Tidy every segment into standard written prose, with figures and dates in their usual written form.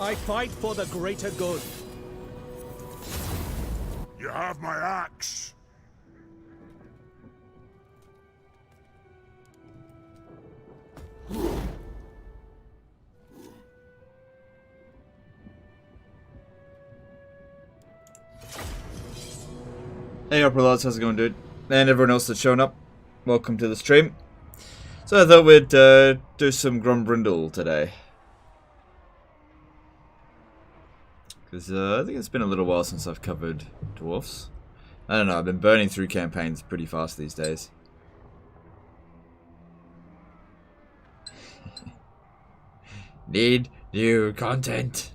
I fight for the greater good. You have my axe. Hey up, lads, how's it going, dude? And everyone else that's shown up, welcome to the stream. So I thought we'd do some Grombrindal today. Because I think it's been a little while since I've covered Dwarfs. I don't know, I've been burning through campaigns pretty fast these days. Need new content.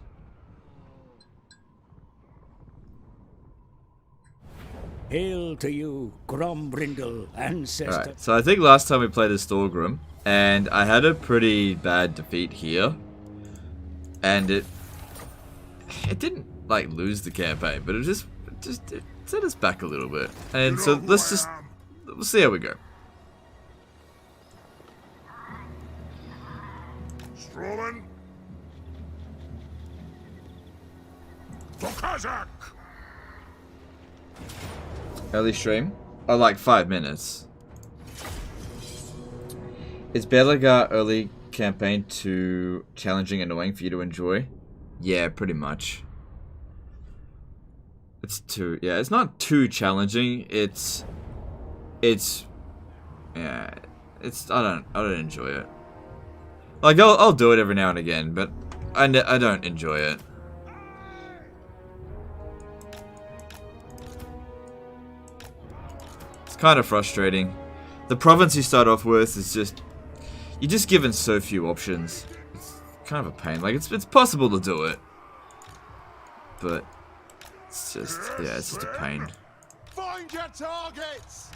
Hail to you, Grombrindal ancestor. Alright, so I think last time we played as Thorgrim, and I had a pretty bad defeat here. And it didn't, like, lose the campaign, but it set us back a little bit. And so we'll see how we go. Strolling. For Kazakh. Early stream? Oh, like 5 minutes. Is Belagar early campaign too challenging and annoying for you to enjoy? Yeah, pretty much. It's not too challenging. I don't enjoy it. Like, I'll do it every now and again, but I don't enjoy it. It's kind of frustrating. The province you start off with is just, you're just given so few options. It's kind of a pain. Like, it's possible to do it, but it's just, yeah, it's just a pain. Find your targets.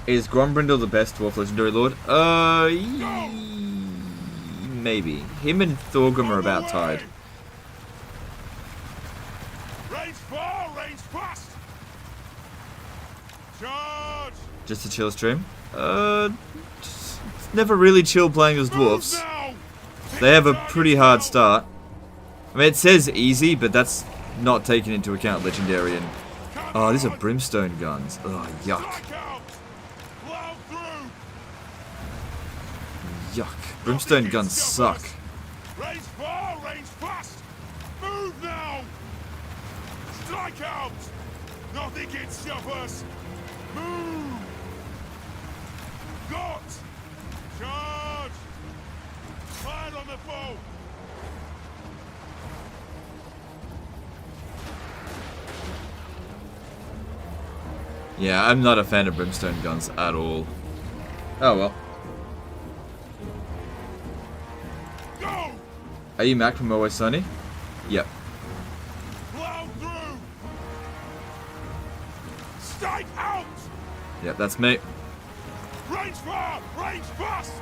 Is Grombrindal the best Dwarf Legendary Lord? Maybe. Him and Thorgrim are about tied. Range far, range fast. Charge. Just a chill stream? It's never really chill playing as dwarfs. They have a pretty hard start. I mean, it says easy, but that's not taking into account legendary and... Oh, these are brimstone guns. Oh, yuck. Yuck. Brimstone guns suck. Range far, range fast. Move now. Strike out. Nothing can stop us. Move. Got. Charge. Fire on the foe. Yeah, I'm not a fan of brimstone guns at all. Oh well. Go. Are you Mac from Always Sunny? Yep. Plow through. Strike out. Yep, that's me. Range far, range fast.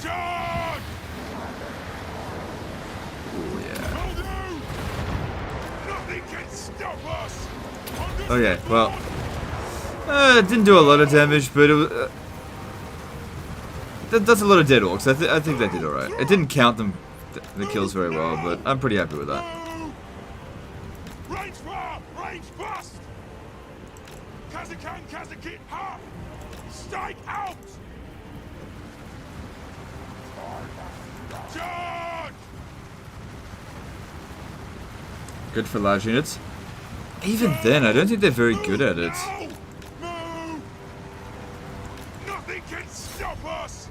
Charge. Ooh, yeah. Will do. Nothing can stop us. Okay, well. It didn't do a lot of damage, but it was... that's a lot of dead orcs. I think they did alright. It didn't count them, the kills very well, but I'm pretty happy with that. Range far, range fast. Kazakan, Kazakit, half. Strike out. Charge. Good for large units. Even then, I don't think they're very good at it. Move. Nothing can stop us.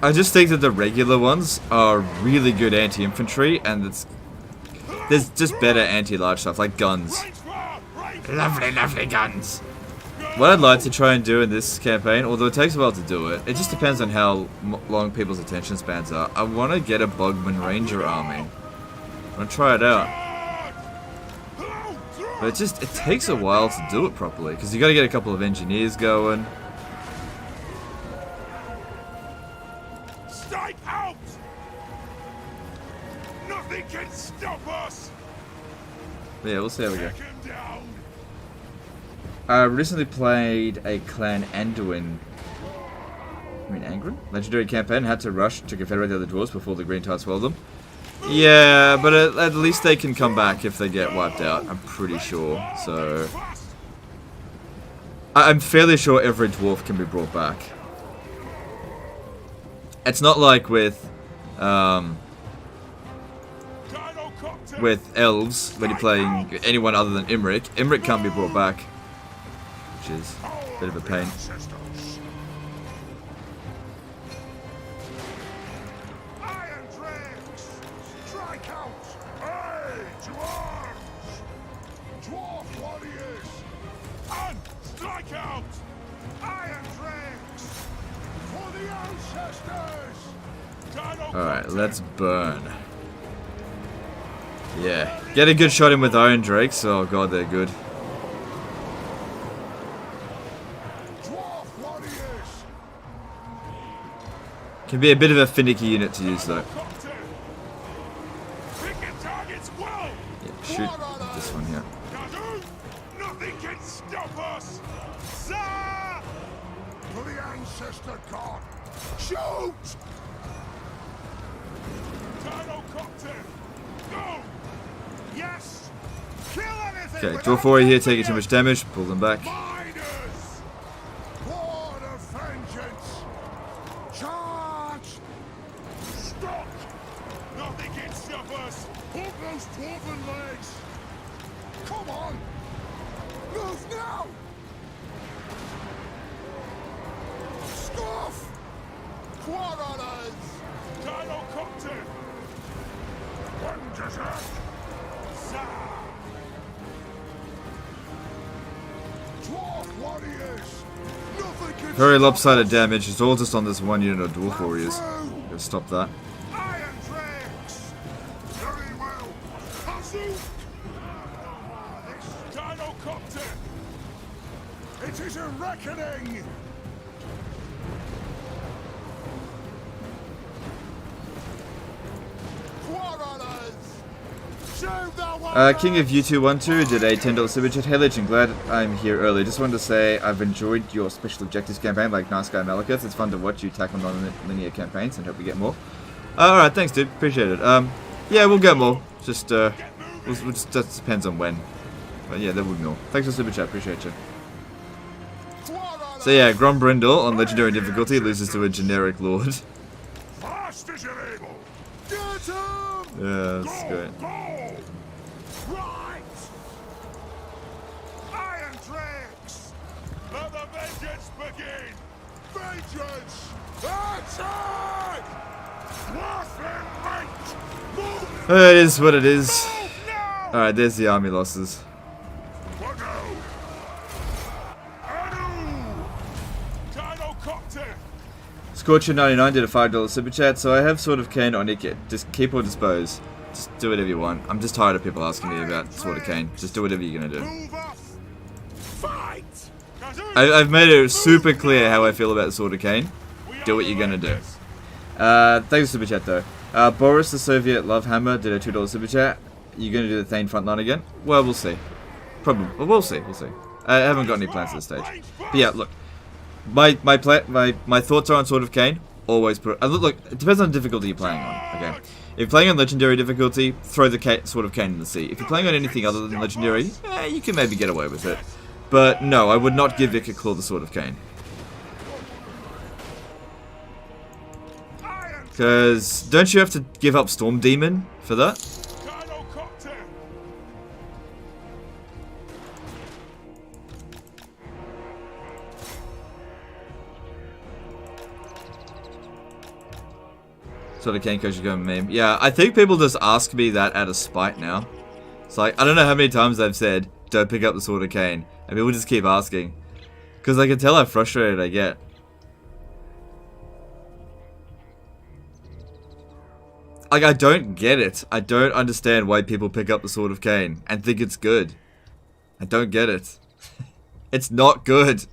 I just think that the regular ones are really good anti-infantry, and there's just better anti-large stuff, like guns. Lovely, lovely guns. What I'd like to try and do in this campaign, although it takes a while to do it, it just depends on how long people's attention spans are. I want to get a Bugman Ranger army. I want to try it out. But it takes a while to do it properly, because you got to get a couple of engineers going. Strike out! Nothing can stop us. Yeah, we'll see how we go. I recently played a Clan Anduin I mean, angry? Legendary campaign had to rush to confederate the other dwarves before the green tide swallowed them. Yeah, but at least they can come back if they get wiped out, I'm pretty sure, so... I'm fairly sure every dwarf can be brought back. It's not like with elves, when you're playing anyone other than Imric. Imric can't be brought back, which is a bit of a pain. Alright, let's burn. Yeah. Get a good shot in with Iron Drakes. Oh god, they're good. Can be a bit of a finicky unit to use though. Yeah, shoot this one here. Nothing can stop us! For the ancestor god! Shoot! Go! Yes! Kill anything! Okay, draw 4 here, taking too much damage, pull them back. Lord of vengeance! Charge! Stop! Nothing can stop us! Hold those dwarven legs! Come on! Move now! Scoff! Quarrelers! Gyrocopter! One desert! Dwarf warriors! Nothing can Very stop lopsided us. damage, it's all just on this one unit of dwarf warriors. Gotta stop that. Iron Dregs! Very well! Hazu! Gyrocopter! It is a reckoning! King of U212 did a $10 super chat. Hey Legend, glad I'm here early. Just wanted to say I've enjoyed your special objectives campaign like Nice Guy Malekith. It's fun to watch you tackle non-linear campaigns and hope we get more. Alright, thanks dude, appreciate it. Yeah, we'll get more. Just, that depends on when. But yeah, there will be more. Thanks for super chat, appreciate you. So yeah, Grombrindal on legendary difficulty loses to a generic lord. Fast as you're able! Yeah, that's great. Right! Iron Dregs! Let the vengeance begin! Vengeance! Attack! Dwarfing might! Move! It is what it is. Now! Alright, there's the army losses. Wago! Anu! Gyrocopter! Scorcher99 did a $5 super chat, so I have Sword of Cain on Ikit. Just keep or dispose. Just do whatever you want. I'm just tired of people asking me about Sword of Cain. Just do whatever you're gonna do. Move off! Fight! I've made it super clear how I feel about Sword of Cain. Do what you're gonna do. Thanks for super chat though. Boris the Soviet Love Hammer did a $2 super chat. You gonna do the Thane frontline again? Well, we'll see. Probably. Well, we'll see. We'll see. I haven't got any plans at this stage. But yeah, look. My thoughts are on Sword of Cain. Always put. Look, it depends on the difficulty you're playing on. Okay. If you're playing on legendary difficulty, throw the Sword of Cain in the sea. If you're playing on anything other than legendary, you can maybe get away with it. But no, I would not give Vicar Claw the Sword of Cain. Because don't you have to give up Storm Demon for that? Sort of Cain should go meme. Yeah, I think people just ask me that out of spite now. It's like, I don't know how many times I've said, don't pick up the Sword of Cain. And people just keep asking. Because I can tell how frustrated I get. Like, I don't get it. I don't understand why people pick up the Sword of Cain and think it's good. I don't get it. It's not good.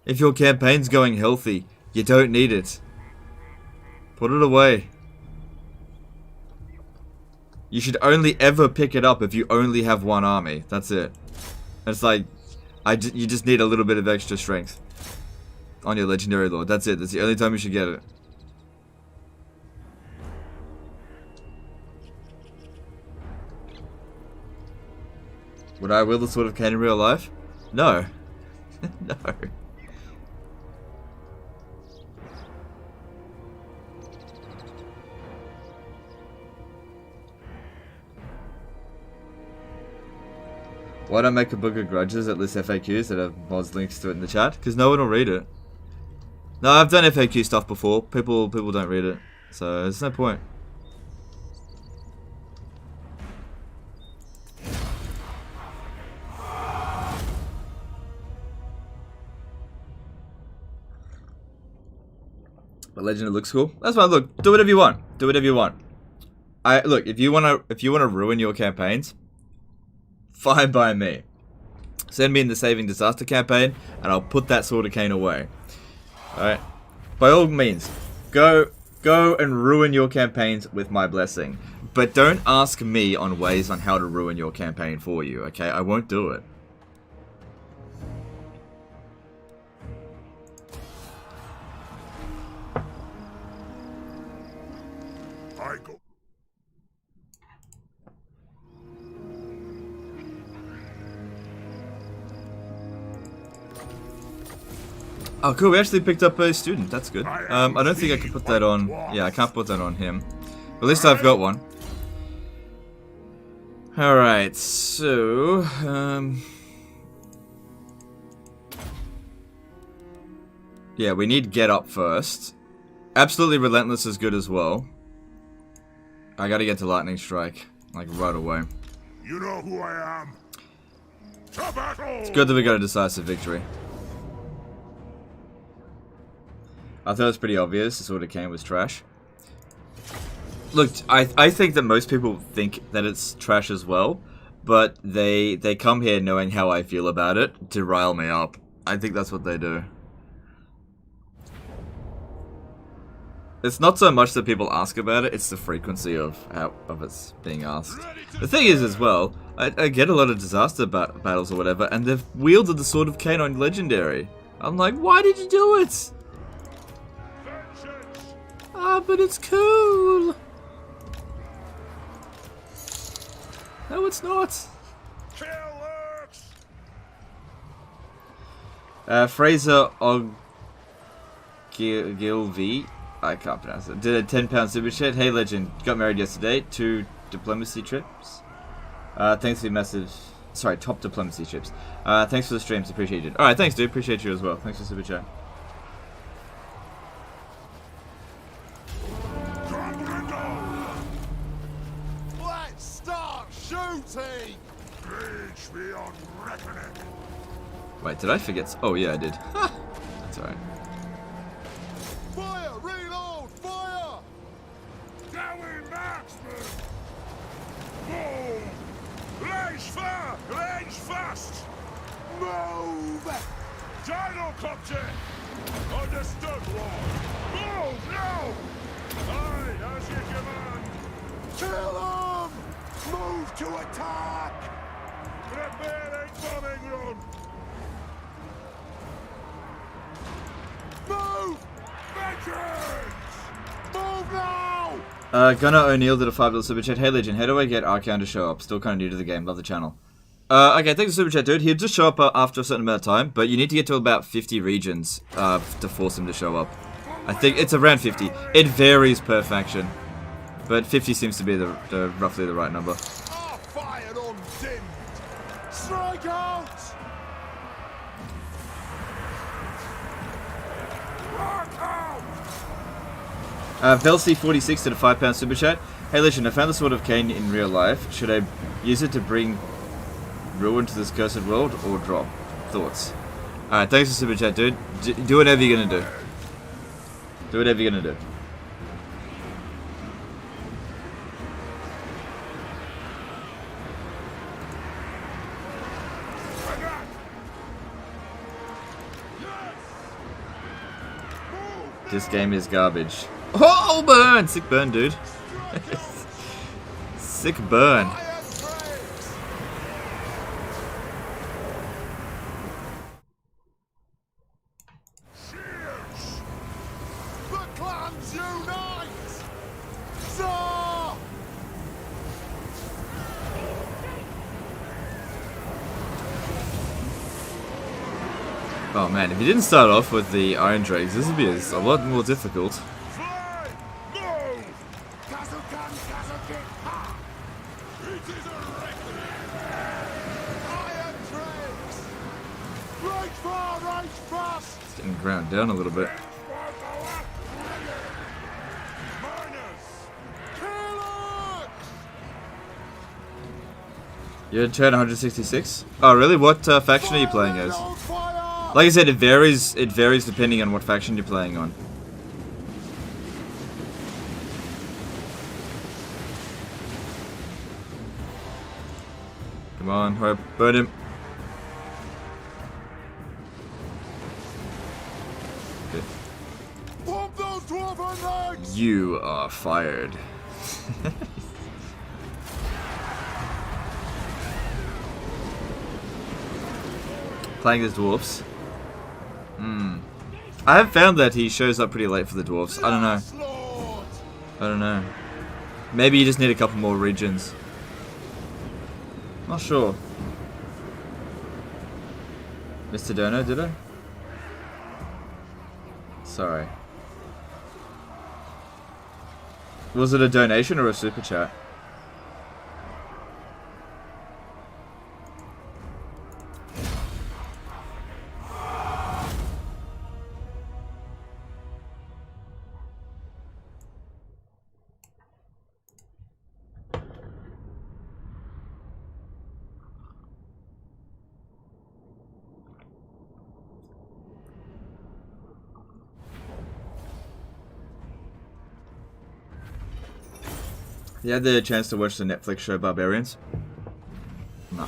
If your campaign's going healthy, you don't need it. Put it away. You should only ever pick it up if you only have one army. That's it. It's like, You just need a little bit of extra strength on your legendary lord. That's it. That's the only time you should get it. Would I wield the Sword of Cain in real life? No. No. Why don't make a book of grudges that lists FAQs that have mods links to it in the chat? Because no one will read it. No, I've done FAQ stuff before. People don't read it, so there's no point. But Legend, it looks cool. That's fine. Look, do whatever you want. Do whatever you want. Look, if you wanna ruin your campaigns, fine by me. Send me in the Saving Disaster campaign, and I'll put that Sword of Cain away. Alright? By all means, go and ruin your campaigns with my blessing. But don't ask me on ways on how to ruin your campaign for you, okay? I won't do it. I go. Oh, cool. We actually picked up a student. That's good. I don't think I can put that on. Yeah, I can't put that on him. But at least I've got one. Alright, so... yeah, we need Get Up first. Absolutely Relentless is good as well. I gotta get to Lightning Strike, like, right away. You know who I am. To battle! It's good that we got a decisive victory. I thought it was pretty obvious. The Sword of Cain was trash. Look, I think that most people think that it's trash as well, but they come here knowing how I feel about it to rile me up. I think that's what they do. It's not so much that people ask about it; it's the frequency of it's being asked. The thing is, as well, I get a lot of disaster battles or whatever, and they've wielded the Sword of Cain on Legendary. I'm like, why did you do it? Ah, but it's cool. No, it's not. Fraser Ogilvy, I can't pronounce it, did a £10 super chat. Hey Legend, got married yesterday. 2 diplomacy trips. Thanks for the massive, sorry, top diplomacy trips. Thanks for the streams, appreciate it. Alright, thanks dude, appreciate you as well. Thanks for super chat. Let's start shooting! Reach beyond reckoning. Wait, did I forget? Oh yeah, I did. That's alright. Fire! Reload! Fire! Going marksman! Boom! Range fast! Move! Gyrocopter! Understood, Lord! Move now! Aye, as you command! Kill them! Move to attack! Prepare a bombing run! Move! Veterans! Move now! Gunnar O'Neill did a $5 super chat. Hey Legend, how do I get Archaon to show up? Still kind of new to the game. Love the channel. Okay, thanks for super chat, dude. He'll just show up after a certain amount of time, but you need to get to about 50 regions to force him to show up. I think it's around 50. It varies per faction, but 50 seems to be the roughly the right number. Our fire undimmed! Strike out! Rock out! Velcy46 did a £5 super chat. Hey Legend, I found the Sword of Cain in real life. Should I use it to bring ruin to this cursed world or drop? Thoughts? Alright, thanks for super chat, dude. Do whatever you're gonna do. Do whatever you're gonna do. This game is garbage. Oh, burn! Sick burn, dude. Sick burn. Oh man, if you didn't start off with the Iron Drakes, this would be a lot more difficult. Fly! Move! Kazukan, Kazuki, ha! It is a requiem! Iron Drakes! Right far, right fast! It's getting ground down a little bit. You're turn 166? Oh really? What faction are you playing as? Like I said, it varies depending on what faction you're playing on. Come on, hurry up, burn him. Pump those dwarven legs! You are fired. Playing as dwarfs. I have found that he shows up pretty late for the dwarfs. I don't know. I don't know. Maybe you just need a couple more regions. Not sure. Mr. Dono, did I? Sorry. Was it a donation or a super chat? You had the chance to watch the Netflix show Barbarians? No.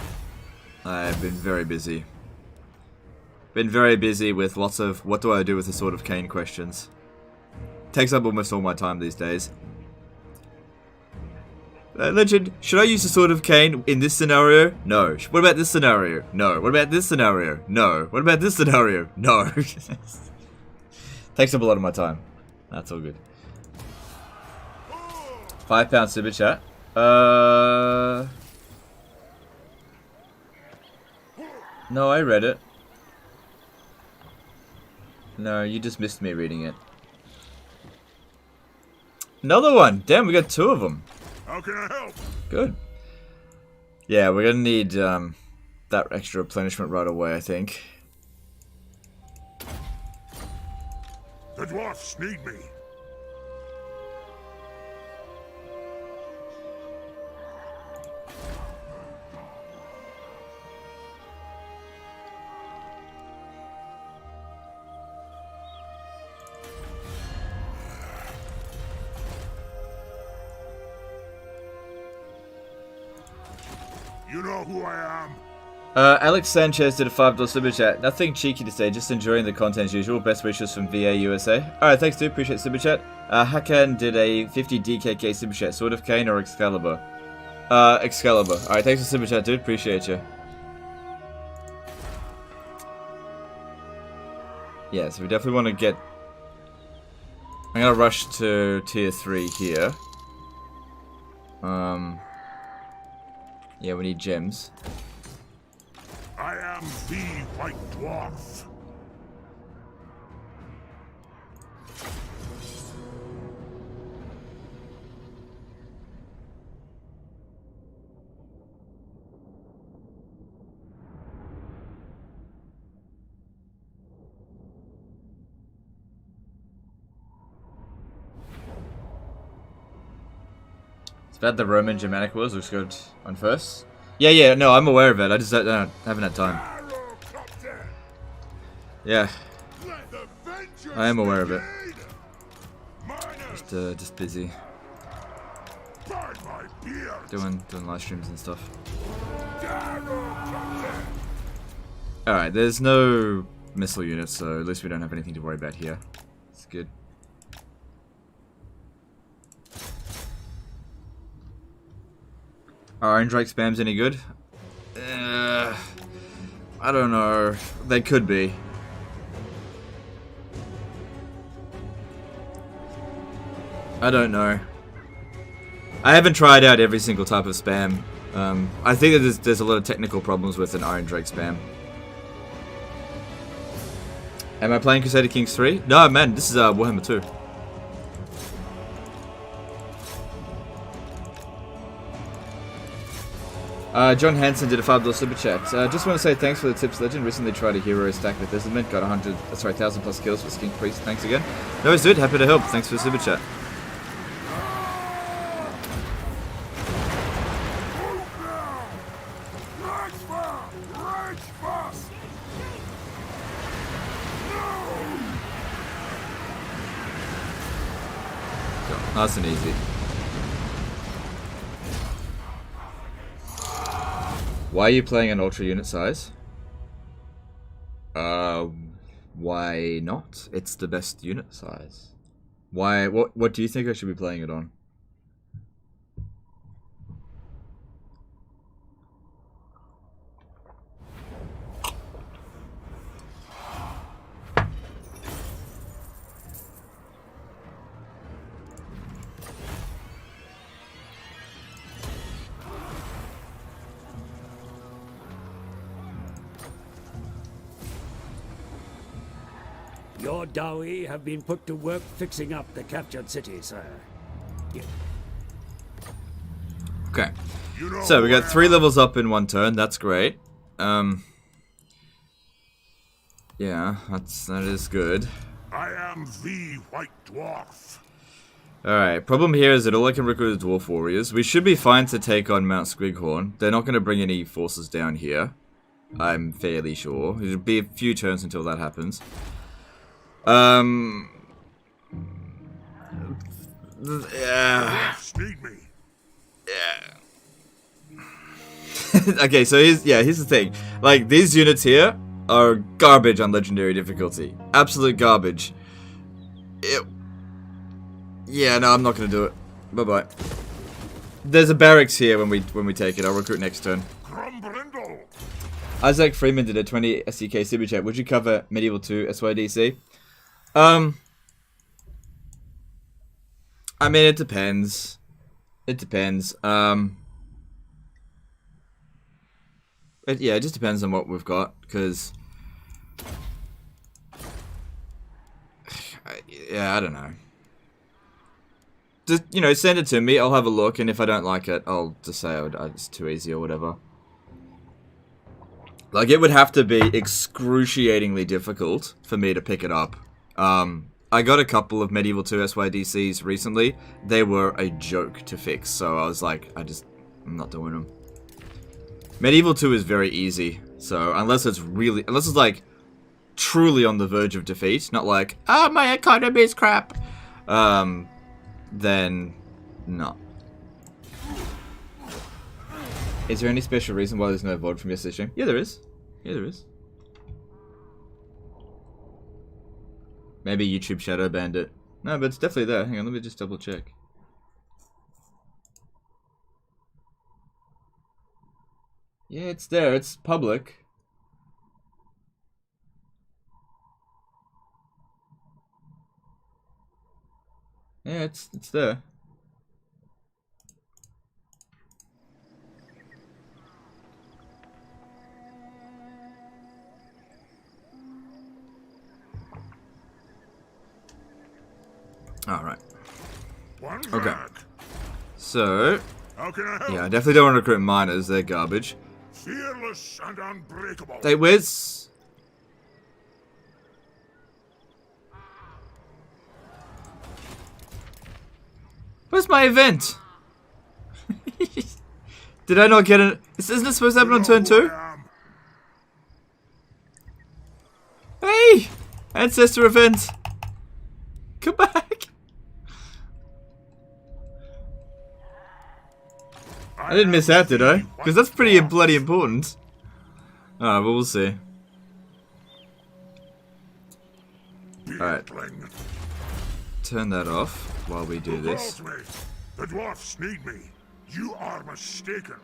I've been very busy. Been very busy with lots of what do I do with the Sword of Cain questions. Takes up almost all my time these days. Legend, should I use the Sword of Cain in this scenario? No. What about this scenario? No. What about this scenario? No. What about this scenario? No. Takes up a lot of my time. That's all good. £5 super chat. No, I read it. No, you just missed me reading it. Another one! Damn, we got 2 of them. How can I help? Good. Yeah, we're gonna need that extra replenishment right away, I think. The dwarfs need me. You know who I am? Alex Sanchez did a $5 super chat. Nothing cheeky to say, just enjoying the content as usual. Best wishes from VA USA. Alright, thanks dude, appreciate super chat. Hakan did a 50 DKK super chat. Sword of Cain or Excalibur? Excalibur. Alright, thanks for super chat dude, appreciate you. Yeah, so we definitely want to get... I'm gonna rush to tier 3 here. Yeah, we need gems. I am the White Dwarf. It's about the Roman Germanic Wars, looks good on first. Yeah, no, I'm aware of it, I just haven't had time. Yeah, I am aware of it. Just busy. Doing live streams and stuff. Alright, there's no missile units, so at least we don't have anything to worry about here. It's good. Are Iron Drake spams any good? I don't know. They could be. I don't know. I haven't tried out every single type of spam. I think that there's a lot of technical problems with an Iron Drake spam. Am I playing Crusader Kings 3? No, man, this is Warhammer 2. John Hansen did a $5 super chat. Just want to say thanks for the tips, Legend. Recently tried a hero stack with Desmond. Got 1,000 plus kills for Skink Priest. Thanks again. No worries, dude. Happy to help. Thanks for the super chat. Nice and easy. Why are you playing an ultra unit size? Why not? It's the best unit size. Why? What do you think I should be playing it on? Your Dowie have been put to work fixing up the captured city, sir. Okay. So we got 3 levels up in 1 turn. That's great. Yeah, that is good. I am the White Dwarf. Alright, problem here is that all I can recruit is Dwarf Warriors. We should be fine to take on Mount Squighorn. They're not going to bring any forces down here. I'm fairly sure. It'll be a few turns until that happens. Yeah. Okay, so here's the thing. Like, these units here are garbage on legendary difficulty. Absolute garbage. Yeah, no, I'm not gonna do it. Bye-bye. There's a barracks here when we take it. I'll recruit next turn. Grombrindal. Isaac Freeman did a 20 SDK super chat. Would you cover Medieval 2 SYDC? I mean, it depends. It depends. It just depends on what we've got, because I don't know. Just, send it to me. I'll have a look, and if I don't like it, I'll just say it's too easy or whatever. Like, it would have to be excruciatingly difficult for me to pick it up. I got a couple of Medieval 2 SYDCs recently. They were a joke to fix, so I was like, I'm not doing them. Medieval 2 is very easy, so unless it's like truly on the verge of defeat, not like, my economy is crap, then no. Is there any special reason why there's no VOD from yesterday's stream? Yeah, there is. Yeah, there is. Maybe YouTube shadow banned it. No, but it's definitely there. Hang on, let me just double check. Yeah, it's there. It's public. Yeah, it's there. Alright. Okay. So, How can I help? yeah, I definitely don't want to recruit miners. They're garbage. Fearless and unbreakable. Hey, where's my event? Did I not get it? Isn't it supposed to happen on turn 2? Hey! Ancestor event! Come back! I didn't miss out, did I? Because that's pretty bloody important. Alright, well, we'll see. Alright. Turn that off while we do this. The dwarfs need me. You are mistaken.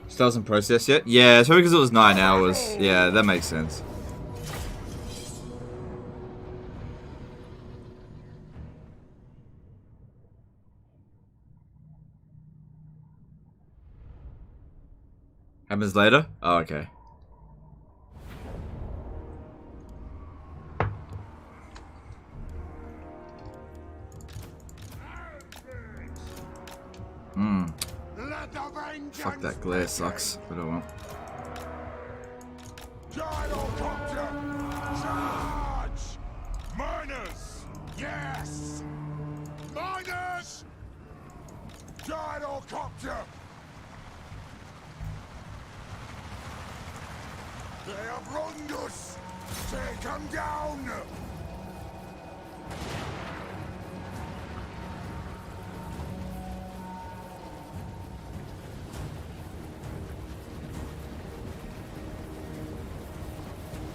Still hasn't processed yet? Yeah, it's probably because it was 9 hours. Yeah, that makes sense. Happens later? Oh, okay. Fuck, that glare sucks, but I won't. Charge! Miners! Yes! Miners! Gyrocopter! They have wronged us! Take them down!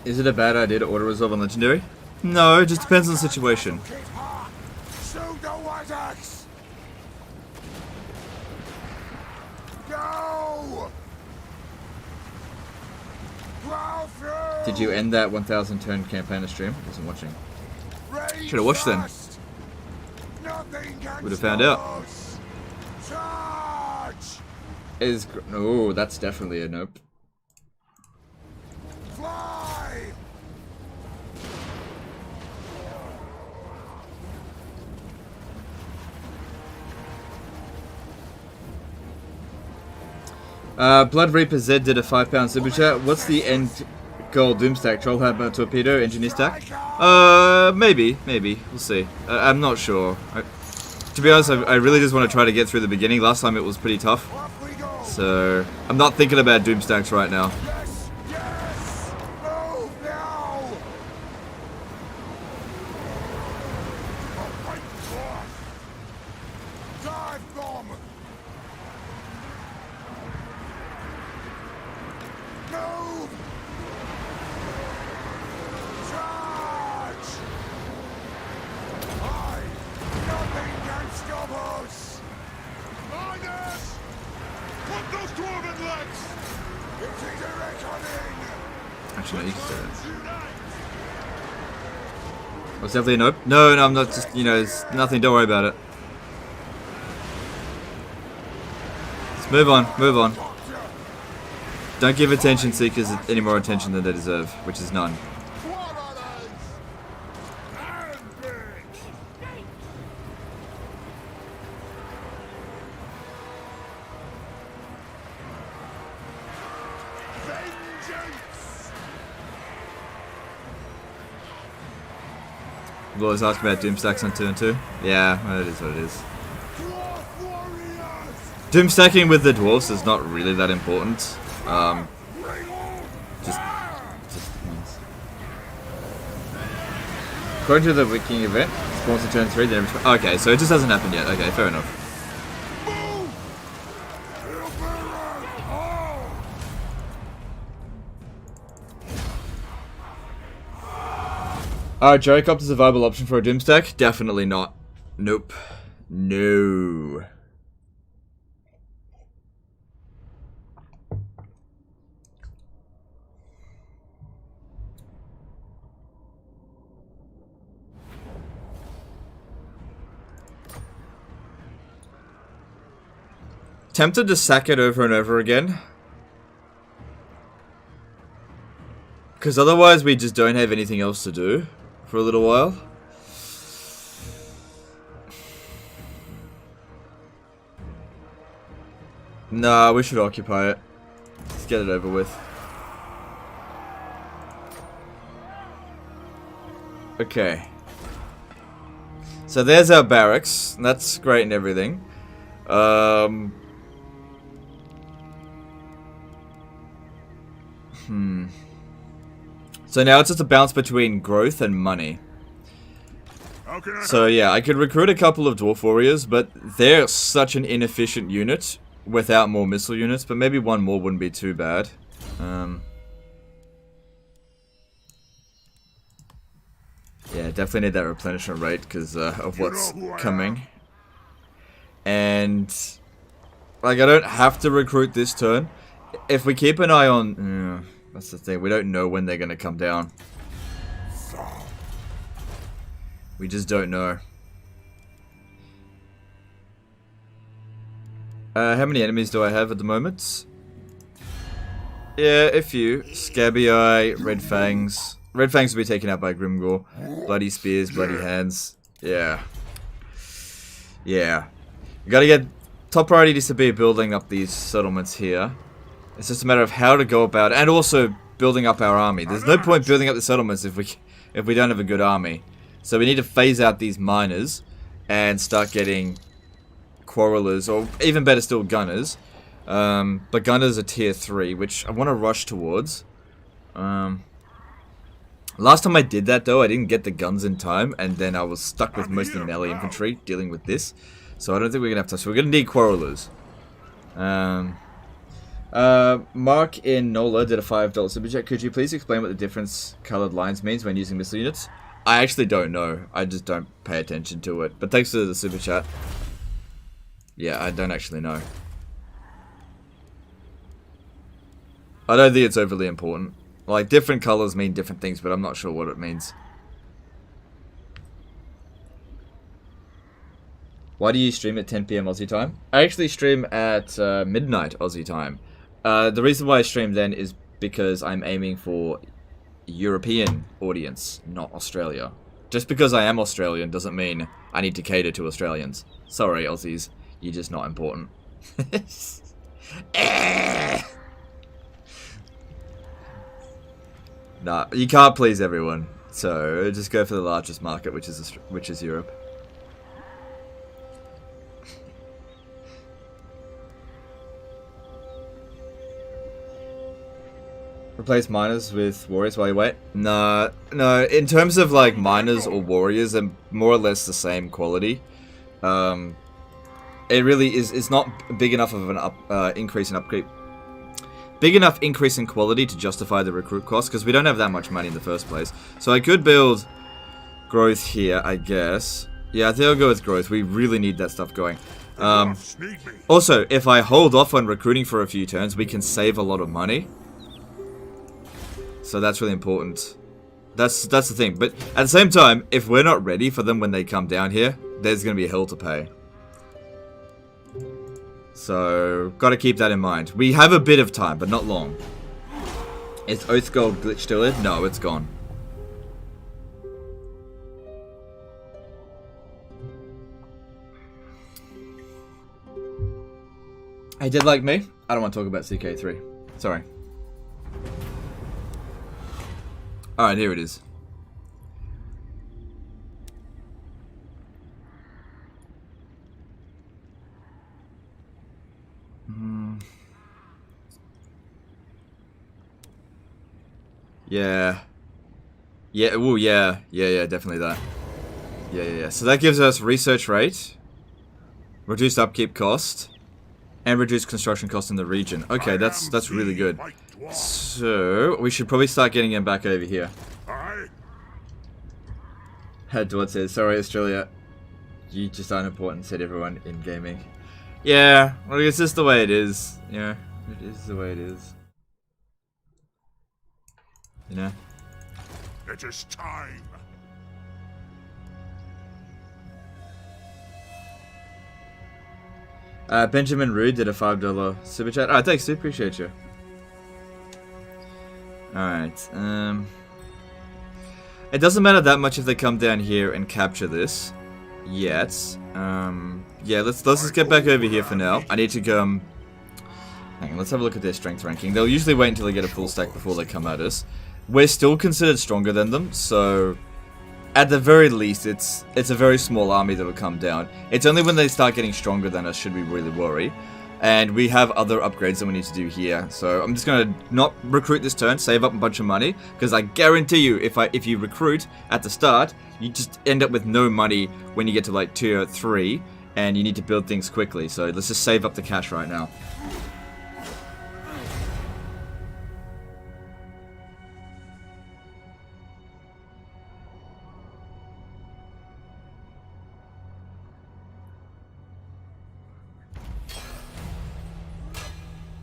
Is it a bad idea to auto resolve on legendary? No, it just depends on the situation. Shoot the white axe! Go! Plow through! Did you end that 1000 turn campaign to stream? I wasn't watching. Rage Should have watched then. first. Nothing can Would have found out. us. Charge! Oh, that's definitely a nope. Fly! Blood Reaper Z did a £5 super chat. What's the end goal Doomstack? Trollhammer, Torpedo, Engineer stack? Maybe. We'll see. I'm not sure. To be honest, I really just want to try to get through the beginning. Last time it was pretty tough. Off we go! So, I'm not thinking about Doomstacks right now. Yes! Yes! Move now! Right forth! Dive bomb! Move! Charge! Aye! Nothing can stop us! Miners! Put those dwarven legs! It's a direct reckoning! Actually, no, you can say that. Unite! Was definitely a nope? No, I'm not just, it's nothing, don't worry about it. Let's move on. Don't give attention seekers any more attention than they deserve, which is none. What are those? Ambush! Vengeance! You've always asked about Doomstacks on 2 and 2. Yeah, well, it is what it is. Dwarf warriors! Doomstacking with the dwarves is not really that important. Just means. According to the Viking event, spawns in turn 3, then okay, so it just hasn't happened yet. Okay, fair enough. Move! Oh! Gyrocopter's a viable option for a Doomstack? Definitely not. Nope. No. Tempted to sack it over and over again. Because otherwise we just don't have anything else to do for a little while. Nah, we should occupy it. Let's get it over with. Okay. So there's our barracks. That's great and everything. So now it's just a balance between growth and money. So yeah, I could recruit a couple of Dwarf Warriors, but they're such an inefficient unit without more missile units, but maybe one more wouldn't be too bad. Yeah, definitely need that replenishment rate because of what's coming. And like, I don't have to recruit this turn. If we keep an eye on... that's the thing, we don't know when they're going to come down. We just don't know. How many enemies do I have at the moment? Yeah, a few. Scabby Eye, Red Fangs. Red Fangs will be taken out by Grimgore. Bloody Spears, Bloody Hands. Yeah. Yeah. You gotta get... Top priority needs to be building up these settlements here. It's just a matter of how to go about it. And also building up our army. There's no point building up the settlements if we don't have a good army. So we need to phase out these miners and start getting quarrelers, or even better still, gunners. But gunners are tier 3, which I want to rush towards. Last time I did that though, I didn't get the guns in time, and then I was stuck with most of the melee infantry dealing with this. So I don't think we're gonna have to. So we're gonna need quarrelers. Mark in Nola did a $5 super chat. Could you please explain what the difference colored lines means when using missile units? I actually don't know. I just don't pay attention to it. But thanks for the super chat. Yeah, I don't actually know. I don't think it's overly important. Like, different colors mean different things, but I'm not sure what it means. Why do you stream at 10 PM Aussie time? I actually stream at midnight Aussie time. The reason why I stream then is because I'm aiming for European audience, not Australia. Just because I am Australian doesn't mean I need to cater to Australians. Sorry, Aussies. You're just not important. Nah, you can't please everyone. So just go for the largest market, which is Europe. Replace miners with warriors while you wait? No. In terms of like miners or warriors, they're more or less the same quality. It really is. It's not big enough of an increase in upkeep. Big enough increase in quality to justify the recruit cost, because we don't have that much money in the first place. So I could build growth here, I guess. Yeah, I think I'll go with growth. We really need that stuff going. Also, if I hold off on recruiting for a few turns, we can save a lot of money. So that's really important. That's the thing. But at the same time, if we're not ready for them when they come down here, there's going to be hell to pay. So, gotta keep that in mind. We have a bit of time, but not long. Is Oath Gold glitch still in? No, it's gone. Hey, did like me? I don't want to talk about CK3. Sorry. Alright, here it is. Yeah. Yeah, ooh, yeah, definitely that. Yeah. So that gives us research rate, reduced upkeep cost, and reduced construction cost in the region. Okay, that's really good. So, we should probably start getting him back over here. Dwarf says, sorry Australia, you just aren't important, said everyone in gaming. Yeah, well, it's just the way it is. Yeah, it is the way it is. You know? It is time. Benjamin Rude did a $5 super chat. Alright, thanks, dude. Appreciate you. Alright, it doesn't matter that much if they come down here and capture this yet. Yeah, let's just get back over here for now. I need to go, hang on, let's have a look at their strength ranking. They'll usually wait until they get a full stack before they come at us. We're still considered stronger than them, so at the very least, it's a very small army that will come down. It's only when they start getting stronger than us should we really worry. And we have other upgrades that we need to do here. So I'm just going to not recruit this turn, save up a bunch of money, because I guarantee you, if you recruit at the start, you just end up with no money when you get to like tier 3, and you need to build things quickly. So let's just save up the cash right now.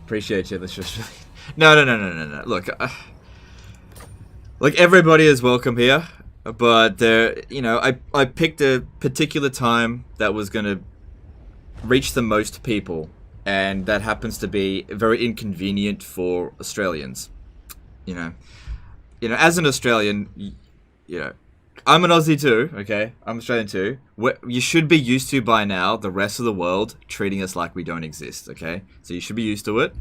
Appreciate you. Let's just no. Look, everybody is welcome here, but there, you know, I picked a particular time that was gonna reach the most people, and that happens to be very inconvenient for Australians. You know, as an Australian, you know, I'm an Aussie too, okay? I'm Australian too. You should be used to by now the rest of the world treating us like we don't exist, okay? So you should be used to it.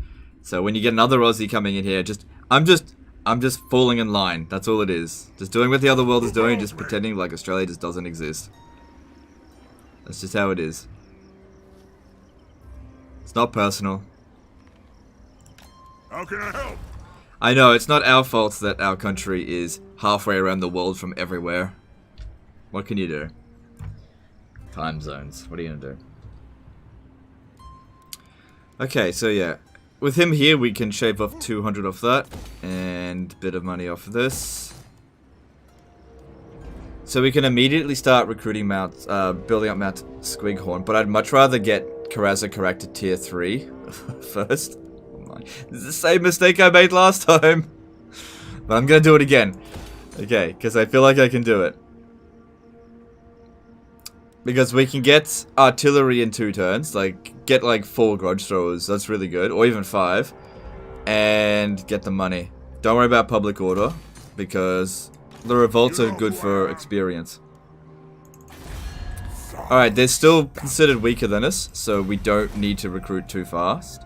So when you get another Aussie coming in here, I'm just falling in line. That's all it is. Just doing what the other world is doing, just pretending like Australia just doesn't exist. That's just how it is. It's not personal. How can I help? I know, it's not our fault that our country is halfway around the world from everywhere. What can you do? Time zones. What are you gonna do? Okay, so yeah. With him here, we can shave off 200 off that. And a bit of money off of this. So we can immediately start recruiting building up Mount Squighorn. But I'd much rather get Karazha to tier 3 first. This is the same mistake I made last time. But I'm going to do it again. Okay, because I feel like I can do it. Because we can get artillery in 2 turns. Like, get like 4 grudge throwers. That's really good. Or even 5. And get the money. Don't worry about public order. Because the revolts are good for experience. Alright, they're still considered weaker than us. So we don't need to recruit too fast.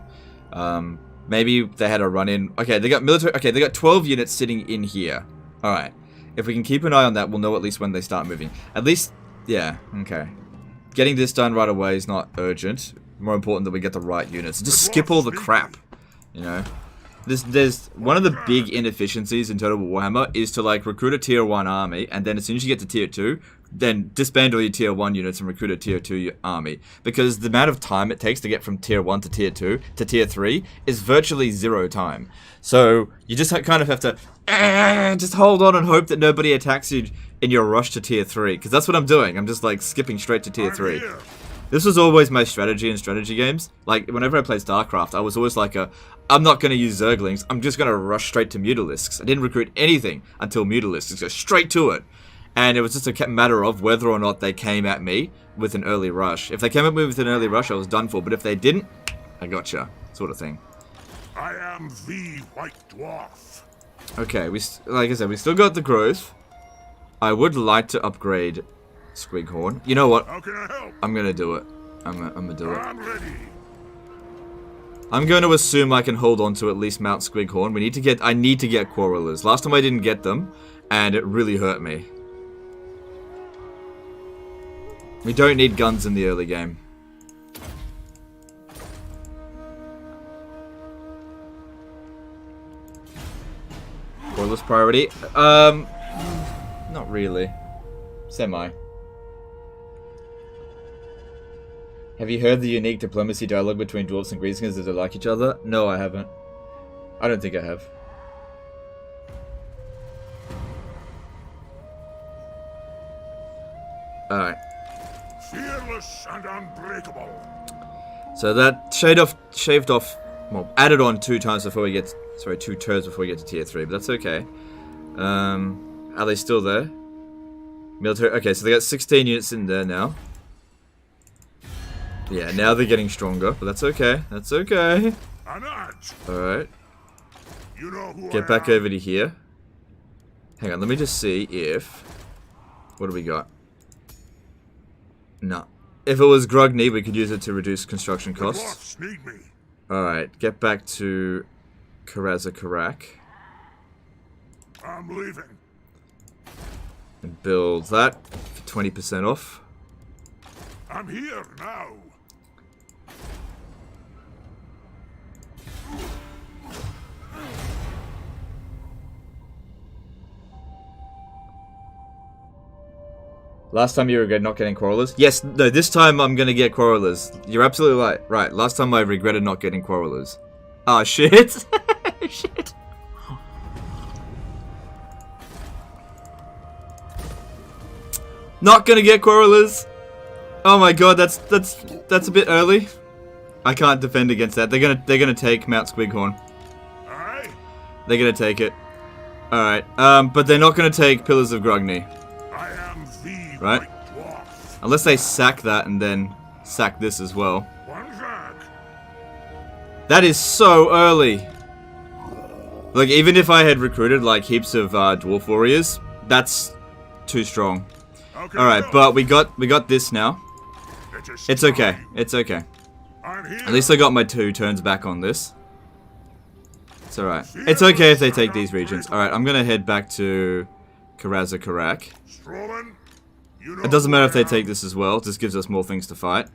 Maybe they had a run-in. Okay, they got military. Okay, they got 12 units sitting in here. Alright. If we can keep an eye on that, we'll know at least when they start moving. At least, yeah, okay. Getting this done right away is not urgent. More important that we get the right units. Just skip all the crap, you know. There's one of the big inefficiencies in Total War Warhammer is to like recruit a tier 1 army, and then as soon as you get to tier 2, then disband all your tier 1 units and recruit a tier 2 army. Because the amount of time it takes to get from tier 1 to tier 2 to tier 3 is virtually 0 time. So you just kind of have to just hold on and hope that nobody attacks you in your rush to tier 3. Because that's what I'm doing. I'm just like skipping straight to tier 3. This was always my strategy in strategy games. Like, whenever I played StarCraft, I was always like I'm not going to use Zerglings, I'm just going to rush straight to Mutalisks. I didn't recruit anything until Mutalisks, just go straight to it. And it was just a matter of whether or not they came at me with an early rush. If they came at me with an early rush, I was done for. But if they didn't, I gotcha, sort of thing. I am the White Dwarf. Okay, like I said, we still got the growth. I would like to upgrade Squighorn. You know what? How can I help? I'm gonna do it. I'm gonna do it. I'm ready. I'm going to assume I can hold on to at least Mount Squighorn. I need to get Quarrelers. Last time I didn't get them, and it really hurt me. We don't need guns in the early game. Quarrelers priority? Not really. Semi. Have you heard the unique diplomacy dialogue between dwarves and Greasingers as they like each other? No, I haven't. I don't think I have. Alright. Fearless and unbreakable. So that shaved off, well, added on 2 times before we get, sorry, 2 turns before we get to tier 3, but that's okay. Are they still there? Military, okay, so they got 16 units in there now. Yeah, now they're getting stronger, but that's okay. That's okay. Alright. You know who Get back over to here. Hang on, let me just see if... What do we got? No. If it was Grogny, we could use it to reduce construction costs. Alright, get back to Karazha. I'm leaving. And build that for 20% off. I'm here now. Last time you regretted not getting Quarrelers? Yes, no, this time I'm gonna get Quarrelers. You're absolutely right. Right, last time I regretted not getting Quarrelers. Ah, shit. Shit. Not gonna get Quarrelers. Oh my god, that's a bit early. I can't defend against that. They're gonna take Mount Squighorn. Aye. They're gonna take it. Alright, but they're not gonna take Pillars of Grogny. I am the Right? White Dwarf. Unless they sack that and then sack this as well. One back. That is so early. Like, even if I had recruited, like, heaps of dwarf warriors, that's too strong. Alright, but we got this now. It's okay. It's okay. At least I got my 2 turns back on this. It's alright. It's okay if they take these regions. Alright, I'm gonna head back to Karak. It doesn't matter if they take this as well. It just gives us more things to fight.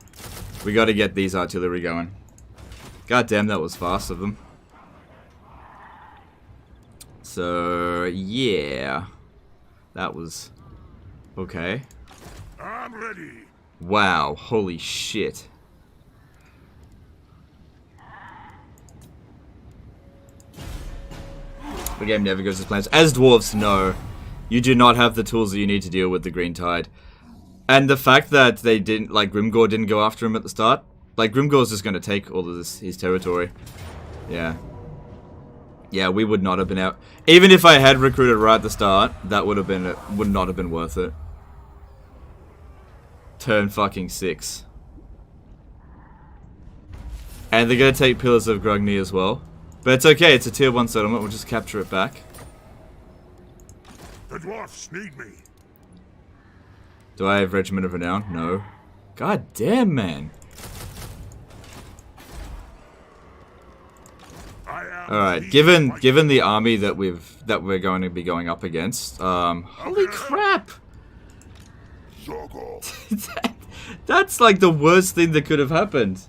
We gotta get these artillery going. God damn, that was fast of them. So, yeah. That was... okay. I'm ready. Wow, holy shit. The game never goes as planned. As dwarves know, you do not have the tools that you need to deal with the Green Tide. And the fact that they didn't, like, Grimgor didn't go after him at the start. Like, Grimgor's just gonna take all of his territory. Yeah. Yeah, we would not have been out. Even if I had recruited right at the start, that would not have been worth it. Turn fucking 6. And they're gonna take Pillars of Grugni as well. But it's okay, it's a tier 1 settlement, we'll just capture it back. The dwarfs need me. Do I have Regiment of Renown? No. God damn, man. Alright, given the army that we're going to be going up against, holy crap! That's like the worst thing that could have happened.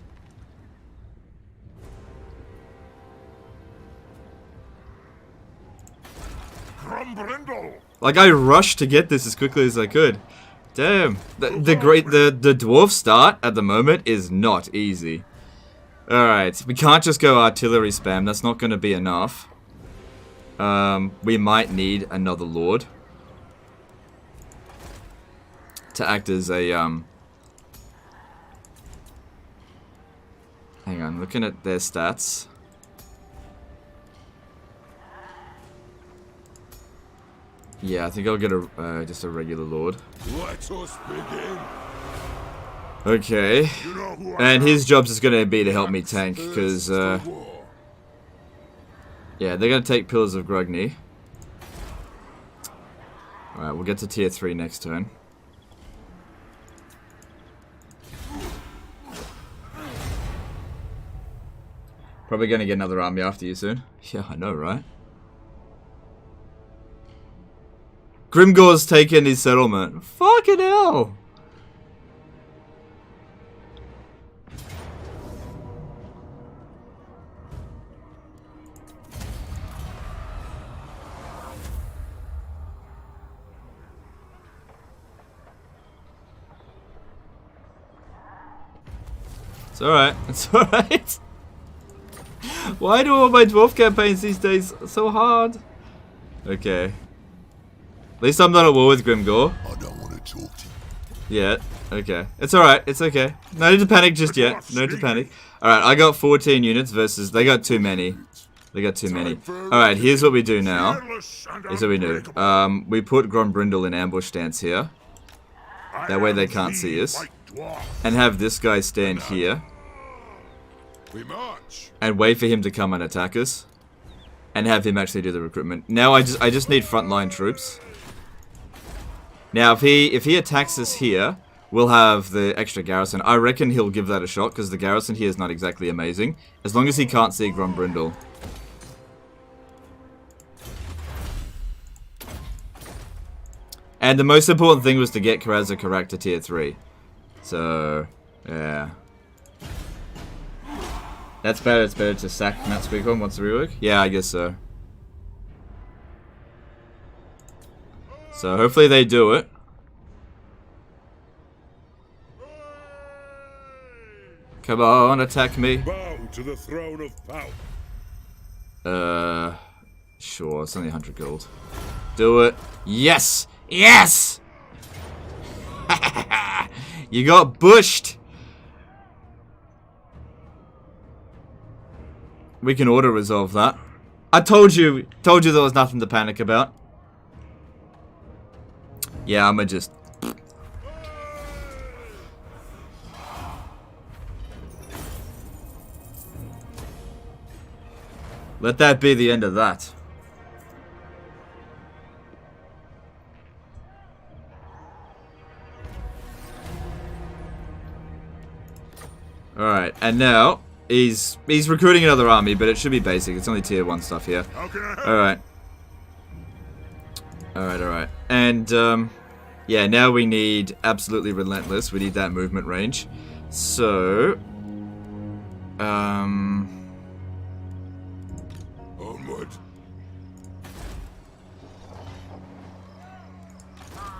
Grombrindal. Like, I rushed to get this as quickly as I could. Damn. The dwarf start at the moment is not easy. Alright, we can't just go artillery spam, that's not going to be enough. We might need another lord. To act as a, hang on, looking at their stats. Yeah, I think I'll get a just a regular lord. Let us begin. Okay, and his job's just gonna be to help me tank, because yeah, they're gonna take Pillars of Grugni. Alright, we'll get to tier 3 next turn. Probably gonna get another army after you soon. Yeah, I know, right? Grimgor's taken his settlement. Fucking hell! It's alright. It's alright. Why do all my dwarf campaigns these days so hard? Okay. At least I'm not at war with Grimgor. I don't want to talk to you. Yeah. Okay. It's alright. It's okay. No need to panic just yet. No need to panic. Alright, I got 14 units versus... they got too many. They got too many. Alright, here's what we do now. Here's what we do. We put Grombrindal in ambush stance here. That way they can't see us. And have this guy stand here. And wait for him to come and attack us. And have him actually do the recruitment. Now I just need frontline troops. Now if he attacks us here, we'll have the extra garrison. I reckon he'll give that a shot because the garrison here is not exactly amazing. As long as he can't see Grombrindal. And the most important thing was to get Karak to tier 3. So, yeah. That's better. It's better to sack Matt Squeakhorn once the rework? Yeah, I guess so. So hopefully they do it. Come on, attack me. Bow to the throne of power. Sure, it's only 100 gold. Do it. Yes! Yes! You got bushed! We can auto-resolve that. I told you there was nothing to panic about. Yeah, I'ma just... Let that be the end of that. Alright, and now he's recruiting another army, but it should be basic. It's only tier 1 stuff here. Alright. Alright. And yeah, now we need absolutely relentless. We need that movement range. So Onward.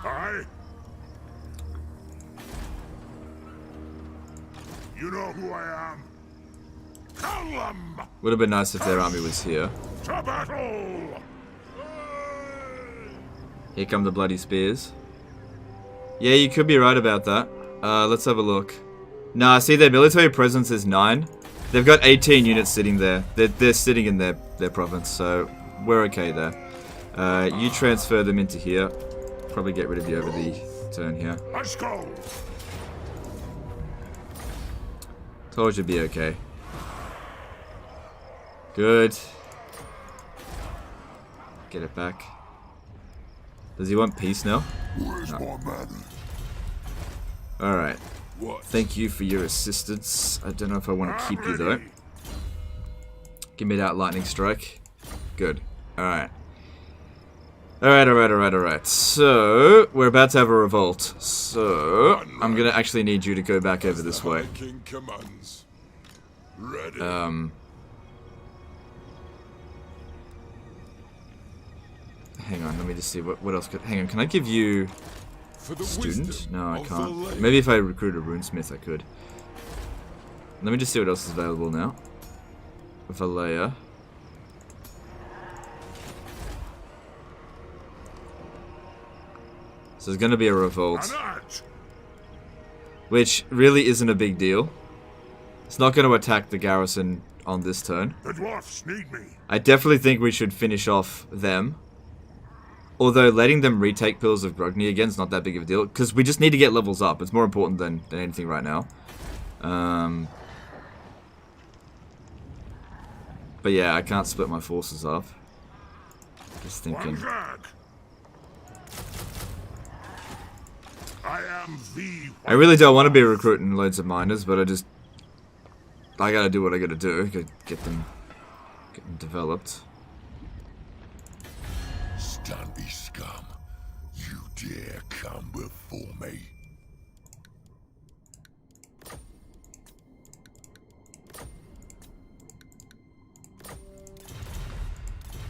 Aye. You know who I am. Callum. would have been nice if their army was here. To battle. Here come the bloody spears. Yeah, you could be right about that. Let's have a look. Nah, see, their military presence is 9. They've got 18 units sitting there. They're sitting in their province, so we're okay there. You transfer them into here. Probably get rid of you over the turn here. Let's go. Told you'd be okay. Good. Get it back. Does he want peace now? Where's my man? Alright. What? Thank you for your assistance. I don't know if I want to keep you though. Give me that lightning strike. Good. Alright. Alright. So, we're about to have a revolt. So, I'm gonna actually need you to go back over this way. King commands. Ready. Hang on, let me just see what else could. Hang on, can I give you For the student? wisdom No, I of the can't. lady. Maybe if I recruit a runesmith, I could. Let me just see what else is available now. Valea. So there's gonna be a revolt, An arch. which really isn't a big deal. It's not gonna attack the garrison on this turn. The dwarfs need me. I definitely think we should finish off them. Although letting them retake Pillars of Grogny again is not that big of a deal, because we just need to get levels up. It's more important than anything right now. But yeah, I can't split my forces up. Just thinking. I am the. I really don't want to be recruiting loads of miners, but I gotta do what I gotta do. Get them developed. Stunty scum. You dare come before me.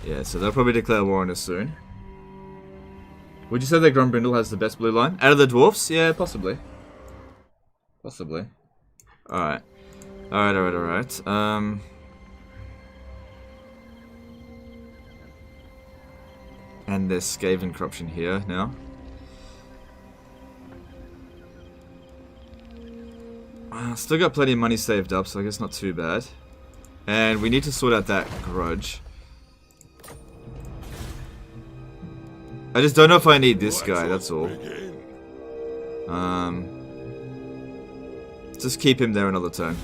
Yeah, so they'll probably declare war on us soon. Would you say that Grombrindal has the best blue line? Out of the dwarfs? Yeah, possibly. Possibly. Alright. Alright. And there's Skaven corruption here now. Still got plenty of money saved up, so I guess not too bad. And we need to sort out that grudge. I just don't know if I need this guy, that's all. Just keep him there another turn.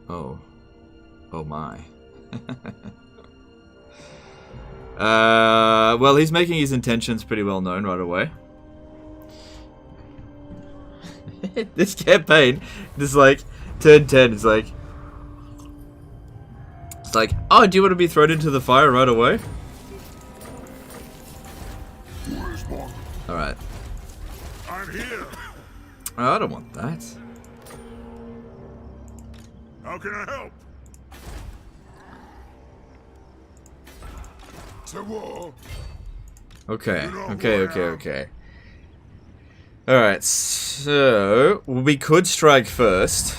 Oh. Oh my. Well, he's making his intentions pretty well known right away. This campaign, this like, turn 10, it's like, oh, do you want to be thrown into the fire right away? Alright. I'm here. Oh, I don't want that. How can I help? To war. Okay. Alright, so we could strike first.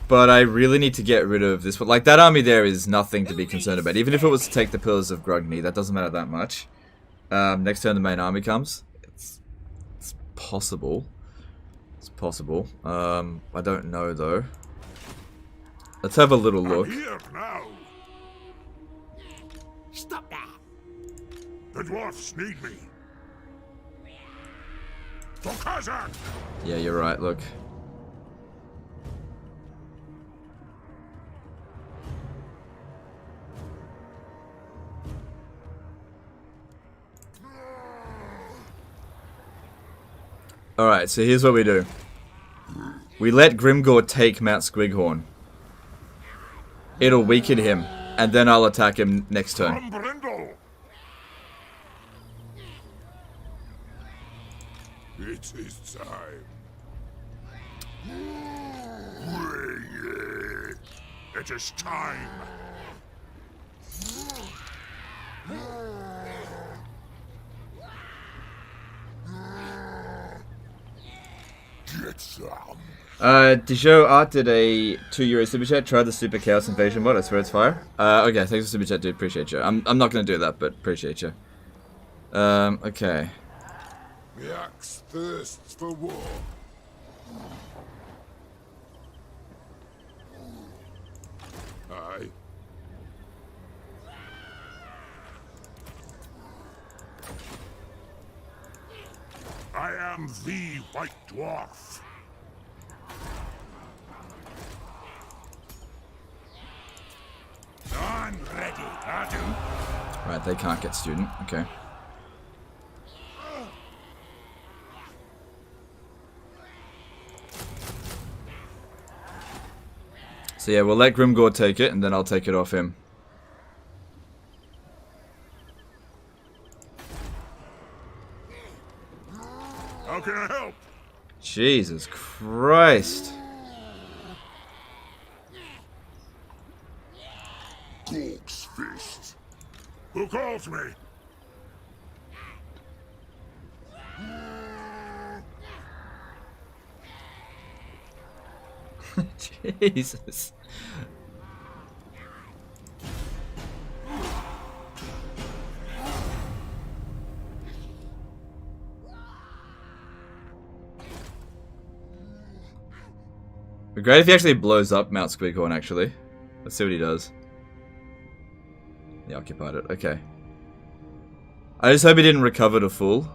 But I really need to get rid of this. But like, that army there is nothing to be concerned about. Even if it was to take the Pillars of Grogny, that doesn't matter that much. Next turn the main army comes. It's possible. It's possible. I don't know though. Let's have a little look. I'm here now. Stop that! The dwarfs need me. To Kazakh! Yeah, you're right, look. Alright, so here's what we do. We let Grimgor take Mount Squighorn. It'll weaken him, and then I'll attack him next turn. Grombrindal! It is time. Bring it. It is time. Get some. Dijon Art did a €2 super chat. Try the Super Chaos Invasion mod. I swear it's fire. Okay, thanks for super chat, dude. Appreciate you. I'm not gonna do that, but appreciate you. Okay. The axe thirsts for war. Aye. I am the White Dwarf. I'm ready, Adu. Right, they can't get student. Okay. So yeah, we'll let Grimgor take it, and then I'll take it off him. How can I help? Jesus Christ. Gork's fist. Who calls me? Jesus. It'd be great if he actually blows up Mount Squighorn, actually. Let's see what he does. He occupied it. Okay. I just hope he didn't recover to full.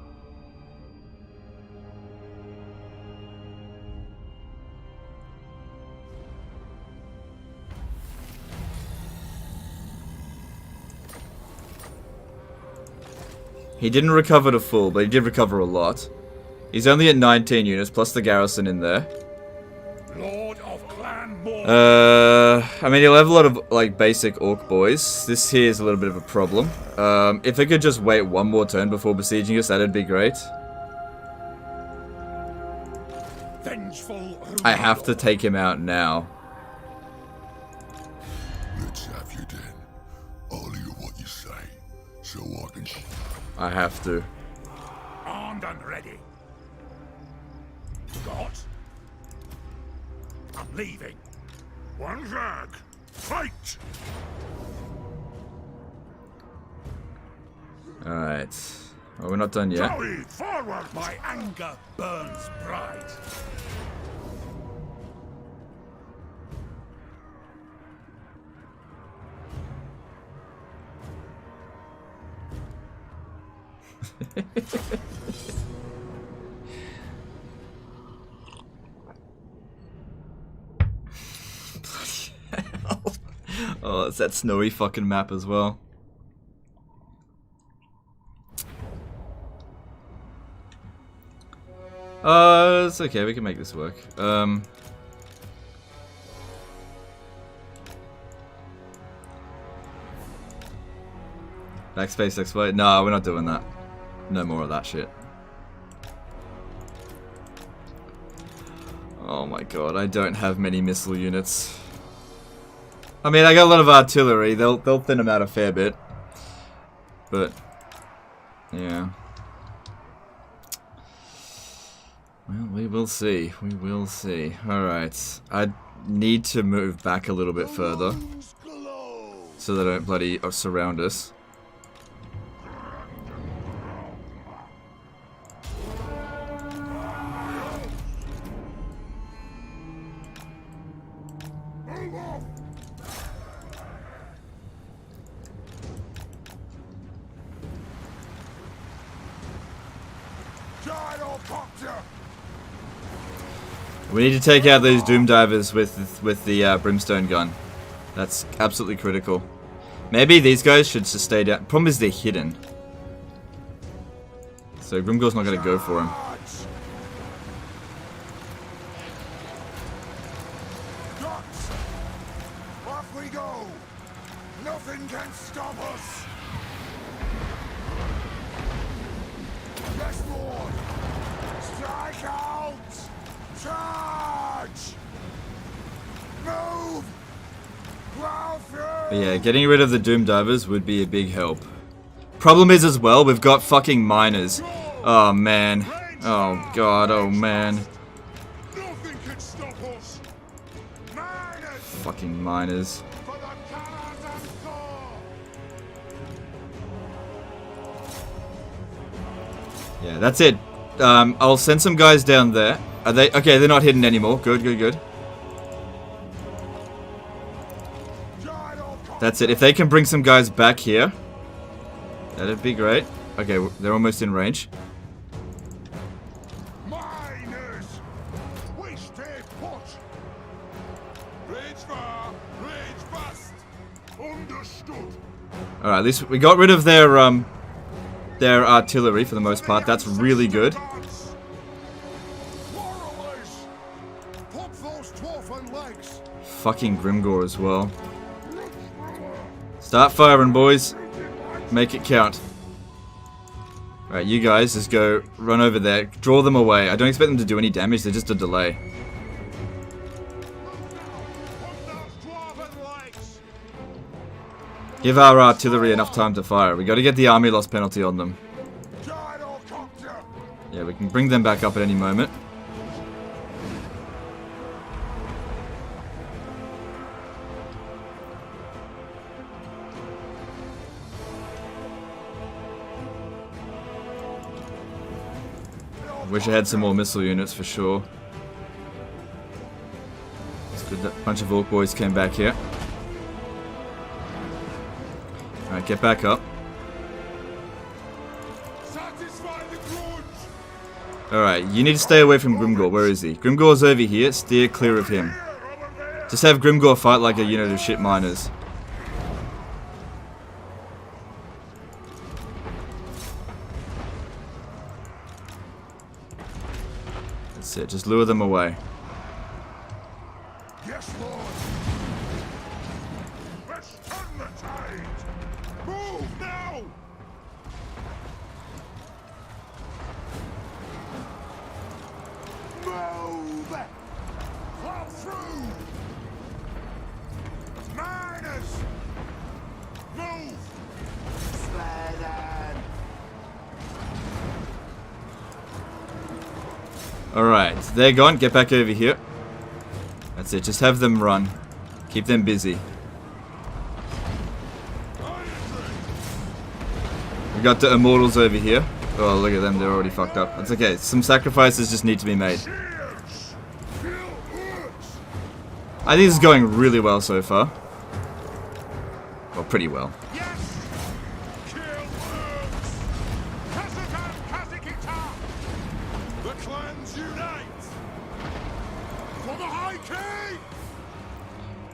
He didn't recover to full, but he did recover a lot. He's only at 19 units, plus the garrison in there. Lord of Clan Moor. I mean, he'll have a lot of, like, basic orc boys. This here is a little bit of a problem. If they could just wait one more turn before besieging us, that'd be great. Vengeful. I have to take him out now. Let's have you then. I'll hear what you say, so I can. I have to. Armed and ready. Got. I'm leaving. One flag. Fight! Alright. Well, we're not done yet. Zoe, forward! My anger burns bright. Oh, it's that snowy fucking map as well. It's okay, we can make this work. Backspace, exploit. No, we're not doing that. No more of that shit. Oh my god, I don't have many missile units. I mean, I got a lot of artillery. They'll thin them out a fair bit. But yeah. Well, we will see. We will see. Alright. I need to move back a little bit further. So they don't bloody surround us. Giant of Gyrocopter! We need to take out those doom divers with the brimstone gun. That's absolutely critical. Maybe these guys should just stay down. Problem is they're hidden. So Grimgor's not going to go for him. Charge! Ducks! Off we go! Nothing can stop us! Yes, Lord! Strike out! Charge! Move! Plow through! But yeah, getting rid of the doom divers would be a big help. Problem is as well, we've got fucking miners. Oh man. Oh god, oh man. Nothing can stop us! Miners! Fucking miners. For the cannons and Thor! Yeah, that's it. I'll send some guys down there. Are they okay? They're not hidden anymore. Good, good, good. That's it. If they can bring some guys back here, that'd be great. Okay, they're almost in range. Miners! We stay put! Blades far, blades fast! Understood! All right, at least we got rid of their artillery for the most part. That's really good. Warriors! Pop those dwarf legs! Fucking Grimgor as well. Start firing, boys. Make it count. Alright, you guys just go run over there. Draw them away. I don't expect them to do any damage. They're just a delay. Give our artillery enough time to fire. We got to get the army loss penalty on them. Yeah, we can bring them back up at any moment. Wish I had some more missile units for sure. It's good that a bunch of orc boys came back here. Alright, get back up. Alright, you need to stay away from Grimgor. Where is he? Grimgor's over here. Steer clear of him. Just have Grimgor fight like a unit of shit miners. That's it. Just lure them away. Yes, Lord. Let's turn the tide. Move now. Move. Plow through. Miners. Move. Slather. Alright, they're gone. Get back over here. That's it. Just have them run. Keep them busy. We got the immortals over here. Oh, look at them. They're already fucked up. That's okay. Some sacrifices just need to be made. I think this is going really well so far. Well, pretty well.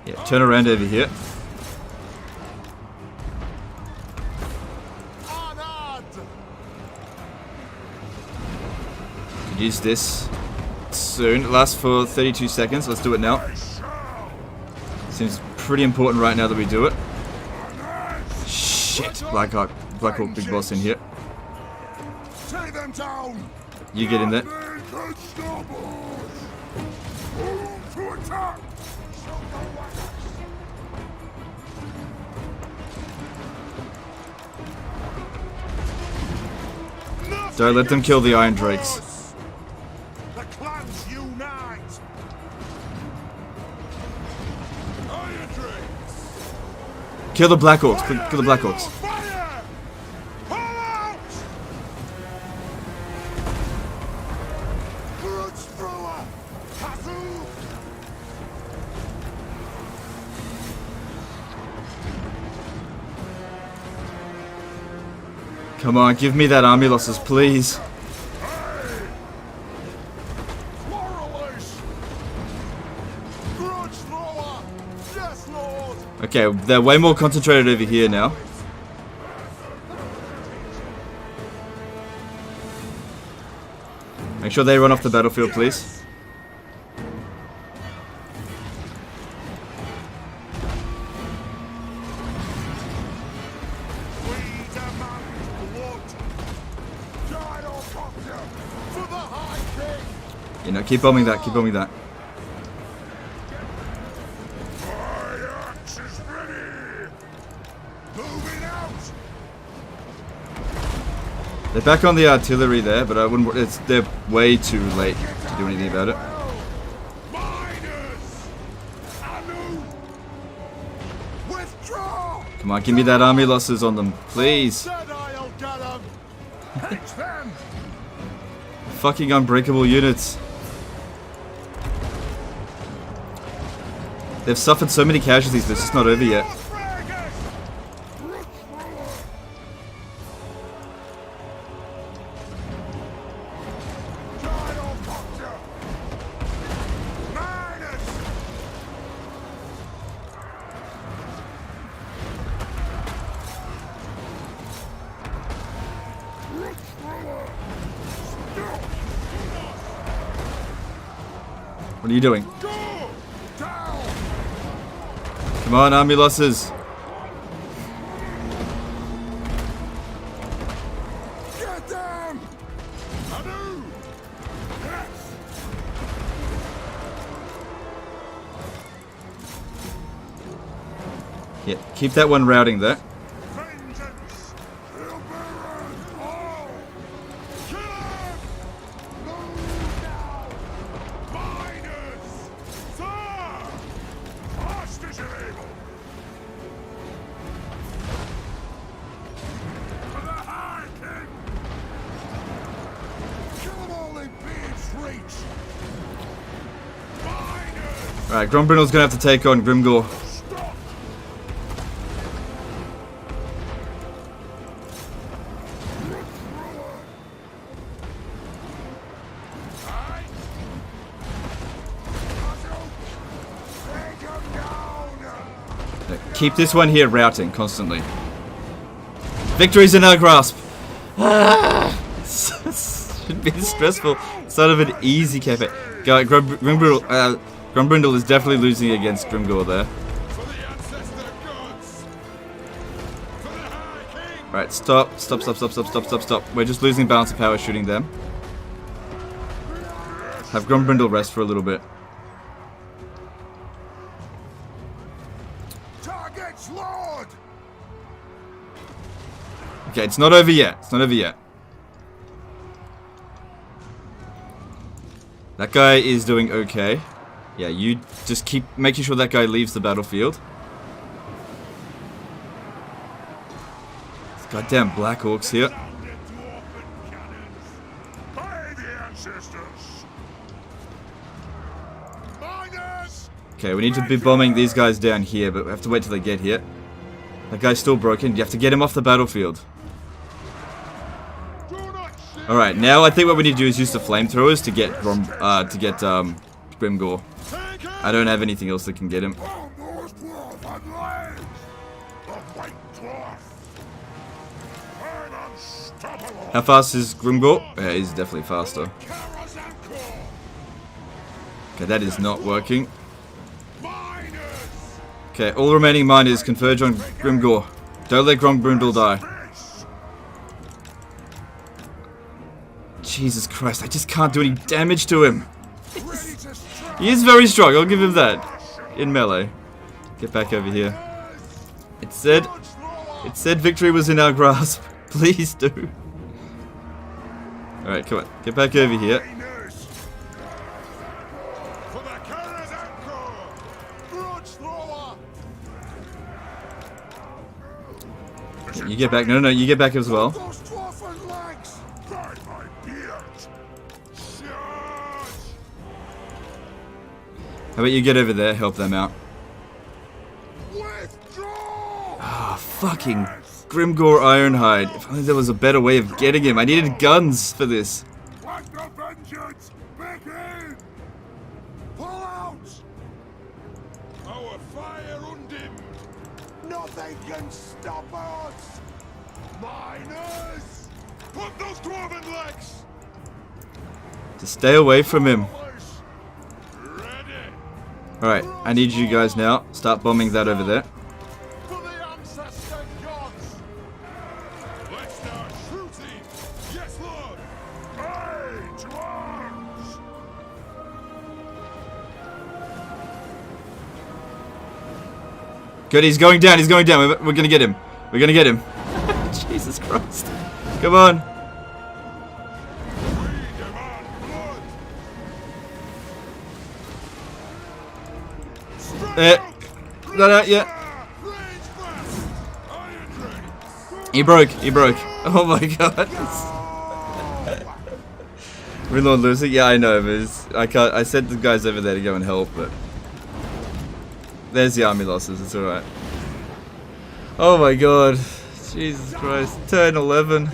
Yeah, turn around over here. Could use this soon. It lasts for 32 seconds. Let's do it now. Seems pretty important right now that we do it. Shit! Black Hawk big boss in here. You get in there. Don't let them kill the Iron Drakes. The clans unite. Iron Drakes. Kill the Black Orcs. Kill the Black Orcs. Fire! Pull out! Blood thrower. Kazoo. Come on, give me that army losses, please. Okay, they're way more concentrated over here now. Make sure they run off the battlefield, please. You know, keep bombing that, keep bombing that. They're back on the artillery there, but I wouldn't. They're way too late to do anything about it. Come on, give me that army losses on them, please. Fucking unbreakable units. They've suffered so many casualties, but it's just not over yet. What are you doing? Come on, army losses. Get them! Yeah, keep that one routing there. Alright, Grombrindal's gonna have to take on Grimgor. Keep this one here routing constantly. Victory's in our grasp. Should be stressful. Sort of an easy campaign. Grombrindal is definitely losing against Grimgor there. Right, stop. We're just losing balance of power shooting them. Have Grombrindal rest for a little bit. Targets, Lord! Okay, it's not over yet. It's not over yet. That guy is doing okay. Yeah, you just keep making sure that guy leaves the battlefield. These goddamn Black Orcs here. Okay, we need to be bombing these guys down here, but we have to wait till they get here. That guy's still broken. You have to get him off the battlefield. Alright, now I think what we need to do is use the flamethrowers to get Grimgor. I don't have anything else that can get him. How fast is Grimgor? Yeah, he's definitely faster. Okay, that is not working. Okay, all remaining miners converge on Grimgor. Don't let Grombrindal die. Jesus Christ, I just can't do any damage to him. He is very strong, I'll give him that. In melee. Get back over here. It said victory was in our grasp. Please do. Alright, come on. Get back over here. You get back. No, you get back as well. How about you get over there, help them out. Ah, fucking Grimgor Ironhide. If only there was a better way of getting him. I needed guns for this. They can stop us! Miners! Put those dwarven legs! To stay away from him. Ready! Alright, I need you guys now. Start bombing that over there. For the ancestor gods! Let's start shooting! Yes, Lord! Aye, to arms! Good, he's going down, he's going down. We're gonna get him. We're gonna get him. Jesus Christ. Come on. We demand blood! Straight out! No, yeah. Range fast! Iron ready! He broke, he broke. Oh my god. We're not losing? Yeah, I know, but I can't. I sent the guys over there to go and help, but there's the army losses, it's alright. Oh my god. Jesus Christ. Turn 11.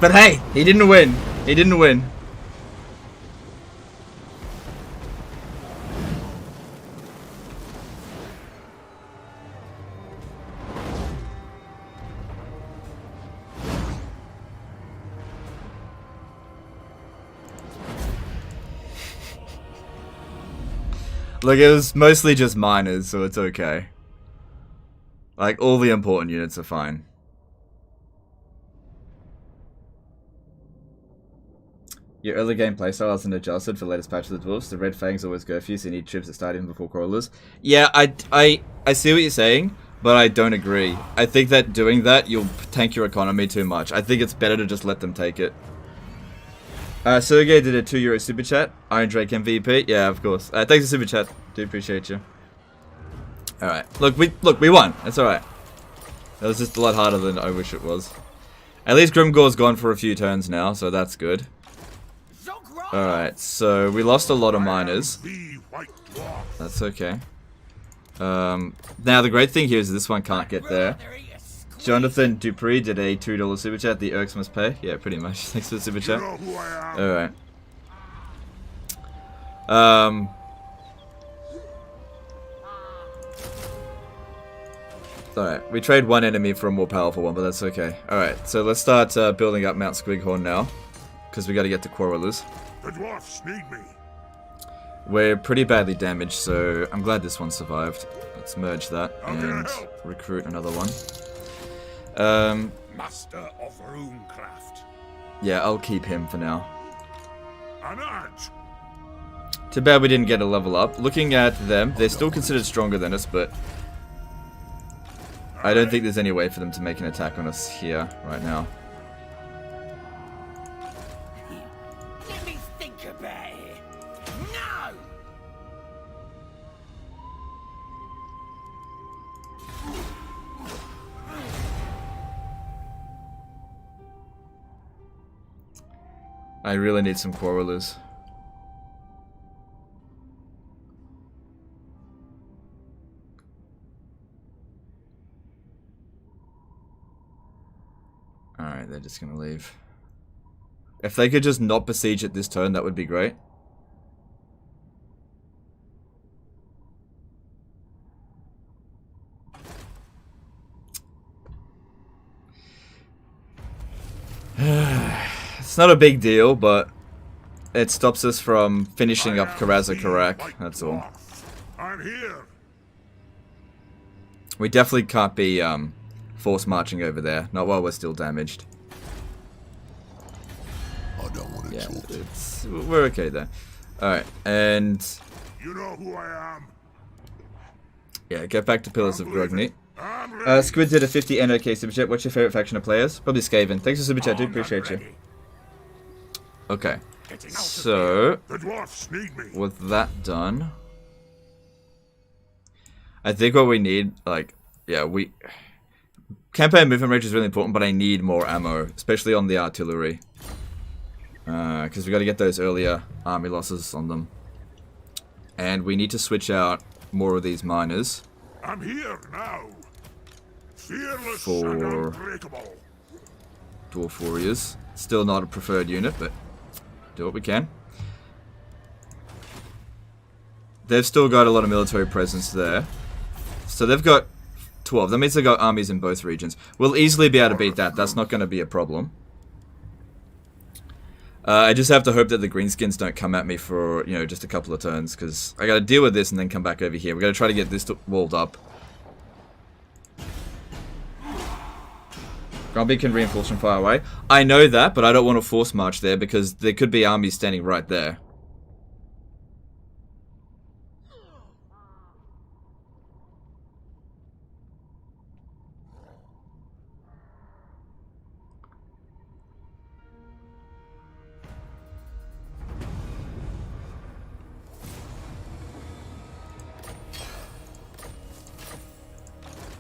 But hey, he didn't win. He didn't win. Look, it was mostly just miners, so it's okay. Like, all the important units are fine. Your early game playstyle hasn't adjusted for the latest patch of the Dwarfs. The red fangs always go for you, so you need troops that start even before crawlers. Yeah, I see what you're saying, but I don't agree. I think that doing that, you'll tank your economy too much. I think it's better to just let them take it. Sergey did a €2 super chat. Iron Drake MVP. Yeah, of course. Thanks for super chat. Do appreciate you. All right. Look, we won. It's all right. That was just a lot harder than I wish it was. At least Grimgor's gone for a few turns now, so that's good. All right. So we lost a lot of miners. That's okay. Now the great thing here is this one can't get there. Jonathan Dupree did a $2 super chat. The Erks must pay. Yeah, pretty much. Thanks for the super chat. Alright. Alright, we trade one enemy for a more powerful one, but that's okay. Alright, so let's start building up Mount Squighorn now. Because we gotta get to Quarrelers. The dwarfs need me. We're pretty badly damaged, so I'm glad this one survived. Let's merge that and recruit another one. Master of runecraft. Yeah, I'll keep him for now. An edge. Too bad we didn't get a level up. Looking at them, they're still considered stronger than us, but I don't think there's any way for them to make an attack on us here right now. Let me think about it. No! I really need some Quarrelers. Alright, they're just gonna leave. If they could just not besiege it this turn, that would be great. It's not a big deal, but it stops us from finishing up Karaz-Karak, that's all. I'm here. We definitely can't be force marching over there, not while we're still damaged. I don't want to Yeah, talk. we're okay there. Alright, and You know who I am. yeah, get back to Pillars of Grogny. I'm ready. Squid did a 50 NOK super chat. What's your favorite faction of players? Probably Skaven. Thanks for super chat, dude. Appreciate you. Okay, so The dwarfs need me. with that done, I think what we need, like, yeah, campaign movement range is really important, but I need more ammo, especially on the artillery, because we got to get those earlier army losses on them, and we need to switch out more of these miners. I'm here now. Fearless For- and unbreakable. Dwarf warriors, still not a preferred unit, but do what we can. They've still got a lot of military presence there, So they've got 12. That means they've got armies in both regions. We'll easily be able to beat that. That's not going to be a problem. I just have to hope that the greenskins don't come at me for, you know, just a couple of turns, because I got to deal with this and then come back over here. We got to try to get this walled up. Gromby can reinforce from far away. I know that, but I don't want to force march there because there could be armies standing right there.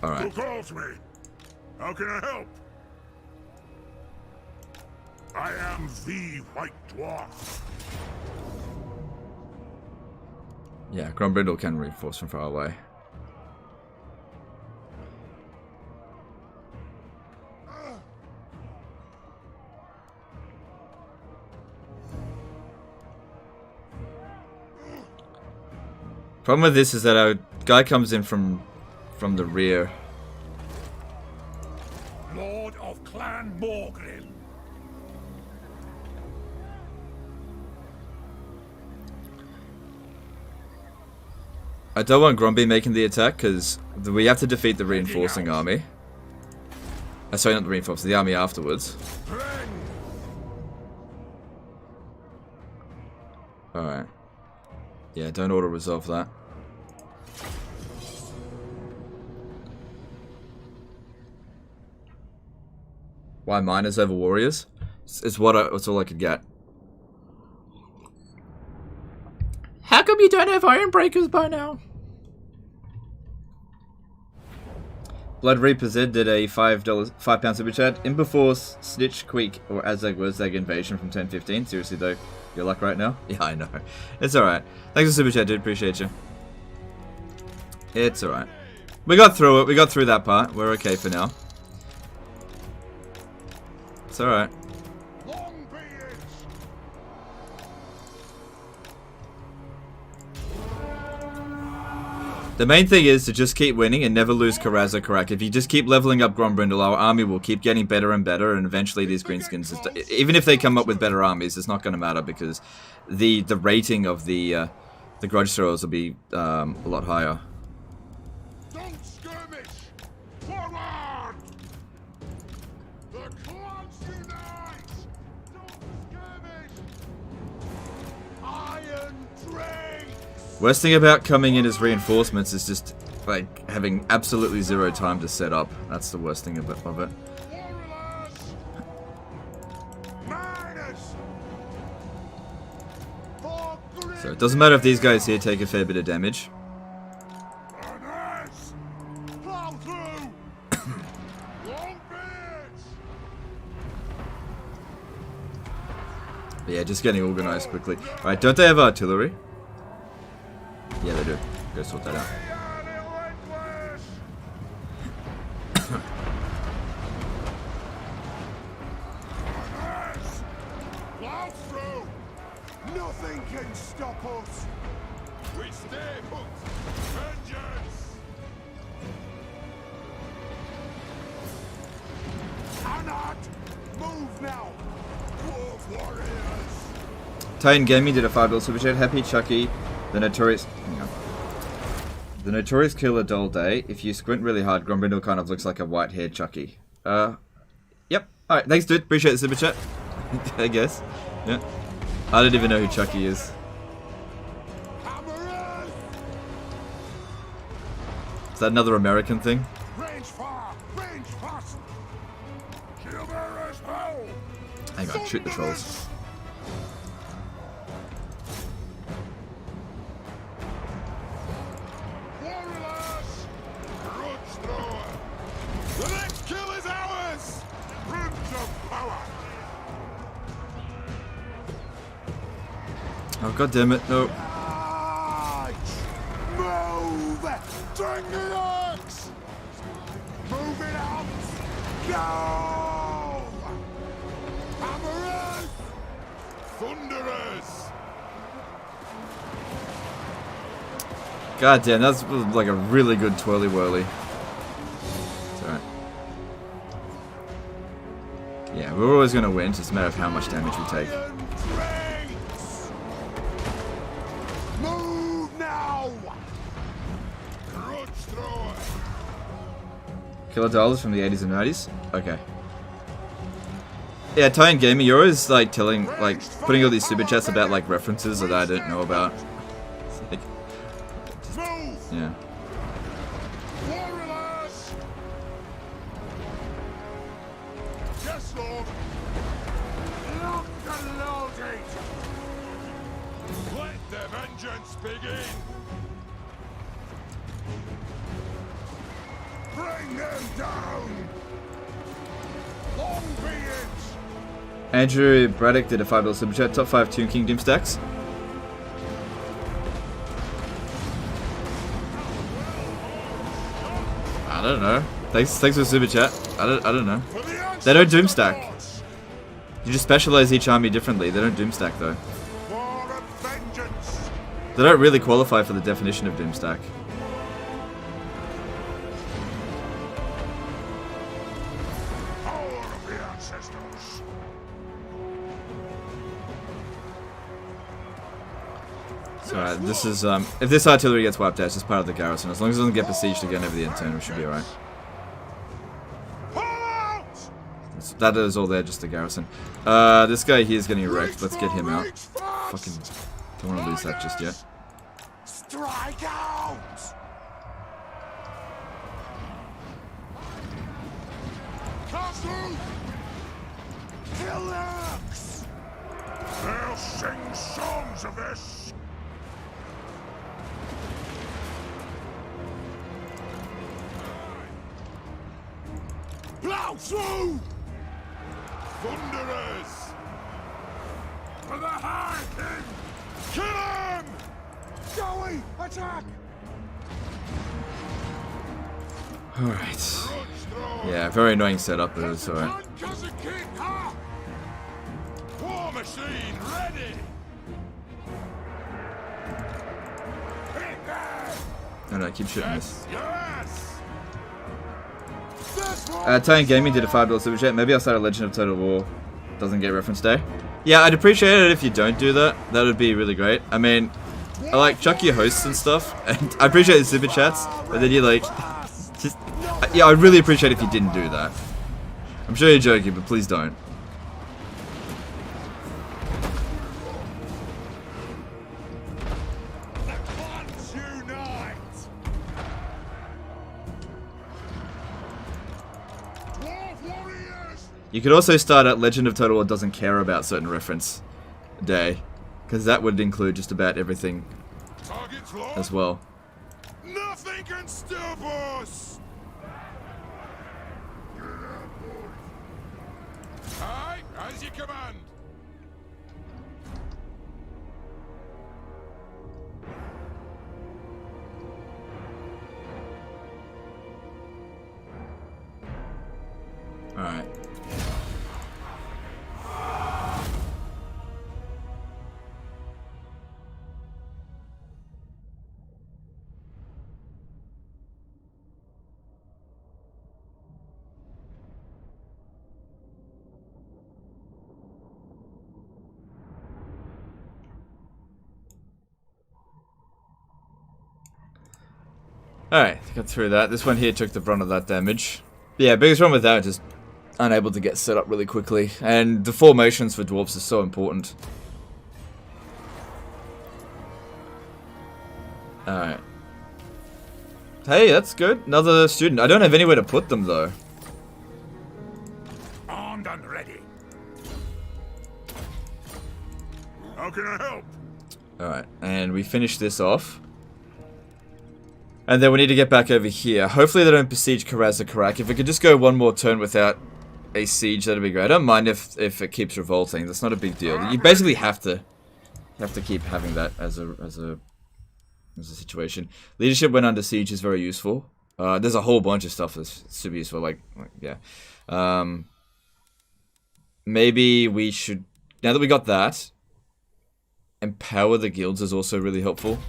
All right. Who calls me? How can I help? I am the White Dwarf. Yeah, Grombrindal can reinforce from far away. Problem with this is that our guy comes in from the rear. Lord of Clan Morgrim. I don't want Gromby making the attack because we have to defeat the reinforcing army. Sorry, not the reinforcing, the army afterwards. Alright. Yeah, don't auto-resolve that. Why miners over warriors? It's all I could get. How come you don't have iron breakers by now? Blood Reaper Z did a £5 super chat. In before Snitch, Queek, or Azag Wurzag invasion from 1015. Seriously though, your luck right now? Yeah, I know. It's alright. Thanks for super chat, dude. Appreciate you. It's alright. We got through it. We got through that part. We're okay for now. It's alright. The main thing is to just keep winning and never lose Karaz or Karak. If you just keep leveling up Grombrindal, our army will keep getting better and better, and eventually these greenskins, even if they come up with better armies, it's not going to matter because the rating of the grudge throwers will be a lot higher. Don't skirmish! Forward! The clans unite! Don't skirmish! Iron Drakes! Worst thing about coming in as reinforcements is just like having absolutely zero time to set up. That's the worst thing of it. So it doesn't matter if these guys here take a fair bit of damage. But yeah, just getting organized quickly. Alright, don't they have artillery? Yeah, they do. Go sort that out. Nothing can stop us. We stay put. Vengeance. Cannot move now. Dwarf warriors. Titan Gaming did a $5 super chat. Happy Chucky, the notorious. Hang on. The notorious killer Doll Day. If you squint really hard, Grombrindal kind of looks like a white-haired Chucky. Yep. Alright, thanks dude. Appreciate the super chat. I guess. Yeah. I don't even know who Chucky is. Is that another American thing? Range far, range fast. Shield-bearers, bow. Hang on, shoot the trolls. Warriors, grudge thrower. The next kill is ours. Rims of power. Oh god damn it, no. Move! Drink the axe! Move it out! Go! Hammerers! Thunderers! God damn, that's like a really good twirly whirly. It's alright. Yeah, we're always gonna win, it's just a matter of how much damage we take. Move now! Grudge thrower! Killer dollars from the 80s and 90s? Okay. Yeah, Italian Gaming, you're always like telling, like, putting all these super chats about like references that I don't know about. It's like, Move! yeah. Warriors! Yes, Lord! Lock and loaded! Let the vengeance begin! Bring them down! Long be it! Andrew Braddock did a $5 super chat. Top 5 Tomb Kingdom stacks. I don't know. Thanks for the super chat. I don't know. They don't doom stack. You just specialize each army differently. They don't doom stack though. War of vengeance! They don't really qualify for the definition of doom stack. Power of the ancestors! So this is if this artillery gets wiped out, it's just part of the garrison. As long as it doesn't get besieged again over the end turn, we should be alright. Pull out! That is all there, just the garrison. This guy here is getting wrecked. Let's get him out. Fucking don't want to lose that just yet. Strike out! Castle! Killers! They'll sing songs of this! Plow through! Thunderers! For the Harkin! Kill him! Joey, attack! Alright. Yeah, very annoying setup, but it's alright. War machine ready! No, keep shooting this. Yes! Italian Gaming did a $5 super chat. Maybe I'll start a Legend of Total War. Doesn't get reference day. Yeah, I'd appreciate it if you don't do that. That would be really great. I mean, I like chuck your hosts and stuff, and I appreciate the super chats, but then you like, just, yeah, I'd really appreciate if you didn't do that. I'm sure you're joking, but please don't. The clans unite! Dwarf warriors! You could also start at Legend of Total War doesn't care about certain reference day, because that would include just about everything Targets low. as well. Nothing can stop us! Aye, as you command. Alright. Alright, got through that. This one here took the brunt of that damage. But yeah, biggest problem with that is just unable to get set up really quickly. And the formations for dwarves are so important. Alright. Hey, that's good. Another student. I don't have anywhere to put them though. Armed and ready. How can I help? Alright, and we finish this off. And then we need to get back over here. Hopefully they don't besiege Karaz or Karak. If we could just go one more turn without a siege, that'd be great. I don't mind if it keeps revolting. That's not a big deal. You basically have to keep having that as a situation. Leadership when under siege is very useful. There's a whole bunch of stuff that's super useful. Like yeah. Maybe we should, now that we got that, empower the guilds is also really helpful.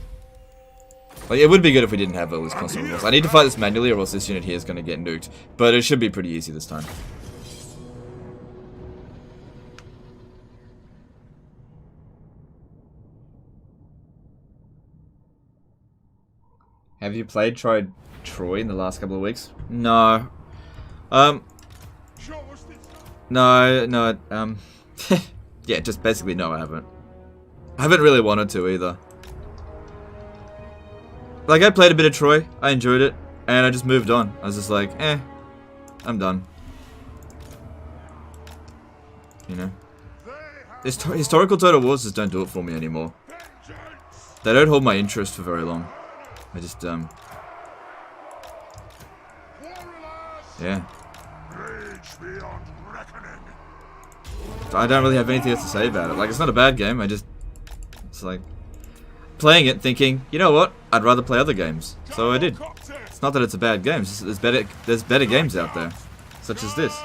Like, it would be good if we didn't have all these constant rewards. I need to fight this manually or else this unit here is going to get nuked. But it should be pretty easy this time. Have you tried Troy in the last couple of weeks? No. No, yeah, just basically no, I haven't. I haven't really wanted to either. Like, I played a bit of Troy, I enjoyed it, and I just moved on. I was just like, I'm done. You know? Historical Total Wars just don't do it for me anymore. They don't hold my interest for very long. I just, yeah. I don't really have anything else to say about it. Like, it's not a bad game, it's like, playing it thinking, you know what, I'd rather play other games. So I did. It's not that it's a bad game, it's just there's better games out there. Such as this.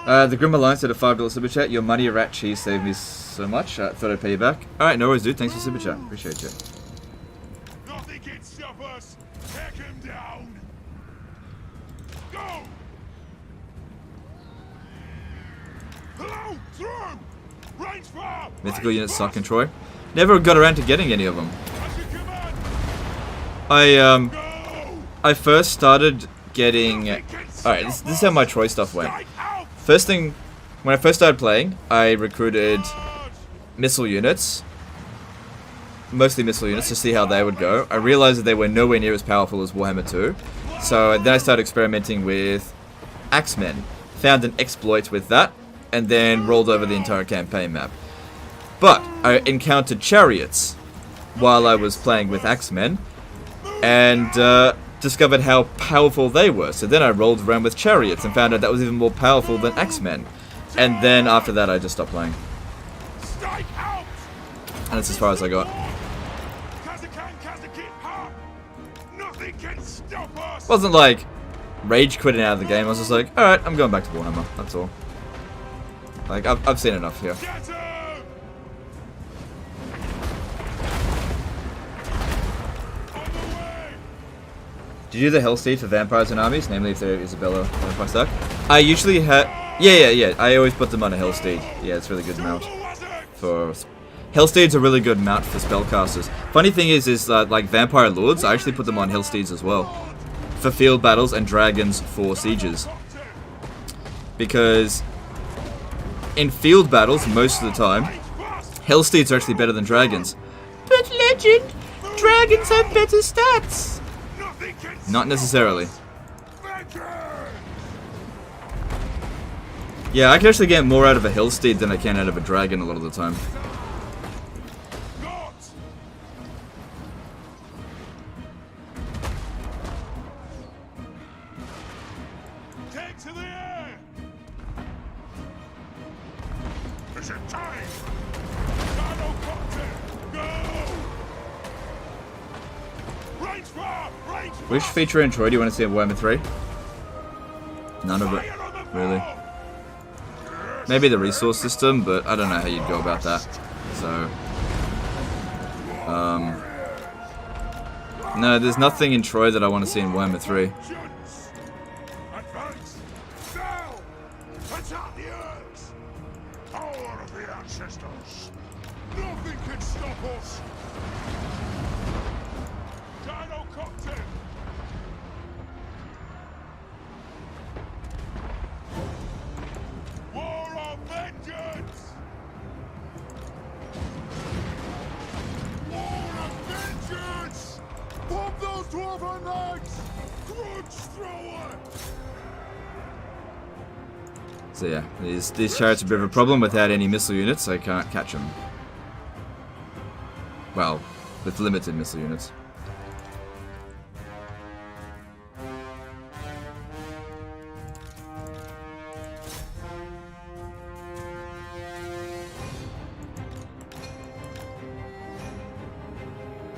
The Grim Alliance had a $5 super chat. Your money, rat cheese, saved me so much. I thought I'd pay you back. Alright, no worries, dude. Thanks for super chat. Appreciate you. Nothing can stop us. Take him down. Go. Hello, through. Range far. Mythical units suck in Troy. Never got around to getting any of them. I first started getting. Alright, this is how my Troy stuff went. First thing, when I first started playing, I recruited missile units. Mostly missile units to see how they would go. I realized that they were nowhere near as powerful as Warhammer 2. So then I started experimenting with Axemen. Found an exploit with that, and then rolled over the entire campaign map. But I encountered chariots while I was playing with Axemen, and discovered how powerful they were. So then I rolled around with chariots and found out that was even more powerful than Axemen. And then after that I just stopped playing. And that's as far as I got. Wasn't like rage quitting out of the game. I was just like, alright, I'm going back to Warhammer. That's all. Like, I've seen enough here. Did you do the Hellsteed for vampires and armies? Namely, if they're Isabella vampire stack? I usually have. Yeah. I always put them on a Hellsteed. Yeah, it's a really good mount. Hellsteed's a really good mount for spellcasters. Funny thing is like vampire lords, I actually put them on Hellsteeds as well. For field battles and dragons for sieges. Because in field battles, most of the time, Hellsteeds are actually better than dragons. But legend, dragons have better stats. Not necessarily. Yeah, I can actually get more out of a Hellsteed than I can out of a dragon a lot of the time. Take to the air. Is it time? Which feature in Troy do you want to see in Warhammer 3? None of it, really. Maybe the resource system, but I don't know how you'd go about that. So, no, there's nothing in Troy that I want to see in Warhammer 3. Advance! Now! Attack the earth! Power of the ancestors! Nothing can stop us! Dino cocktail! War of vengeance! War of vengeance! Pump those dwarven legs! Grudge thrower! So yeah, these chariots are a bit of a problem. Without any missile units, I can't catch them. Well, with limited missile units.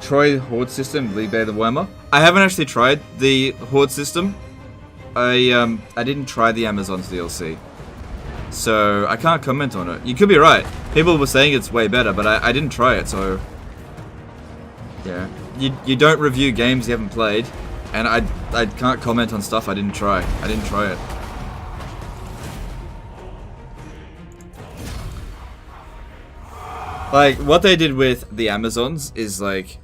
Troy Horde system, League Bay the Warhammer. I haven't actually tried the Horde system. I didn't try the Amazon's DLC. so I can't comment on it. You could be right. People were saying it's way better, but I didn't try it, so... Yeah. You don't review games you haven't played, and I can't comment on stuff I didn't try. I didn't try it. Like, what they did with the Amazons is like...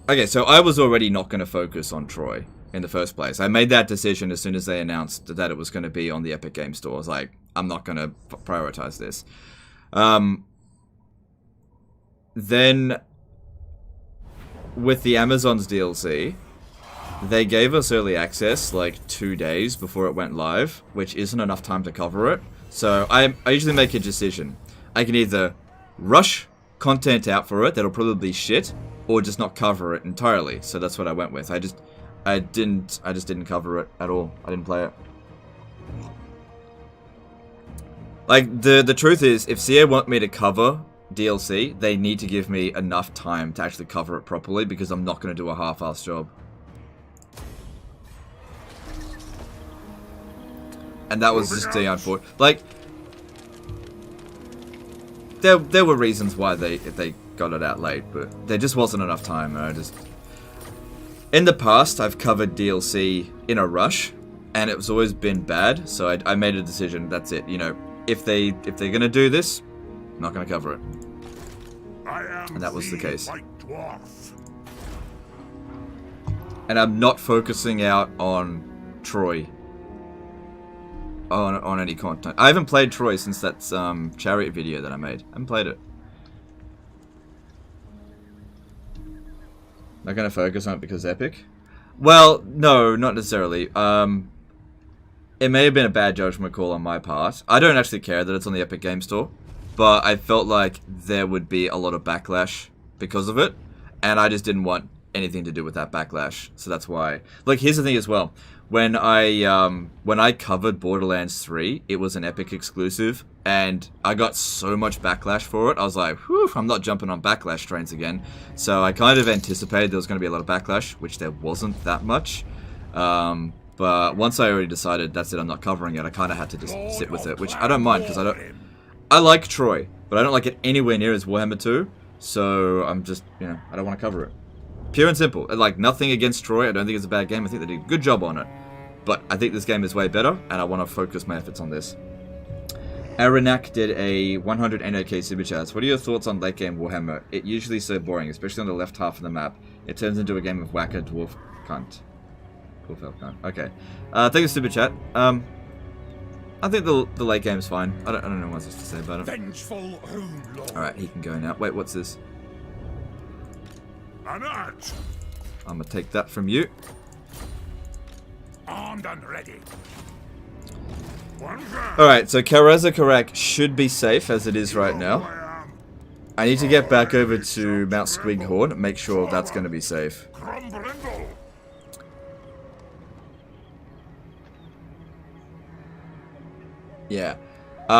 Okay, so I was already not going to focus on Troy in the first place. I made that decision as soon as they announced that it was going to be on the Epic Game Store. I was like, I'm not going to prioritize this. Then, with the Amazons DLC, they gave us early access like 2 days before it went live, which isn't enough time to cover it. So I usually make a decision. I can either rush content out for it that'll probably be shit, or just not cover it entirely. So that's what I went with. I just didn't cover it at all. I didn't play it. Like, the truth is, if CA want me to cover DLC, they need to give me enough time to actually cover it properly, because I'm not going to do a half-assed job. And that was just the unfortunate. Like, there were reasons why they got it out late, but there just wasn't enough time. And in the past, I've covered DLC in a rush, and it's always been bad. So I made a decision. That's it. You know, if they're gonna do this, I'm not gonna cover it. And that was the case. Dwarf. And I'm not focusing out on Troy. On any content. I haven't played Troy since that chariot video that I made. I haven't played it. Not gonna focus on it because Epic? Well, no, not necessarily. It may have been a bad judgment call on my part. I don't actually care that it's on the Epic Game Store, but I felt like there would be a lot of backlash because of it, and I just didn't want anything to do with that backlash. So that's why. Like, here's the thing as well. When I covered Borderlands 3, it was an Epic exclusive, and I got so much backlash for it. I was like, whew, I'm not jumping on backlash trains again. So I kind of anticipated there was going to be a lot of backlash, which there wasn't that much. But once I already decided that's it, I'm not covering it, I kind of had to just sit with it, which I don't mind, because I like Troy, but I don't like it anywhere near as Warhammer 2. So I'm just, you know, I don't want to cover it. Pure and simple. Like, nothing against Troy. I don't think it's a bad game. I think they did a good job on it. But I think this game is way better, and I want to focus my efforts on this. Aranak did a 100 NOK super chats. What are your thoughts on late game Warhammer? It usually so boring, especially on the left half of the map. It turns into a game of whacker dwarf cunt. Dwarf elf cunt. Okay. Thank you, super chat. I think the late game's fine. I don't know what else to say about it. Vengeful Rune Lord. Alright, he can go now. Wait, what's this? An arch. I'm gonna take that from you. Armed and ready. Alright, so Kareza Karak should be safe as it is right now. I need to get back over to Mount Squighorn, make sure that's going to be safe. Grombrindal. Yeah.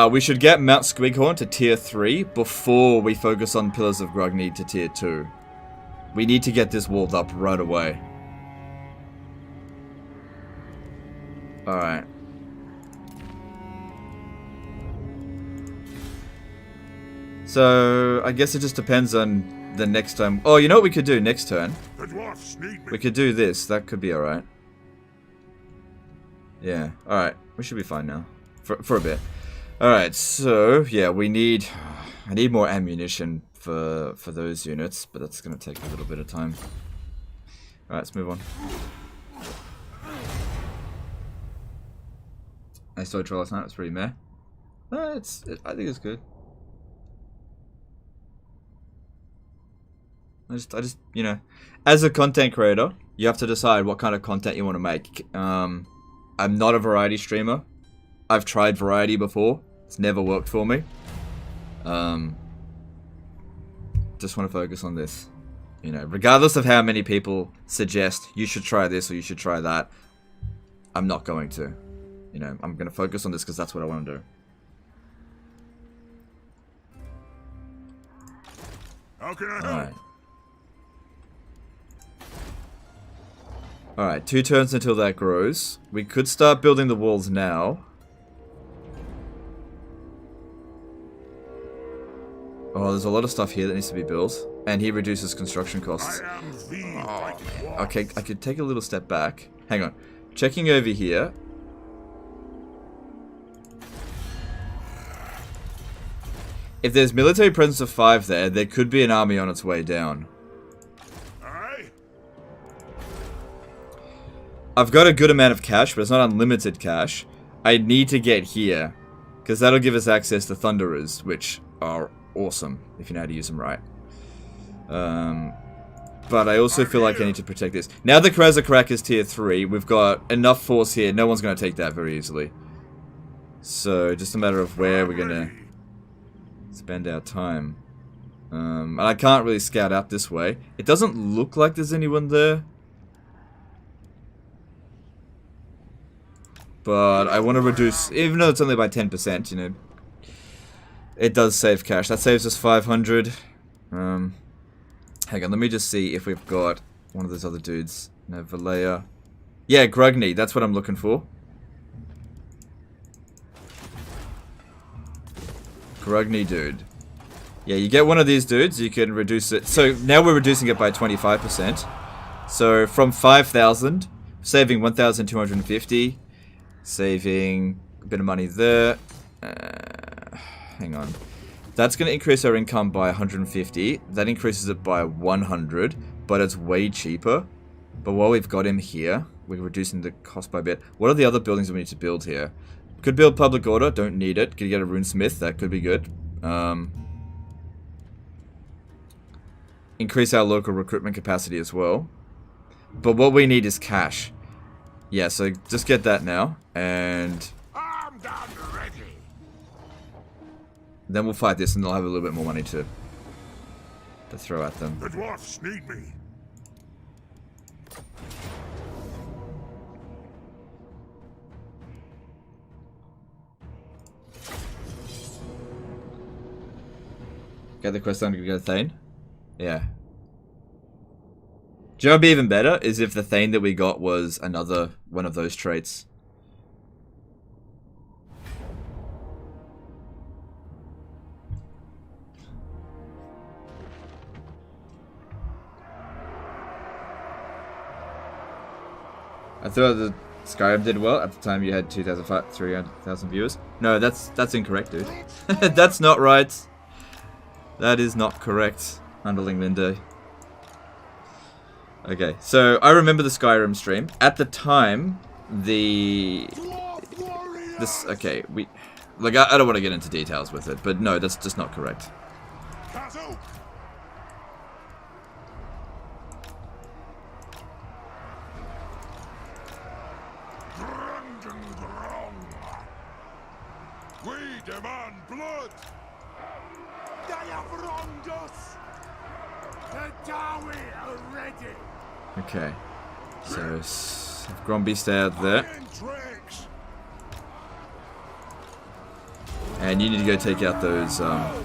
We should get Mount Squighorn to tier 3 before we focus on Pillars of Grogny to tier 2. We need to get this walled up right away. Alright. So, I guess it just depends on the next time. Oh, you know what we could do next turn? The dwarfs need me. We could do this. That could be alright. Yeah, alright. We should be fine now. For a bit. Alright, so, yeah, we need... I need more ammunition for those units, but that's going to take a little bit of time. Alright, let's move on. I saw Troll last night. It was pretty meh. I think it's good. I just, you know, as a content creator, you have to decide what kind of content you want to make. I'm not a variety streamer. I've tried variety before. It's never worked for me. Just want to focus on this. You know, regardless of how many people suggest you should try this or you should try that, I'm not going to. You know, I'm going to focus on this because that's what I want to do. How can I help? Alright. Alright, 2 turns until that grows. We could start building the walls now. Oh, there's a lot of stuff here that needs to be built. And he reduces construction costs. I am the mighty dwarf. Okay, I could take a little step back. Hang on. Checking over here. If there's military presence of 5 there, there could be an army on its way down. Aye? I've got a good amount of cash, but it's not unlimited cash. I need to get here, because that'll give us access to Thunderers, which are awesome, if you know how to use them right. But I also feel like I need to protect this. Now the Krasakrak is tier 3, we've got enough force here, no one's going to take that very easily. So, just a matter of where we're going to spend our time. And I can't really scout out this way. It doesn't look like there's anyone there. But I want to reduce, even though it's only by 10%, you know. It does save cash. That saves us 500. Hang on, let me just see if we've got one of those other dudes. No, Valea. Yeah, Grugny, that's what I'm looking for. Grugny dude. Yeah, you get one of these dudes, you can reduce it. So now we're reducing it by 25%. So from 5,000, saving 1,250. Saving a bit of money there. Hang on. That's going to increase our income by 150. That increases it by 100, but it's way cheaper. But while we've got him here, we're reducing the cost by a bit. What are the other buildings we need to build here? Could build public order, don't need it. Could get a runesmith, that could be good. Increase our local recruitment capacity as well. But what we need is cash. Yeah, so just get that now, and I'm done ready. then we'll fight this, and they'll have a little bit more money to throw at them. The dwarfs need me. Get the quest done to get a Thane? Yeah. Do you know what would be even better? Is if the Thane that we got was another one of those traits. I thought the Skyrim did well. At the time you had 300,000 viewers. No, that's incorrect, dude. That's not right. That is not correct, Underling Linde. Okay, so I remember the Skyrim stream. At the time, okay, I don't want to get into details with it, but no, that's just not correct. Castle. We demand blood. They have wronged us. The Dawi are ready. Okay, so Gromby stay out there, Iron tricks. and you need to go take out those. The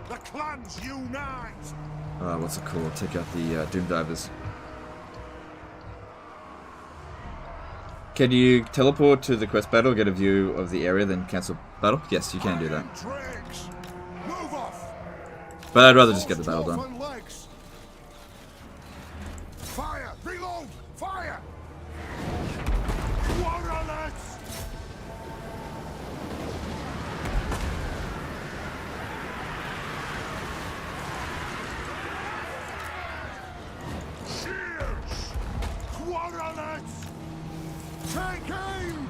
clans unite. What's it called? Take out the Doom Divers. Can you teleport to the quest battle, get a view of the area, then cancel battle? Yes, you can do that. Iron tricks. Move off. But I'd rather just get the battle done. Open legs. Fire! Reload! Fire! Warhammer! Cheers! Warhammer! Take aim!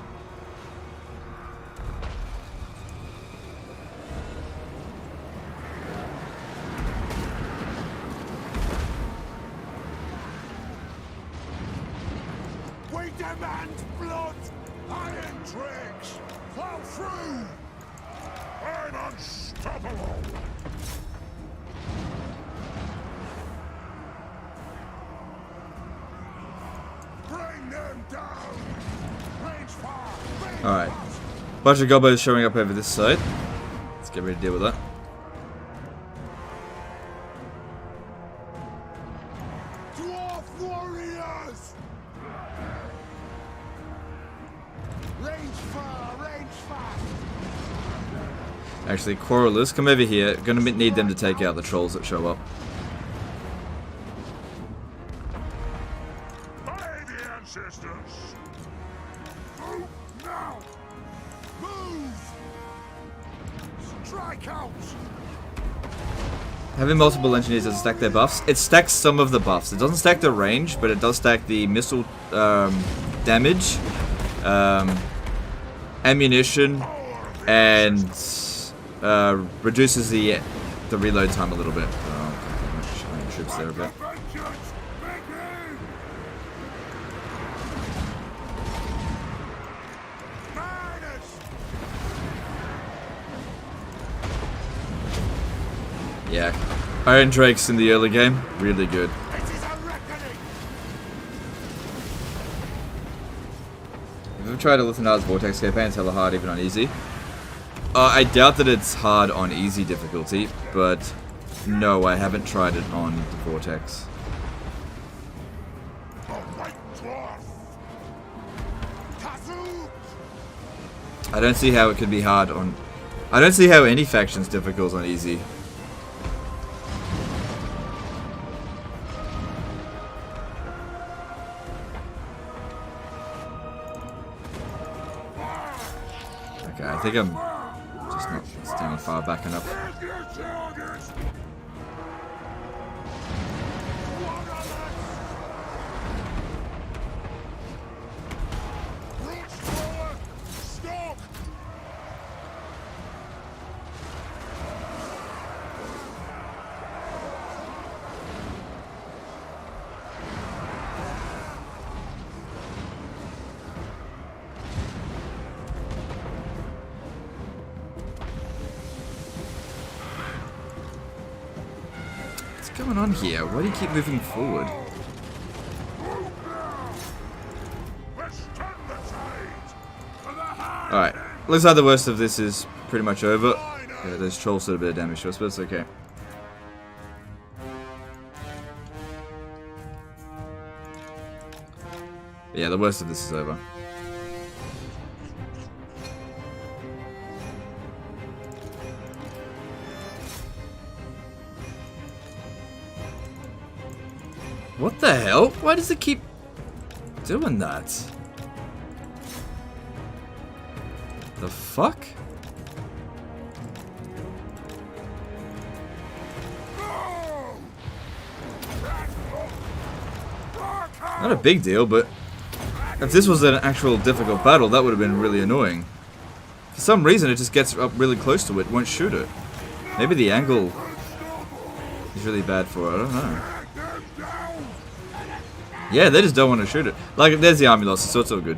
We demand blood! Iron tricks! Fall through! I'm unstoppable! Bring them down! Range fire! Alright. Bunch of gobos showing up over this side. Let's get ready to deal with that. Dwarf warriors! Range fire! Range fire! Actually, Quarrelers, come over here. Gonna need them to take out the trolls that show up. By the ancestors! Move now! Move! Strike out! Having multiple engineers doesn't stack their buffs. It stacks some of the buffs. It doesn't stack the range, but it does stack the missile damage, ammunition, and reduces the reload time a little bit. Oh, okay, troops there a bit. Yeah, Iron Drakes in the early game, really good. If you've tried to listen to Lithanar's Vortex campaign, it's hella hard even on easy. I doubt that it's hard on easy difficulty, but no, I haven't tried it on the Vortex. I don't see how it could be hard on... I don't see how any faction's difficult on easy. Okay, I think I'm just not standing far back enough. What's going on here? Why do you keep moving forward? Alright, looks like the worst of this is pretty much over. Yeah, those trolls did a bit of damage to us, but it's okay. But yeah, the worst of this is over. What the hell? Why does it keep doing that? The fuck? Not a big deal, but if this was an actual difficult battle, that would have been really annoying. For some reason, it just gets up really close to it, won't shoot it. Maybe the angle is really bad for it, I don't know. Yeah, they just don't want to shoot it. Like, there's the army losses, so it's all good.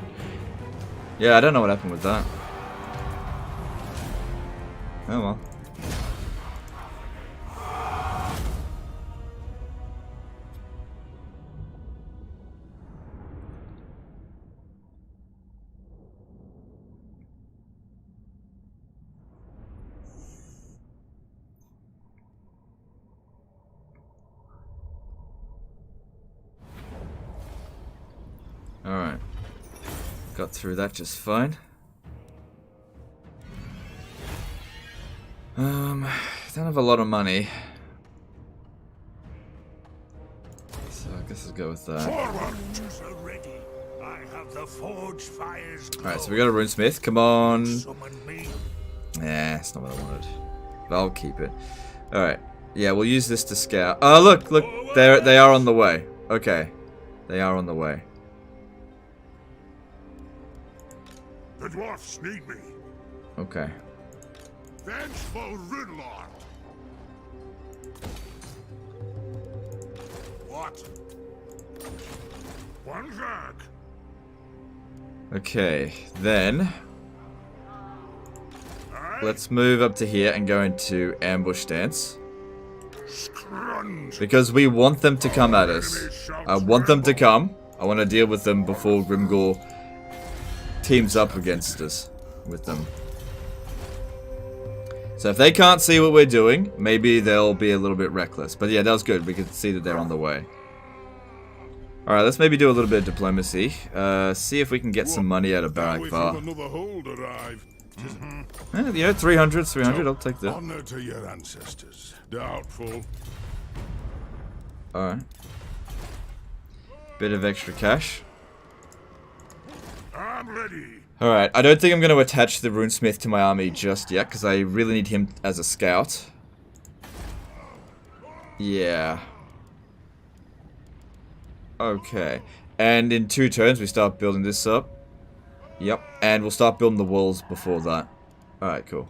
Yeah, I don't know what happened with that. Oh well. Alright. Got through that just fine. Don't have a lot of money. So I guess I'll go with that. Alright, so we got a runesmith. Come on. Nah, it's not what I wanted. But I'll keep it. Alright. Yeah, we'll use this to scout. Oh, look, look. They are on the way. Okay. They are on the way. The dwarfs need me. Okay. Vengeful Rinlord. What? One gag. Okay, then let's move up to here and go into ambush stance. Because we want them to come at us. I want them to come. I want to deal with them before Grimgor teams up against us with them. So if they can't see what we're doing, maybe they'll be a little bit reckless. But yeah, that was good. We can see that they're on the way. Alright, let's maybe do a little bit of diplomacy. See if we can get some money out of Barak Var. Yeah, 300, 300. I'll take that. Honor to your ancestors. Doubtful. Alright. Bit of extra cash. I'm ready. Alright, I don't think I'm going to attach the runesmith to my army just yet, because I really need him as a scout. Yeah. Okay. And in 2 turns, we start building this up. Yep. And we'll start building the walls before that. Alright, cool.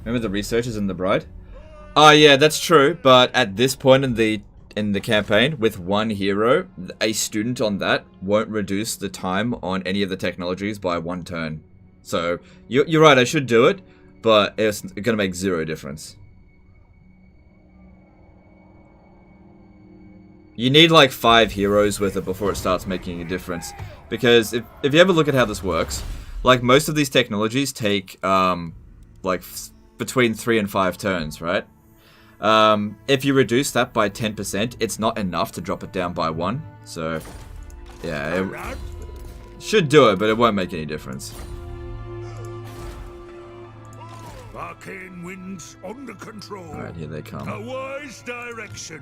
Remember the researchers and the bride? Oh yeah, that's true, but at this point in the campaign, with 1 hero, a student on that won't reduce the time on any of the technologies by 1 turn. So, you're right, I should do it, but it's gonna make 0 difference. You need like 5 heroes with it before it starts making a difference. Because if you ever look at how this works, like most of these technologies take like between 3 and 5 turns, right? If you reduce that by 10%, it's not enough to drop it down by 1. So, yeah, it should do it, but it won't make any difference. Arcane winds under control. Alright, here they come. A wise direction.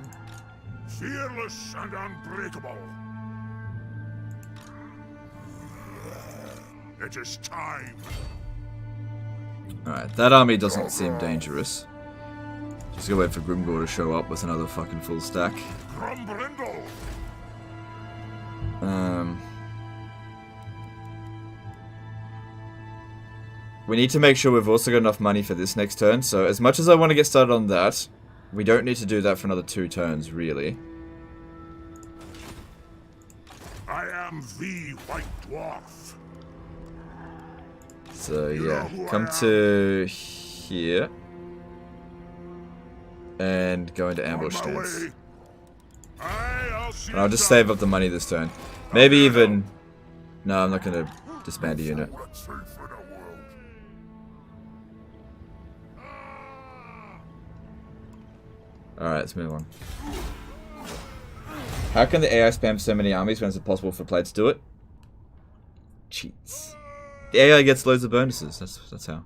Fearless and unbreakable. It is time. Alright, that army doesn't seem dangerous. Just gotta wait for Grombrindal to show up with another fucking full stack. Grombrindal. We need to make sure we've also got enough money for this next turn, so as much as I want to get started on that, we don't need to do that for another 2 turns, really. I am the White Dwarf. So, yeah, come to here. And go into ambush stance. And I'll just save up the money this turn. Maybe even... No, I'm not going to disband a unit. Alright, let's move on. How can the AI spam so many armies when it's impossible for play to do it? Cheats. The AI gets loads of bonuses, that's how.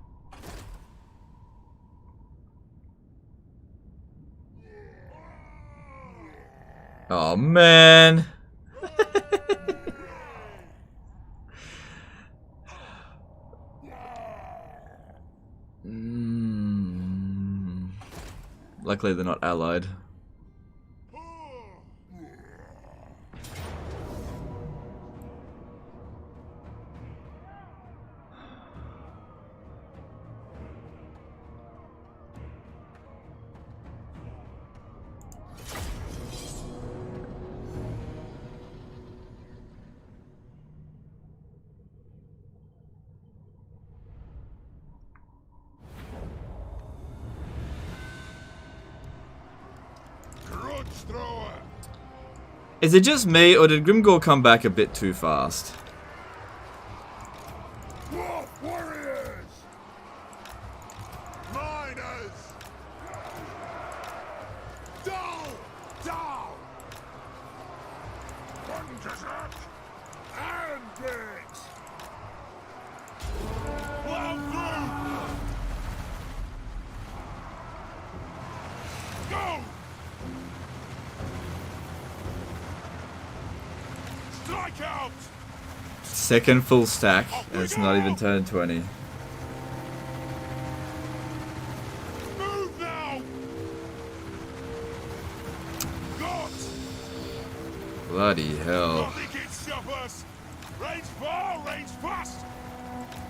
Oh man. Luckily they're not allied. Is it just me, or did Grombrindal come back a bit too fast? Dwarf warriors! Miners! Down! Down! One desert! And bricks! Plow through! Go! Strike out! Second full stack, and it's not even turn 20. Move now! God! Bloody hell. Nothing can stop us! Range far, range fast!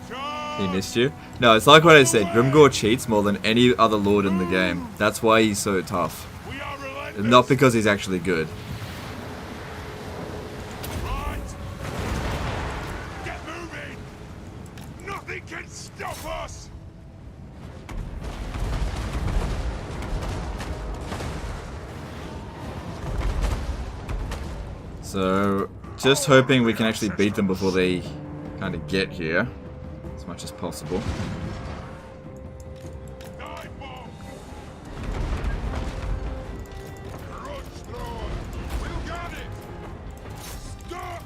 Charge! He missed you? No, it's like what I said, Grombrindal cheats more than any other lord in the game. That's why he's so tough. We are relentless! Not because he's actually good. Right! Get moving! Nothing can stop us! So, just hoping we can actually beat them before they kind of get here, as much as possible. Dive bomb! Grudge thrower! We'll got it! Stuck!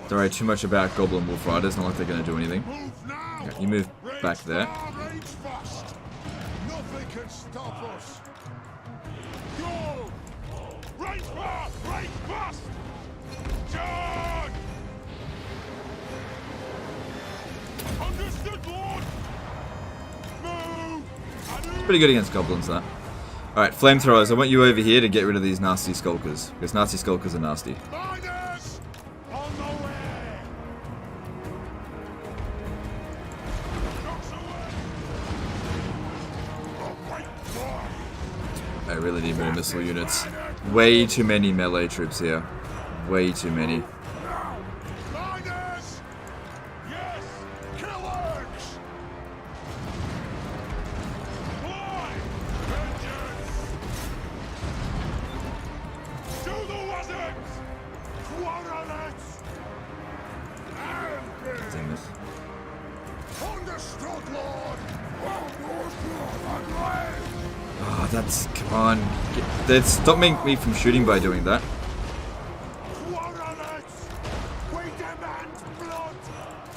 Don't worry too much about Goblin Wolf Riders, not like they're going to do anything. Move now! Okay, you move back there. Rage fast! Nothing can stop us! Go! Rage fast! Rage fast! Charge! Understood, Lord! Move! Pretty good against goblins, that. Alright, flamethrowers, I want you over here to get rid of these nasty skulkers. Because nasty skulkers are nasty. Miners! On the way! Trucks away! A white boy! I really need more missile units. Way too many melee troops here. Way too many. Miners! Yes! Killers! Boy! Vengeance! To the wizards! Quarrelets! Damn it. Understood, Lord! Oh, that's... Come on. Stop me from shooting by doing that. Quarrelets! We demand blood!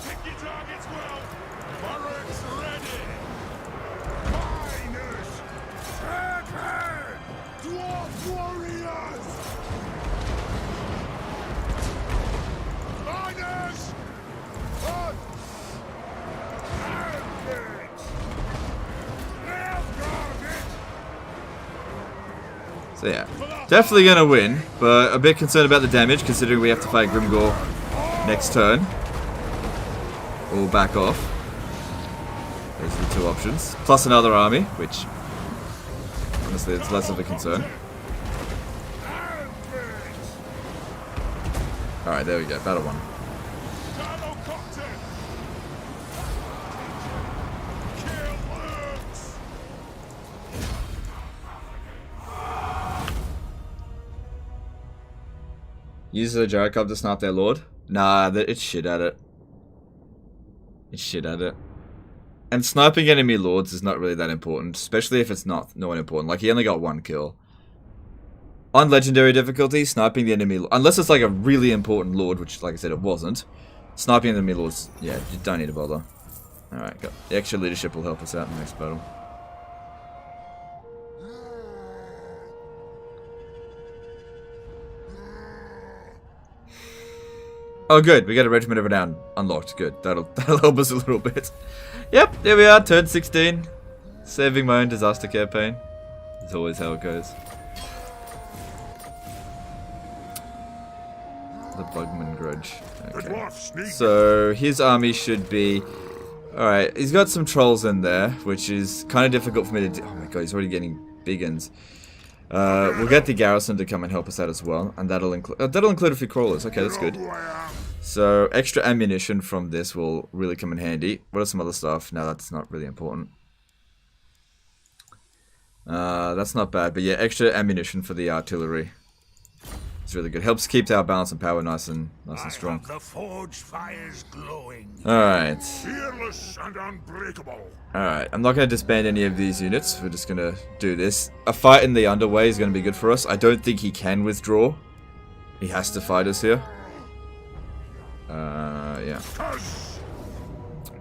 Pick your targets well! Barracks ready! Miners! Take her! Dwarf warriors! Miners! On! Bandits! Nail target! So yeah. Definitely gonna win, but a bit concerned about the damage considering we have to fight Grimgor next turn. Or back off. Those are the two options. Plus another army, which honestly it's less of a concern. Alright, there we go. Battle 1. Use the Gyrocop to snipe their lord? Nah, it's shit at it. It's shit at it. And sniping enemy lords is not really that important, especially if it's not important. Like, he only got 1 kill. On legendary difficulty, sniping the enemy... Unless it's like a really important lord, which, like I said, it wasn't. Sniping enemy lords, yeah, you don't need to bother. Alright, got the extra leadership will help us out in the next battle. Oh good, we got a Regiment of Renown unlocked. Good, that'll help us a little bit. Yep, there we are, turn 16. Saving my own disaster campaign. It's always how it goes. The Bugman Grudge. Okay. So his army should be... Alright, he's got some trolls in there, which is kind of difficult for me to do. Oh my god, he's already getting big uns. We'll get the garrison to come and help us out as well, and that'll include a few crawlers. Okay, that's good. So extra ammunition from this will really come in handy. What are some other stuff? No, that's not really important. That's not bad, but yeah, extra ammunition for the artillery. It's really good. Helps keep our balance and power nice and strong. The forge fires glowing. Alright. Fearless and unbreakable. Alright, I'm not going to disband any of these units. We're just going to do this. A fight in the underway is going to be good for us. I don't think he can withdraw. He has to fight us here. Yeah.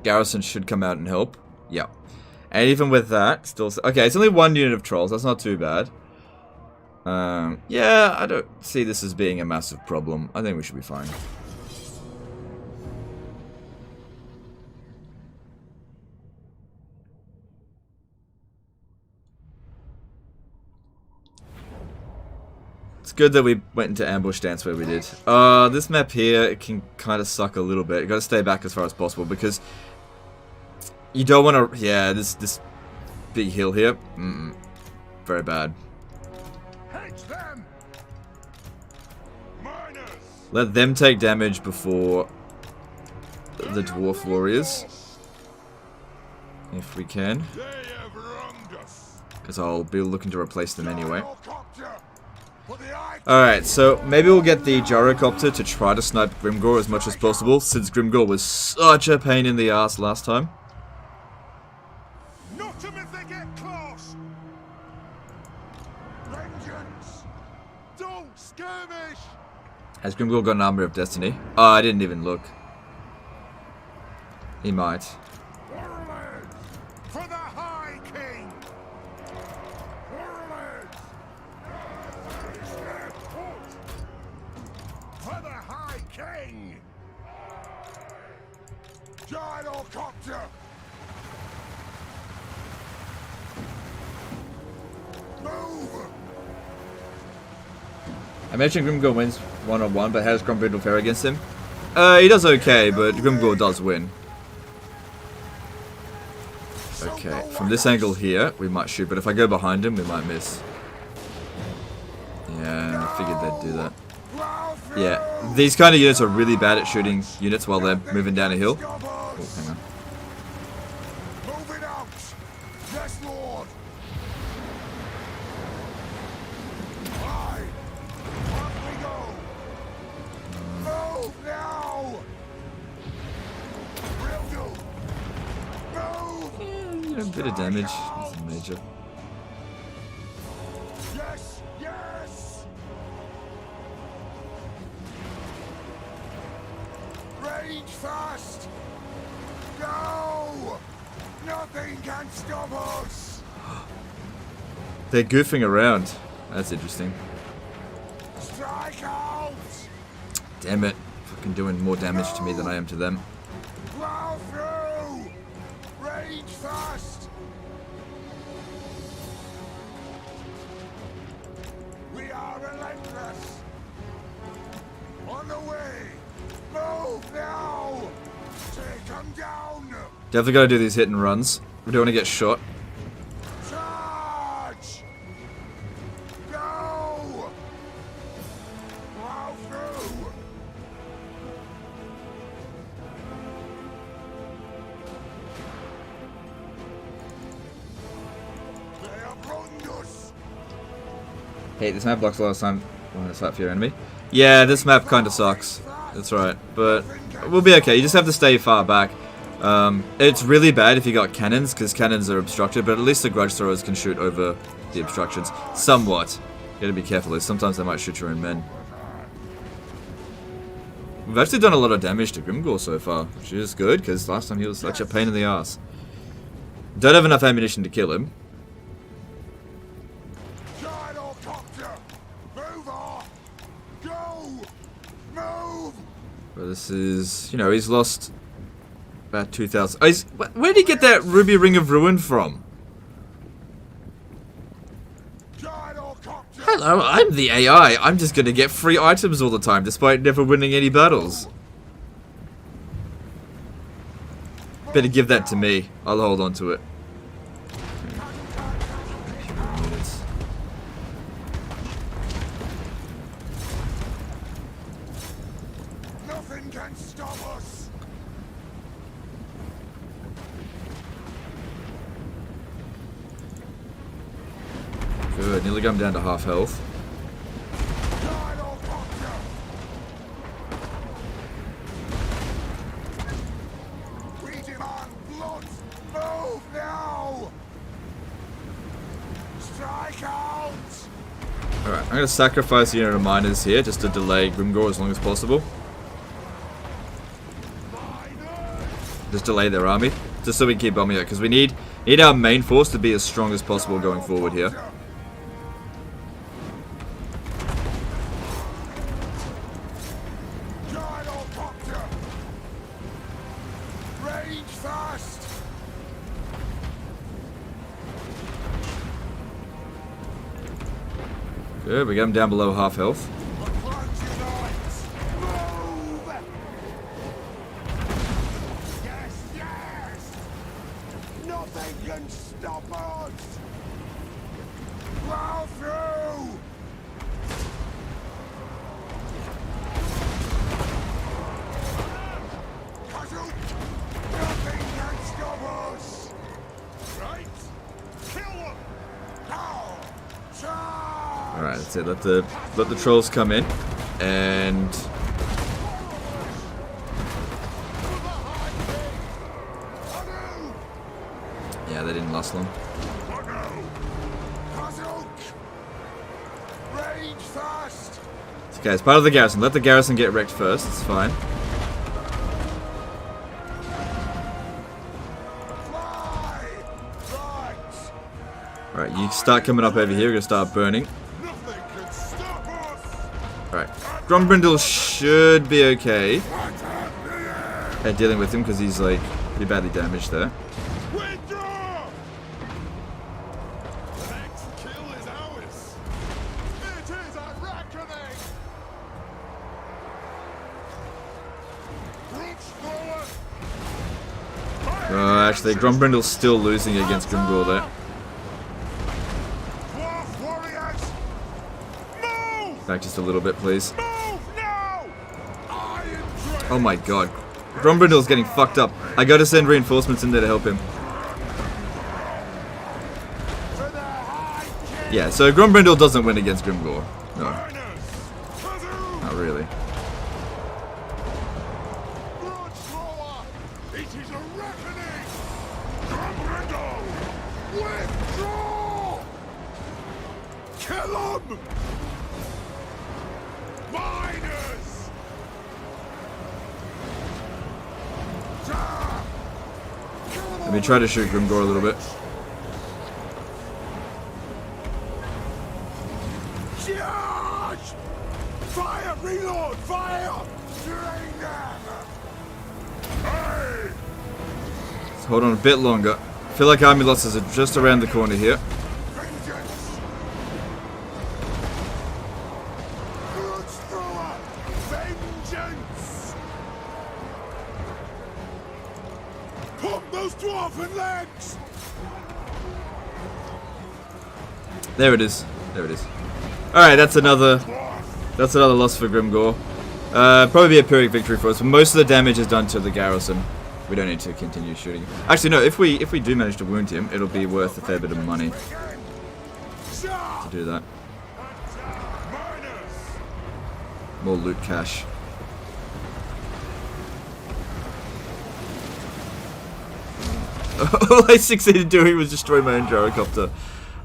Garrison should come out and help. Yeah. And even with that, still... Okay, it's only 1 unit of trolls. That's not too bad. Yeah, I don't see this as being a massive problem. I think we should be fine. It's good that we went into ambush stance where we did. This map here, it can kind of suck a little bit. You gotta stay back as far as possible because you don't want to... Yeah, this big hill here. Very bad. Let them take damage before the dwarf warriors. If we can. Because I'll be looking to replace them anyway. Alright, so maybe we'll get the gyrocopter to try to snipe Grimgor as much as possible, since Grimgor was such a pain in the ass last time. Not them if they get close. Vengeance. Don't skirmish. Has Grombrindal got an armor of destiny? Oh, I didn't even look. He might. Warlords, for the High King! Warlords! For the High King! Gyrocopter! Move! I mentioned Grombrindal wins one-on-one, but how does Grombrindal fare against him? He does okay, but Grombrindal does win. Okay, from this angle here, we might shoot, but if I go behind him, we might miss. Yeah, I figured they'd do that. Yeah, these kind of units are really bad at shooting units while they're moving down a hill. Oh, hang on. Moving out! Yes, Lord! Aye! Up we go! Move now! Will do! Move! A bit of damage, nothing major. Yes! Yes! Rage fast! Go! Nothing can stop us! They're goofing around. That's interesting. Strike out! Damn it. Fucking doing more damage to me than I am to them. Plow through! Rage fast! We are relentless! On the way! Move now! Take them down! Definitely gotta do these hit and runs. We don't want to get shot. Charge! Go! Plow through! They have us! Hey, this map blocks a lot of time when it's flat for your enemy. Yeah, this map kind of sucks. That's right. But we'll be okay. You just have to stay far back. It's really bad if you got cannons, because cannons are obstructed, but at least the grudge throwers can shoot over the obstructions. Somewhat. You gotta be careful, though. Sometimes they might shoot your own men. We've actually done a lot of damage to Grombrindal so far, which is good, because last time he was such a pain in the ass. Don't have enough ammunition to kill him. Gyrocopter! Move off! Go! Move! But this is, you know, he's lost about 2,000. Oh, where did he get that Ruby Ring of Ruin from? Gyrocopter! Hello, I'm the AI. I'm just gonna get free items all the time, despite never winning any battles. Better give that to me. I'll hold on to it. Nothing can stop us! Good, nearly got him down to half health. Gyrocopter! We demand blood! Move now! Strike out! Alright, I'm gonna sacrifice the unit of miners here just to delay Grombrindal as long as possible. Just delay their army, just so we can keep bombing it, because we need our main force to be as strong as possible going forward here. Gyrocopter! Rage fast! Good, we got him down below half health. Move! Yes, yes! Nothing can stop us! Plow through! Puzzle! Nothing can stop us! Right? Kill them! Now! Charge! Alright, that's it. Let the trolls come in. And yeah, they didn't last long. Okay, it's part of the garrison. Let the garrison get wrecked first. It's fine. Alright, you start coming up over here. We're going to start burning. Alright. Grombrindal should be okay at dealing with him because he's like pretty badly damaged there. Actually, Grombrindal's still losing against Grimgor there. Back just a little bit, please. Oh my god. Grombrindal's getting fucked up. I gotta send reinforcements in there to help him. Yeah, so Grombrindal doesn't win against Grimgor. No. Not really. Let me try to shoot Grimgor a little bit. Charge! Fire! Reload! Fire! Drain them! Hey! Let's hold on a bit longer. I feel like army losses are just around the corner here. Vengeance! Blood thrower! Vengeance! Pump those dwarven legs! There it is. There it is. Alright, that's another loss for Grimgor. Probably be a Pyrrhic victory for us, but most of the damage is done to the garrison. We don't need to continue shooting. Actually, no, if we do manage to wound him, it'll be worth a fair bit of money to do that. More loot cash. All I succeeded doing was destroy my own gyrocopter.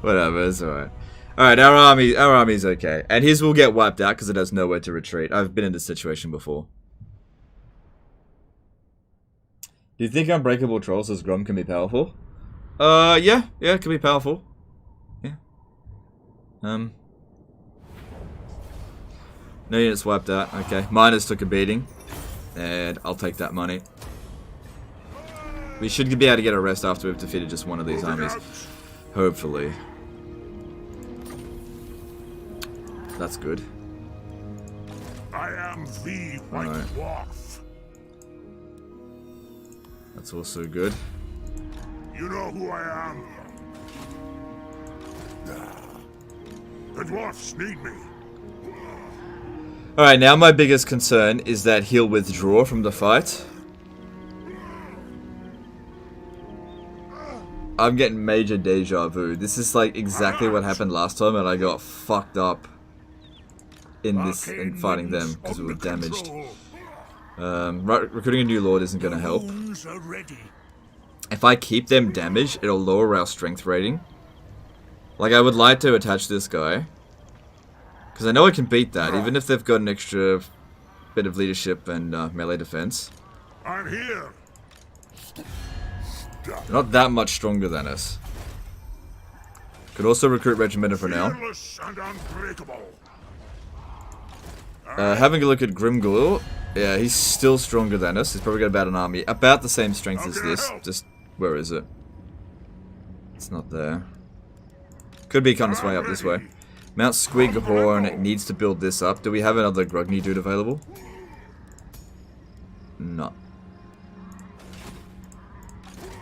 Whatever, it's alright. Alright, our army's okay. And his will get wiped out because it has nowhere to retreat. I've been in this situation before. Do you think Unbreakable Trolls as Grom can be powerful? Yeah, it can be powerful. Yeah. No units wiped out. Okay, miners took a beating. And I'll take that money. We should be able to get a rest after we've defeated just one of these armies. Hopefully. That's good. I am the White Dwarf. That's also good. You know who I am. The dwarfs need me. Alright, now my biggest concern is that he'll withdraw from the fight. I'm getting major deja vu. This is like exactly what happened last time and I got fucked up in fighting them because we were damaged. Recruiting a new lord isn't going to help. If I keep them damaged, it'll lower our strength rating. Like, I would like to attach this guy. Because I know I can beat that, even if they've got an extra bit of leadership and melee defense. I'm here. They're not that much stronger than us. Could also recruit Regimenter for now. And unbreakable. Having a look at Grimgor. Yeah, he's still stronger than us. He's probably got about an army. About the same strength as this. Just, where is it? It's not there. Could be on its way up this way. Mount Squighorn needs to build this up. Do we have another Grogny dude available? No.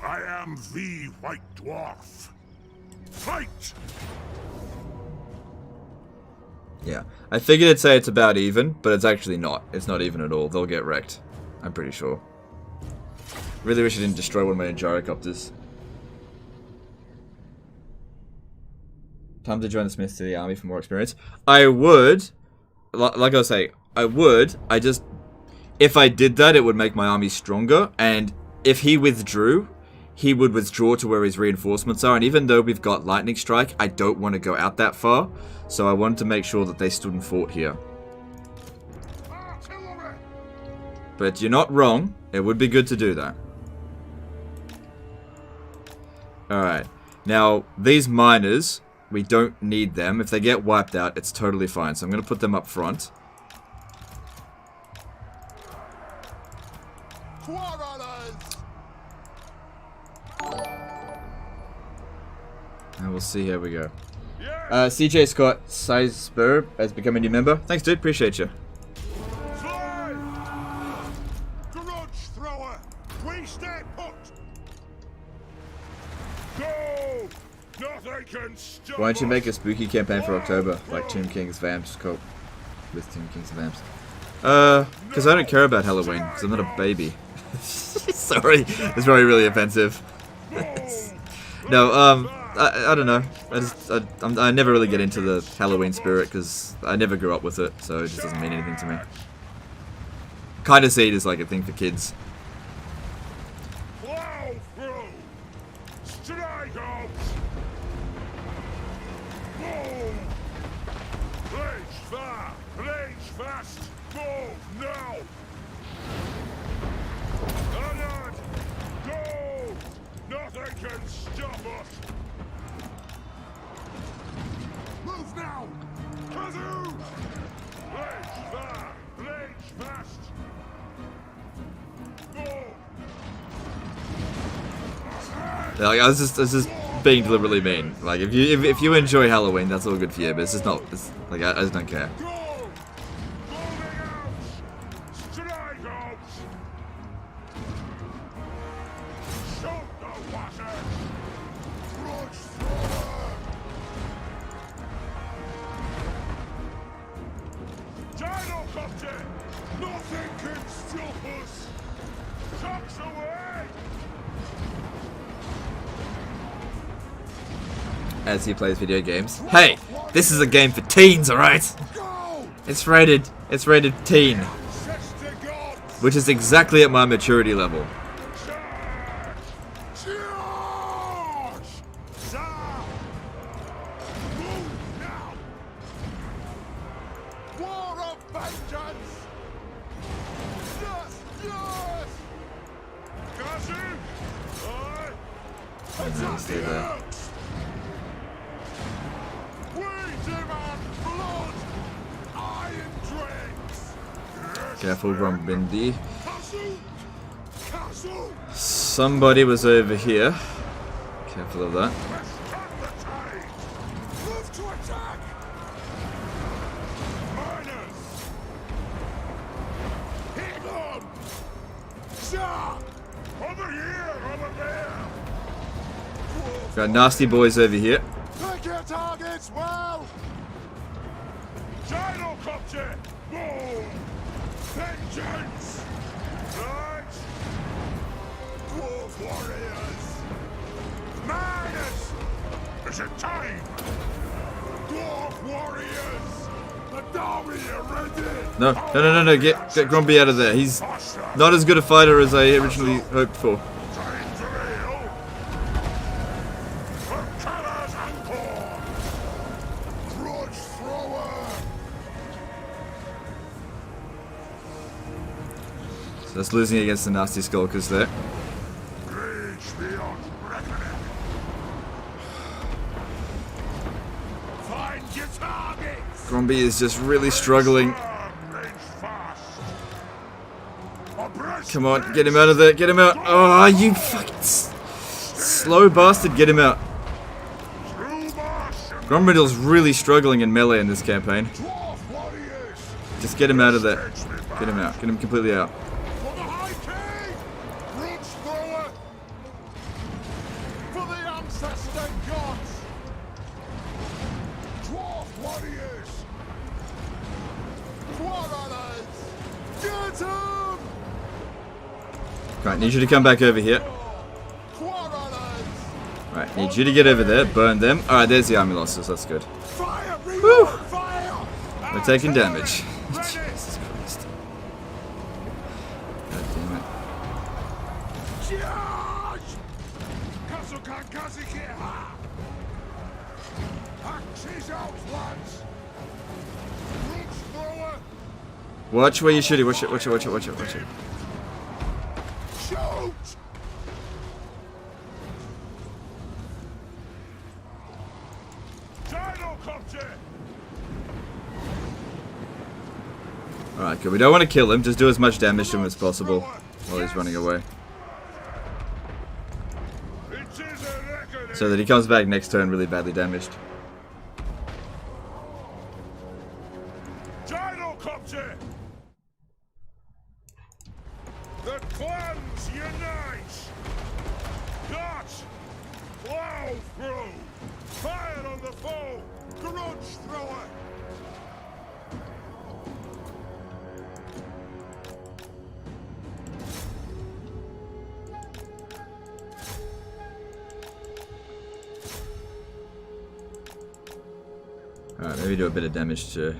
I am the White Dwarf. Fight! Yeah. I figured it'd say it's about even, but it's actually not. It's not even at all. They'll get wrecked. I'm pretty sure. Really wish I didn't destroy one of my own gyrocopters. Time to join the Smiths to the army for more experience. I would. Like I was saying, I would. I just... If I did that, it would make my army stronger. And if he withdrew, he would withdraw to where his reinforcements are. And even though we've got Lightning Strike, I don't want to go out that far. So I wanted to make sure that they stood and fought here. But you're not wrong. It would be good to do that. Alright. Now, these miners, we don't need them. If they get wiped out, it's totally fine. So I'm going to put them up front. And we'll see how we go. CJ Scott Sizebur has become a new member. Thanks, dude. Appreciate you. Grudge thrower, we stay put. Go! Nothing can stop Why don't you make a us. spooky campaign for October, like Tomb King's Vamps cope with Tomb King's Vamps? Because I don't care about Halloween, because I'm not a baby. Sorry, it's probably really offensive. No, I don't know. I never really get into the Halloween spirit because I never grew up with it, so it just doesn't mean anything to me. Kind of see it as like a thing for kids. Plow through. Strike out. Boom. Rage far. Rage fast. Move now. Onward. Go. Nothing can stop us. Move now. Kazoo. Rage far. Rage fast. Like, I was just being deliberately mean. Like, if you enjoy Halloween, that's all good for you. But it's just not. It's like I just don't care. Nothing can stop us. Tucks away. As he plays video games. Hey, this is a game for teens, alright? It's rated teen, which is exactly at my maturity level. Stay there. Careful, Grombrindal. Somebody was over here. Careful of that. Got nasty boys over here. Pick your targets well. Gyrocopter. Boom. Vengeance. Right. Dwarf warriors. Miners. Is it time? Dwarf warriors. The Dawi are ready. No. Get Gromby out of there. He's not as good a fighter as I originally hoped for. So that's losing against the nasty skulkers there. Gromby is just really struggling. Come on, get him out of there, get him out. Oh, you fucking slow bastard, get him out. Grombrindal's really struggling in melee in this campaign. Just get him out of there. Get him out, get him completely out. Right, need you to come back over here. Right, need you to get over there, burn them. Alright, there's the army losses, that's good. Woo! We're taking damage. Jesus Christ. God damn it. Watch where you're shooting. Watch it, watch it, watch it, watch it, watch it. Shoot! Alright, good. We don't want to kill him. Just do as much damage to him as possible while he's running away. So that he comes back next turn really badly damaged. The clans unite! Dot! Plow through! Fire on the foe! Grudge thrower! Alright, maybe do a bit of damage to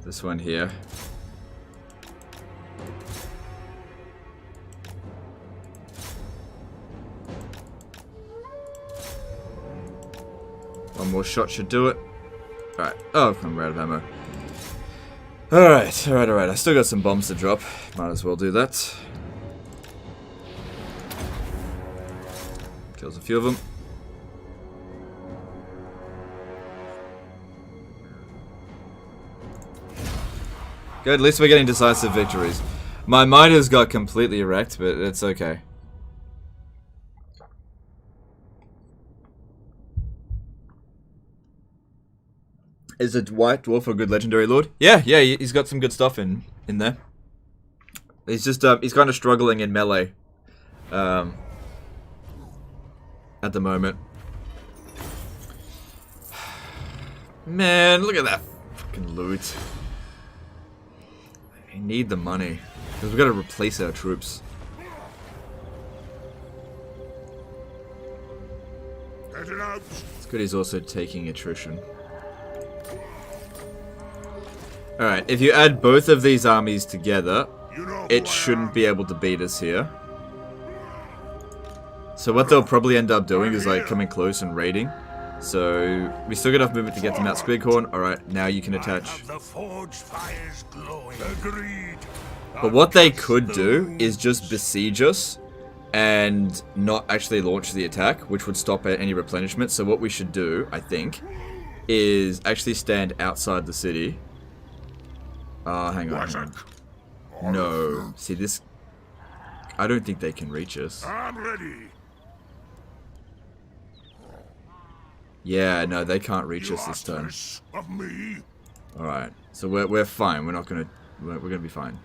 this one here. One more shot should do it. Alright. Oh, I'm out of ammo. Alright, alright, alright. I still got some bombs to drop. Might as well do that. Kills a few of them. Good, at least we're getting decisive victories. My miters got completely wrecked, but it's okay. Is a white dwarf a good legendary lord? Yeah, yeah, he's got some good stuff in there. He's just he's kind of struggling in melee at the moment. Man, look at that fucking loot. We need the money because we've got to replace our troops. It's good he's also taking attrition. Alright, if you add both of these armies together, it shouldn't be able to beat us here. So what they'll probably end up doing is like coming close and raiding. So we still got enough movement to get to Mount Squighorn. Alright, now you can attach. But what they could do is just besiege us and not actually launch the attack, which would stop at any replenishment. So what we should do, I think, is actually stand outside the city. Hang on. Hang on. No. See, this... I don't think they can reach us. I'm ready. Yeah, no, they can't reach us this turn. Alright, so we're fine. We're not gonna... We're gonna be fine.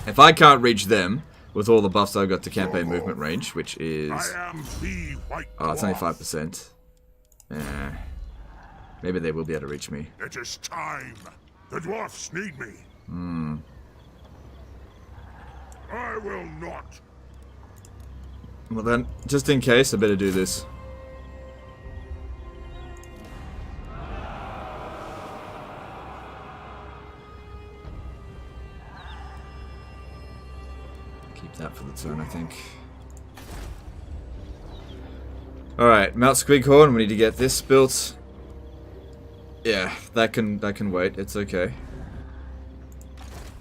If I can't reach them, with all the buffs I've got to campaign movement range, which is... Oh, it's only 5%. Maybe they will be able to reach me. It is time. The dwarfs need me. I will not. Well then, just in case, I better do this. Keep that for the turn, I think. Alright, Mount Squighorn, we need to get this built. Yeah, that can wait. It's okay.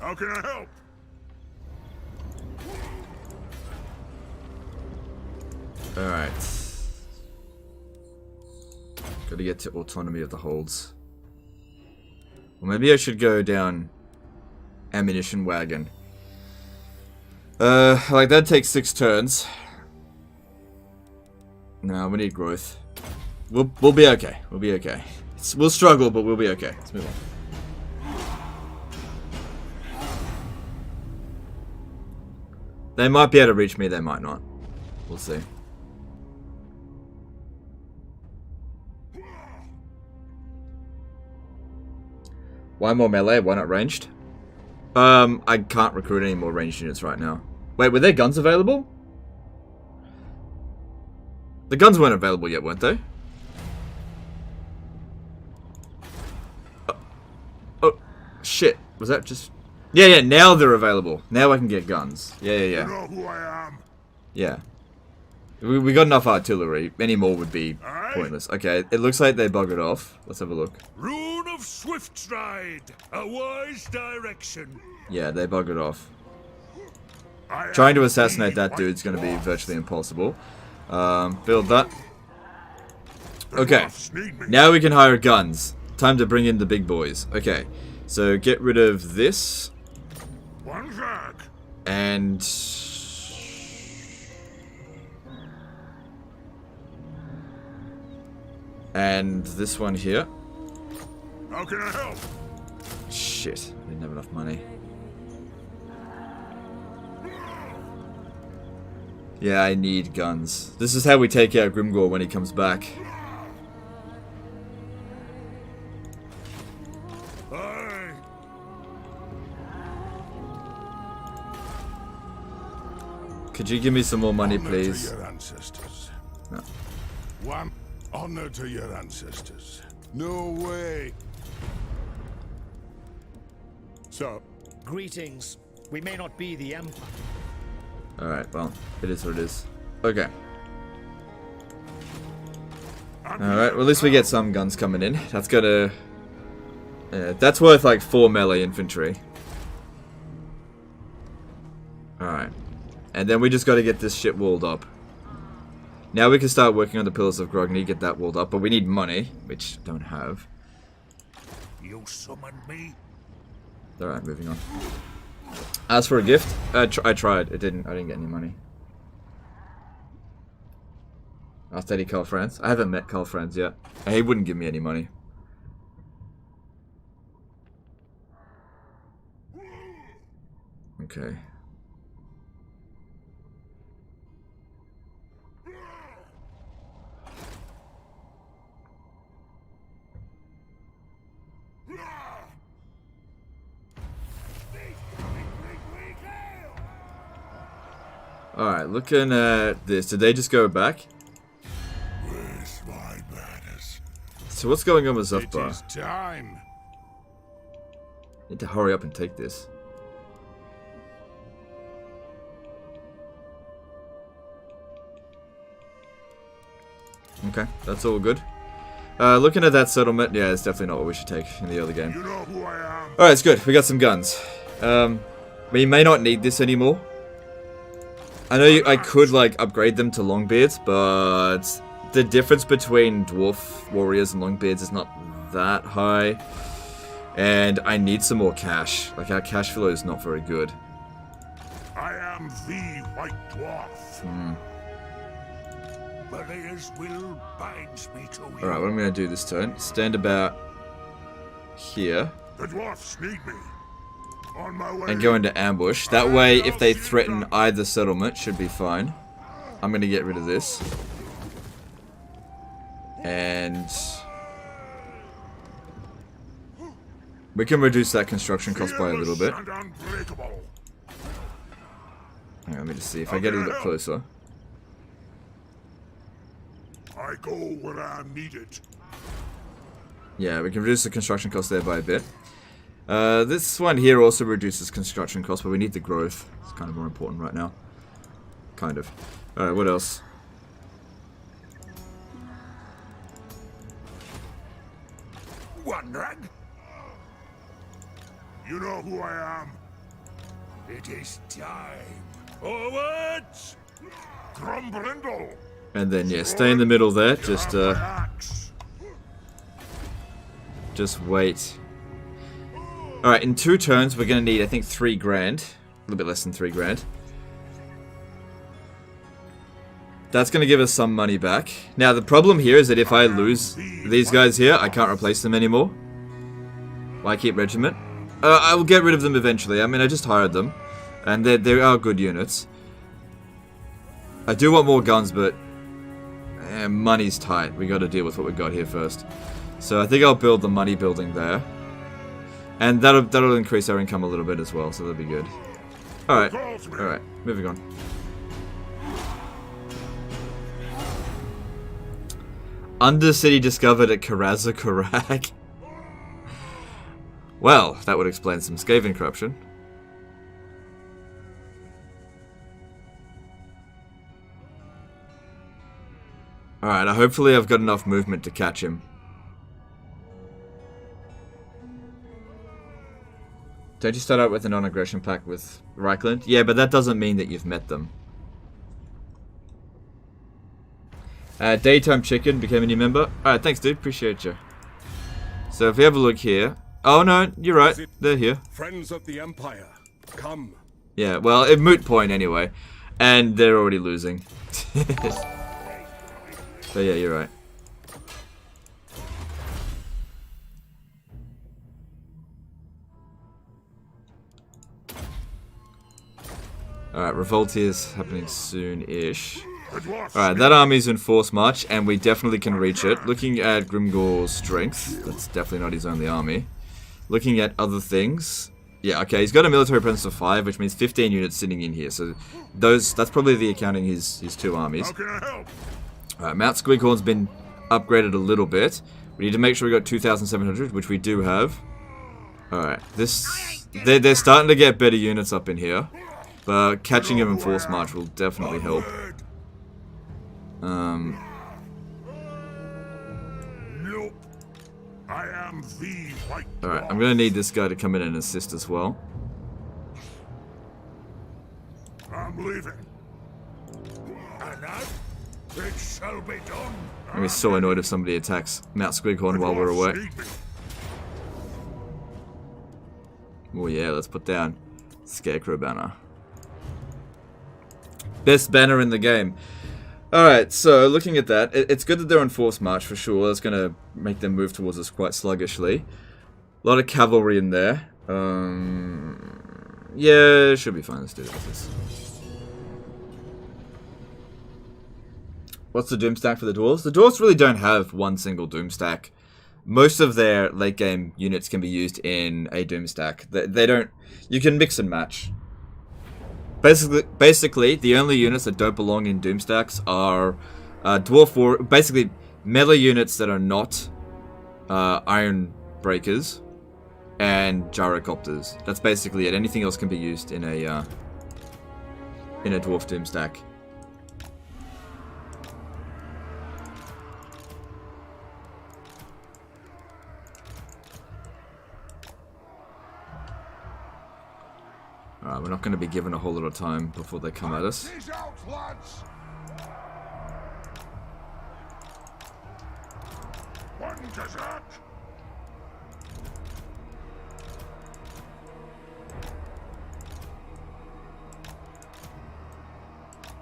How can I help? Alright. Gotta get to autonomy of the holds. Well, maybe I should go down ammunition wagon. Like that takes 6 turns. No, we need growth. We'll be okay. We'll be okay. We'll struggle, but we'll be okay. Let's move on. They might be able to reach me, they might not. We'll see. Why more melee? Why not ranged? I can't recruit any more ranged units right now. Wait, were there guns available? The guns weren't available yet, weren't they? Oh, shit. Was that just... Yeah, yeah, now they're available. Now I can get guns. Yeah. You know who I am. Yeah. We got enough artillery. Any more would be pointless. Okay, it looks like they buggered off. Let's have a look. Rune of swift stride, a wise direction. Yeah, they buggered off. I Trying to am assassinate the that dude's going to be White Dwarf. virtually impossible. Build that. The Okay, dwarfs need me. now we can hire guns. Time to bring in the big boys. Okay, so get rid of this. One back. And... this one here. How can I help? Shit, I didn't have enough money. Yeah, I need guns. This is how we take out Grimgor when he comes back. Aye. Could you give me some more money, Honor please? to your ancestors. No. One honor to your ancestors. No way. So, Greetings. We may not be the Empire. Alright, well, it is what it is. Okay. Alright, well at least we get some guns coming in. That's gotta... that's worth like 4 melee infantry. Alright. And then we just gotta get this shit walled up. Now we can start working on the Pillars of Grogny, get that walled up, but we need money, which I don't have. you summoned me? Alright, moving on. As for a gift, I tried. I didn't get any money. I'll study Carl Franz. I haven't met Carl Franz yet. He wouldn't give me any money. Okay. Alright, looking at this. Did they just go back? Where's my madness? So what's going on with It Zuthbar? is time. Need to hurry up and take this. Okay, that's all good. Looking at that settlement, yeah, it's definitely not what we should take in the early game. You know who I am. Alright, it's good. We got some guns. We may not need this anymore. I know I could, like, upgrade them to Longbeards, but the difference between Dwarf Warriors and Longbeards is not that high. And I need some more cash. Like, our cash flow is not very good. I am the White Dwarf. Belial's will binds me to you. Alright, what I'm going to do this turn, stand about here The dwarfs need me. On my way. and go into ambush. That way, if they threaten either settlement, should be fine. I'm going to get rid of this. And we can reduce that construction cost by a little bit. Fearless and unbreakable. Hang on, let me just see if I get a little bit closer. I go where I am needed. Yeah, we can reduce the construction cost there by a bit. This one here also reduces construction cost, but we need the growth. It's kind of more important right now. Kind of. Alright, what else? Wondering? You know who I am. It is time. Forwards! Grombrindal! And then, yeah, stay in the middle there. Just wait. Alright, in 2 turns, we're going to need, I think, 3 grand. A little bit less than 3 grand. That's going to give us some money back. Now, the problem here is that if I lose these guys here, I can't replace them anymore. Why keep regiment? I will get rid of them eventually. I mean, I just hired them. And they are good units. I do want more guns, but money's tight. We got to deal with what we got here first. So I think I'll build the money building there. And that'll increase our income a little bit as well, so that'll be good. Alright, alright, moving on. Undercity discovered at Karazakarak. Well, that would explain some Skaven corruption. Alright, hopefully I've got enough movement to catch him. Don't you start out with a non-aggression pact with Reichland? Yeah, but that doesn't mean that you've met them. Daytime Chicken became a new member. Alright, thanks dude, appreciate you. So if we have a look here... Oh no, you're right, they're here. Friends of the Empire, come. Yeah, well, a moot point anyway. And they're already losing. So yeah, you're right. Alright, revolt is happening soon-ish. Alright, that army's in force march, and we definitely can reach it. Looking at Grimgor's strength, that's definitely not his only army. Looking at other things, yeah, okay, he's got a military presence of 5, which means 15 units sitting in here. So that's probably the accounting his 2 armies. Alright, Mount Squighorn's been upgraded a little bit. We need to make sure we got 2,700, which we do have. Alright, they're starting to get better units up in here. But catching him in force march will definitely help. Nope. I am the White Dwarf. Alright, I'm gonna need this guy to come in and assist as well. I'm leaving. And now, it shall be done. I'm gonna be so annoyed if somebody attacks Mount Squighorn while we're away. Oh yeah, let's put down Scarecrow banner. Best banner in the game. Alright, so looking at that, it's good that they're on force march for sure. That's going to make them move towards us quite sluggishly. A lot of cavalry in there. Yeah, it should be fine. Let's do this. What's the doom stack for the dwarves? The dwarves really don't have one single doom stack. Most of their late game units can be used in a doom stack. They don't... You can mix and match. Basically, the only units that don't belong in doom stacks are dwarf war, basically melee units that are not iron breakers and gyrocopters. That's basically it. Anything else can be used in a dwarf doom stack. Alright, we're not going to be given a whole lot of time before they come at us.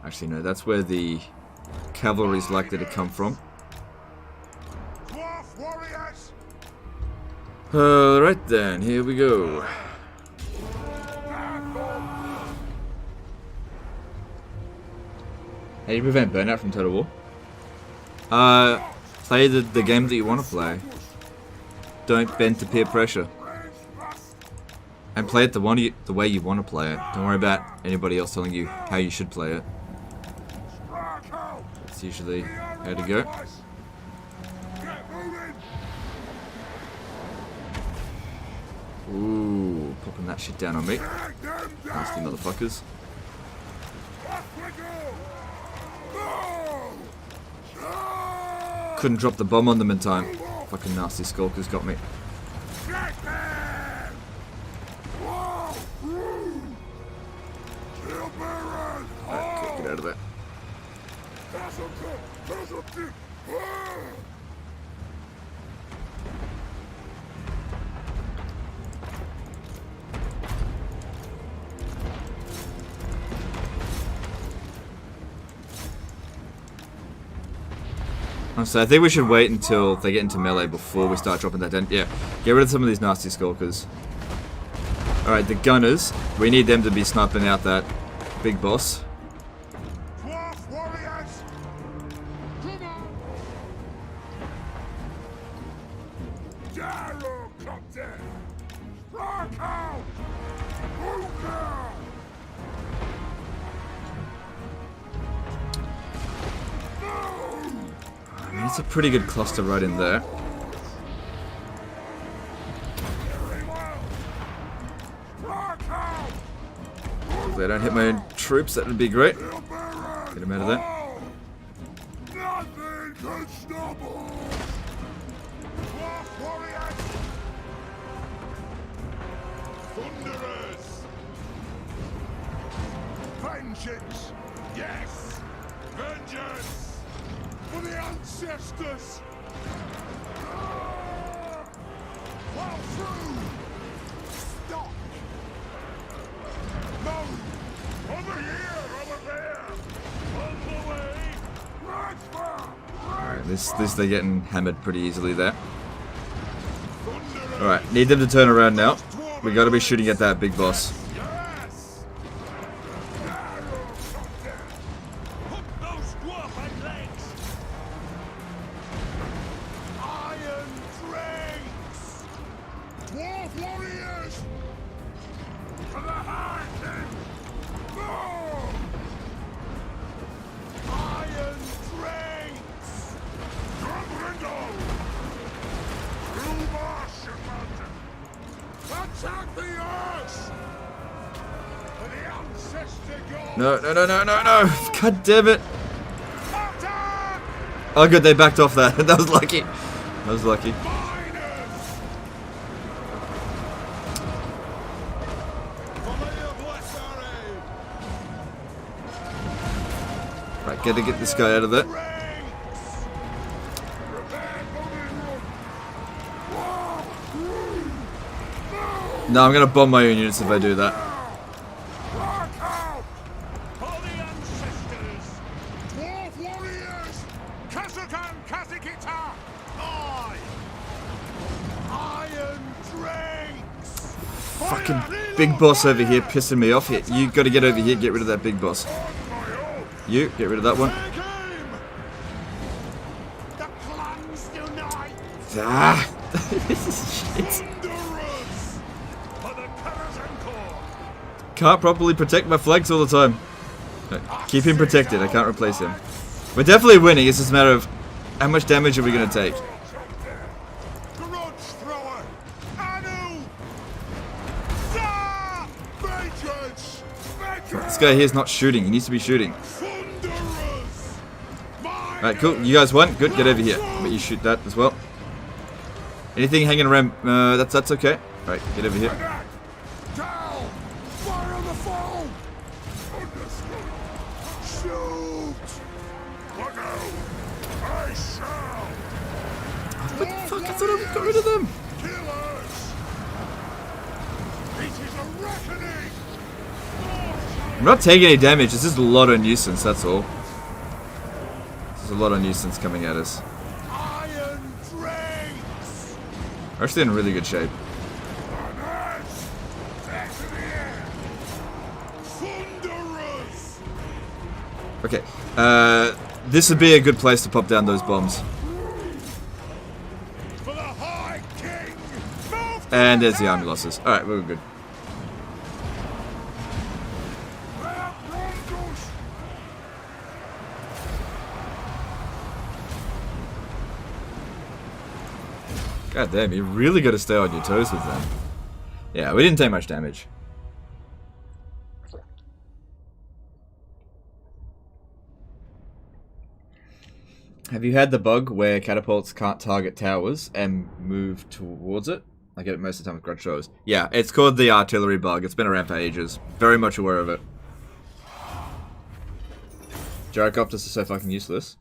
Actually, no, that's where the cavalry is likely to come from. Alright then, here we go. How do you prevent burnout from Total War? Play the game that you want to play. Don't bend to peer pressure. And play it the way you want to play it. Don't worry about anybody else telling you how you should play it. That's usually how to go. Ooh, popping that shit down on me. Nasty motherfuckers. Couldn't drop the bomb on them in time. Fucking nasty skulkers got me. Okay, get out of there. So I think we should wait until they get into melee before we start dropping that down. Yeah, get rid of some of these nasty skulkers. Alright, the gunners. We need them to be sniping out that big boss. Dwarf warriors! Come on! Gyrocopter! Rock out! Move out! I mean, it's a pretty good cluster right in there. If they don't hit my own troops, that would be great. Get them out of there. Nothing can stop us! Dwarf warriors! Thunderers! Vengeance! Yes! Vengeance! For the ancestors! Fall through! Stop! No! Over here! Over there! On the way! Right far! Alright, this they're getting hammered pretty easily there. Alright, need them to turn around now. We gotta be shooting at that big boss. Yes! Hook those dwarf legs! Iron drakes! Dwarf warriors! To the heart then! Boom! Iron drakes! Grombrindal! Through marsh, mountain! Attack the earth! For the ancestor gods! No, no, no, no, no, no! God damn it! Attack! Oh good, they backed off that. That was lucky. That was lucky. Miners! Follow your bless our aid! Right, gotta get this guy out of there. Ranks! Prepare for the run! No, I'm gonna bomb my own units if I do that. Rock out! For the ancestors! Dwarf warriors! Kazakan Kazakita! Aye! Iron drakes! Fucking big boss over here pissing me off here. You gotta get over here, get rid of that big boss. On my oath! You, get rid of that one. Fair game! The clans unite! Ah! Shit. Thunderers! For the Karazhan Corps! Can't properly protect my flanks all the time. No, keep him protected, I can't replace him. We're definitely winning, it's just a matter of how much damage are we gonna take. Grudge thrower! Anu! Da! Vengeance! This guy here's not shooting, he needs to be shooting. Thunderers! Alright, cool, you guys won, good, get over here. But you shoot that as well. Anything hanging around, that's okay. Alright, get over here. Attack! Down! Fire on the foe! Understood! Shoot! Look out! I shall! What the fuck, I thought I got rid of them. Killers! It is a reckoning! I'm not taking any damage, it's just a lot of nuisance, that's all. There's a lot of nuisance coming at us. Iron drakes! We're actually in really good shape. Runners! Back to the air! Thunderers! Okay, this would be a good place to pop down those bombs. For the High King! Move to And there's the attack! army losses. Alright, we're good. God damn, you really got to stay on your toes with them. Yeah, we didn't take much damage. Have you had the bug where catapults can't target towers and move towards it? I get it most of the time with grudge throwers. Yeah, it's called the artillery bug. It's been around for ages. Very much aware of it. Gyrocopters are so fucking useless.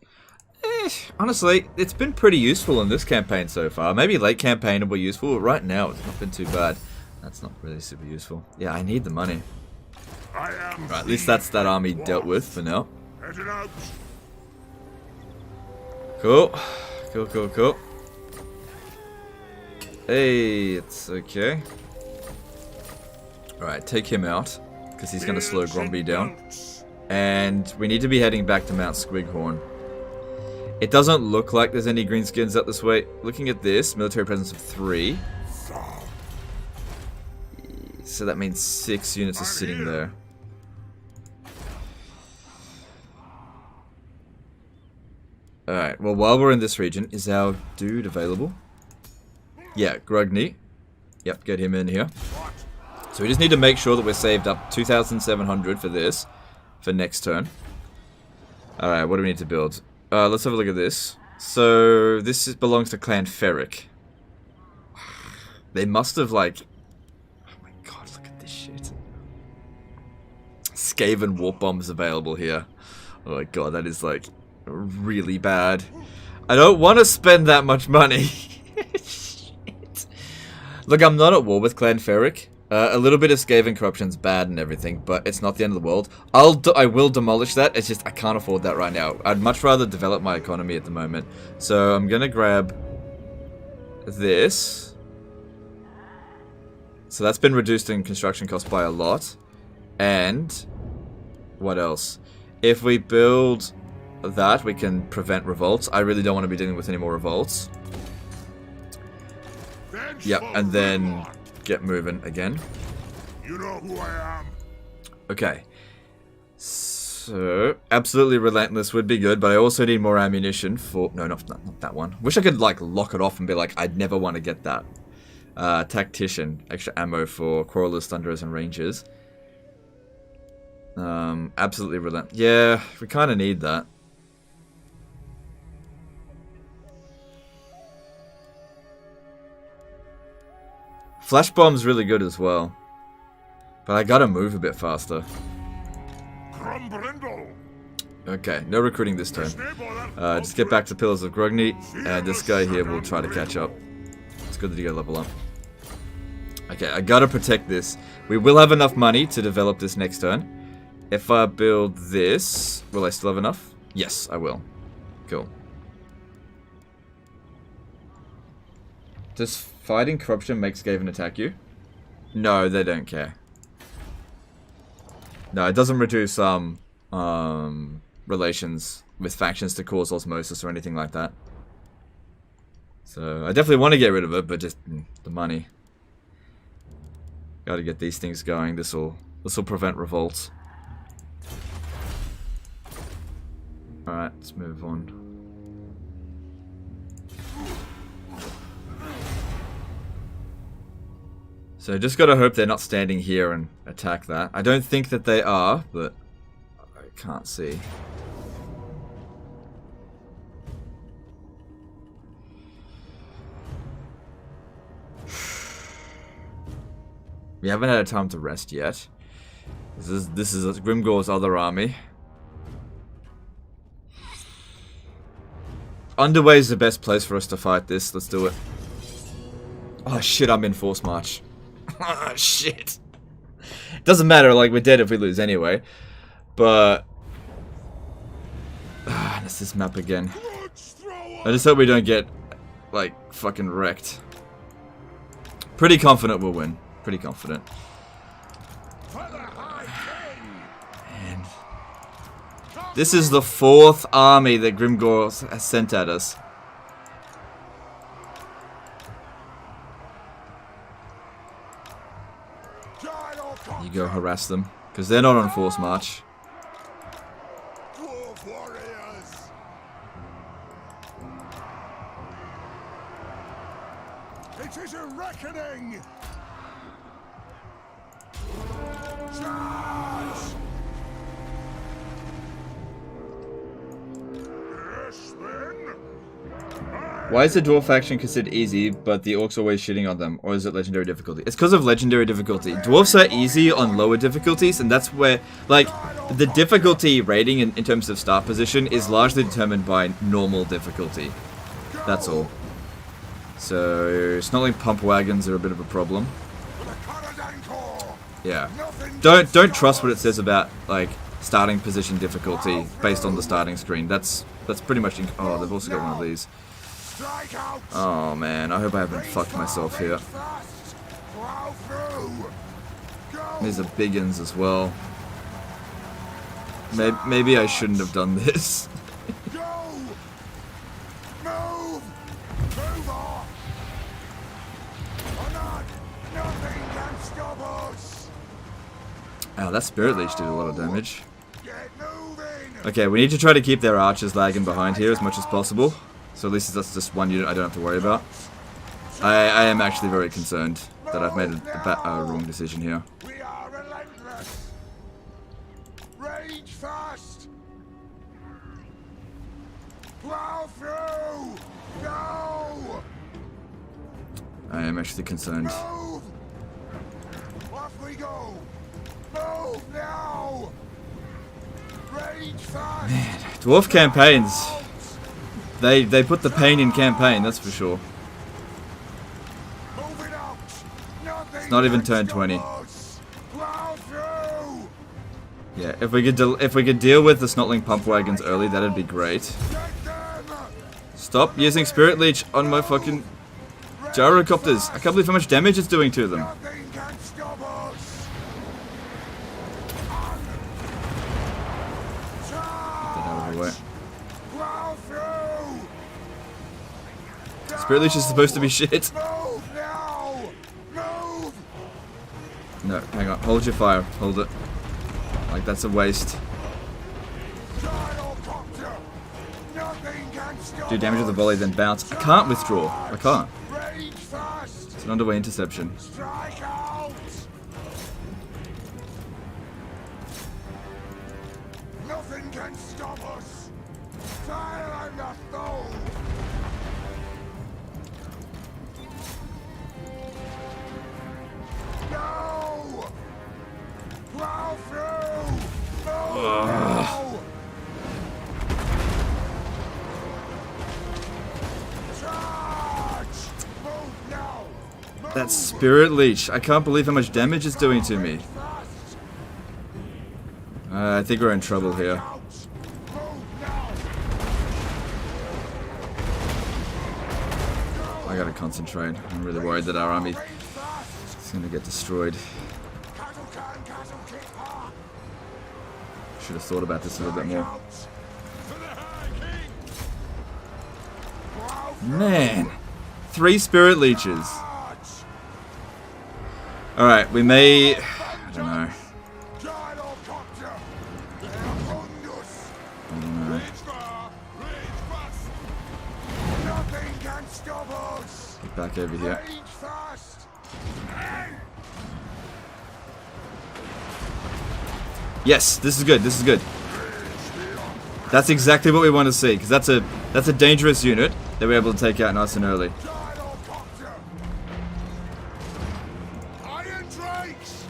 Honestly, it's been pretty useful in this campaign so far. Maybe late campaign will be useful, but right now it's not been too bad. That's not really super useful. Yeah, I need the money. I am Right, at least that's that army dealt with for now. headed out. Cool. Cool, cool, cool. Hey, it's okay. Alright, take him out, because he's going to slow Gromby down. And we need to be heading back to Mount Squighorn. It doesn't look like there's any greenskins up this way. Looking at this, military presence of 3. So that means 6 units are sitting there. Alright, well while we're in this region, is our dude available? Yeah, Grugny. Yep, get him in here. So we just need to make sure that we're saved up 2,700 for this. For next turn. Alright, what do we need to build? Let's have a look at this. So, this belongs to Clan Ferric. They must have, like... Oh my god. Skaven warp bombs available here. Oh my god, that is like really bad. I don't want to spend that much money. Shit. Look, I'm not at war with Clan Ferric. A little bit of Skaven corruption's bad and everything, but it's not the end of the world. I will demolish that. It's just I can't afford that right now. I'd much rather develop my economy at the moment. So I'm gonna grab this. So that's been reduced in construction costs by a lot. And what else? If we build that, we can prevent revolts. I really don't want to be dealing with any more revolts. Yep, and then get moving again. You know who I am. Okay. So, absolutely relentless would be good, but I also need more ammunition for... No, not that one. Wish I could, like, lock it off and be like, I'd never want to get that. Tactician. Extra ammo for Crawlers, Thunderers, and Rangers. Absolutely relentless. Yeah, we kind of need that. Flash bomb's really good as well. But I gotta move a bit faster. Grombrindal. Okay, no recruiting this turn. Just get back to Pillars of Grogny, and this guy here will try to catch up. It's good that you go level up. Okay, I gotta protect this. We will have enough money to develop this next turn. If I build this, will I still have enough? Yes, I will. Cool. Does fighting corruption make Skaven attack you? No, they don't care. No, it doesn't reduce relations with factions to cause osmosis or anything like that. So I definitely want to get rid of it, but just the money. Got to get these things going. This will prevent revolts. All right, let's move on. So just gotta hope they're not standing here and attack that. I don't think that they are, but I can't see. We haven't had time to rest yet. This is Grimgor's other army. Underway is the best place for us to fight this. Let's do it. Oh shit, I'm in force march. Oh shit. Doesn't matter, like we're dead if we lose anyway. But that's this map again. I just hope we don't get like fucking wrecked. Pretty confident we'll win. Pretty confident. Man. This is the 4th army that Grimgor has sent at us. You go harass them, because they're not on force march. Dwarf warriors. It is a reckoning. Charge! Yes, men. Why is the Dwarf faction considered easy, but the Orcs always shitting on them? Or is it legendary difficulty? It's because of legendary difficulty. Dwarves are easy on lower difficulties, and that's where, like, the difficulty rating in terms of start position is largely determined by normal difficulty. That's all. So, Snarling pump wagons are a bit of a problem. Yeah. Don't trust what it says about, like, starting position difficulty based on the starting screen. That's pretty much... Oh, they've also got one of these. Oh man, I hope I haven't fucked myself here. These are big uns as well. Maybe I shouldn't have done this. Oh, that Spirit Leech did a lot of damage. Okay, we need to try to keep their archers lagging behind here as much as possible. So at least that's just one unit I don't have to worry about. I am actually very concerned that I've made a wrong decision here. We are relentless. Rage fast. Plow through. Go. I am actually concerned. Move. Off we go. Move now. Rage fast. Man, dwarf campaigns. They put the pain in campaign, that's for sure. Moving out. Nothing It's not even can turn stop 20. us. Plow through. Yeah, if we could deal with the snotling pump wagons early, that'd be great. Get them. Stop using Spirit Leech on my fucking gyrocopters. I can't believe how much damage it's doing to them. Nothing can stop us. Get out of the way. Plow through. Spirit Leech is supposed to be shit. Move now. Move. No, hang on. Hold your fire. Hold it. Like, that's a waste. Gyrocopter. Nothing can stop Do damage with a us. volley, then bounce. I can't withdraw. I can't. Rage fast. It's an underway interception. Strike out. Nothing can stop us. Fire and the foe. No. Plow through. Move now. Charge. Move now. Move. That Spirit Leech. I can't believe how much damage it's doing to me. Fast. I think we're in trouble here. Out. Move now. I gotta concentrate. I'm really worried that our army Rage fast. is gonna get destroyed. Cattle can, cattle keeper. Should have thought about this a little bit more. Out. For the High King. Plow Man, 3 Spirit Leeches. charge. Alright, we may... I don't know. Gyrocopter. They're upon us. I don't know. Rage fire. Rage fast. Nothing can stop us. Get back over here. Rage fast. Yes, this is good. This is good. That's exactly what we want to see, because that's a dangerous unit that we're able to take out nice and early. Gyrocopter. Iron Drakes.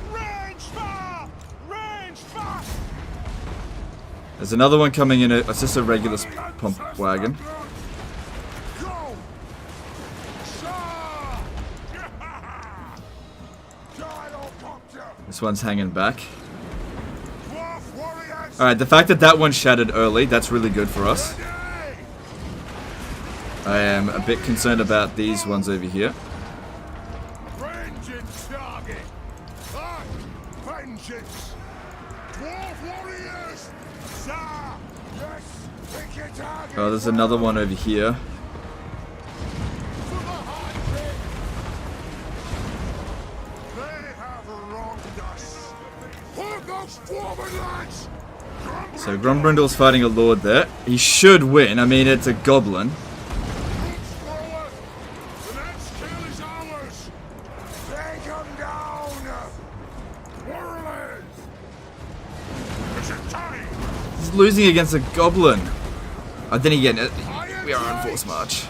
Range fire. Range fast. There's another one coming in. It's just a regular pump wagon. Go. Charge. Gyrocopter. This one's hanging back. Dwarf warriors. Alright, the fact that that one shattered early, that's really good for us. Ready. I am a bit concerned about these ones over here. Ranging target. Ah, vengeance. Dwarf warriors. Sir. Yes. Pick your target. Oh, there's another one over here. For the High King. They have wronged us. Hold those dwarven lads. So Grombrindal's fighting a lord there. He should win. I mean, it's a goblin. Troops forward. The next kill is ours. Take them down. Warriors. Is it time? He's losing against a goblin. Oh, then again, we are on force march.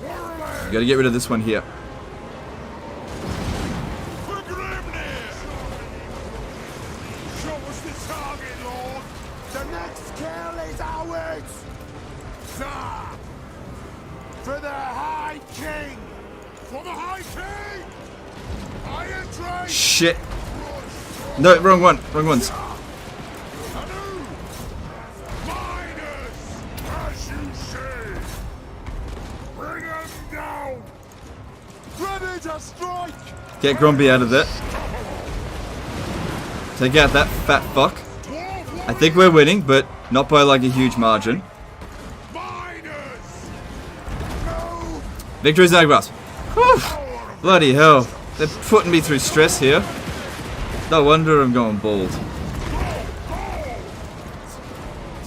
Warriors. We gotta get rid of this one here. For Grimnir! Show us the target, Lord! The next kill is ours! Sir! For the High King! For the High King! Iron Drake! Shit. No, wrong one. Wrong ones. Anu! Miners! As you say! Bring them down! Ready to strike! Get Gromby out of there. Take out that fat fuck. I think we're winning, but not by like a huge margin. Miners! No! Victory's in our grasp. Whew. Bloody hell. They're putting me through stress here. No wonder I'm going bald. This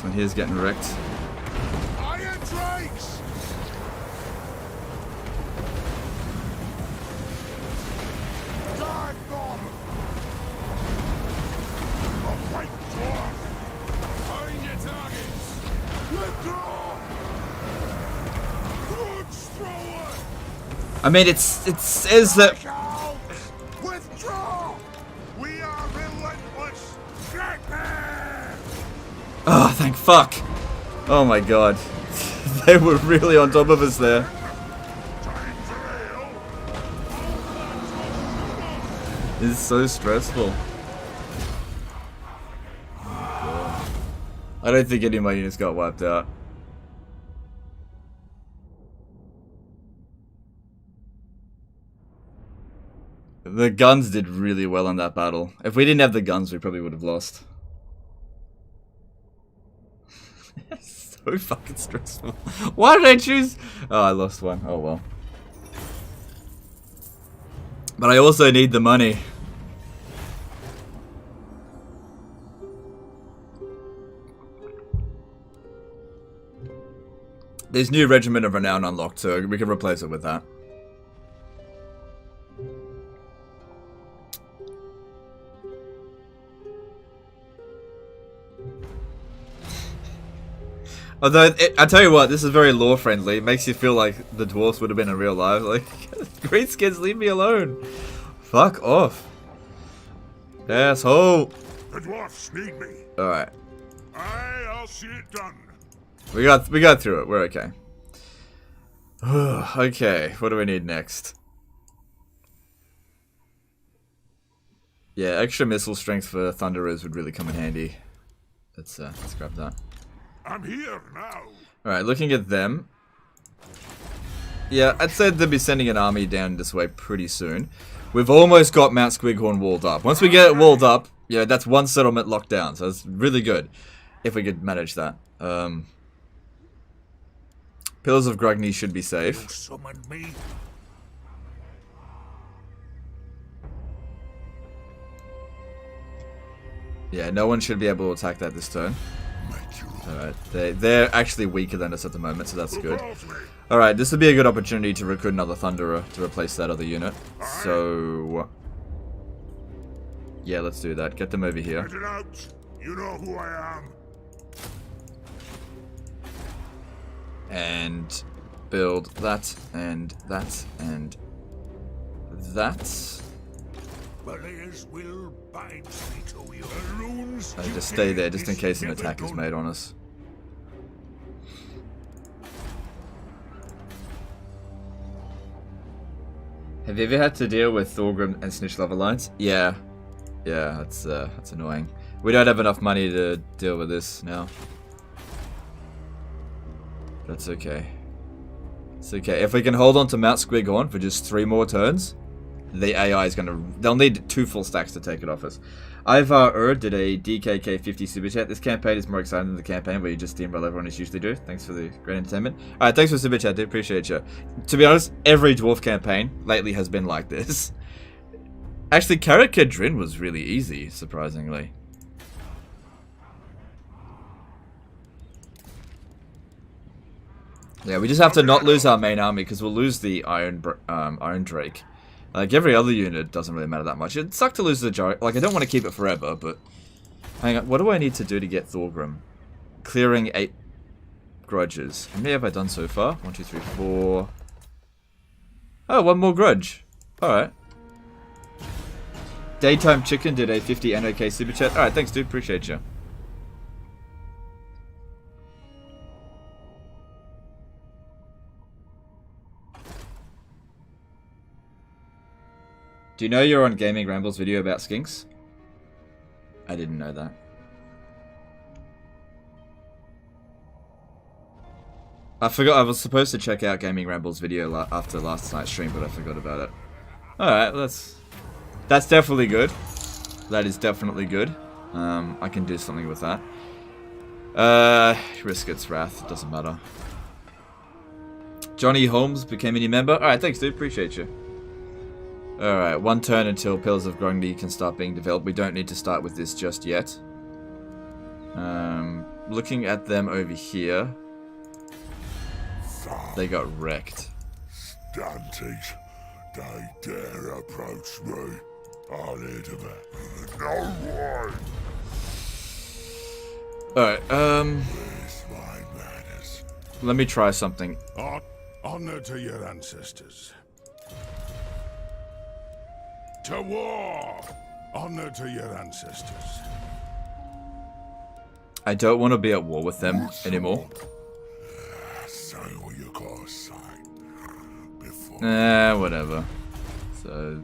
one here's getting wrecked. Iron Drakes! Dive bomb! A white dwarf! Find your targets! Withdraw! Crooks thrower! I mean, it says that. Cowards, withdraw! We are relentless! Get there! Oh, thank fuck. Oh my god. They were really on top of us there. Time to heal! This is so stressful. I don't think any of my units got wiped out. The guns did really well in that battle. If we didn't have the guns, we probably would have lost. So fucking stressful. Why did I choose? Oh, I lost one. Oh well. But I also need the money. There's new Regiment of Renown unlocked, so we can replace it with that. Although, I tell you what, this is very lore friendly. It makes you feel like the dwarves would have been in real life. Like, greenskins, leave me alone. Fuck off. Asshole. The dwarfs need me. Alright. I'll see it done. We got through it. We're okay. Okay, what do we need next? Yeah, extra missile strength for Thunderers would really come in handy. Let's grab that. I'm here now. Alright, looking at them. Yeah, I'd say they'll be sending an army down this way pretty soon. We've almost got Mount Squighorn walled up. Once we get it walled up, yeah, that's one settlement locked down, so it's really good. If we could manage that. Pillars of Grugny should be safe. You summoned me. Yeah, no one should be able to attack that this turn. Alright, they're actually weaker than us at the moment, so that's good. Alright, this would be a good opportunity to recruit another Thunderer to replace that other unit. So... yeah, let's do that. Get them over here. Get it out. You know who I am. And build that, and that, and that. Players will bind me to you. Runes. Just stay there, just in case an attack is made on us. Have you ever had to deal with Thorgrim and Snitch Love Alliance? Yeah. Yeah, that's annoying. We don't have enough money to deal with this now. That's okay. It's okay. If we can hold on to Mount Squighorn for just 3 more turns, the AI is gonna... they'll need 2 full stacks to take it off us. Ivar did a DKK 50 super chat. This campaign is more exciting than the campaign where you just steamroll everyone as you usually do. Thanks for the great entertainment. Alright, thanks for super chat, dude. Appreciate you. To be honest, every dwarf campaign lately has been like this. Actually, Karak Kedrin was really easy, surprisingly. Yeah, we just have to not lose our main army because we'll lose the Iron Drake. Like, every other unit doesn't really matter that much. It'd suck to lose the Jar. Like, I don't want to keep it forever, but... hang on, what do I need to do to get Thorgrim? Clearing 8 grudges. How many have I done so far? 1, 2, 3, 4... oh, 1 more grudge. Alright. Daytime Chicken did a 50 NOK super chat. Alright, thanks dude, appreciate you. Do you know you're on Gaming Rambles video about skinks? I didn't know that. I forgot I was supposed to check out Gaming Rambles video after last night's stream, but I forgot about it. Alright, that's definitely good. That is definitely good. I can do something with that. Risk its wrath, doesn't matter. Johnny Holmes became a new member. Alright, thanks dude, appreciate you. Alright, 1 turn until Pillars of Grungni can start being developed. We don't need to start with this just yet. Looking at them over here. They got wrecked. Stunties, they dare approach me. I'll hit them. No way. Alright, Where's my manners? let me try something. Honor to your ancestors. To war! Honor to your ancestors. I don't want to be at war with them anymore. Say what you gotta say. Before Whatever. So,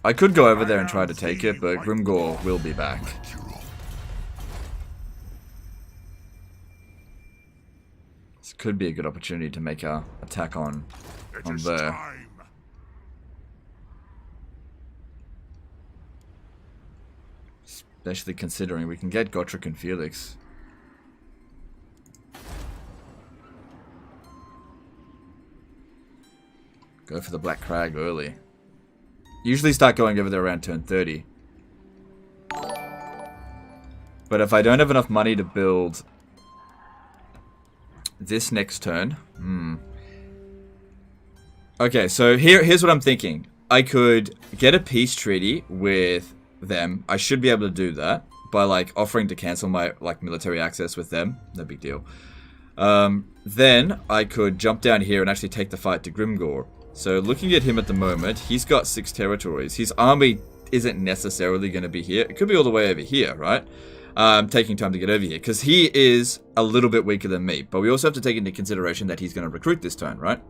I could go over there and try to take it, but Grimgor will be back. This could be a good opportunity to make our attack on there. time. Especially considering we can get Gotrek and Felix. Go for the Black Crag early. Usually start going over there around turn 30. But if I don't have enough money to build this next turn... Okay, so here's what I'm thinking. I could get a peace treaty with them. I should be able to do that by like offering to cancel my like military access with them. No big deal. Then I could jump down here and actually take the fight to Grimgor. So looking at him at the moment, he's got 6 territories. His army isn't necessarily going to be here. It could be all the way over here, right? Taking time to get over here because he is a little bit weaker than me. But we also have to take into consideration that he's going to recruit this turn, right?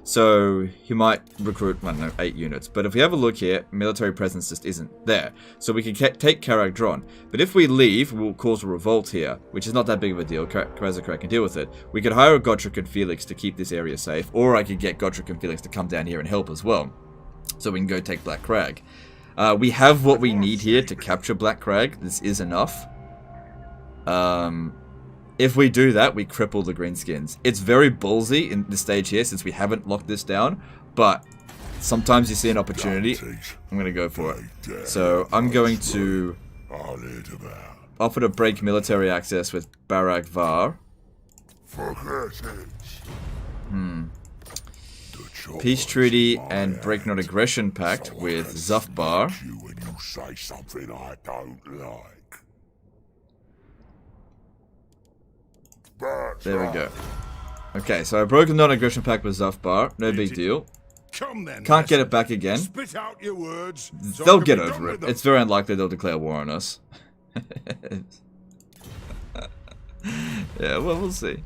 So he might recruit, I don't know, 8 units. But if we have a look here, military presence just isn't there. So we can take Caragdron. But if we leave, we'll cause a revolt here, which is not that big of a deal. Krasakrak can deal with it. We could hire Gotrek and Felix to keep this area safe, or I could get Gotrek and Felix to come down here and help as well. So we can go take Black Crag. We have what we need here to capture Black Crag. This is enough. If we do that, we cripple the Greenskins. It's very ballsy in this stage here since we haven't locked this down, but sometimes you see an opportunity. I'm going to go for it. So I'm going to offer to break military access with Barak Var. Peace treaty and break non-aggression pact with Zufbar. There we go. Okay, so I broke a non-aggression pact with Zufbar. No big deal. Can't get it back again. Spit out your words. They'll get over it. It's very unlikely they'll declare war on us. Yeah, well, we'll see.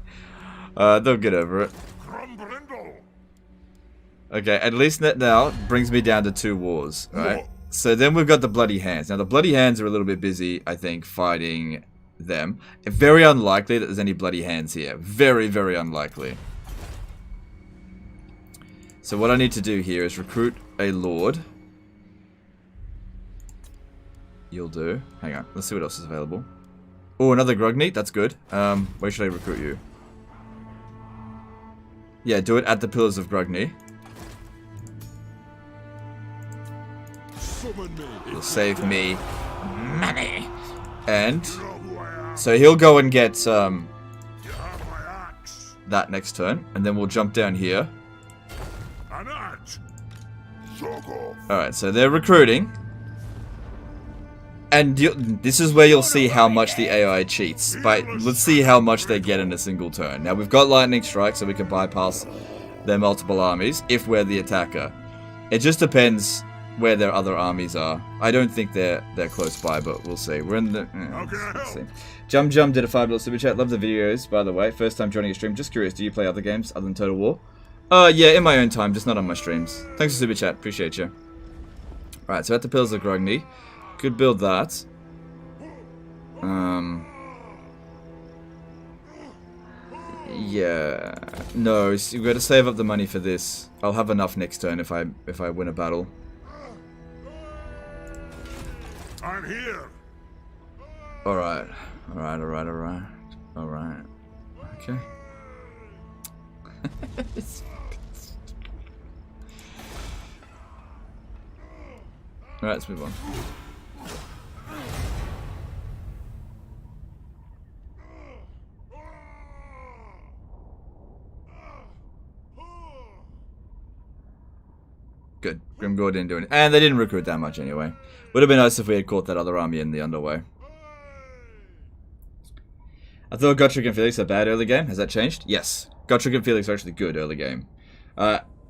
They'll get over it. Grombrindal. Okay, at least that now brings me down to 2 wars, right? So then we've got the Bloody Hands. Now, the Bloody Hands are a little bit busy, I think, fighting them. Very unlikely that there's any Bloody Hands here. Very, very unlikely. So what I need to do here is recruit a Lord. You'll do. Hang on, let's see what else is available. Oh, another Grogneat, that's good. Where should I recruit you? Yeah, do it at the Pillars of Grogny. You'll save me money. And so he'll go and get that next turn, and then we'll jump down here. Alright, so they're recruiting. And this is where you'll see how much the AI cheats. But let's see how much they get in a single turn. Now, we've got Lightning Strike, so we can bypass their multiple armies if we're the attacker. It just depends where their other armies are. I don't think they're close by, but we'll see. We're in the... let's see. Jum did a $5 super chat. Love the videos, by the way. First time joining a stream. Just curious, do you play other games other than Total War? Yeah, in my own time, just not on my streams. Thanks for super chat. Appreciate you. Alright, so at the Pillars of Grogny. Could build that. Yeah. No, we've got to save up the money for this. I'll have enough next turn if I win a battle. I'm here. Alright. Alright. Okay. Alright, let's move on. Good. Grimgor didn't do anything. And they didn't recruit that much anyway. Would have been nice if we had caught that other army in the underway. I thought Gotrek and Felix are bad early game. Has that changed? Yes. Gotrek and Felix are actually good early game.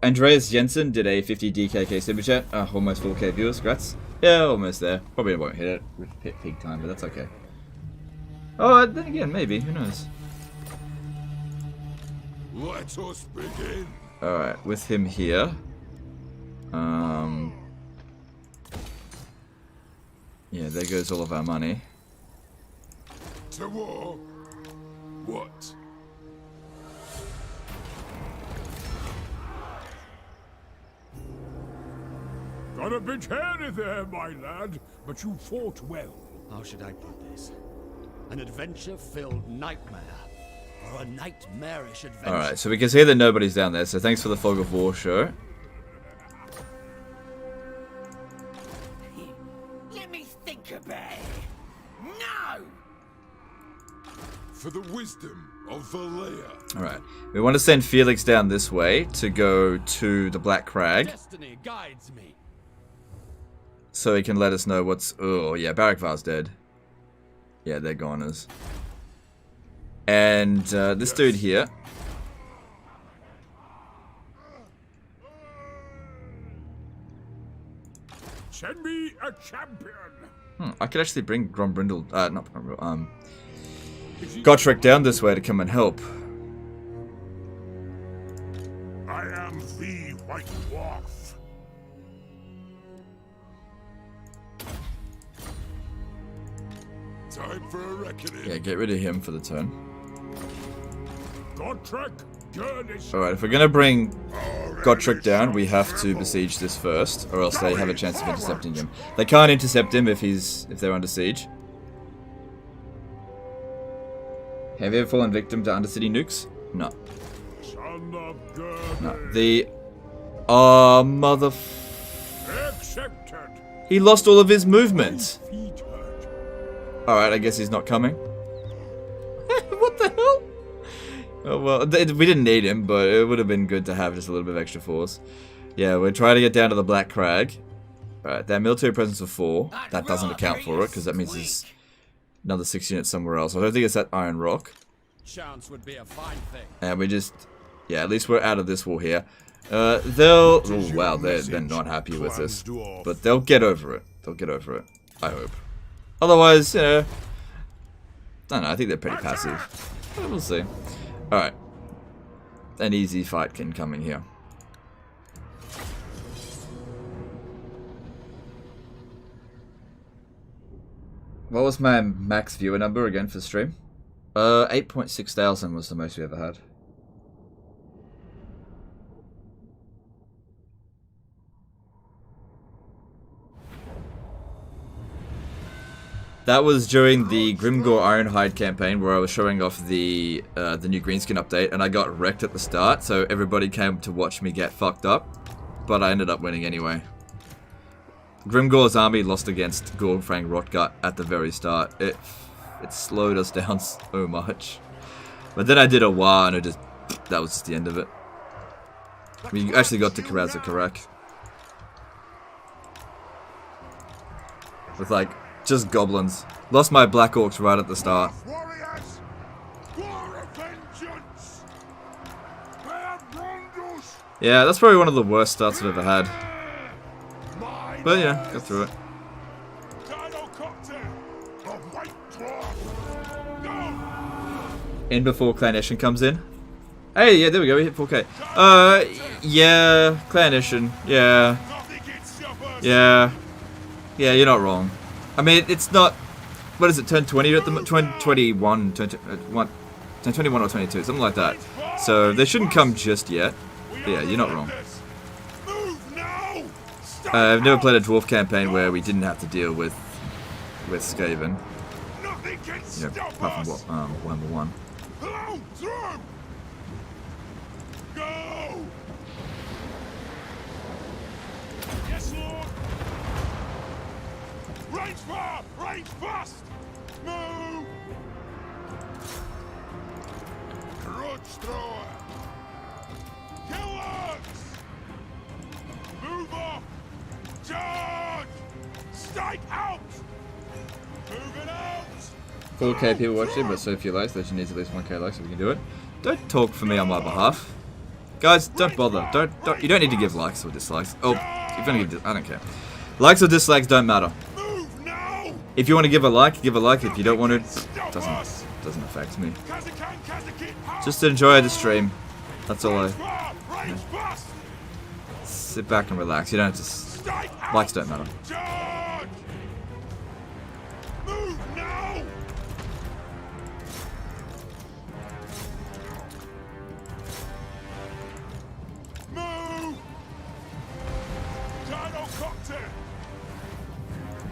Andreas Jensen did a 50 DKK super chat. Almost 4K viewers, congrats. Yeah, almost there. Probably won't hit it with peak time, but that's okay. Oh, then again, maybe. Who knows? Let us begin. Alright, with him here. Yeah, there goes all of our money. To war. What? Got a bit hairy there, my lad, but you fought well. How should I put this? An adventure-filled nightmare. Or a nightmarish adventure. Alright, so we can see that nobody's down there, so thanks for the Fog of War show. Let me think about it. No! For the wisdom of Valea. Alright, we want to send Felix down this way to go to the Black Crag. Destiny guides me. So he can let us know what's... Oh, yeah, Barakvar's dead. Yeah, they're goners. And this dude here. Send me a champion. I could actually bring Grombrindal... not Grombrindal, Gotrek down this way to come and help. I am the White Dwarf. Time for a reckoning. Yeah, get rid of him for the turn. Gotrek, Gurnis. Alright, if we're gonna bring Gotrek down, we have to besiege this first, or else they have a chance of intercepting him. They can't intercept him if they're under siege. Have you ever fallen victim to Undercity nukes? No. Son of Gurnis. No. The... Oh, mother... Accepted. He lost all of his movement. Feet hurt. Alright, I guess he's not coming. What the hell? Oh, well, we didn't need him, but it would have been good to have just a little bit of extra force. Yeah, we're trying to get down to the Black Crag. Alright, that military presence of 4. That doesn't account for it, because that means there's another 6 units somewhere else. I don't think it's that Iron Rock. Chance would be a fine thing. And we just... Yeah, at least we're out of this war here. They'll... Oh, wow, they're not happy with this. But they'll get over it. They'll get over it. I hope. Otherwise, you know... I don't know, I think they're pretty passive. But we'll see. Alright. An easy fight can come in here. What was my max viewer number again for stream? 8.6 thousand was the most we ever had. That was during the Grimgor Ironhide campaign where I was showing off the new greenskin update, and I got wrecked at the start, so everybody came to watch me get fucked up, but I ended up winning anyway. Grimgor's army lost against Gorfang Rotgut at the very start. It slowed us down so much. But then I did a war, and that was just the end of it. We actually got to Karazakarak. With like... just goblins. Lost my Black Orcs right at the start. Warriors! War of vengeance! Yeah, that's probably one of the worst starts I've ever had. But yeah, got through it. In before Clanation comes in. Hey, yeah, there we go, we hit 4K. Yeah, Clanation, yeah. Yeah. Yeah, you're not wrong. I mean, it's not... What is it, turn 20 at the... 21 or 22, something like that. So, they shouldn't come just yet. But yeah, you're not wrong. I've never played a Dwarf campaign where we didn't have to deal with Skaven. You know, apart from Warhammer 1. Go! Yes, Lord! Range far! Range fast! Move! Grudge thrower! Killers! Move off! Charge! Strike out! Moving out! 4K people watching, but so few likes that you need at least 1K likes so we can do it. Don't talk for me on my behalf. Guys, don't bother. Don't. You don't need to give likes or dislikes. Oh, if you're gonna give, I don't care. Likes or dislikes don't matter. Move now! If you want to give a like, give a like. If you don't want to, doesn't affect me. Just enjoy the stream. That's all I. Sit back and relax. You don't have to. Likes don't matter. Charge! Move now! Move! Gyrocopter!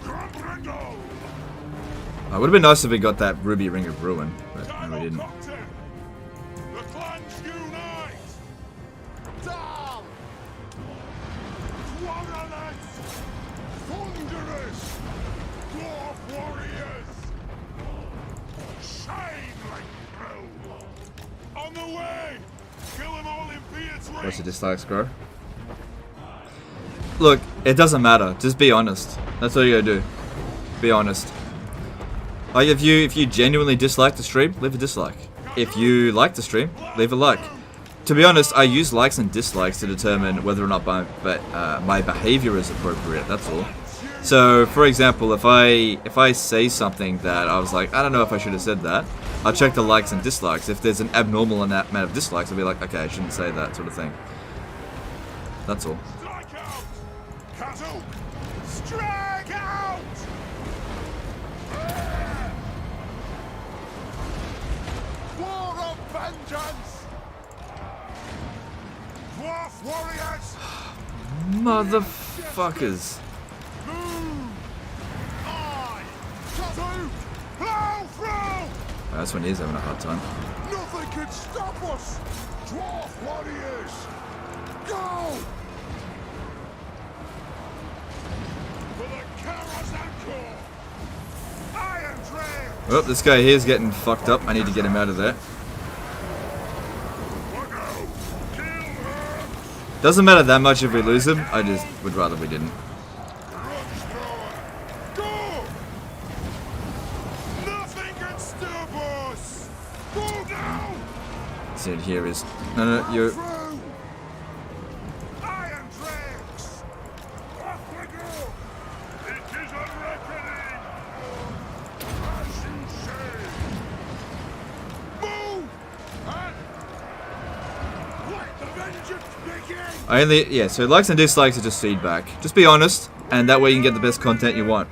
Grombrindal! It would have been nice if we got that Ruby Ring of Ruin, but no, we didn't. Gyrocopter! The clans unite! Down! Warhammer! Thunderers! Dwarf warriors! Shine like hell! On the way! Kill them all in Beard's What's Ring! the dislikes, grow? Look, it doesn't matter. Just be honest. That's all you gotta do. Be honest. Like if you genuinely dislike the stream, leave a dislike. If you like the stream, leave a like. To be honest, I use likes and dislikes to determine whether or not my behavior is appropriate. That's all. So, for example, if I say something that I was like, I don't know if I should have said that, I'll check the likes and dislikes. If there's an abnormal amount of dislikes, I'll be like, okay, I shouldn't say that sort of thing. That's all. Strike out! Cattle! Strike out! War of vengeance! Dwarf warriors! Motherfuckers. Move! I! Cattle! Plow through! That's when he's having a hard time. Nothing can stop us! Dwarf warriors! Go! For the Karazanko! Iron Trail! Oh, this guy here is getting fucked up. I need to get him out of there. Kill her! Doesn't matter that much if we lose him. I just would rather we didn't. Grudge thrower! Go! Nothing can stop us! Go now! See it here is. No, you're. Through! Iron Dregs! Off we go! It is a reckoning! As you say! Move! Let the vengeance begin! So likes and dislikes are just feedback. Just be honest, and that way you can get the best content you want.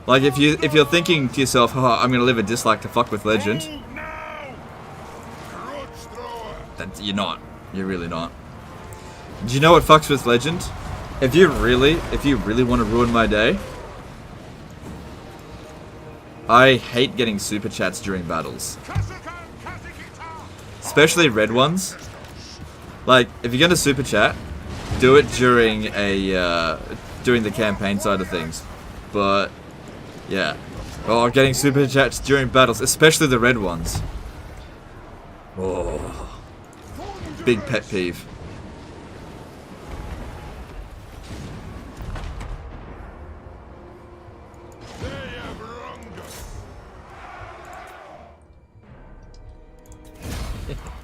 Like if you're thinking to yourself, oh, I'm gonna leave a dislike to fuck with Legend, Move now! Grudge thrower! that you're not. You're really not. Do you know what fucks with Legend? If you really want to ruin my day, I hate getting super chats during battles, especially red ones. Like if you're gonna super chat, do it during the campaign side of things. But yeah, oh, getting super chats during battles, especially the red ones. Oh, big pet peeve. They have wronged us!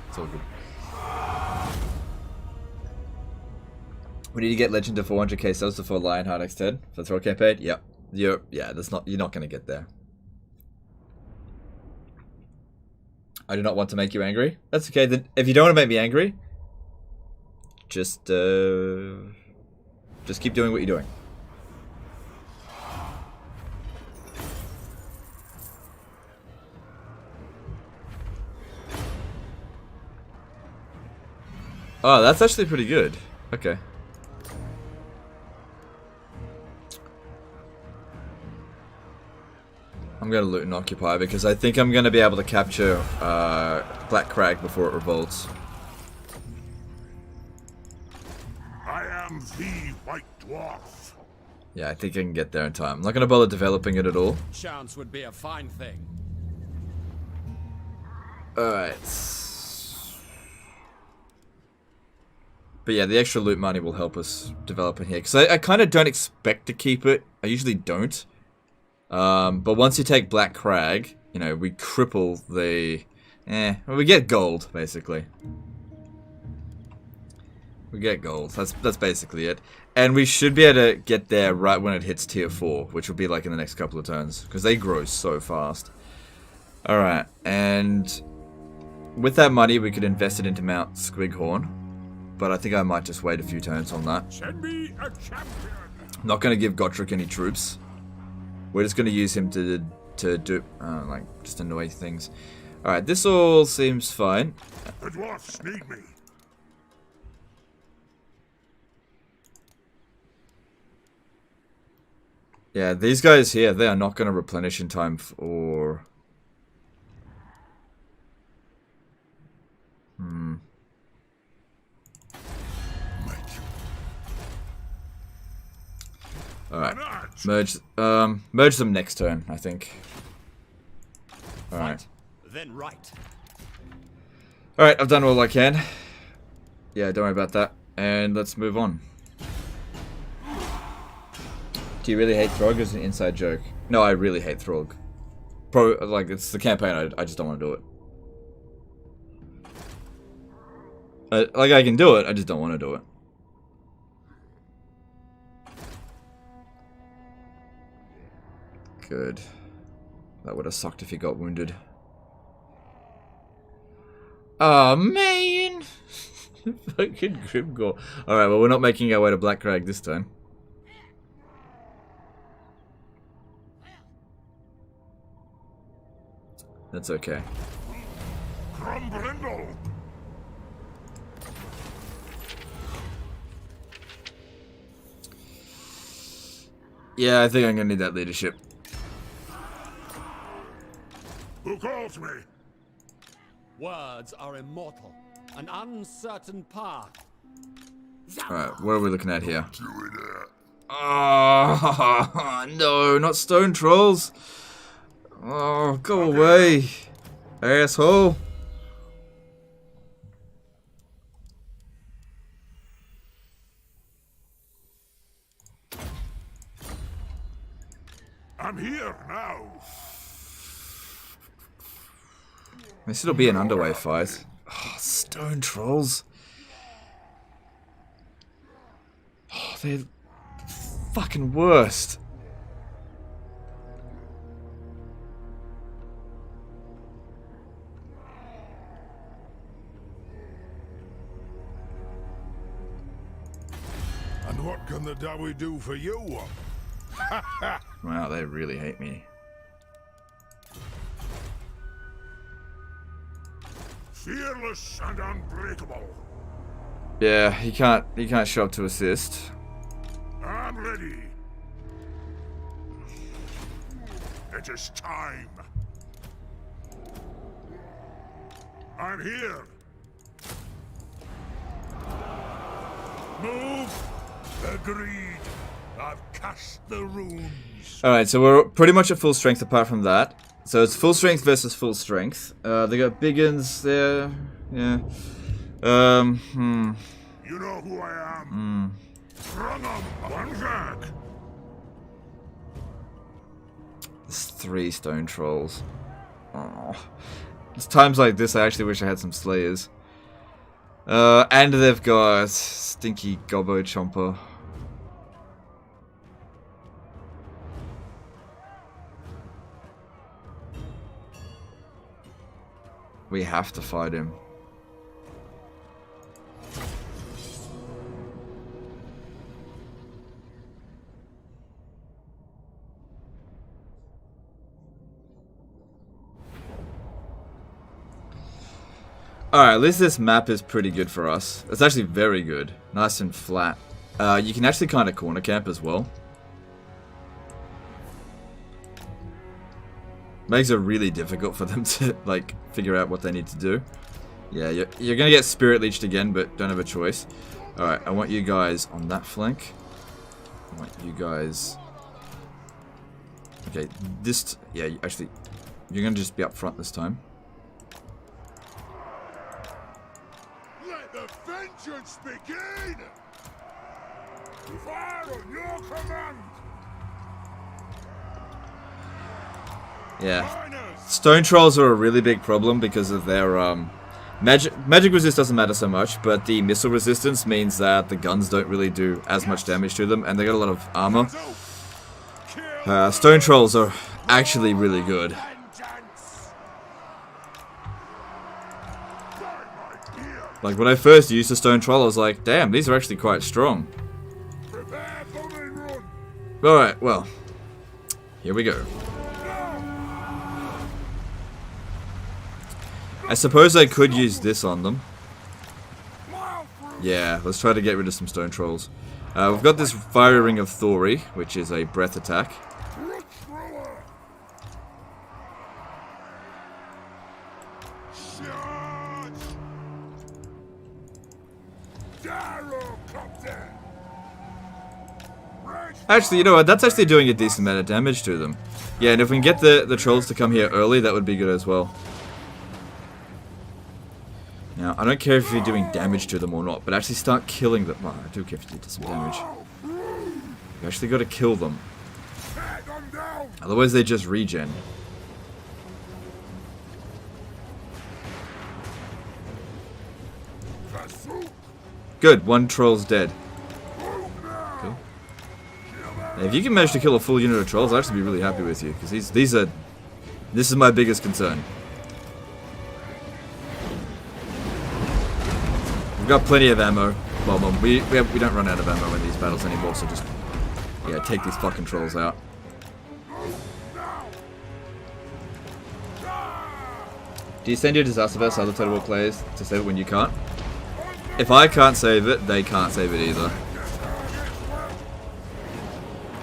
It's all good. We need to get Legend to 400k subs before Lionheart X10 for the throw campaign. Yep. You're not gonna get there. I do not want to make you angry. That's okay. Then if you don't want to make me angry, just keep doing what you're doing. Oh, that's actually pretty good. Okay. I'm gonna loot and occupy because I think I'm gonna be able to capture Black Crag before it revolts. I am the White Dwarf. Yeah, I think I can get there in time. I'm not gonna bother developing it at all. Chance would be a fine thing. Alright. But yeah, the extra loot money will help us develop in here. Because I kind of don't expect to keep it. I usually don't. But once you take Black Crag, you know, we cripple the... we get gold, basically. We get gold. That's basically it. And we should be able to get there right when it hits tier 4, which will be like in the next couple of turns, because they grow so fast. Alright, and with that money we could invest it into Mount Squighorn, but I think I might just wait a few turns on that. Send me a champion. Not going to give Gotrek any troops. We're just going to use him to do, like, just annoy things. Alright, this all seems fine. The dwarfs need me. Yeah, these guys here, they are not going to replenish in time for... Alright, merge them next turn, I think. Alright. Then right. Alright, I've done all I can. Yeah, don't worry about that. And let's move on. Do you really hate Throg as an inside joke? No, I really hate Throg. Like, it's the campaign, I just don't want to do it. Like, I can do it, I just don't want to do it. Good. That would have sucked if he got wounded. Oh man! Fucking Grimgore. Alright, well, we're not making our way to Black Crag this time. That's okay. Grombrindal. Yeah, I think I'm gonna need that leadership. Who calls me? Words are immortal. An uncertain path. Alright, what are we looking at here? Oh, no, not stone trolls. Oh, go away, asshole. I'm here now. This will be an underway fight. Oh, stone trolls. Oh, they're fucking worst. And what can the Dowie do for you? Wow, they really hate me. Fearless and unbreakable. Yeah, he can't show up to assist. I'm ready. It is time. I'm here. Move. Agreed. I've cast the runes. Alright, so we're pretty much at full strength apart from that. So it's full strength versus full strength. They got biggins there. Yeah. You know who I am. Run on, one jack. There's 3 stone trolls. Oh. It's times like this I actually wish I had some slayers. And they've got stinky gobbo chomper. We have to fight him. Alright, at least this map is pretty good for us. It's actually very good. Nice and flat. You can actually kind of corner camp as well. Makes it really difficult for them to, like, figure out what they need to do. Yeah, you're gonna get Spirit Leeched again, but don't have a choice. Alright, I want you guys on that flank. I want you guys... Okay, this... Yeah, actually, you're gonna just be up front this time. Let the vengeance begin! Fire on your command! Yeah. Stone trolls are a really big problem because of their Magic resist doesn't matter so much, but the missile resistance means that the guns don't really do as much damage to them, and they got a lot of armor. Stone trolls are actually really good. Like, when I first used the stone troll, I was like, damn, these are actually quite strong. Alright, well, here we go. I suppose I could use this on them. Yeah, let's try to get rid of some stone trolls. We've got this Fire Ring of Thori, which is a breath attack. Actually, you know what? That's actually doing a decent amount of damage to them. Yeah, and if we can get the trolls to come here early, that would be good as well. Now, I don't care if you're doing damage to them or not, but actually start killing them. Well, I do care if you do some damage. You actually got to kill them. Otherwise, they just regen. Good, one troll's dead. Cool. Now, if you can manage to kill a full unit of trolls, I'll actually be really happy with you, because these are... This is my biggest concern. We've got plenty of ammo. Well, we don't run out of ammo in these battles anymore, so just... Yeah, take these fucking trolls out. Do you send your disaster vest to other Total War players to save it when you can't? If I can't save it, they can't save it either.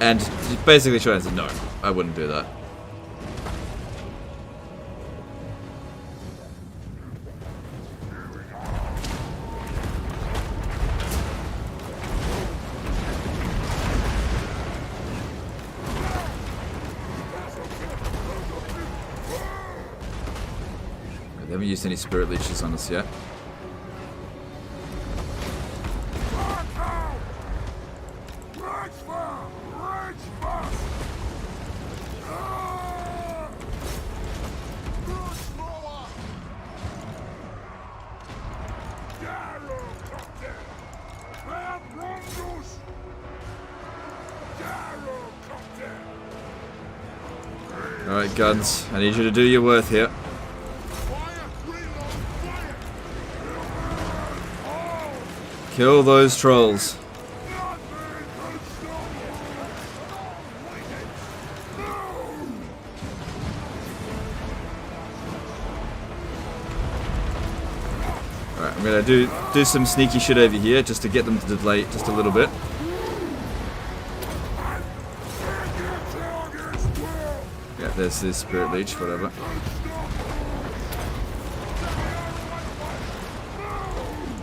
And basically short answer, no, I wouldn't do that. They haven't used any spirit leeches on us yet. Alright, guns, I need you to do your worth here. Kill those trolls. Alright, I'm gonna do some sneaky shit over here just to get them to delay just a little bit. Yeah, there's this spirit leech, whatever.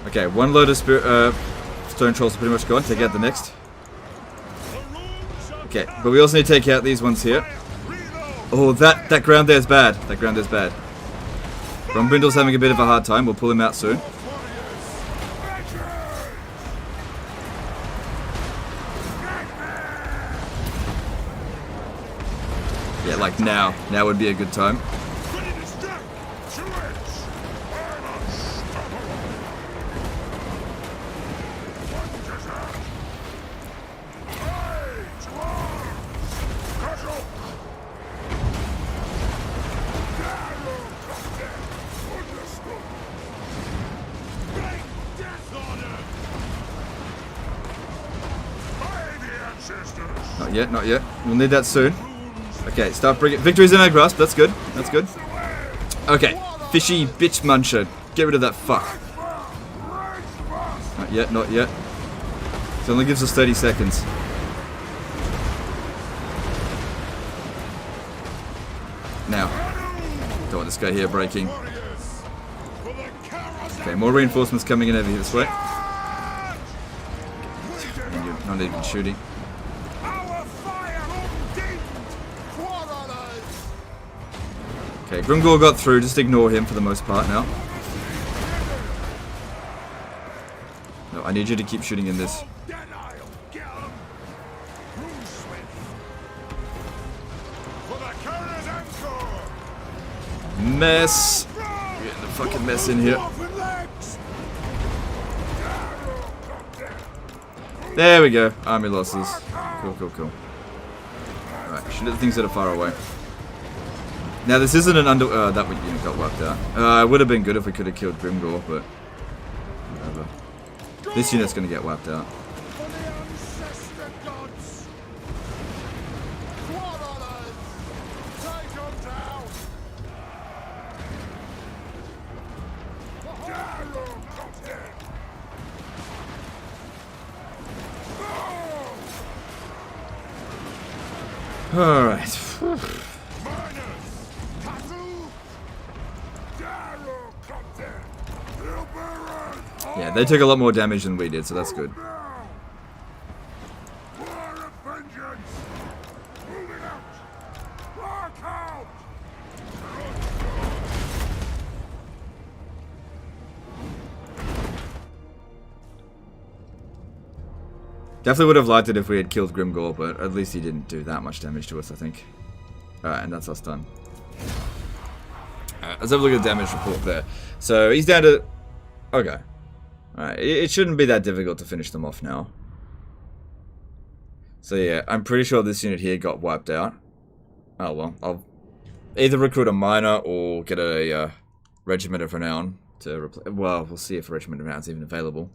Okay, one load of stone trolls are pretty much gone. Take out the next. Okay, but we also need to take out these ones here. Oh, that ground there's bad. That ground there's bad. Grombrindal's having a bit of a hard time. We'll pull him out soon. Yeah, like now. Now would be a good time. Not yet, not yet. We'll need that soon. Okay, start bringing... Victory's in our grasp. That's good. That's good. Okay. Fishy bitch muncher. Get rid of that fuck. Not yet, not yet. It only gives us 30 seconds. Now. Don't want this guy here breaking. Okay, more reinforcements coming in over here this way. And you're not even shooting. Okay, Grombrindal got through, just ignore him for the most part now. No, I need you to keep shooting in this. Mess! Get the fucking mess in here. There we go. Army losses. Cool, cool, cool. Alright, shoot at the things that are far away. Now this isn't an that unit got wiped out. It would have been good if we could have killed Grimgor, but whatever. This unit's gonna get wiped out. For the ancestor gods! What on earth? Take them down! Daryl, come here! Alright. Miners! Katu! Daryl, come here! Yeah, they took a lot more damage than we did, so that's good. War of vengeance! Moving out! Rock out! Definitely would have liked it if we had killed Grimgor, but at least he didn't do that much damage to us, I think. Alright, and that's us done. Alright, let's have a look at the damage report there. So, he's down to... Okay. Alright, it shouldn't be that difficult to finish them off now. So yeah, I'm pretty sure this unit here got wiped out. Oh well, I'll either recruit a miner or get a Regiment of Renown to replace... Well, we'll see if Regiment of Renown is even available.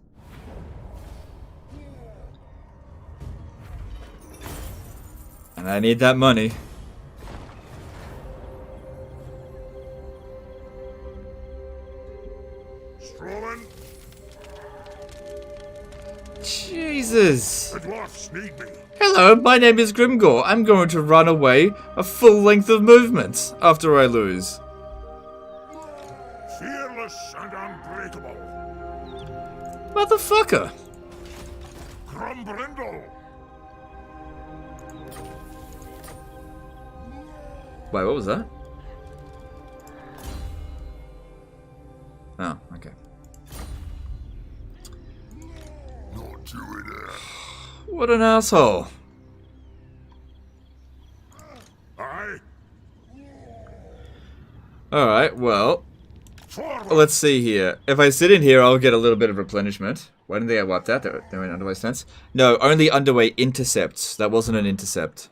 And I need that money. Strolling, Jesus! the dwarfs need me. Hello, my name is Grimgor. I'm going to run away a full length of movement after I lose. Fearless and unbreakable. Motherfucker! Grombrindal. Wait, what was that? Oh, okay. Not doing it. What an asshole. Aye. Alright, well, Forward. let's see here. If I sit in here, I'll get a little bit of replenishment. Why didn't they get wiped out? They were in underway stance. No, only underway intercepts. That wasn't an intercept.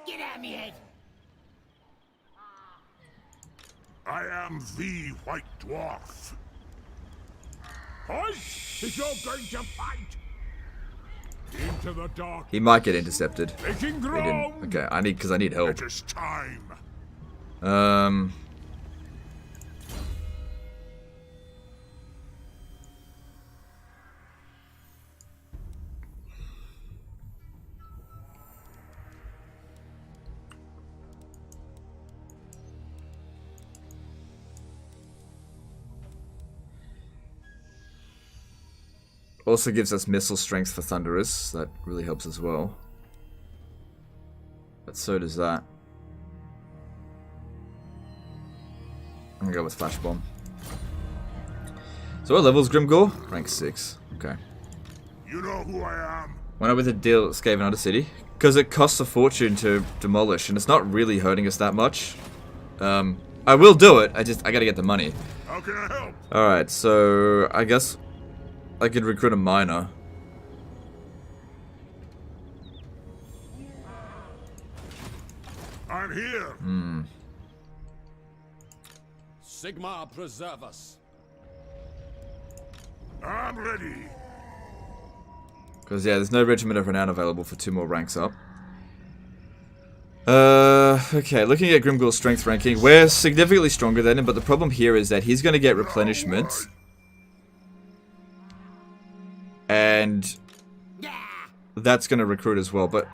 Get out of me head! I am the White Dwarf. Oi! If you're going to fight, into the dark. He might get intercepted. Taking He ground. didn't. Okay, because I need help. It is time. Also gives us missile strength for Thunderers. That really helps as well. But so does that. I'm gonna go with Flash Bomb. So what level's Grimgor? Rank 6. Okay. You know who I am. Why not with a deal Skaven Under City? Because it costs a fortune to demolish, and it's not really hurting us that much. I will do it. I gotta get the money. How can I help? Alright, so I guess I could recruit a miner. I'm here. Sigmar preserve us. I'm ready. Because, yeah, there's no Regiment of Renown available for 2 more ranks up. Okay, looking at Grimgor's strength ranking, we're significantly stronger than him, but the problem here is that he's going to get replenishment. And that's going to recruit as well, but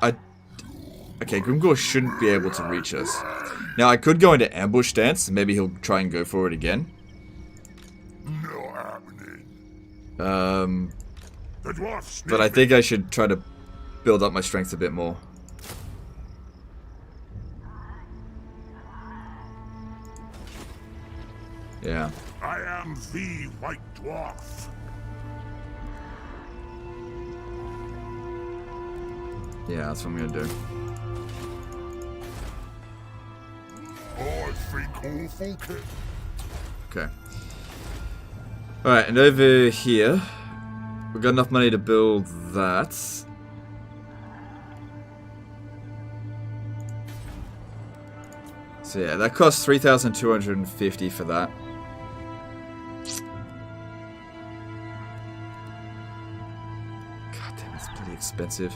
okay, Grimgor shouldn't be able to reach us. Now, I could go into ambush stance, and maybe he'll try and go for it again. No happening. The dwarfs But I think I should try to build up my strength a bit more. Yeah. I am the White Dwarf. Yeah, that's what I'm gonna do. I think awful kid. Okay. Alright, and over here, We've got enough money to build that. So yeah, that costs 3,250 for that. God damn, it's pretty expensive.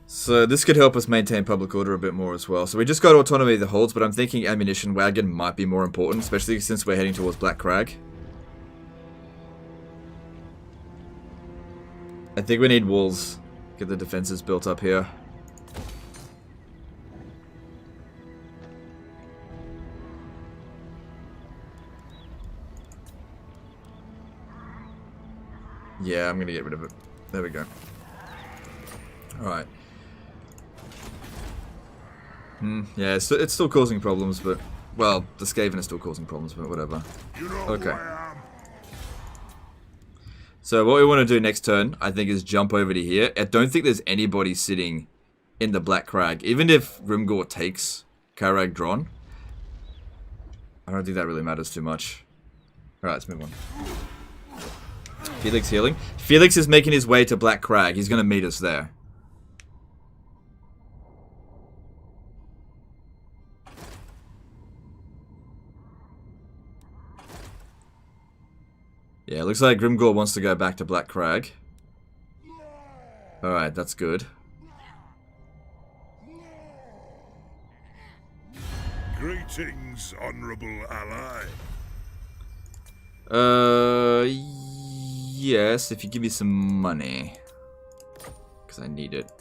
So this could help us maintain public order a bit more as well. So we just got autonomy of the holds, but I'm thinking ammunition wagon might be more important, especially since we're heading towards Black Crag. I think we need walls. Get the defenses built up here. Yeah, I'm gonna get rid of it. There we go. Alright. Yeah, it's still causing problems, but... Well, the Skaven is still causing problems, but whatever. Okay. So what we want to do next turn, I think, is jump over to here. I don't think there's anybody sitting in the Black Crag. Even if Grimgor takes Karag Dron, I don't think that really matters too much. Alright, let's move on. Felix healing. Felix is making his way to Black Crag. He's going to meet us there. Yeah, it looks like Grimgor wants to go back to Black Crag. Alright, that's good. Greetings, honorable ally. Yes, if you give me some money. Because I need it.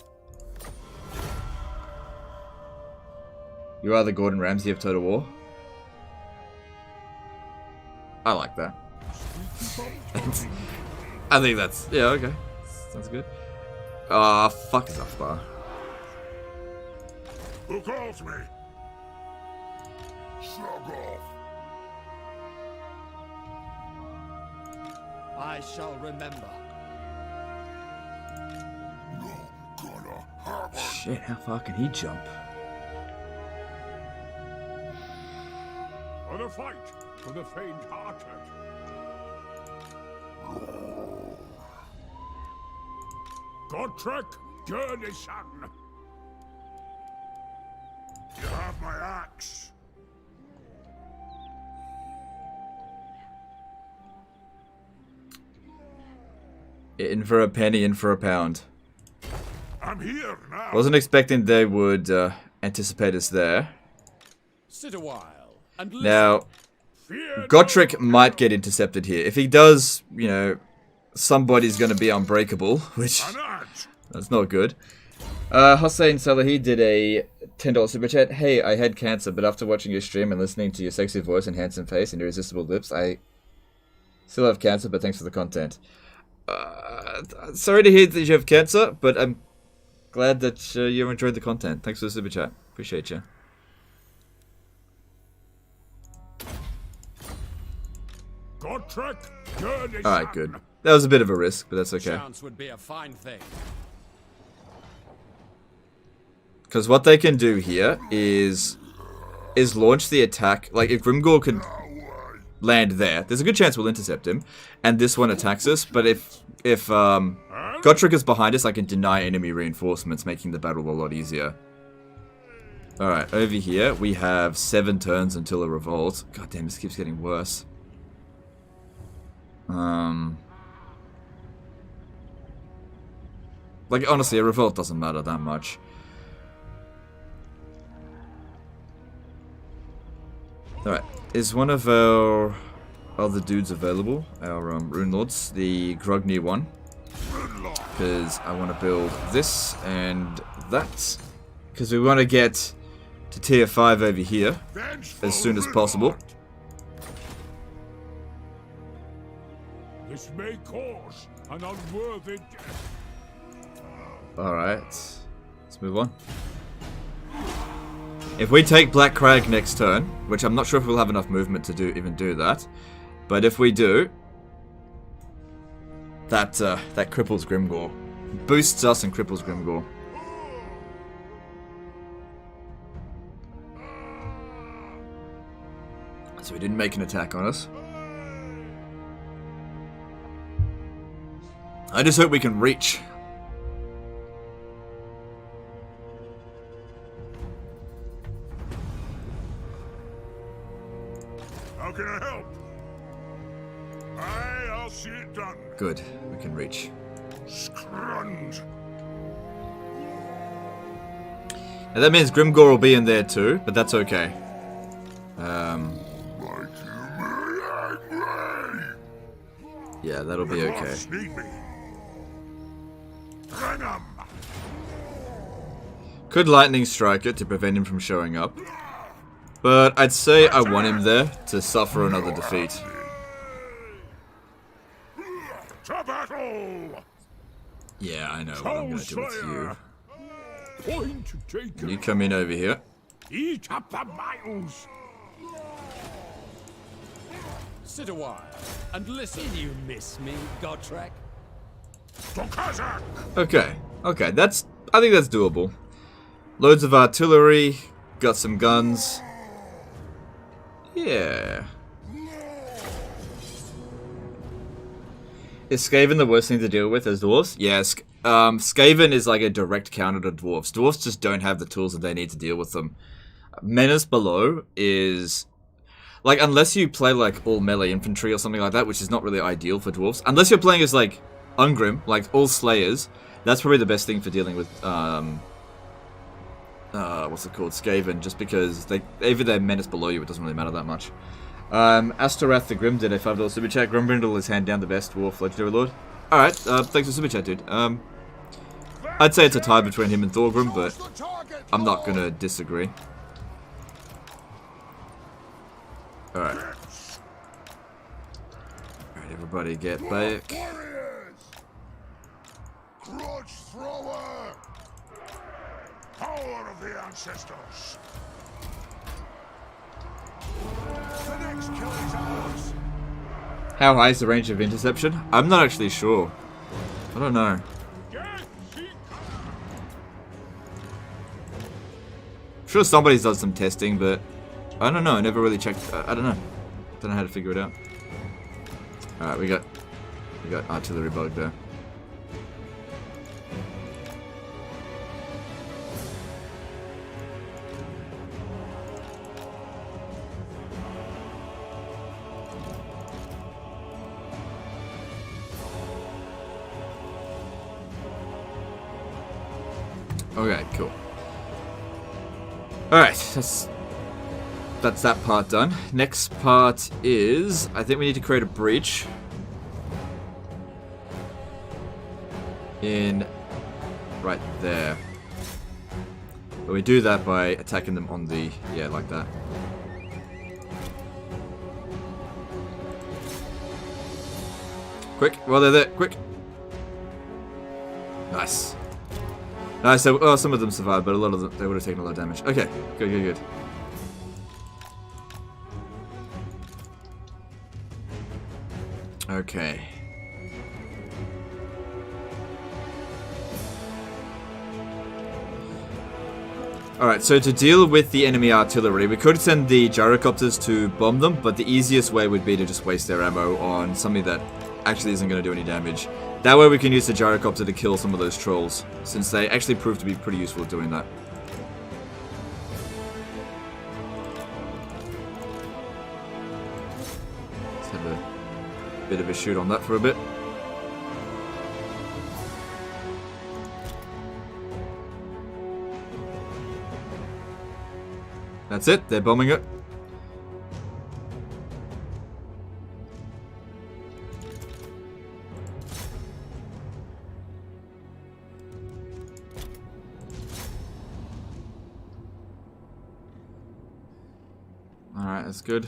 You are the Gordon Ramsay of Total War. I like that. I think that's... Yeah, okay. Sounds good. Ah, fuck is off bar. Who calls me? Slug off. I shall remember. Not gonna happen. Shit, how far can he jump? For the fight, for the faint-hearted. Godtrek, Gurnison. You have my axe. In for a penny, in for a pound. I'm here now. Wasn't expecting they would anticipate us there. Sit a while and listen. Now, Fear Godtrick no might get intercepted here. If he does, you know, somebody's going to be unbreakable, which Anat. that's not good. Hossein Salahi did a $10 super chat. Hey, I had cancer, but after watching your stream and listening to your sexy voice and handsome face and irresistible lips, I still have cancer, but thanks for the content. Sorry to hear that you have cancer, but I'm glad that you enjoyed the content. Thanks for the super chat. Appreciate you. Godtrek, Gurnison. Alright, good. That was a bit of a risk, but that's okay. Chance would be a fine thing. Because what they can do here is launch the attack. Like, if Grimgor could land there, there's a good chance we'll intercept him, and this one attacks us. But if Godtrick is behind us, I can deny enemy reinforcements, making the battle a lot easier. Alright, over here, we have 7 turns until a revolt. God damn, this keeps getting worse. Like, honestly, a revolt doesn't matter that much. Alright, is one of our other dudes available? Our Rune Lords, the Grogny one. Because I want to build this and that. Because we want to get to tier 5 over here as soon as possible. This may cause an unworthy death. Alright, let's move on. If we take Black Crag next turn, which I'm not sure if we'll have enough movement to even do that, but if we do, that cripples Grimgor. Boosts us and cripples Grimgor. didn't make an attack on us. I just hope we can reach. How can I help? Aye, I'll see it done. Good, we can reach. Scrund. Now that means Grimgor will be in there too, but that's okay. Yeah, that'll be okay. Need me. Bring 'em. Could lightning strike it to prevent him from showing up. But I'd say I want him there to suffer another defeat. To battle. Yeah, I know what I'm gonna do with you. Point taken. You come in over here. Eat up the vitals. Sit a while and listen. Did you miss me, Gotrek? To Kazakh. Okay, okay, I think that's doable. Loads of artillery, got some guns. Yeah. Is Skaven the worst thing to deal with as dwarves? Yes. Skaven is like a direct counter to dwarves. Dwarves just don't have the tools that they need to deal with them. Menace below is... like, unless you play like all melee infantry or something like that, which is not really ideal for dwarves. Unless you're playing as like Ungrim, like all slayers, that's probably the best thing for dealing with what's it called? Skaven, just because even they're menace below you, it doesn't really matter that much. Astorath the Grim did a $5 super chat. Grombrindal is hand down the best dwarf legendary lord. Alright, thanks for super chat, dude. I'd say it's a tie between him and Thorgrim, but I'm not gonna disagree. Alright. Alright, everybody get back. Grudge thrower. Power of the ancestors. The next kill is ours. How high is the range of interception? I'm not actually sure. I don't know. I'm sure somebody's done some testing, but I don't know. I never really checked. I don't know. Don't know how to figure it out. Alright, we got artillery bug there. Okay, cool. Alright, that's that part done. Next part is, I think we need to create a breach in right there. But we do that by attacking them on the, yeah, like that. Quick, while they're there, quick. Nice. Nice, so, well, some of them survived, but a lot of them, they would have taken a lot of damage. Okay, good, good, good. Okay. Alright, so to deal with the enemy artillery, we could send the gyrocopters to bomb them, but the easiest way would be to just waste their ammo on something that actually isn't going to do any damage. That way we can use the gyrocopter to kill some of those trolls, since they actually prove to be pretty useful at doing that. Let's have a bit of a shoot on that for a bit. That's it, they're bombing it. Alright, that's good.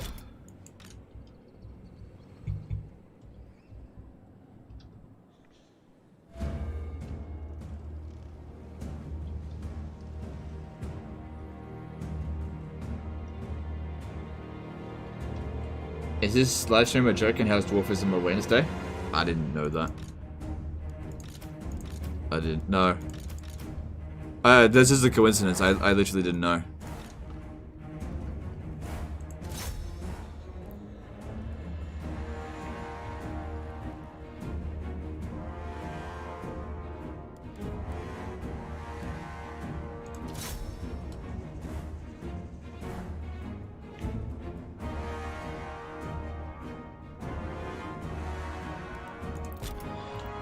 Is this live stream a joke and how's Dwarfism a Wednesday? I didn't know that. I didn't know. This is a coincidence. I literally didn't know.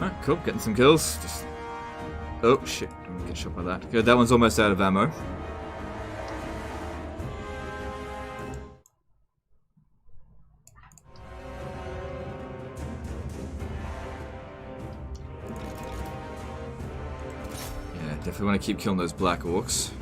Alright, cool. Getting some kills. Just... Oh, shit. Don't get shot by that. Good, that one's almost out of ammo. Yeah, definitely want to keep killing those black orcs.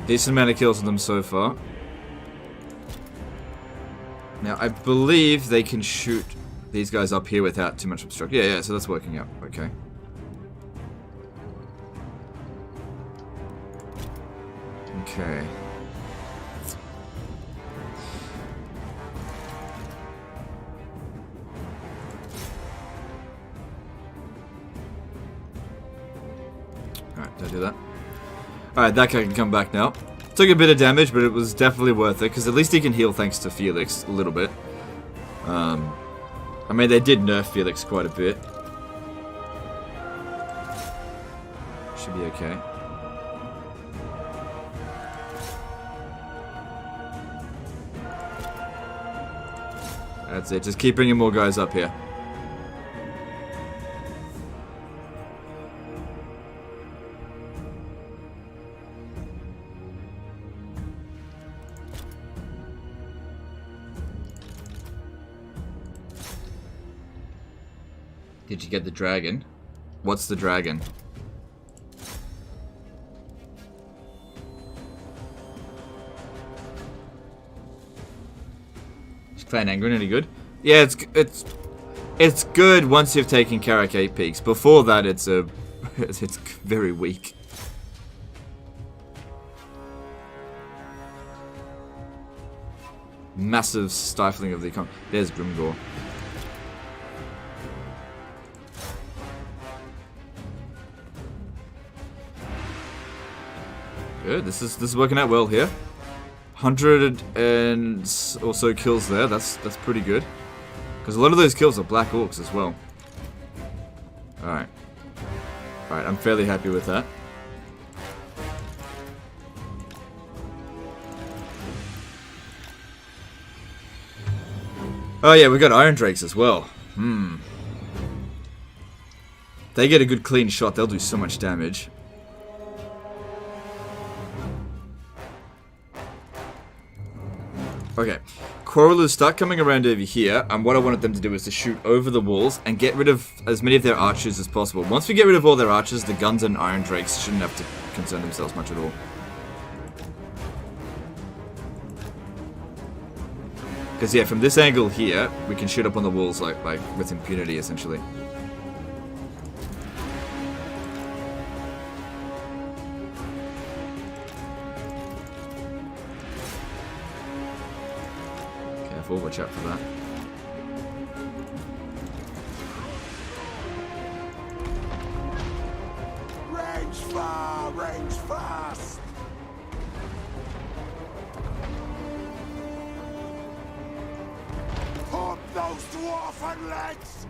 Decent amount of kills on them so far. Now, I believe they can shoot these guys up here without too much obstruction. Yeah, so that's working out. Okay. Okay. Alright, don't do that. Alright, that guy can come back now. Took a bit of damage, but it was definitely worth it, because at least he can heal thanks to Felix a little bit. I mean, they did nerf Felix quite a bit. Should be okay. That's it, just keep bringing more guys up here. Did you get the dragon? What's the dragon? Is Clan Angren any good? Yeah, it's good once you've taken Karak 8 Peaks. Before that, it's very weak. Massive stifling of the economy. There's Grimgor. Good. This is working out well here. 100 and or so kills there. That's pretty good. Because a lot of those kills are black orcs as well. Alright. Alright, I'm fairly happy with that. Oh yeah, we got Iron Drakes as well. They get a good clean shot, they'll do so much damage. Okay, Quarrelers start coming around over here, and what I wanted them to do is to shoot over the walls and get rid of as many of their archers as possible. Once we get rid of all their archers, the guns and Iron Drakes shouldn't have to concern themselves much at all. Because yeah, from this angle here, we can shoot up on the walls like with impunity, essentially. Careful, watch out for that. Range far, range fast. Pump those dwarfen legs!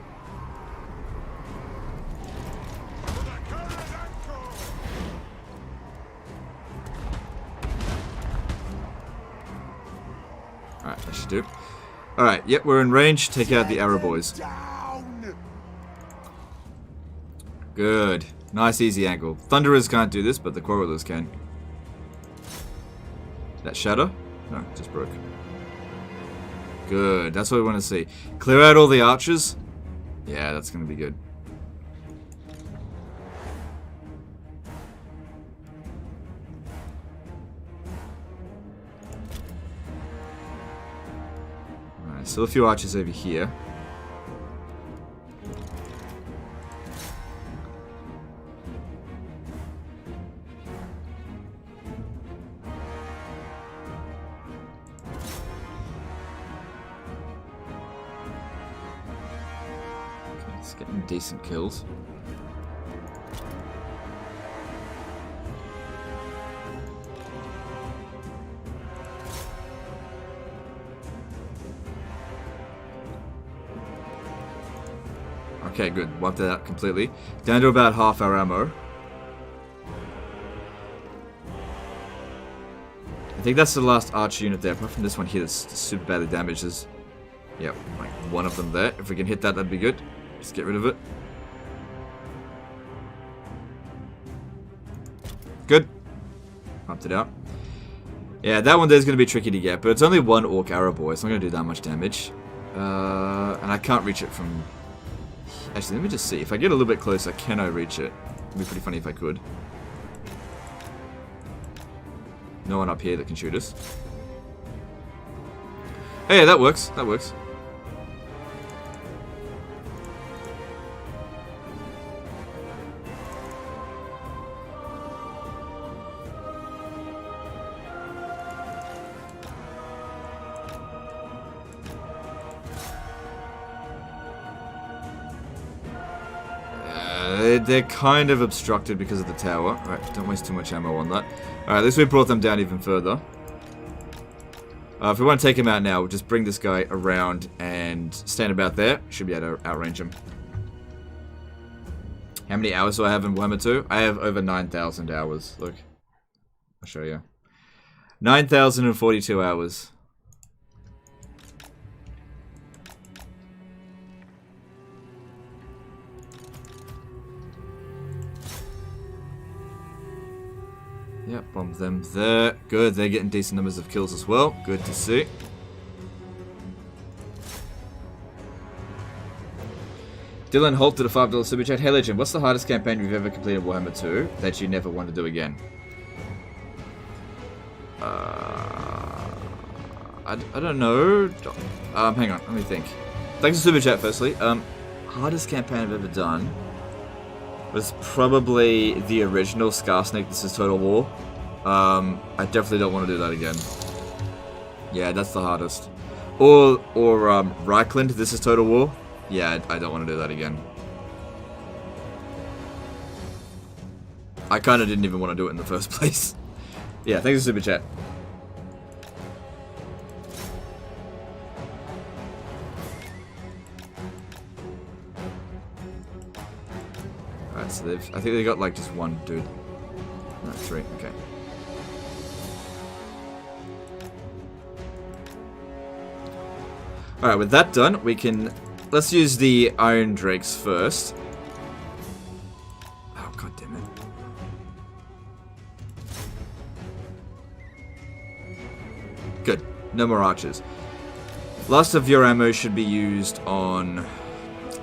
Alright, that should do. Alright, yep, we're in range. Take out the arrow boys. Down. Good. Nice, easy angle. Thunderers can't do this, but the Quarrelers can. That shadow? No, it just broke. Good, that's what we want to see. Clear out all the archers. Yeah, that's going to be good. Alright, still a few archers over here. It's getting decent kills. Okay, good. Wiped that out completely. Down to about half our ammo. I think that's the last archer unit there, apart from this one here that's super badly damaged. There's, yep, like one of them there. If we can hit that, that'd be good. Just get rid of it. Good. Pumped it out. Yeah, that one there's going to be tricky to get, but it's only one orc arrow boy. It's not going to do that much damage. And I can't reach it from... Actually, let me just see. If I get a little bit closer, can I reach it? It'd be pretty funny if I could. No one up here that can shoot us. Hey, that works. That works. They're kind of obstructed because of the tower. Alright, don't waste too much ammo on that. Alright, at least we brought them down even further. If we want to take him out now, we'll just bring this guy around and stand about there. Should be able to outrange him. How many hours do I have in Warhammer 2? I have over 9,000 hours. Look. I'll show you. 9,042 hours. Yep, bomb them there. Good, they're getting decent numbers of kills as well. Good to see. Dylan Holt did a $5 super chat. Hey Legend, what's the hardest campaign you've ever completed in Warhammer 2 that you never want to do again? I don't know. Hang on, let me think. Thanks for super chat firstly. Hardest campaign I've ever done was probably the original Scar Snake, This is Total War. I definitely don't want to do that again. Yeah, that's the hardest. Or Reichland, This is Total War. Yeah, I don't want to do that again. I kind of didn't even want to do it in the first place. Yeah, thanks for super chat. Alright, so I think they got like just one dude. No, three, okay. Alright, with that done, we can... Let's use the Iron Drakes first. Oh, god damn it. Good. No more archers. Last of your ammo should be used on...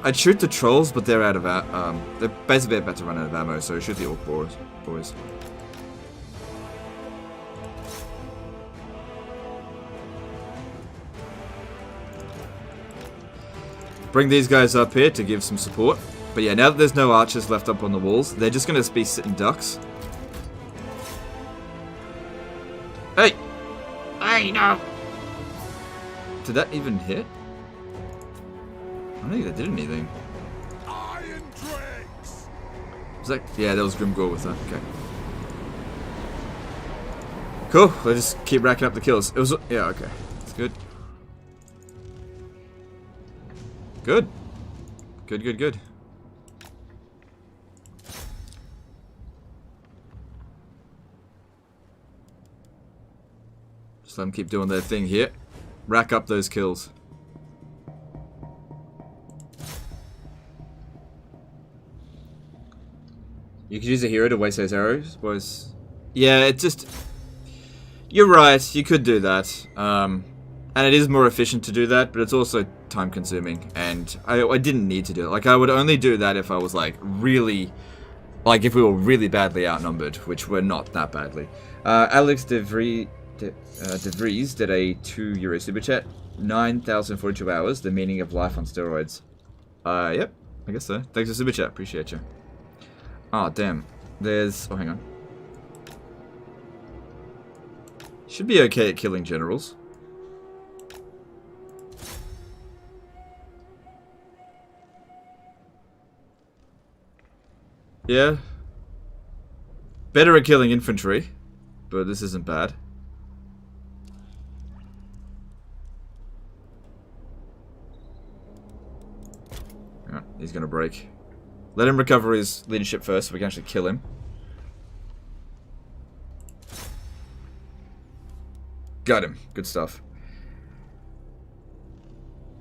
I'd shoot the trolls, but they're out of they're basically about to run out of ammo, so shoot the orc boys. Bring these guys up here to give some support. But yeah, now that there's no archers left up on the walls, they're just going to be sitting ducks. Hey! Hey, no! Did that even hit? I don't think that did anything. Iron Drakes! Was that? Yeah, that was Grimgore with that. Okay. Cool. Let's just keep racking up the kills. It was. Yeah. Okay. That's good. Good. Good. Just let them keep doing their thing here. Rack up those kills. You could use a hero to waste those arrows, boys. Yeah, it just... You're right, you could do that. And it is more efficient to do that, but it's also time consuming. And I didn't need to do it. Like, I would only do that if I was, like, really... Like, if we were really badly outnumbered, which we're not that badly. Alex De Vries did a €2 super chat. 9,042 hours, the meaning of life on steroids. Yep, I guess so. Thanks for super chat, appreciate you. Oh, damn. There's... Oh, hang on. Should be okay at killing generals. Yeah. Better at killing infantry, but this isn't bad. Alright, he's gonna break. Let him recover his leadership first so we can actually kill him. Got him. Good stuff.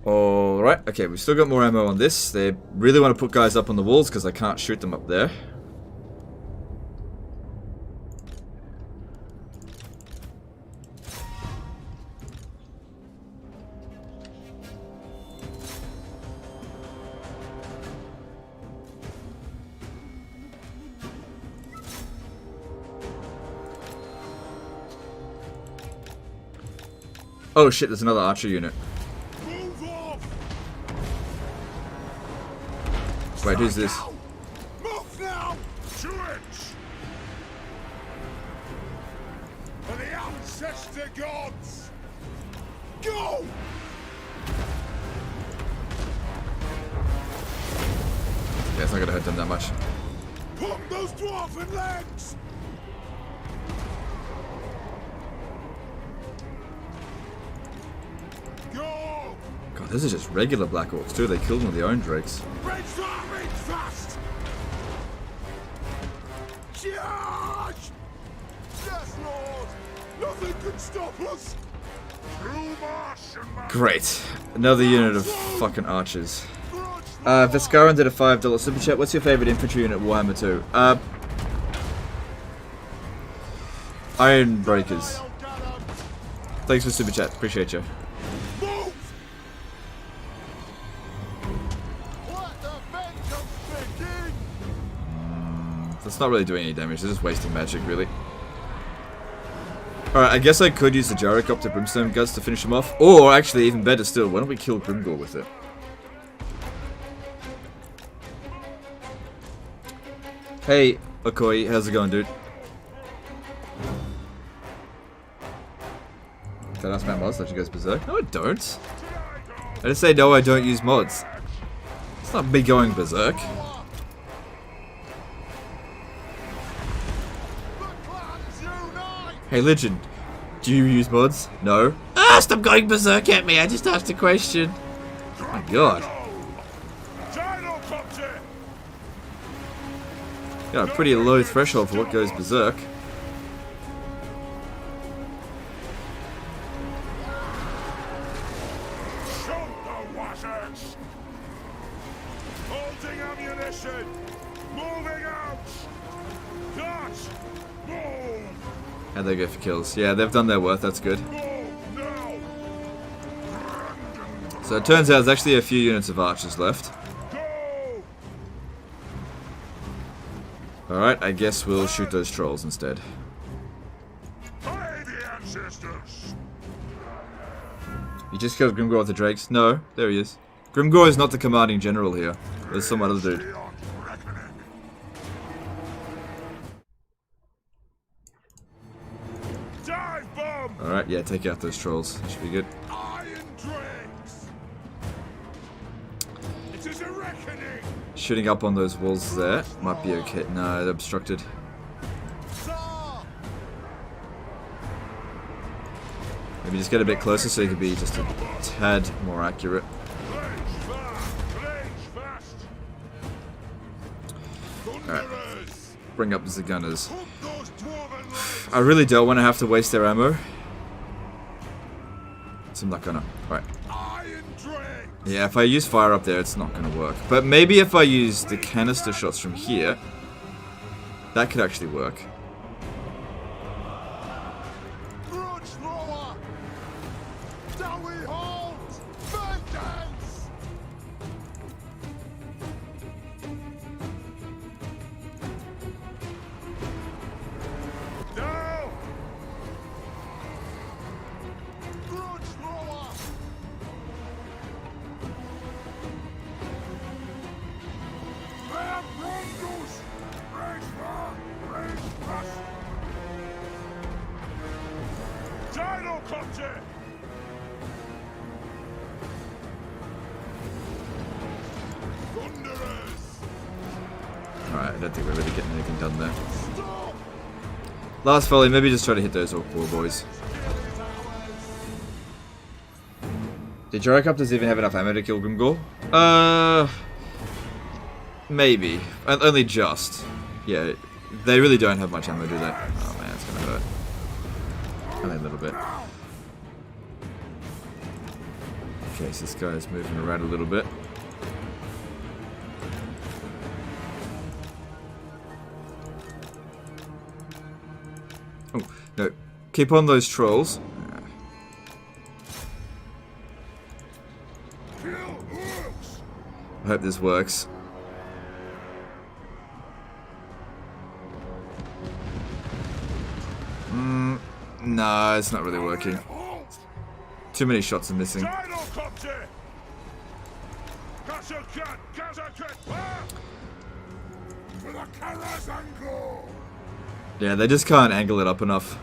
Alright, okay, we've still got more ammo on this. They really want to put guys up on the walls because I can't shoot them up there. Oh shit, there's another archer unit. Move off! Wait, who's this? Move now! To it! For the ancestor gods! Go! Yeah, it's not gonna hurt them that much. Pump those dwarven legs! Go! God, those are just regular Black Orcs too. They killed one of their own drakes. Rage fast! Charge! Yes, Lord! Nothing can stop us! Great. Another unit of fucking archers. Vescaran did a $5 super chat. What's your favorite infantry unit Warhammer 2? Iron Breakers. Thanks for super chat. Appreciate you. That's not really doing any damage. They're just wasting magic, really. Alright, I guess I could use the Gyrocopter Brimstone Guts to finish him off. Or, actually, even better still, why don't we kill Grimgor with it? Hey, Okoye, how's it going, dude? Did I ask about mods? Let you guys berserk? No, I don't. I just say no, I don't use mods. It's not me going berserk. Hey, Legend, do you use mods? No. Ah, stop going berserk at me. I just asked a question. Oh my god. Got a pretty low threshold for what goes berserk. Holding ammunition! Moving out! Dodge! Move! How'd they go for kills? Yeah, they've done their worth. That's good. Move now! So it turns out there's actually a few units of archers left. Go! Alright, I guess we'll shoot those trolls instead. Pray the ancestors! You just killed Grimgor with the drakes? No, there he is. Grimgor is not the commanding general here. There's some other dude. Beyond reckoning. Dive bomb! Alright, yeah, take out those trolls. That should be good. Iron drakes! It is a reckoning! Shooting up on those walls there might be okay. No, they're obstructed. Maybe just get a bit closer so you can be just a tad more accurate. Alright, bring up the gunners. I really don't want to have to waste their ammo. So I'm not gonna. Alright. Yeah, if I use fire up there, it's not gonna work. But maybe if I use the canister shots from here, that could actually work. Alright, I don't think we're really getting anything done there. Last volley, maybe just try to hit those orc war boys. Did Gyrocopters even have enough ammo to kill Grimgor? Maybe. Only just. Yeah, they really don't have much ammo, do they? Oh man, it's gonna hurt. Only a little bit. Okay, so this guy is moving around a little bit. Oh, no. Keep on those trolls. I hope this works. No, it's not really working. Too many shots are missing. Yeah, they just can't angle it up enough.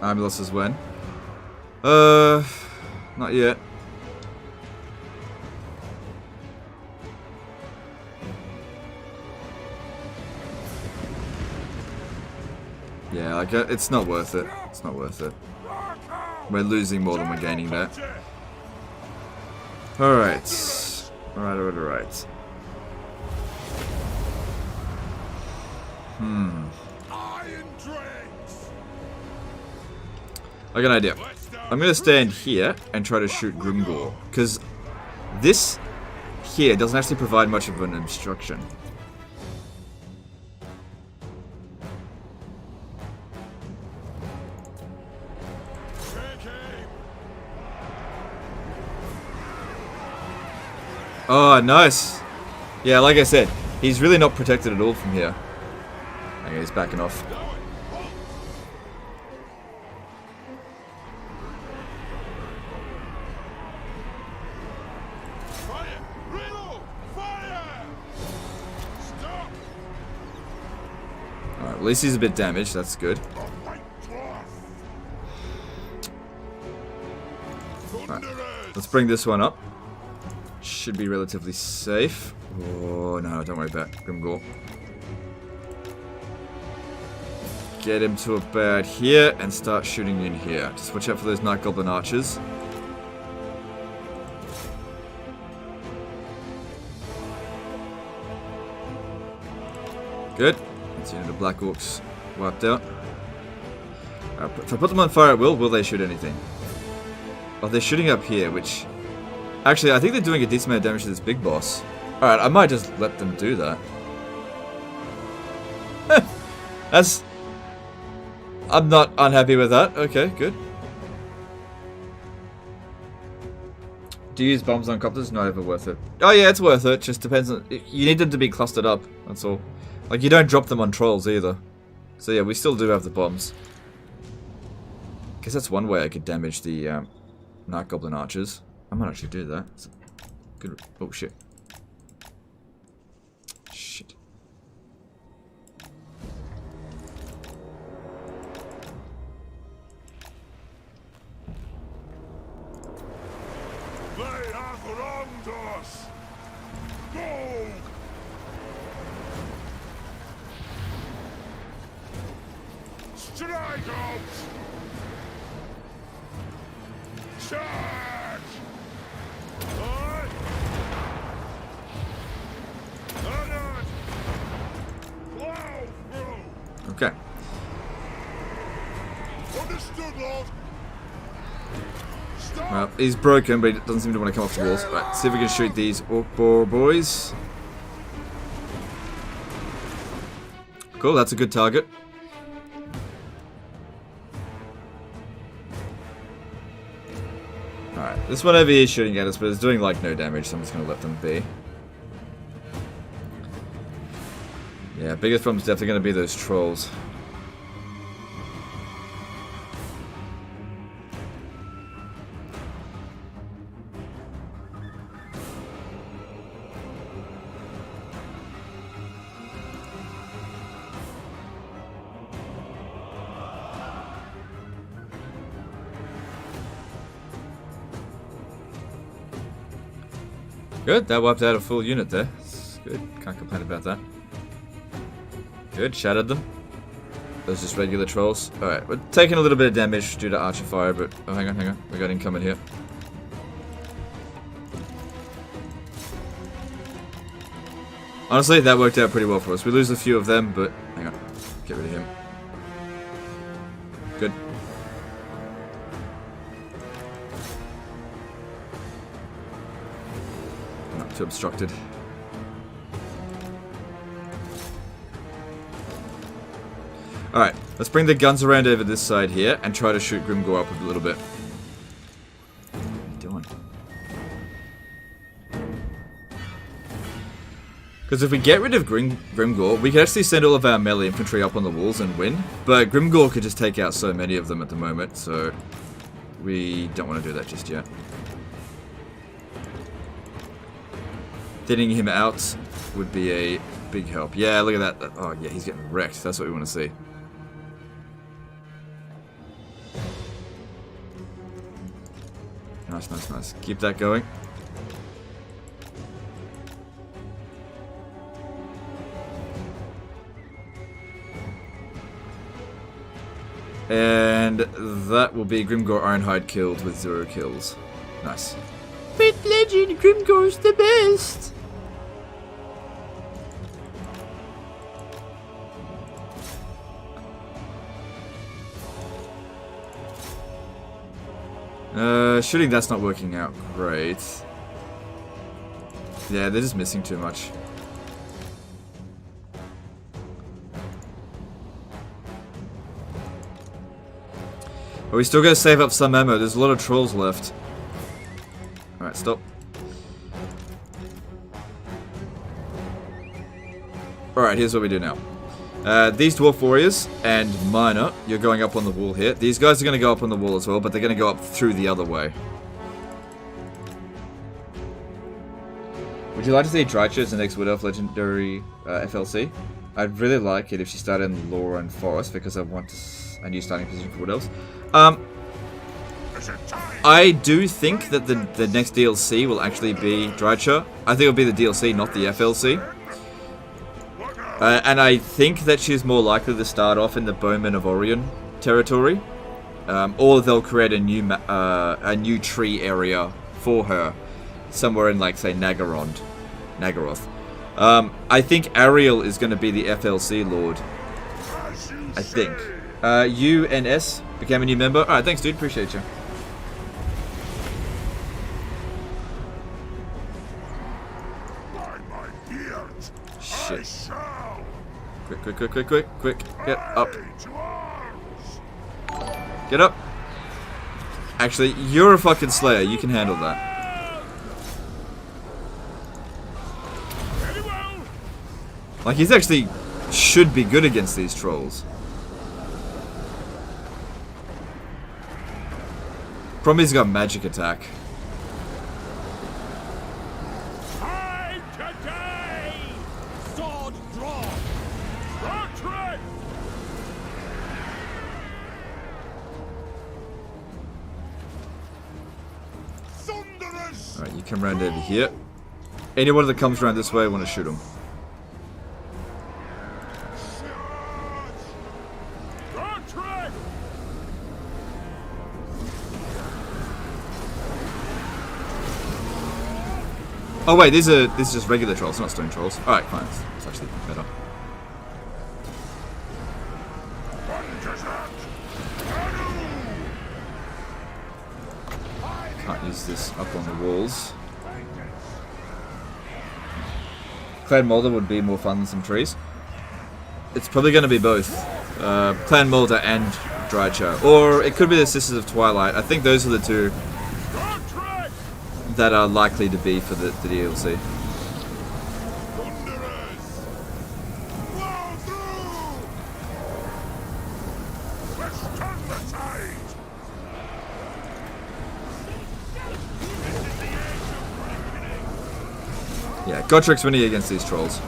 Ambulances when? Not yet. Yeah, like it's not worth it. It's not worth it. We're losing more than we're gaining there. Alright. Alright. I got an idea. I'm gonna stand here and try to shoot Grombrindal, because this here doesn't actually provide much of an obstruction. Oh, nice. Yeah, like I said, he's really not protected at all from here. Okay, he's backing off. Alright, at least he's a bit damaged, that's good. Alright, let's bring this one up. Should be relatively safe. Oh no, don't worry about Grombrindal. Get him to about here and start shooting in here. Just watch out for those Night Goblin archers. Good. That's unit of Black Orcs wiped out. If I put them on fire at will they shoot anything? Oh, they're shooting up here, which... Actually, I think they're doing a decent amount of damage to this big boss. Alright, I might just let them do that. That's... I'm not unhappy with that. Okay, good. Do you use bombs on copters? Not ever worth it. Oh yeah, it's worth it. Just depends on... You need them to be clustered up. That's all. Like, you don't drop them on trolls either. So yeah, we still do have the bombs. Guess that's one way I could damage the Night Goblin archers. I might actually do that. It's good. Oh shit. Shit. They have wronged us. Go! Strike out! Charge! Okay. Understood, Lord. Well, he's broken, but he doesn't seem to want to come off the walls. Right, see if we can shoot these Orc boys. Cool, that's a good target. Alright, this one over here is shooting at us, but it's doing like no damage, so I'm just going to let them be. Yeah, biggest problem's definitely going to be those trolls. Good, that wiped out a full unit there. It's good, can't complain about that. Good, shattered them. Those just regular trolls. Alright, we're taking a little bit of damage due to archer fire, but... Oh, hang on. We got incoming here. Honestly, that worked out pretty well for us. We lose a few of them, but... Hang on. Get rid of him. Good. Too obstructed. Alright, let's bring the guns around over this side here and try to shoot Grimgor up a little bit. What are you doing? Because if we get rid of Grimgor, we can actually send all of our melee infantry up on the walls and win. But Grimgor could just take out so many of them at the moment, so we don't want to do that just yet. Thinning him out would be a big help. Yeah, look at that. Oh yeah, he's getting wrecked. That's what we want to see. Nice, nice, nice. Keep that going. And that will be Grimgor Ironhide killed with 0 kills. Nice. But legend, Grimgor's the best! Shooting that's not working out great. Yeah, they're just missing too much. But we still gotta save up some ammo. There's a lot of trolls left. Alright, stop. Alright, here's what we do now. These dwarf warriors and Minor, you're going up on the wall here. These guys are going to go up on the wall as well, but they're going to go up through the other way. Would you like to see Drycha as the next Wood Elf Legendary FLC? I'd really like it if she started in Lore and Forest, because I want a new starting position for Wood Elves. I do think that the next DLC will actually be Drycha. I think it'll be the DLC, not the FLC. And I think that she's more likely to start off in the Bowmen of Orion territory, or they'll create a new tree area for her, somewhere in, like, say, Nagaroth. I think Ariel is going to be the FLC Lord. I think. UNS became a new member. Alright, thanks, dude. Appreciate you. Shit. Quick. Get up. Get up. Actually, you're a fucking Slayer. You can handle that. Like, he's actually should be good against these trolls. Problem is he's got magic attack. Alright, you come around over here. Anyone that comes around this way, I want to shoot him. Oh wait, these are just regular trolls, not stone trolls. Alright, fine. It's actually better. Can't use this up on the walls. Clan Molder would be more fun than some trees. It's probably going to be both. Clan Molder and Drycha. Or it could be the Sisters of Twilight. I think those are the two that are likely to be for the DLC. Yeah, Godric's winning against these trolls.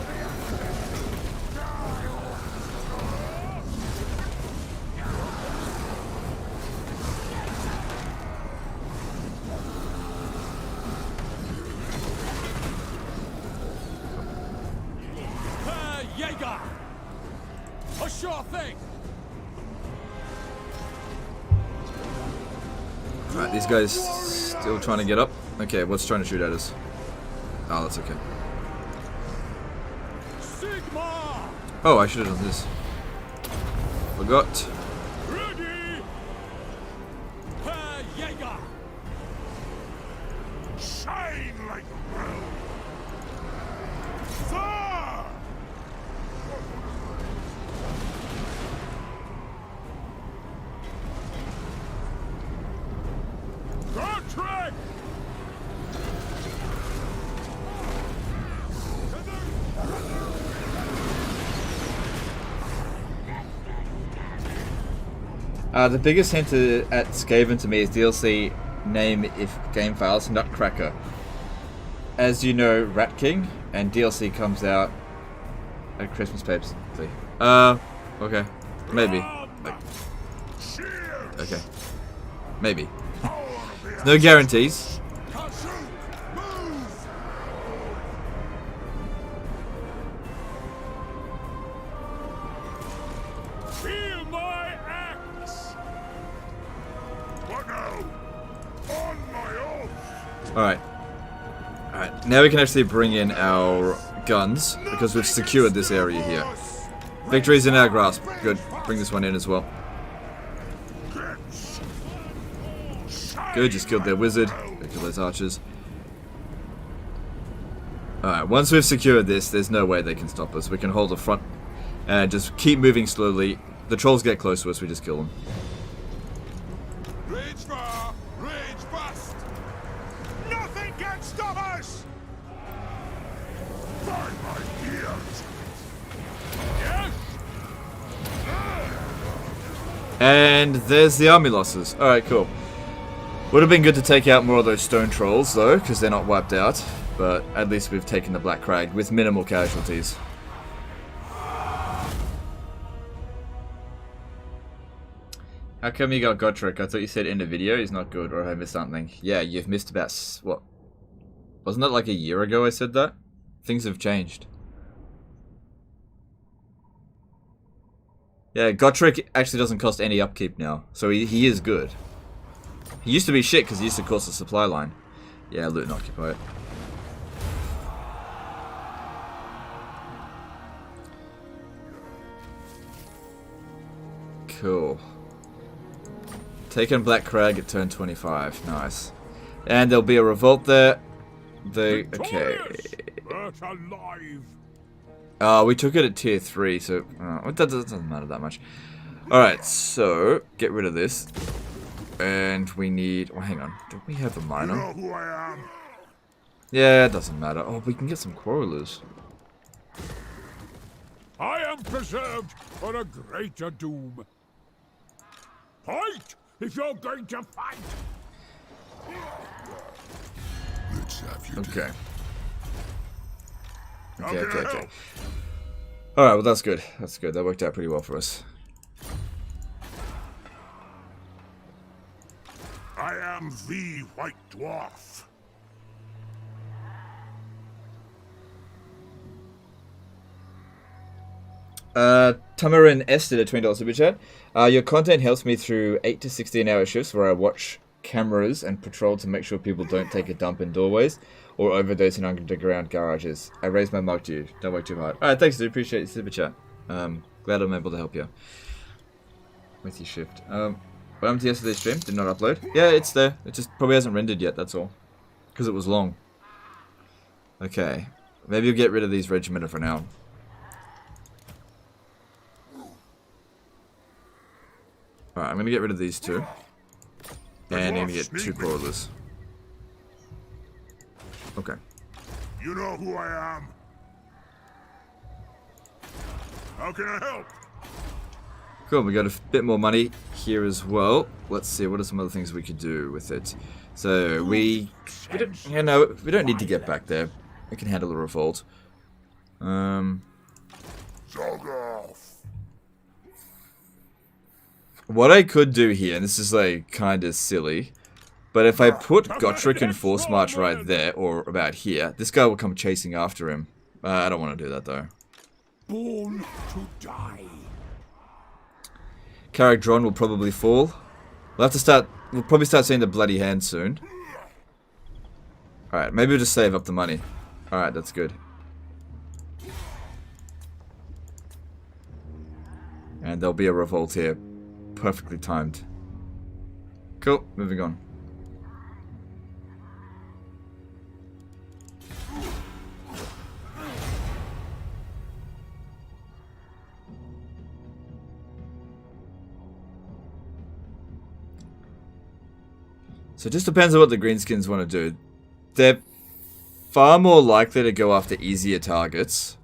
A sure thing. Alright, these guys still trying to get up. Okay, what's trying to shoot at us? Oh, that's okay. Sigma! Oh, I should have done this. Forgot. Ready! Herr Jäger! Shine like hell! The biggest hint at Skaven to me is DLC name if game fails, Nutcracker. As you know, Rat King, and DLC comes out at Christmas papers. Okay. Maybe. Okay. Maybe. No guarantees. Feel my axe! What now? On my oath! Alright. Alright, now we can actually bring in our guns, because we've secured this area here. Victory's in our grasp. Good. Bring this one in as well. Good, just killed their wizard. They killed those archers. Alright, once we've secured this, there's no way they can stop us. We can hold the front and just keep moving slowly. The trolls get close to us, we just kill them. Rage fire! Rage fast! Nothing can stop us! By my ears! Yes! And there's the army losses. Alright, cool. Would have been good to take out more of those stone trolls, though, because they're not wiped out. But at least we've taken the Black Crag with minimal casualties. How come you got Godric? I thought you said in the video he's not good, or I missed something. Yeah, you've missed about, what? Wasn't that like a year ago I said that? Things have changed. Yeah, Godric actually doesn't cost any upkeep now, so he is good. He used to be shit because he used to cost the supply line. Yeah, loot and occupy it. Cool. Taking Black Crag at turn 25. Nice. And there'll be a revolt there. Okay. We took it at tier 3, so that doesn't matter that much. Alright, so get rid of this. And we need... Oh, hang on. Don't we have a miner? You know who I am? Yeah, it doesn't matter. Oh, we can get some quarrelers. I am preserved for a greater doom. Fight if you're going to fight. Let's have you. Okay. Okay. Alright, well that's good. That's good. That worked out pretty well for us. I am the White Dwarf. Tamarin S did a $20 super chat. Your content helps me through 8 to 16 hour shifts where I watch cameras and patrol to make sure people don't take a dump in doorways or overdose in underground garages. I raise my mug to you. Don't work too hard. Alright, thanks dude. Appreciate the super chat. Glad I'm able to help you with your shift. What happened to yesterday's stream? Did not upload? Yeah, it's there. It just probably hasn't rendered yet, that's all. Because it was long. Okay. Maybe you'll get rid of these regimenter for now. Alright, I'm gonna get rid of these two. And I'm gonna get 2 crawlers. Okay. You know who I am. How can I help? Cool, we got a bit more money here as well. Let's see, what are some other things we could do with it? So, we don't, you know, we don't need to get back there. We can handle a revolt. What I could do here, and this is like kind of silly, but if I put Godric and Force March right there, or about here, this guy will come chasing after him. I don't want to do that though. Born to die. Carrick Dron will probably fall. We'll probably start seeing the bloody hand soon. Alright, maybe we'll just save up the money. Alright, that's good. And there'll be a revolt here. Perfectly timed. Cool, moving on. So it just depends on what the greenskins want to do. They're far more likely to go after easier targets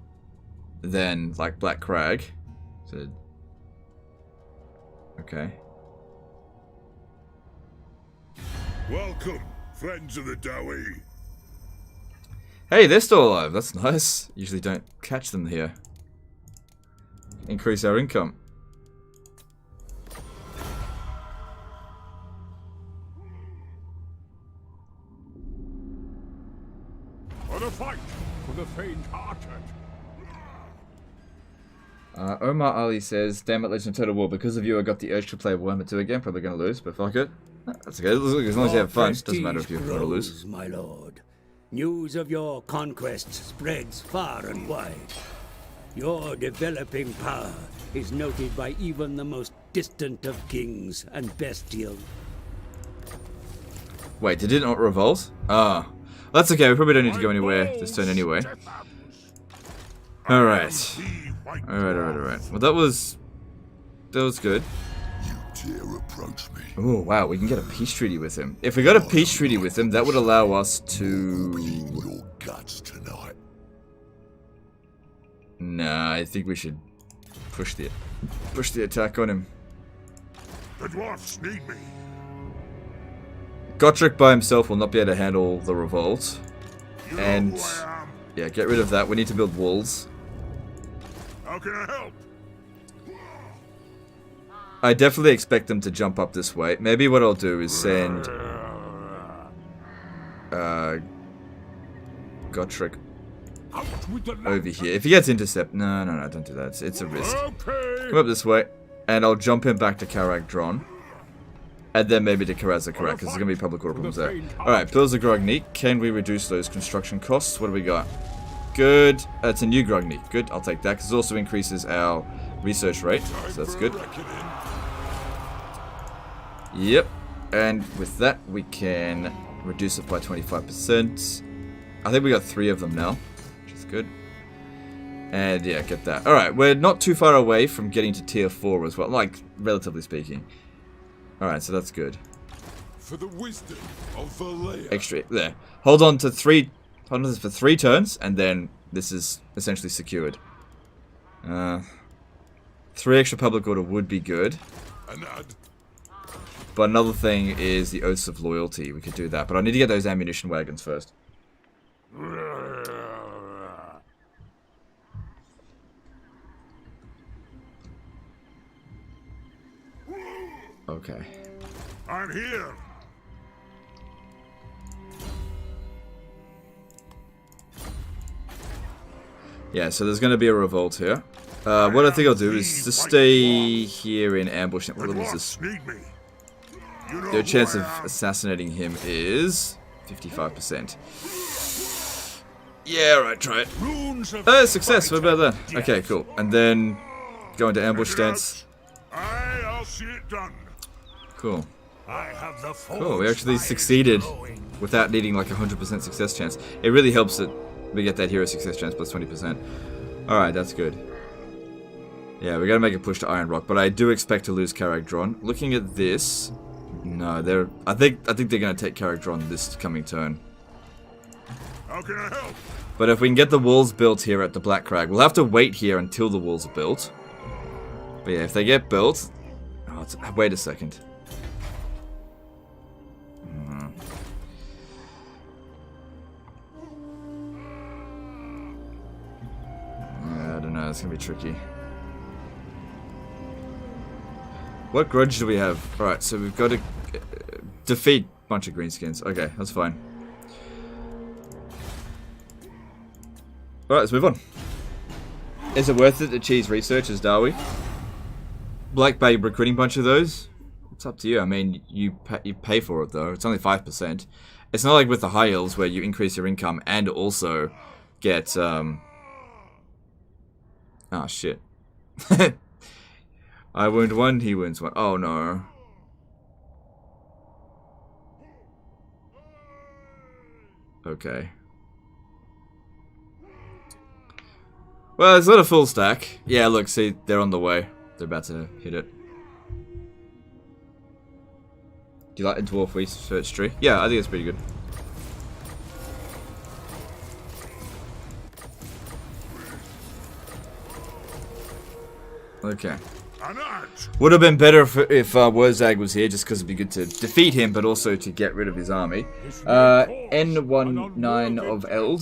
than like Black Crag. So, okay. Welcome, friends of the Dowie. Hey, they're still alive. That's nice. Usually don't catch them here. Increase our income. For the fight, for the faint-hearted. Omar Ali says, "Damn it, Legend of Total War. Because of you, I got the urge to play Warhammer 2 again. Probably going to lose, but fuck it. That's okay. As long as you have fun. Doesn't matter if you're going to lose." My lord. News of your conquests spreads far and wide. Your developing power is noted by even the most distant of kings and bestial. Wait, did it not revolt? Ah. That's okay. We probably don't need to go anywhere this turn anyway. Alright. Alright. Well, that was good. You dare approach me? Oh, wow. We can get a peace treaty with him. If we got a peace treaty with him, that would allow us to... Your guts tonight. Nah, I think we should push the attack on him. The dwarfs need me. Gotrek by himself will not be able to handle the revolt. You And know who I am. yeah, get rid of that. We need to build walls. How can I help? I definitely expect them to jump up this way. Maybe what I'll do is send Gotrek Out with the over here. If he gets intercept, no, don't do that. It's a risk. Okay. Come up this way, and I'll jump him back to Karak-Dron. And then maybe to Karazha-Karak, because there's going to be public order problems there. Alright, Pillars of Grogny. Can we reduce those construction costs? What do we got? Good. It's a new Grogny. Good, I'll take that, because it also increases our research rate. So that's good. Yep. And with that, we can reduce it by 25%. I think we got 3 of them now, which is good. And yeah, get that. Alright, we're not too far away from getting to tier 4 as well, like, relatively speaking. Alright, so that's good. For the wisdom of Valea. Extra there. Hold on to 3. Hold on for 3 turns, and then this is essentially secured. 3 extra public order would be good. But another thing is the Oaths of Loyalty. We could do that, but I need to get those ammunition wagons first. Okay. I'm here. Yeah, so there's going to be a revolt here. What I think I'll do is just stay here in ambush. What level is this? Need me. You know Their chance who of I am. assassinating him is 55%. Yeah, right, try it. Runes of Success, what about that? Okay, cool. And then go into ambush stance. I'll see it done. Cool. I have the Cool, we actually succeeded without needing like 100% success chance. It really helps that we get that hero success chance plus 20%. Alright, that's good. Yeah, we gotta make a push to Iron Rock, but I do expect to lose Karak-Dron. Looking at this... No, they're... I think they're gonna take Karak-Dron this coming turn. How can I help? But if we can get the walls built here at the Black Crag, we'll have to wait here until the walls are built. But yeah, if they get built... Oh, wait a second. I don't know, it's gonna be tricky. What grudge do we have? Alright, so we've got to defeat a bunch of greenskins. Okay, that's fine. Alright, let's move on. Is it worth it to cheese research as Darwi? Black Bay recruiting a bunch of those? It's up to you. I mean, you pay for it though. It's only 5%. It's not like with the high hills where you increase your income and also get oh shit. I wound 1, he wounds 1. Oh no. Okay. Well, it's not a full stack. Yeah, look, see, they're on the way. They're about to hit it. Do you like the Dwarf Research Tree? Yeah, I think it's pretty good. Okay. Would have been better if Wurzag was here, just because it'd be good to defeat him, but also to get rid of his army. N19 of Eld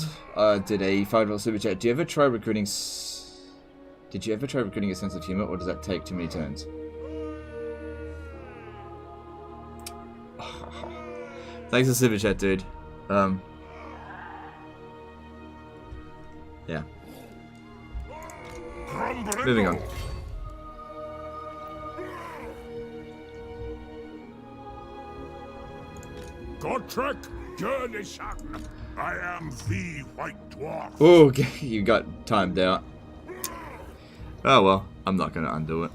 did a $5 super chat. Did you ever try recruiting a sense of humor, or does that take too many turns? Thanks for super chat, dude. Yeah. Moving on. Godtrek, Gurnishan, I am the White Dwarf. Oh, okay, you got timed out. Oh well, I'm not gonna undo it.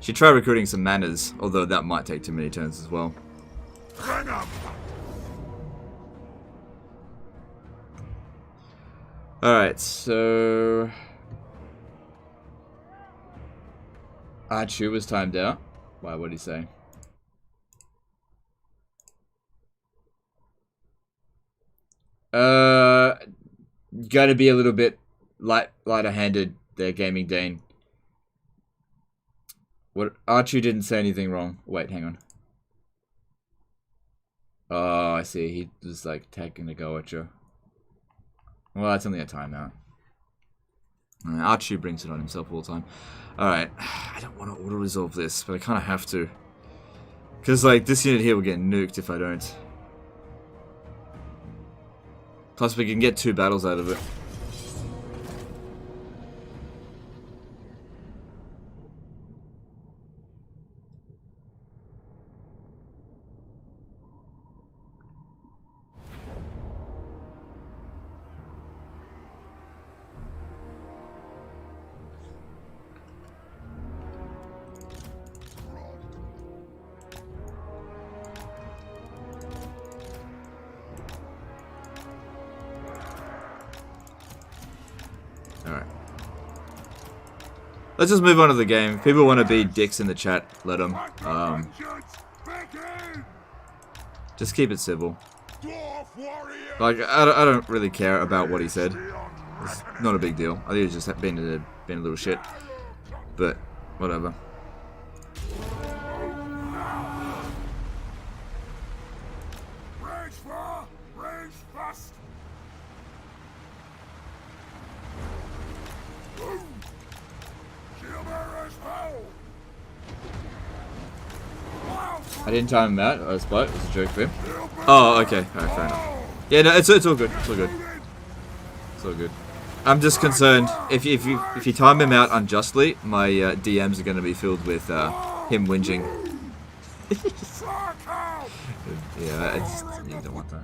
Should try recruiting some manners, although that might take too many turns as well. Bring 'em. Alright, so... Archu was timed out. Why, what'd he say? Gotta be a little bit lighter-handed there, Gaming Dane. What? Archu didn't say anything wrong. Wait, hang on. Oh, I see. He was like taking a go at you. Well, that's only a timeout. Archu brings it on himself all the time. Alright. I don't want to auto-resolve this, but I kind of have to. Because, like, this unit here will get nuked if I don't. Plus, we can get 2 battles out of it. Alright. Let's just move on to the game. If people want to be dicks in the chat, let them. Just keep it civil. Like, I don't really care about what he said. It's not a big deal. I think he's just been a little shit. But, whatever. I didn't time him out. I spot. It was a joke for him. Oh, okay. Alright, fair enough. Yeah, no, it's all good. It's all good. It's all good. I'm just concerned if you time him out unjustly, my DMs are going to be filled with him whinging. Yeah, you don't want that.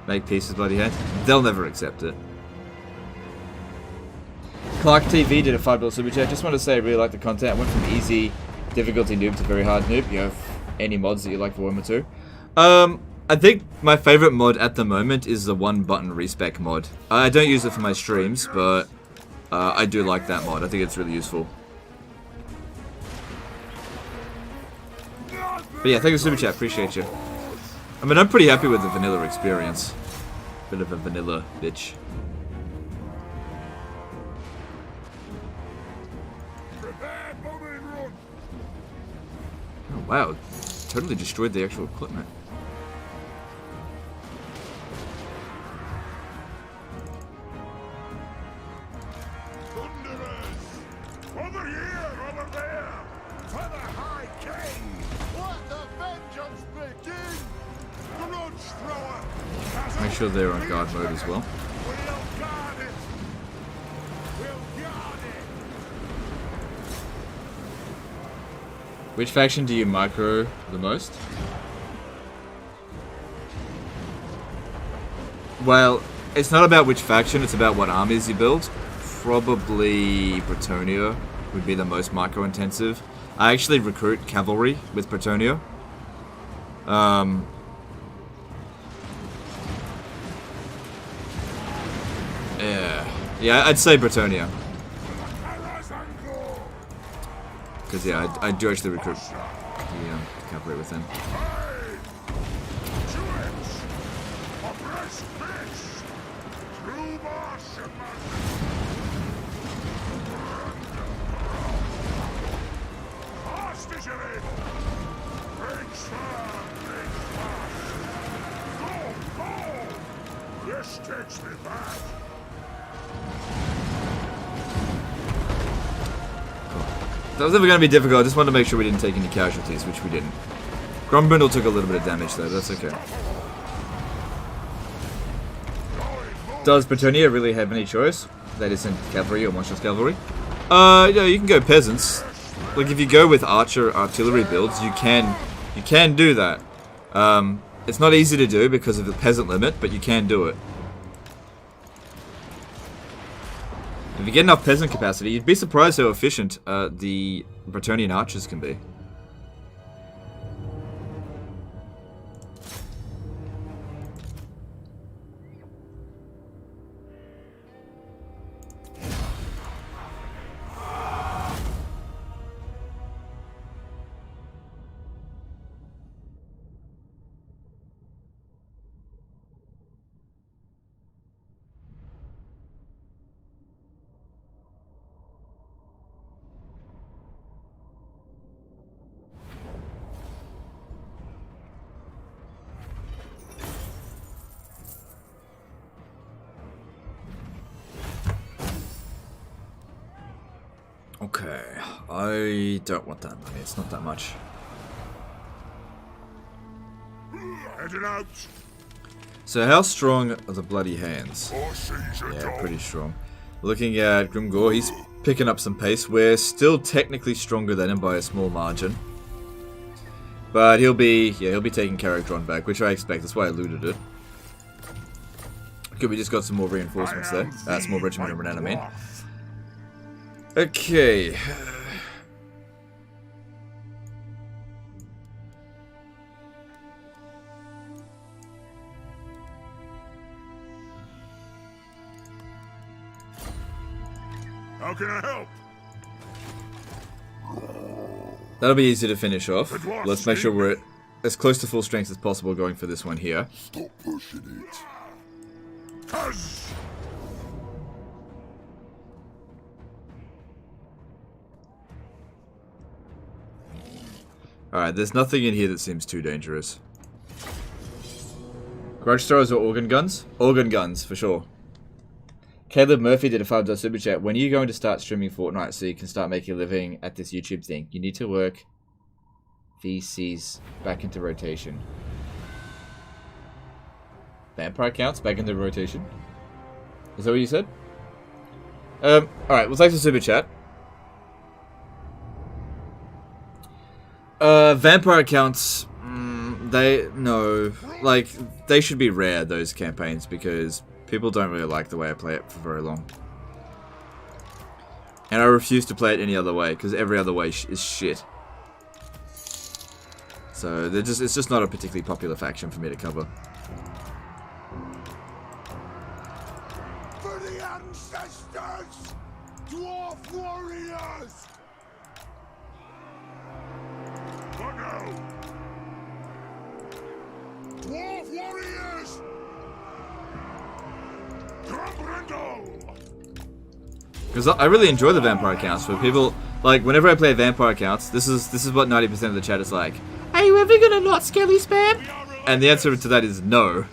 Make peace with bloody hand. They'll never accept it. Clark TV did a $5 super chat. Just want to say I really like the content. I went from easy difficulty noob to very hard noob. You have any mods that you like for Warhammer 2? I think my favorite mod at the moment is the 1-button respec mod. I don't use it for my streams, but I do like that mod. I think it's really useful. But yeah, thank you for super chat. Appreciate you. I mean, I'm pretty happy with the vanilla experience. Bit of a vanilla bitch. Oh, wow, totally destroyed the actual equipment. Over here, over there, for the High King. Let the vengeance begin. Grudge thrower. Make sure they're on guard mode as well. We'll guard it. We'll guard it. Which faction do you micro the most? Well, it's not about which faction, it's about what armies you build. Probably Bretonnia would be the most micro-intensive. I actually recruit cavalry with Bretonnia. Yeah, I'd say Bretonnia. Because yeah, I do actually recruit the cavalry with him. officially! Bridge firm, bridge fast! Go, go! This takes me back! That was never going to be difficult. I just wanted to make sure we didn't take any casualties, which we didn't. Grombrindal took a little bit of damage though, that's okay. Does Bretonnia really have any choice? They just send cavalry or monstrous cavalry? Yeah, you can go peasants. Like if you go with archer artillery builds, you can do that. It's not easy to do because of the peasant limit, but you can do it. If you get enough peasant capacity, you'd be surprised how efficient the Bretonnian archers can be. Okay, I don't want that money, it's not that much. Heading out! So how strong are the bloody hands? Yeah, Yeah, pretty strong. Looking at Grimgor, he's picking up some pace. We're still technically stronger than him by a small margin. But he'll be taking Carrick-Drawn back, which I expect, that's why I looted it. Good, we just got some more reinforcements there. Small regiment of Renan, I mean. Okay. How can I help? That'll be easy to finish off. Let's make sure we're as close to full strength as possible going for this one here. Stop pushing it. 'Cause Alright, there's nothing in here that seems too dangerous. Grudge throwers or organ guns? Organ guns, for sure. Caleb Murphy did a $5 super chat. When are you going to start streaming Fortnite so you can start making a living at this YouTube thing? You need to work VCs back into rotation. Vampire counts back into rotation? Is that what you said? Alright, well thanks for super chat. Vampire accounts, they should be rare, those campaigns, because people don't really like the way I play it for very long. And I refuse to play it any other way, because every other way is shit. So, it's just not a particularly popular faction for me to cover. for the ancestors! Dwarf warriors! What now? Dwarf warriors! Grombrindal! Because I really enjoy the vampire accounts. For people, like, whenever I play vampire accounts, this is what 90% of the chat is like. Are you ever gonna not skelly spam? And the answer to that is no.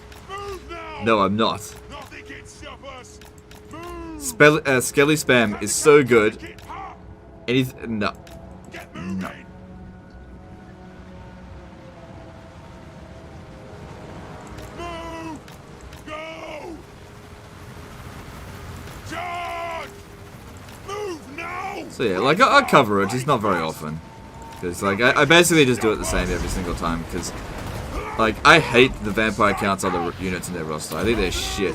No, I'm not. Skelly spam is so good. Anything? No. No. So yeah, like I cover it, just not very often. Because like I basically just do it the same every single time. Because like I hate the vampire counts other units in their roster. I think they're shit.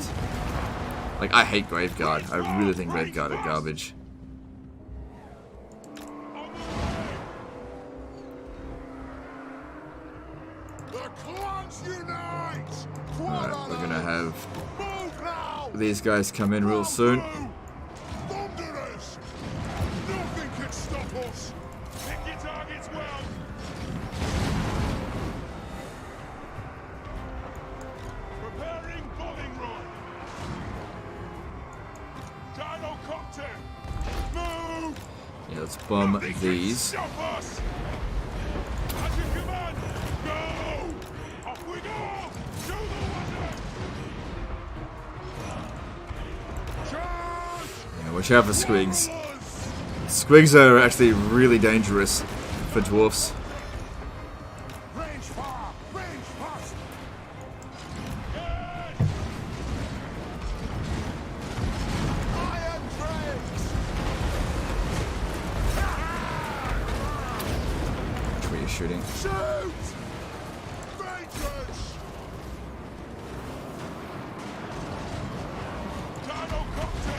Like I hate Graveguard. I really think Graveguard are garbage. Alright, we're gonna have these guys come in real soon. Yeah, let's bomb these. command! Go! Off we go! To the water! Charge! Yeah, watch out for squigs. Squigs are actually really dangerous for dwarfs. Range far! Range fast! Iron Drakes! Which way you're shooting? Shoot! Vengeance! Dino Copter!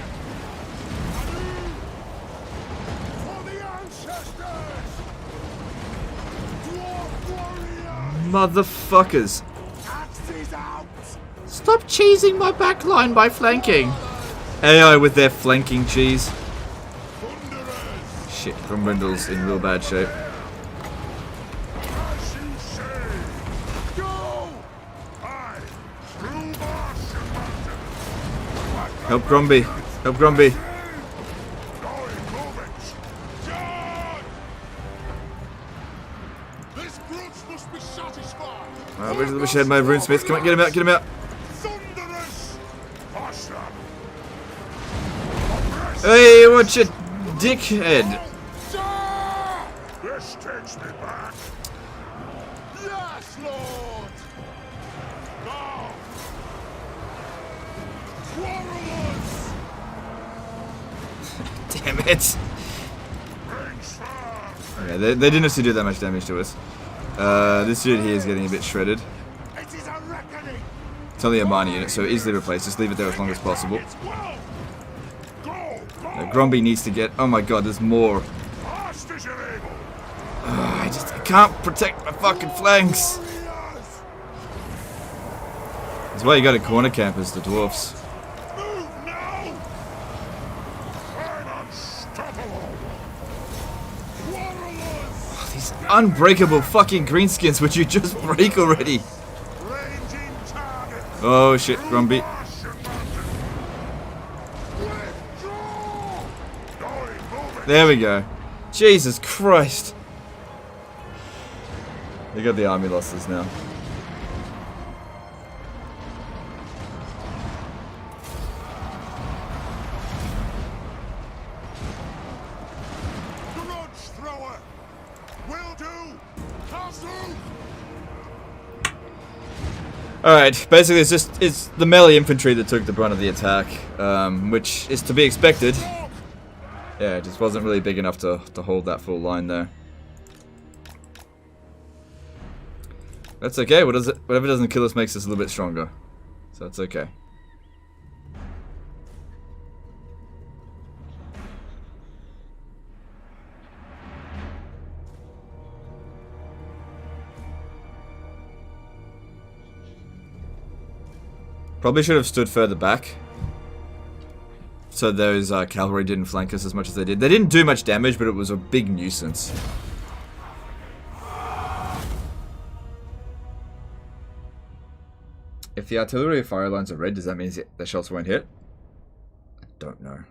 For the ancestors! Dwarf warriors! Motherfuckers! Axes out! Stop cheesing my backline by flanking! AI with their flanking cheese. Thunderers! Shit, Grombrindal's in real bad shape. As you say! Go! I, true Martian Hunter! Help Gromby! Help Gromby! Going, moving! Charge! This brute must be satisfied! Wish I had my runesmith. Come on, get him out, get him out! Thunderous! Awesome! Hey, watch it, dickhead! This takes me back! Yes, Lord! Now! Quarrelers! Damn it! Range far! Okay, they didn't have to do that much damage to us. This dude here is getting a bit shredded. It is a reckoning! It's only a minor unit, so easily replaced. Just leave it there as long as possible. It's well! Go! Go! Gromby needs to get... Oh my god, there's more. Fast as you're able! I can't protect my fucking flanks. Warriors! That's why you got a corner camp as the dwarfs. Move now! I'm unstoppable! Quarrelers! These unbreakable fucking greenskins, which you just break already. Ranging target! Oh shit, Gromby. Martian Hunter! Withdraw! Going, moving! There we go. Jesus Christ. They got the army losses now. Grudge thrower! Will do! Castle! Alright, basically it's the melee infantry that took the brunt of the attack, which is to be expected. Yeah, it just wasn't really big enough to hold that full line there. That's okay, whatever doesn't kill us makes us a little bit stronger. So that's okay. Probably should have stood further back, so those cavalry didn't flank us as much as they did. They didn't do much damage, but it was a big nuisance. If the artillery fire lines are red, does that mean the shots won't hit? I don't know.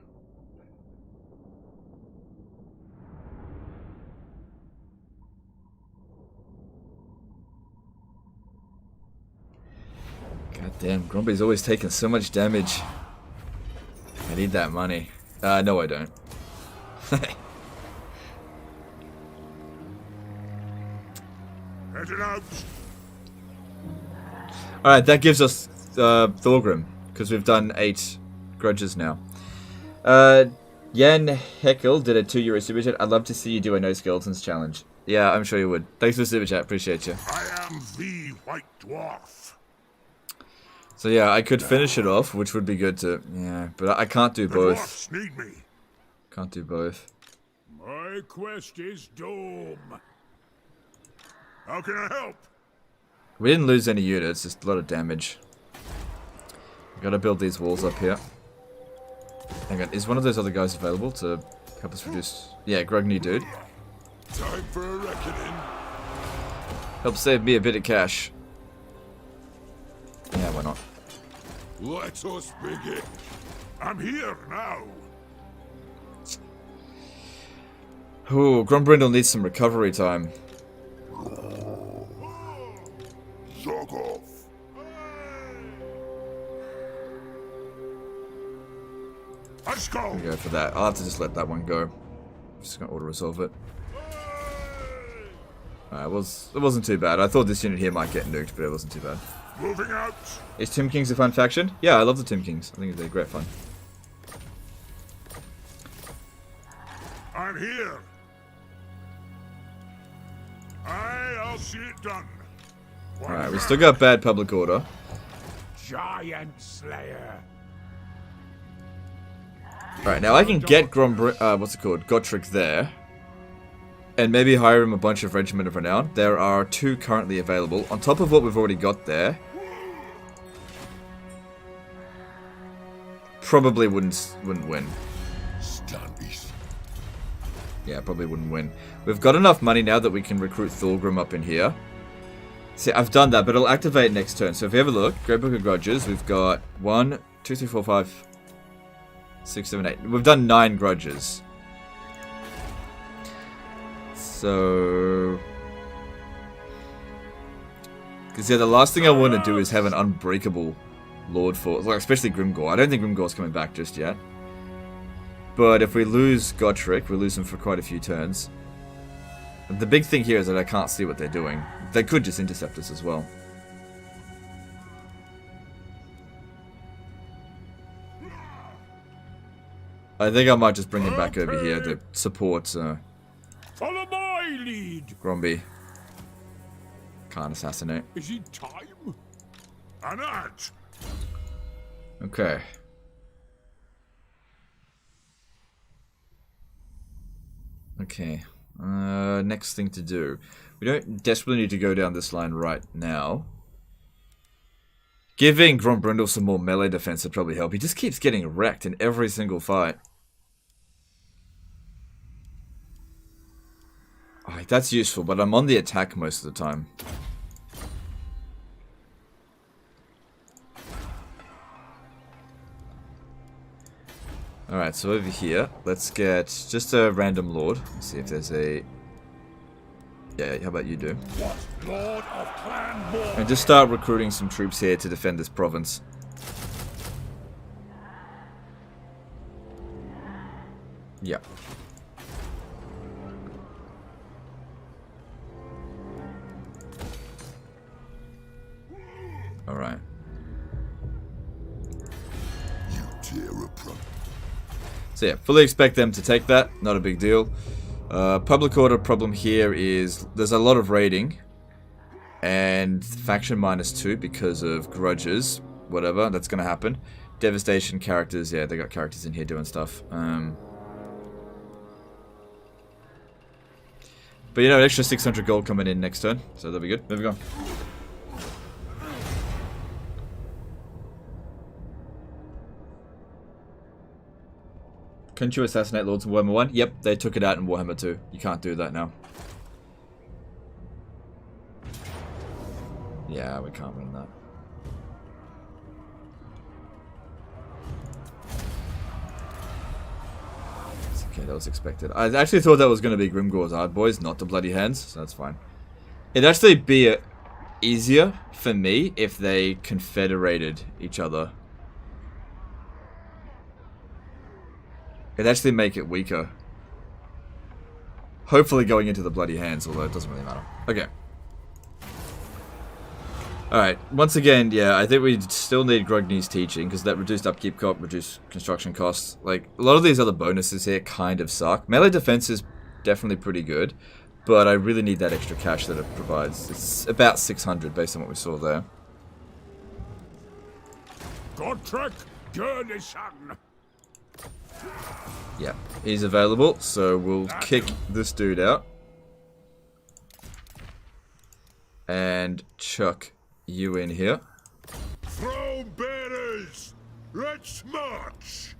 God damn, Gromby's always taking so much damage. I need that money. No I don't. Heading out! Alright, that gives us Thorgrim, because we've done 8 grudges now. Yen Heckel did a €2 super chat. I'd love to see you do a No Skeletons challenge. Yeah, I'm sure you would. Thanks for the super chat, appreciate you. I am the White Dwarf. So yeah, I could finish it off, which would be good to... Yeah, but I can't do The both. dwarfs need me. Can't do both. My quest is doom. How can I help? We didn't lose any units, just a lot of damage. Gotta build these walls up here. Hang on, is one of those other guys available to help us reduce... Yeah, Grugny dude. Time for a reckoning. Help save me a bit of cash. Yeah, why not? Let us begin. I'm here now. Ooh, Grombrindal needs some recovery time. Jog off. Let's go. We'll go for that. I'll have to just let that one go. I'm just gonna auto-resolve it. Alright, it wasn't too bad. I thought this unit here might get nuked, but it wasn't too bad. Moving out. Is Tomb Kings a fun faction? Yeah, I love the Tomb Kings. I think they're great fun. I'm here. I'll see it done. Alright, we still got bad public order. Giant Slayer. Alright, now I can get what's it called? Gotrek there. And maybe hire him a bunch of Regiment of Renown. There are 2 currently available. On top of what we've already got there. Probably wouldn't win. Yeah, probably wouldn't win. We've got enough money now that we can recruit Thulgrim up in here. See, I've done that, but it'll activate next turn. So if you have a look, Great Book of Grudges, we've got 1, 2, 3, 4, 5, 6, 7, 8. We've done 9 grudges. So... because yeah, the last thing I want to do is have an unbreakable Lord force. Like, especially Grimgor. I don't think Grimgor's coming back just yet. But if we lose Gotrek, we lose him for quite a few turns. The big thing here is that I can't see what they're doing. They could just intercept us as well. I think I might just bring him back over here to support Follow my lead. Gromby. Can't assassinate. Is it time? Anat. Okay. Okay. Next thing to do. We don't desperately need to go down this line right now. Giving Grombrindal some more melee defense would probably help. He just keeps getting wrecked in every single fight. Alright, that's useful, but I'm on the attack most of the time. Alright, so over here, let's get just a random lord. Let's see if there's a... yeah, how about you do? Lord of Clan War. And just start recruiting some troops here to defend this province. Yeah. Alright. So yeah, fully expect them to take that. Not a big deal. Public order problem here is there's a lot of raiding. And faction -2 because of grudges. Whatever, that's going to happen. Devastation characters, yeah, they got characters in here doing stuff. But you know, an extra 600 gold coming in next turn. So that'll be good. Moving on. Couldn't you assassinate Lords in Warhammer 1? Yep, they took it out in Warhammer 2. You can't do that now. Yeah, we can't win that. It's okay, that was expected. I actually thought that was going to be Grimgor's Ard Boys, not the Bloody Hands, so that's fine. It'd actually be easier for me if they confederated each other. It'd actually make it weaker. Hopefully going into the Bloody Hands, although it doesn't really matter. Okay. Alright, once again, yeah, I think we still need Grogny's teaching, because that reduced upkeep cost, reduced construction costs. Like, a lot of these other bonuses here kind of suck. Melee defense is definitely pretty good, but I really need that extra cash that it provides. It's about 600 based on what we saw there. Gotrek, Gurnison. Yeah, he's available, so we'll kick this dude out. And chuck you in here. Throne bearers, let's march.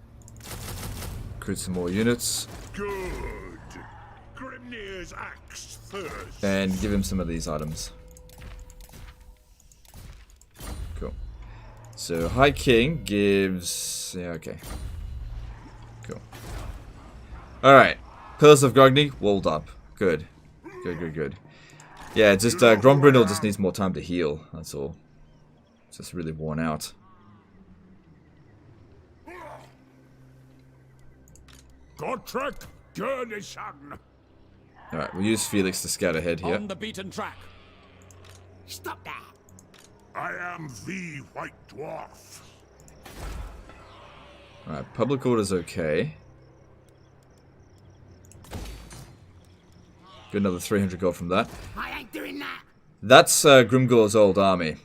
Recruit some more units. Good. Grimnir's axe first. And give him some of these items. Cool. So High King gives... yeah, okay. Cool. Alright. Pillars of Grogny, walled up. Good. Good, good, good. Yeah, just Grombrindal just needs more time to heal. That's all. It's just really worn out. Gottrek Gurnishan. Alright, we'll use Felix to scout ahead here. On the beaten track. Stop that. I am the White Dwarf. Alright, public order's okay. Get another 300 gold from that. I ain't doing that. That's Grimgor's old army.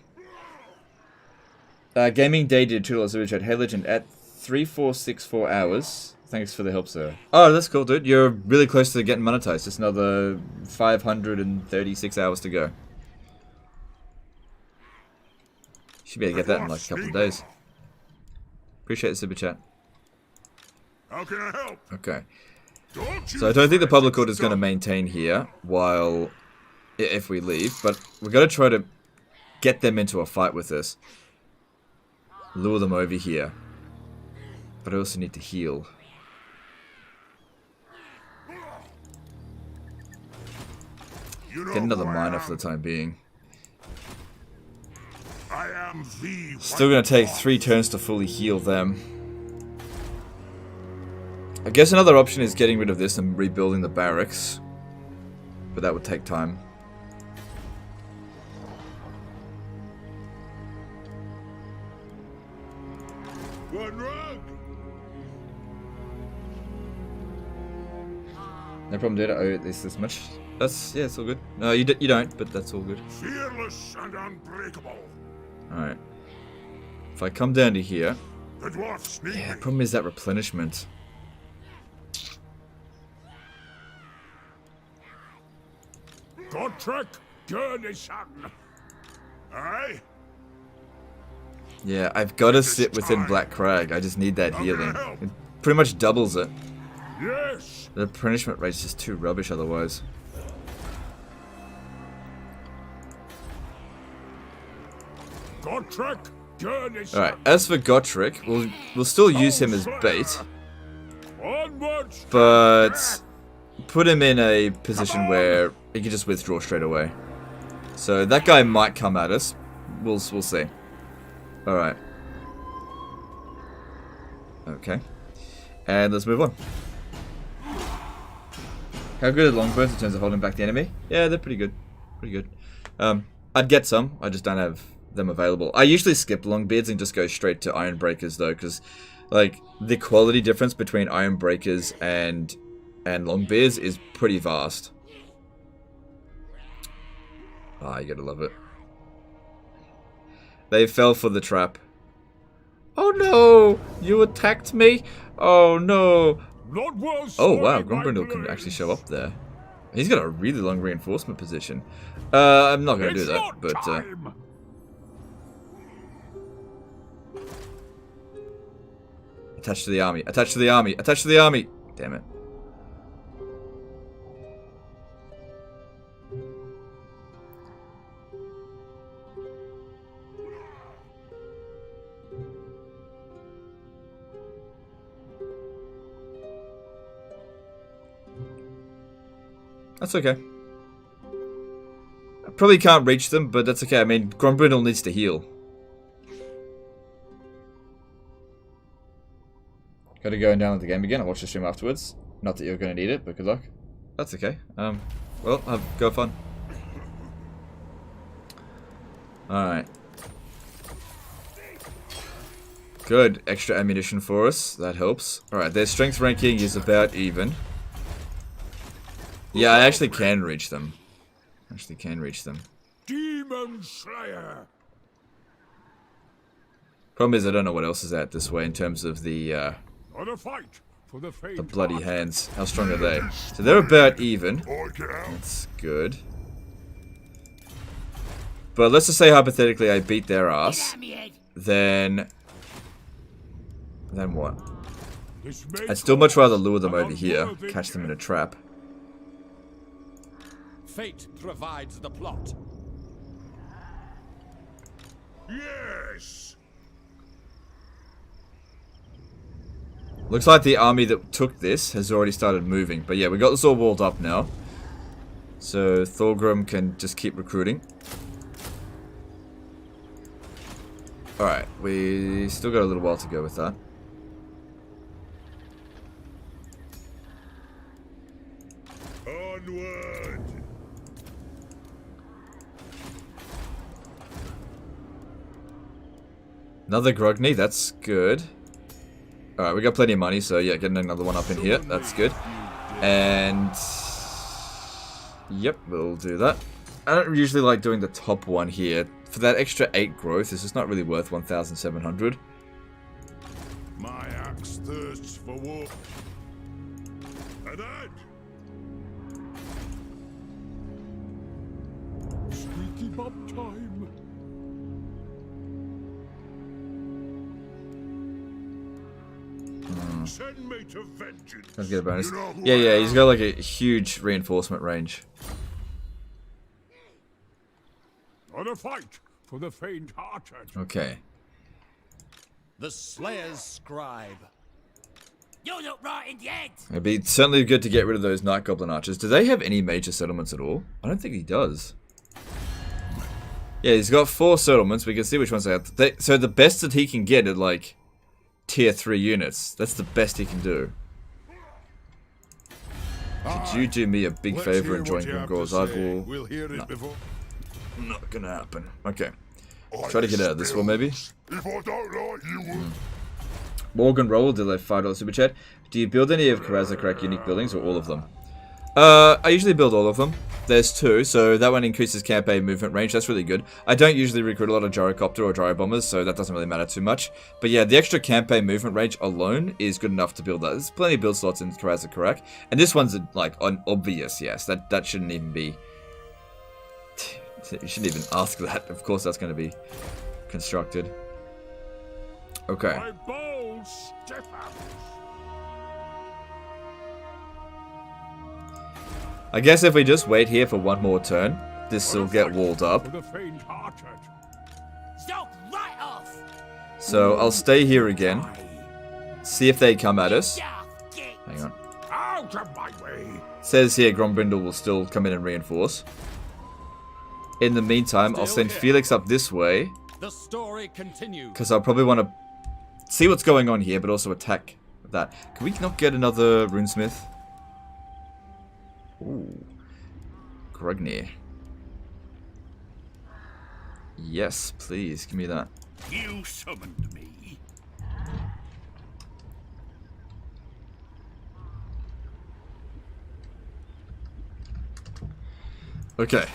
Gaming day did $2 at Hey Legend at 3464 hours. Thanks for the help, sir. Oh, that's cool, dude. You're really close to getting monetized. Just another 536 hours to go. Should be able to get that in like a couple of days. Appreciate the super chat. How can I help? Okay. So I don't think the public order is going to maintain here while if we leave, but we're going to try to get them into a fight with us. Lure them over here. But I also need to heal. Get another miner for the time being. I am the Still going to take 3 turns to fully heal them. I guess another option is getting rid of this and rebuilding the barracks. But that would take time. One rug. No problem, dude. I owe this much. That's, yeah, it's all good. No, you don't, but that's all good. Fearless and unbreakable. Alright. If I come down to here... The dwarfs need Yeah, me. problem is that replenishment. Gottrek Gurnishan. Aye? Yeah, I've got to sit within Black Crag. I just need that healing. It pretty much doubles it. Yes. The replenishment rate's just too rubbish otherwise. Gottrek Gurnishan. Alright, as for Gottrek, we'll still use him as bait, Onward. but put him in a position where he can just withdraw straight away. So that guy might come at us. We'll see. Alright. Okay. And let's move on. How good are longbows in terms of holding back the enemy? Yeah, they're pretty good. Pretty good. I'd get some. I just don't have them available. I usually skip longbeards and just go straight to iron breakers though, because like the quality difference between iron breakers and longbeards is pretty vast. Ah, you gotta love it. They fell for the trap. Oh no! You attacked me? Oh no! Oh wow, Grombrindal can actually show up there. He's got a really long reinforcement position. I'm not gonna do that, but attach to the army, attach to the army, attach to the army! Damn it. That's okay. I probably can't reach them, but that's okay. I mean, Grombrindal needs to heal. Gotta go and download the game again. I'll watch the stream afterwards. Not that you're gonna need it, but good luck. That's okay. Well, go fun. Alright. Good. Extra ammunition for us. That helps. Alright, their strength ranking is about even. Yeah, I actually can reach them. Demon Slayer. Problem is I don't know what else is out this way in terms of the On a fight for the faint bloody heart. hands. How strong are they? So they're about even. Orc it out. That's good. But let's just say hypothetically I beat their ass. Then what? This may I'd still much rather lure them an over here, unworthy catch them in a gift. trap. Fate provides the plot. Yes. Looks like the army that took this has already started moving. But yeah, we got this all walled up now. So Thorgrim can just keep recruiting. Alright, we still got a little while to go with that. Onward! Another Grogny, that's good. Alright, we got plenty of money, so yeah, getting another one up in here, that's good. And... yep, we'll do that. I don't usually like doing the top one here. For that extra 8 growth, it's just not really worth 1,700. My axe thirsts for war. Ahead! Squeaky bum time. Send me to vengeance. Let's get a bonus. You know who Yeah, I yeah, he's am. got like a huge reinforcement range. On a fight for the faint-hearted. Okay. The Slayer's Scribe. You look right in the head. It'd be certainly good to get rid of those Night Goblin archers. Do they have any major settlements at all? I don't think he does. Yeah, he's got 4 settlements. We can see which ones they have. So the best that he can get are like tier 3 units. That's the best he can do. Could you do me a big Let's favor hear and join what you have to Grimgor's? I say. will. We'll hear it No. before. Not gonna happen. Okay. Try to get out of this one, maybe. If I don't like you, will. Morgan Roll did a $5 super chat. Do you build any of Karazakrak unique buildings or all of them? I usually build all of them. There's 2, so that one increases campaign movement range. That's really good. I don't usually recruit a lot of gyrocopter or gyrobombers, so that doesn't really matter too much. But yeah, the extra campaign movement range alone is good enough to build that. There's plenty of build slots in Karazakrak, and this one's like obvious. Yes, that shouldn't even be. You shouldn't even ask that. Of course, that's going to be constructed. Okay. My bold stiff arms. I guess if we just wait here for one more turn, this will get walled up. For the faint-hearted. Stop right off. So I'll stay here again. See if they come at us. Yeah, get. Hang on. Out of my way. Says here Grombrindal will still come in and reinforce. In the meantime, I'll send Felix up this way. The story continues. Because I'll probably want to see what's going on here, but also attack that. Can we not get another runesmith? Ooh. Grugnir. Yes, please, give me that. You summoned me. Okay.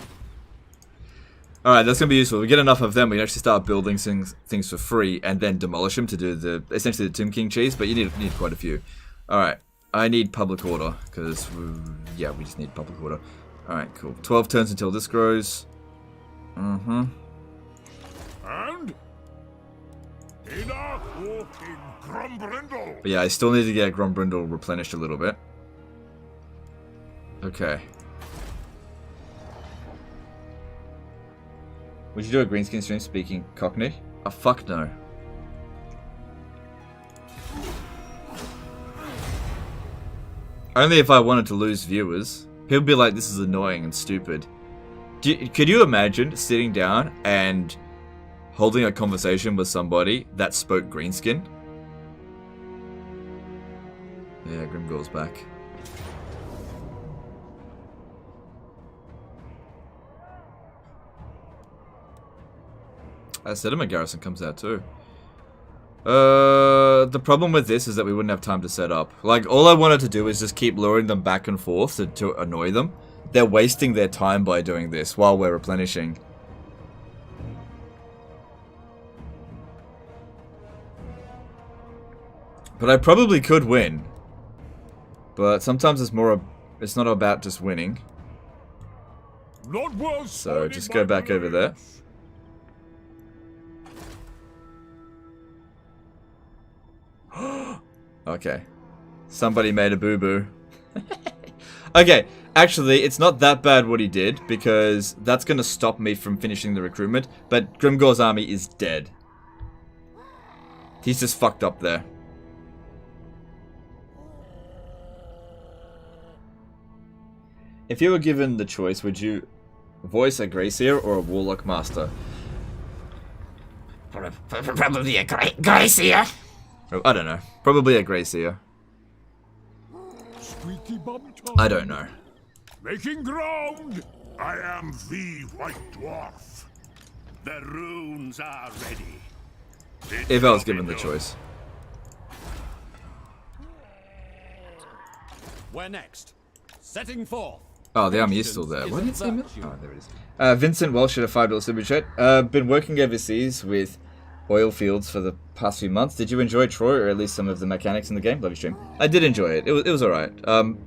Alright, that's going to be useful. We get enough of them, we can actually start building things for free and then demolish them to do essentially the Tomb King cheese, but you need quite a few. Alright, I need public order, because, yeah, we just need public order. Alright, cool. 12 turns until this grows. And? Enough walking, Grombrindal. But yeah, I still need to get Grombrindal replenished a little bit. Okay. Would you do a greenskin stream speaking Cockney? Oh, fuck no. Only if I wanted to lose viewers. People be like, this is annoying and stupid. Could you imagine sitting down and holding a conversation with somebody that spoke greenskin? Yeah, Grimgor's back. Settlement Garrison comes out too. The problem with this is that we wouldn't have time to set up. Like, all I wanted to do is just keep luring them back and forth to annoy them. They're wasting their time by doing this while we're replenishing. But I probably could win. But sometimes it's not about just winning. Not worth So just go back over there. Okay. Somebody made a boo-boo. Okay, actually, it's not that bad what he did, because that's going to stop me from finishing the recruitment, but Grimgor's army is dead. He's just fucked up there. If you were given the choice, would you voice a Greyseer or a Warlock Master? Probably a Greyseer. Oh, I don't know. Probably a Greyseer. Squeaky bum time. I don't know. Making ground. I am the White Dwarf. The runes are ready. If I was given the choice. Where next? Setting forth. Oh, the army is still there. Why did it say mill? Oh, there it is. Vincent Welsh at a $5 super chat. Been working overseas with oil fields for the past few months. Did you enjoy Troy, or at least some of the mechanics in the game? Livestream. I did enjoy it. It was alright.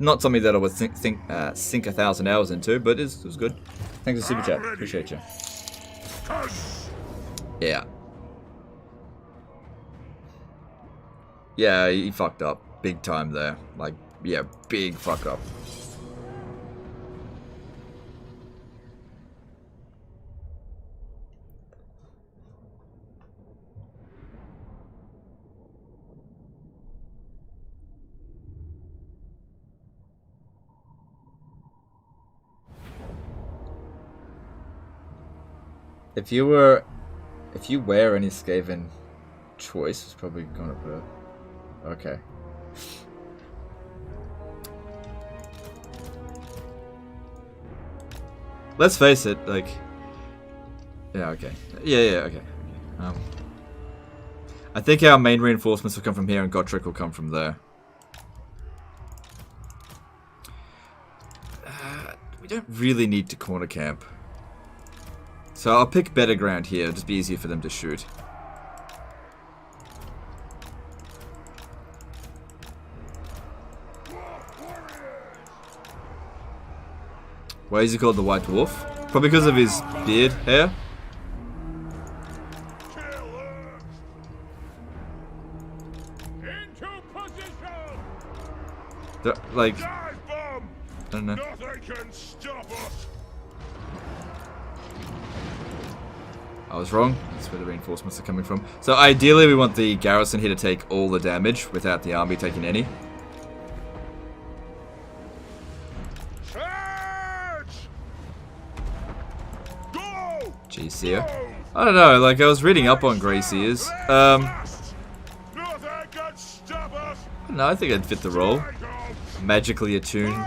Not something that I would sink 1,000 hours into, but it was good. Thanks for super chat. Appreciate you. Yeah. Yeah, he fucked up. Big time there. Like, yeah, big fuck up. If you wear any Skaven choice, it's probably gonna put. Okay. Let's face it, like. Yeah, okay. Yeah, okay. I think our main reinforcements will come from here, and Gotrek will come from there. We don't really need to corner camp. So I'll pick better ground here, it'll just be easier for them to shoot. Why is he called the White Dwarf? Probably because of his beard hair. Into position. Like, Dive bomb. I don't know. Nothing can stop us. I was wrong. That's where the reinforcements are coming from. So ideally we want the garrison here to take all the damage without the army taking any. Charge! Go! Greyseer. I don't know, like I was reading up on Greyseers. Nothing can stop us. I don't know, I think I'd fit the role. Magically attuned.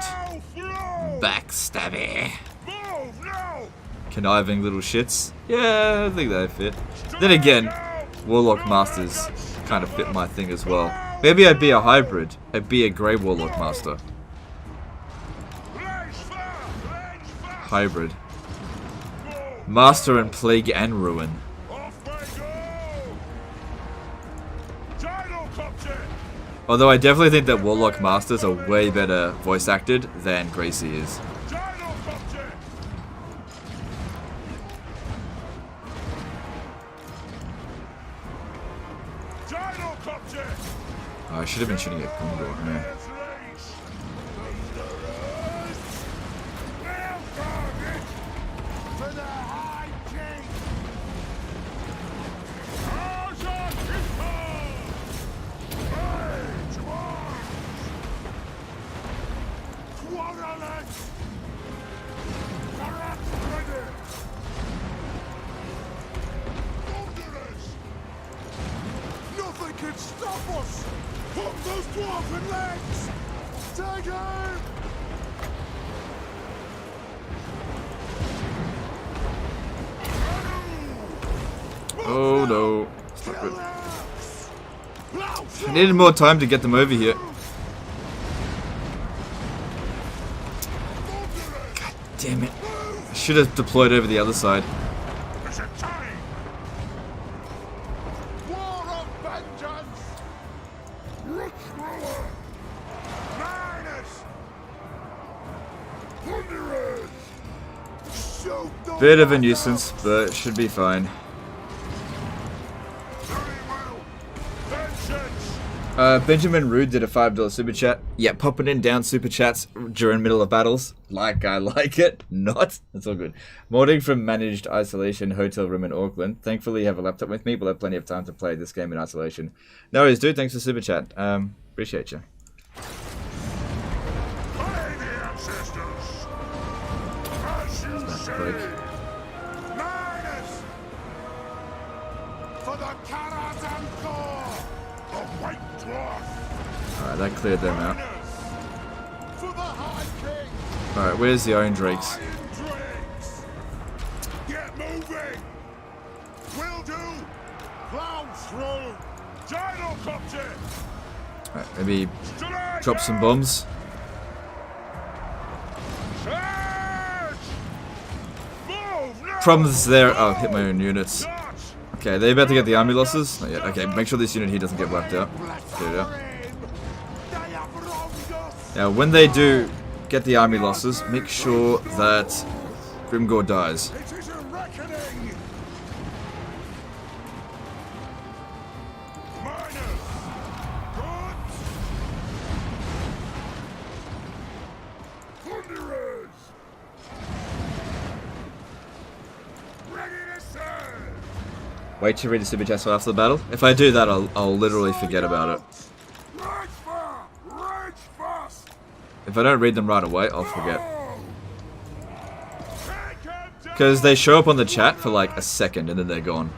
Backstabby. Move now! Conniving little shits. Yeah, I think they fit. Then again, Warlock Masters kind of fit my thing as well. Maybe I'd be a hybrid. I'd be a Grey Warlock Master. Hybrid. Master and Plague and Ruin. Off they go! Gyrocopter! Although I definitely think that Warlock Masters are way better voice acted than Greyseers. Gyrocopter! Gyrocopter! Oh, I should have been shooting at Grombrindal, man. For the High King! How's our people? Rage arms! Quarterless! Corrupt ready! Thunderous! Nothing can stop us! Pump those dwarven legs! Take him! Oh no. It's not good. I needed more time to get them over here. God damn it. I should have deployed over the other side. It's a time! War of vengeance! Rich ruler! Mariners! Plunderers! Shoot the Bit of a nuisance, but it should be fine. very well! Vengeance! Benjamin Rude did a $5 super chat. Yeah, popping in down super chats during middle of battles. Like I like it. Not. That's all good. Modding from managed isolation hotel room in Auckland. Thankfully I have a laptop with me, but I have plenty of time to play this game in isolation. No worries, dude. Thanks for super chat. Appreciate you. Play the ancestors! For the Karazanko! The White Dwarf! Alright, that cleared them out. Miners! For the High King! Alright, where's the Iron Drakes? Iron Drakes! Get moving! Will do! Plow through! Gyrocopter! Alright, maybe drop some bombs. Charge! Move now! Problems there. Oh, hit my own units. Okay, are they about to get the army losses? Not yet. Okay, make sure this unit here doesn't get wiped out. There we go. Now, when they do get the army losses, make sure that Grimgor dies. It is a reckoning! Miners! Goods! Plunderers! Ready to serve! Wait to read the super chat till after the battle. If I do that, I'll literally forget about it. Rage fire! Rage fast! If I don't read them right away, I'll forget. Take 'em down! Because they show up on the chat for like a second and then they're gone.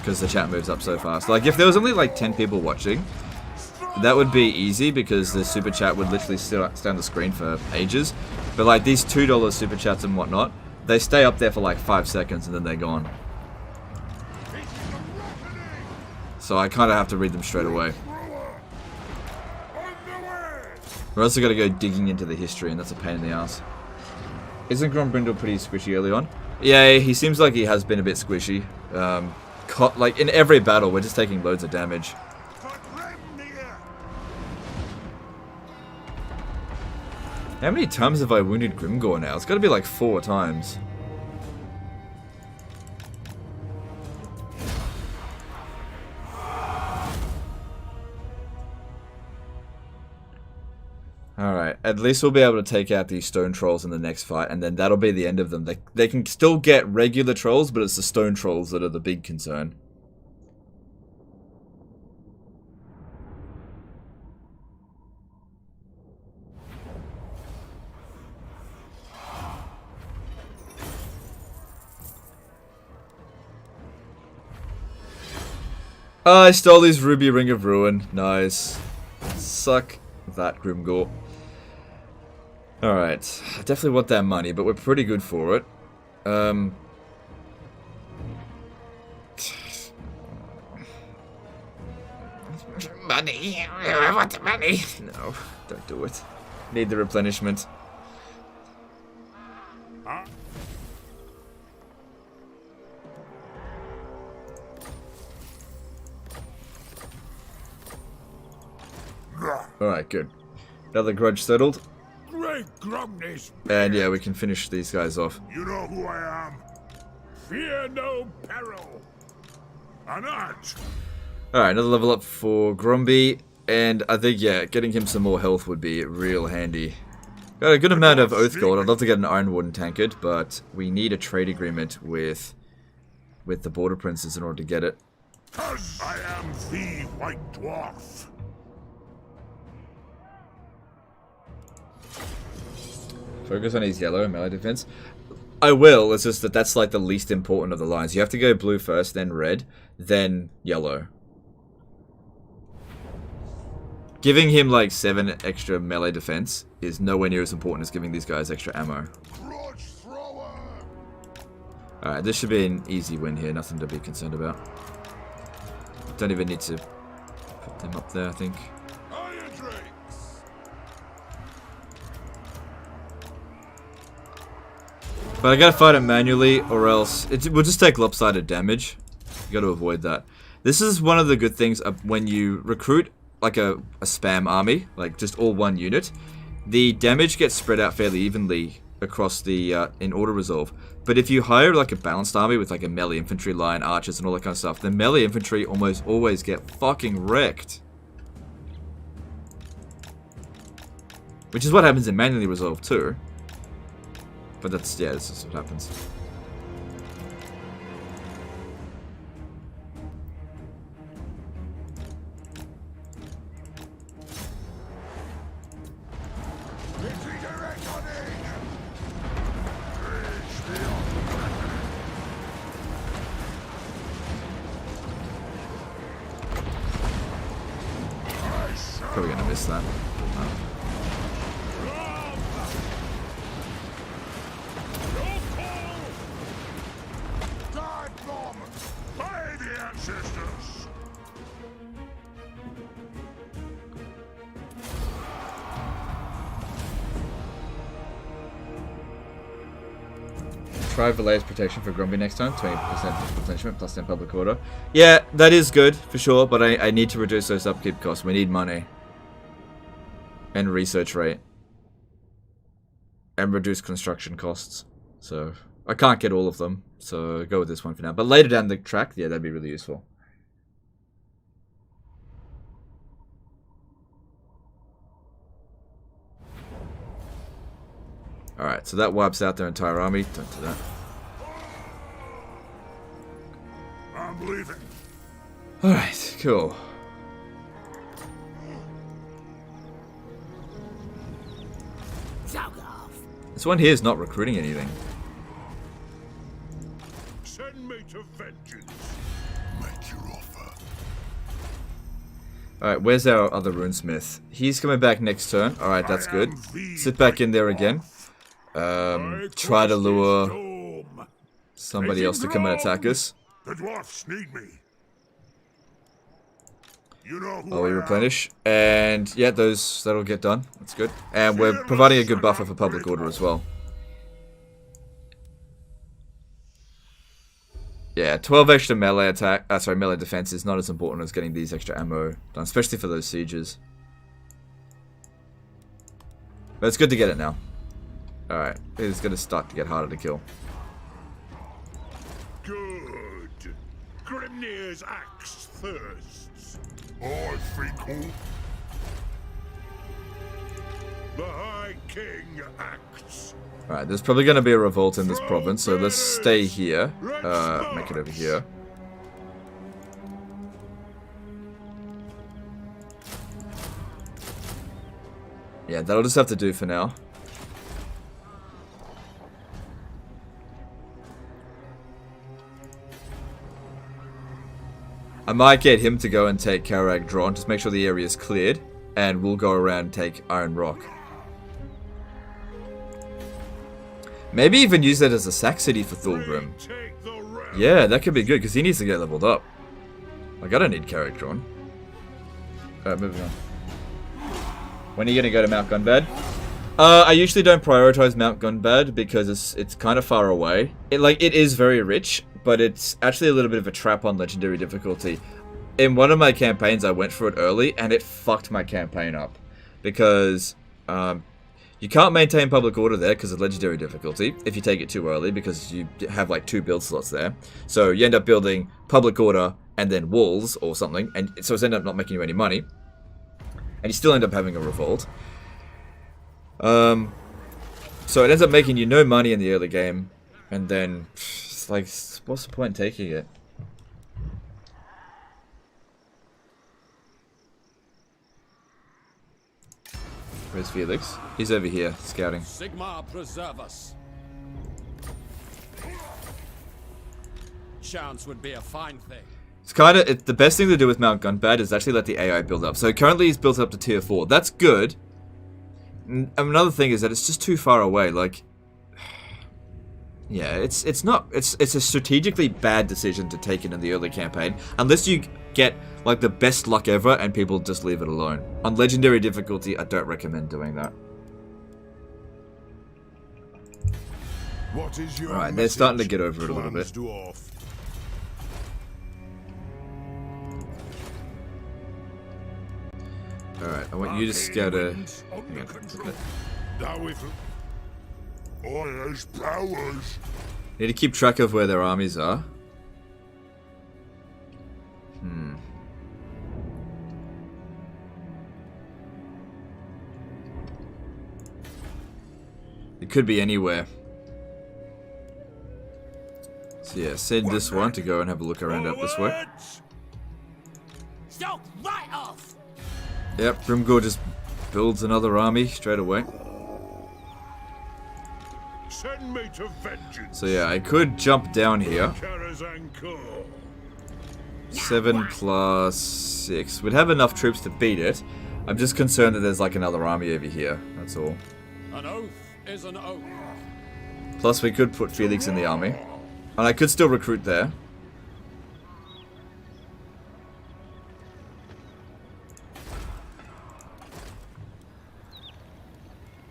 Because the chat moves up so fast. Like, if there was only like 10 people watching, that would be easy because the super chat would literally stay on the screen for ages. But like these $2 super chats and whatnot, they stay up there for like 5 seconds and then they're gone. So I kind of have to read them straight away. Or else I gotta go digging into the history, and that's a pain in the ass. Isn't Grombrindal pretty squishy early on? Yeah, he seems like he has been a bit squishy. Like in every battle, we're just taking loads of damage. How many times have I wounded Grimgor now? It's gotta be like 4 times. Alright, at least we'll be able to take out these stone trolls in the next fight, and then that'll be the end of them. They can still get regular trolls, but it's the stone trolls that are the big concern. Oh, I stole his Ruby Ring of Ruin. Nice. Suck that, Grimgor. Alright, I definitely want that money, but we're pretty good for it. Money. I want the money. No, don't do it. Need the replenishment. Alright, good. Another grudge settled. Great Grumney's. And yeah, we can finish these guys off. You know who I am. Fear no peril. An arch. Alright, another level up for Gromby. And I think, yeah, getting him some more health would be real handy. Got a good amount of Oath Gold. I'd love to get an Iron Warden tankard, but we need a trade agreement with the Border Princes in order to get it. 'Cause I am the White Dwarf. Focus on his yellow melee defense. I will, it's just that that's like the least important of the lines. You have to go blue first, then red, then yellow. Giving him like 7 extra melee defense is nowhere near as important as giving these guys extra ammo. Alright, this should be an easy win here, nothing to be concerned about. Don't even need to put them up there, I think. But I gotta fight it manually, or else we'll just take lopsided damage. You gotta avoid that. This is one of the good things when you recruit like a spam army, like just all one unit. The damage gets spread out fairly evenly across the in auto resolve. But if you hire like a balanced army with like a melee infantry line, archers, and all that kind of stuff, the melee infantry almost always get fucking wrecked. Which is what happens in manually resolved too. But that's, yeah, this is what happens. Probably gonna miss that. God bomb! By the ancestors! Try Valet's protection for Grumpy next time. 20% replenishment plus 10 public order. Yeah, that is good for sure, but I need to reduce those upkeep costs. We need money. And research rate. And reduce construction costs. So, I can't get all of them. So, go with this one for now. But later down the track, yeah, that'd be really useful. Alright, so that wipes out their entire army. Don't do that. I'm leaving. Alright, cool. This one here is not recruiting anything. Send me to vengeance. Make your offer. Alright, where's our other runesmith? He's coming back next turn. Alright, that's good. Sit back in there again. Try to lure somebody else to come and attack us. The dwarfs need me. You know who Oh, we I am. replenish. And yeah, that'll get done. That's good. And we're providing a good buffer for public order as well. Yeah, 12 extra melee attack. Melee defense is not as important as getting these extra ammo done, especially for those sieges. But it's good to get it now. Alright, it's gonna start to get harder to kill. Good. Grimnir's axe thirsts. I think the High King acts. Alright, there's probably gonna be a revolt in this province, so let's stay here. Make it over here. Yeah, that'll just have to do for now. I might get him to go and take Karag Drawn, just make sure the area is cleared, and we'll go around and take Iron Rock. Maybe even use that as a sack city for Thulgrim. Yeah, that could be good, because he needs to get leveled up. Like, I don't need Karag Drawn. Alright, moving on. When are you going to go to Mount Gunbad? I usually don't prioritize Mount Gunbad, because it's kind of far away. It is very rich, but it's actually a little bit of a trap on legendary difficulty. In one of my campaigns, I went for it early, and it fucked my campaign up. Because, you can't maintain public order there because of legendary difficulty if you take it too early, because you have like 2 build slots there. So you end up building public order and then walls or something, and so it's ended up not making you any money. And you still end up having a revolt. So it ends up making you no money in the early game, and then it's like, what's the point in taking it? Where's Felix? He's over here, scouting. Sigmar preserve us. Chance would be a fine thing. It's kind of, the best thing to do with Mount Gunbad is actually let the AI build up. So currently he's built up to tier 4. That's good. Another thing is that it's just too far away. Like, yeah, it's a strategically bad decision to take it in the early campaign, unless you get like the best luck ever and people just leave it alone. On legendary difficulty, I don't recommend doing that. What is your Alright, they're starting to get over it a little bit. Dwarf? Alright, I want you to scatter. Powers. Need to keep track of where their armies are. It could be anywhere. So yeah, send this one to go and have a look around up this way. Stop right off! Yep, Grimgor just builds another army straight away. Send me to vengeance. So yeah, I could jump down here. 7 plus 6. We'd have enough troops to beat it. I'm just concerned that there's like another army over here. That's all. An oath is an oath. Plus, we could put Felix in the army. And I could still recruit there.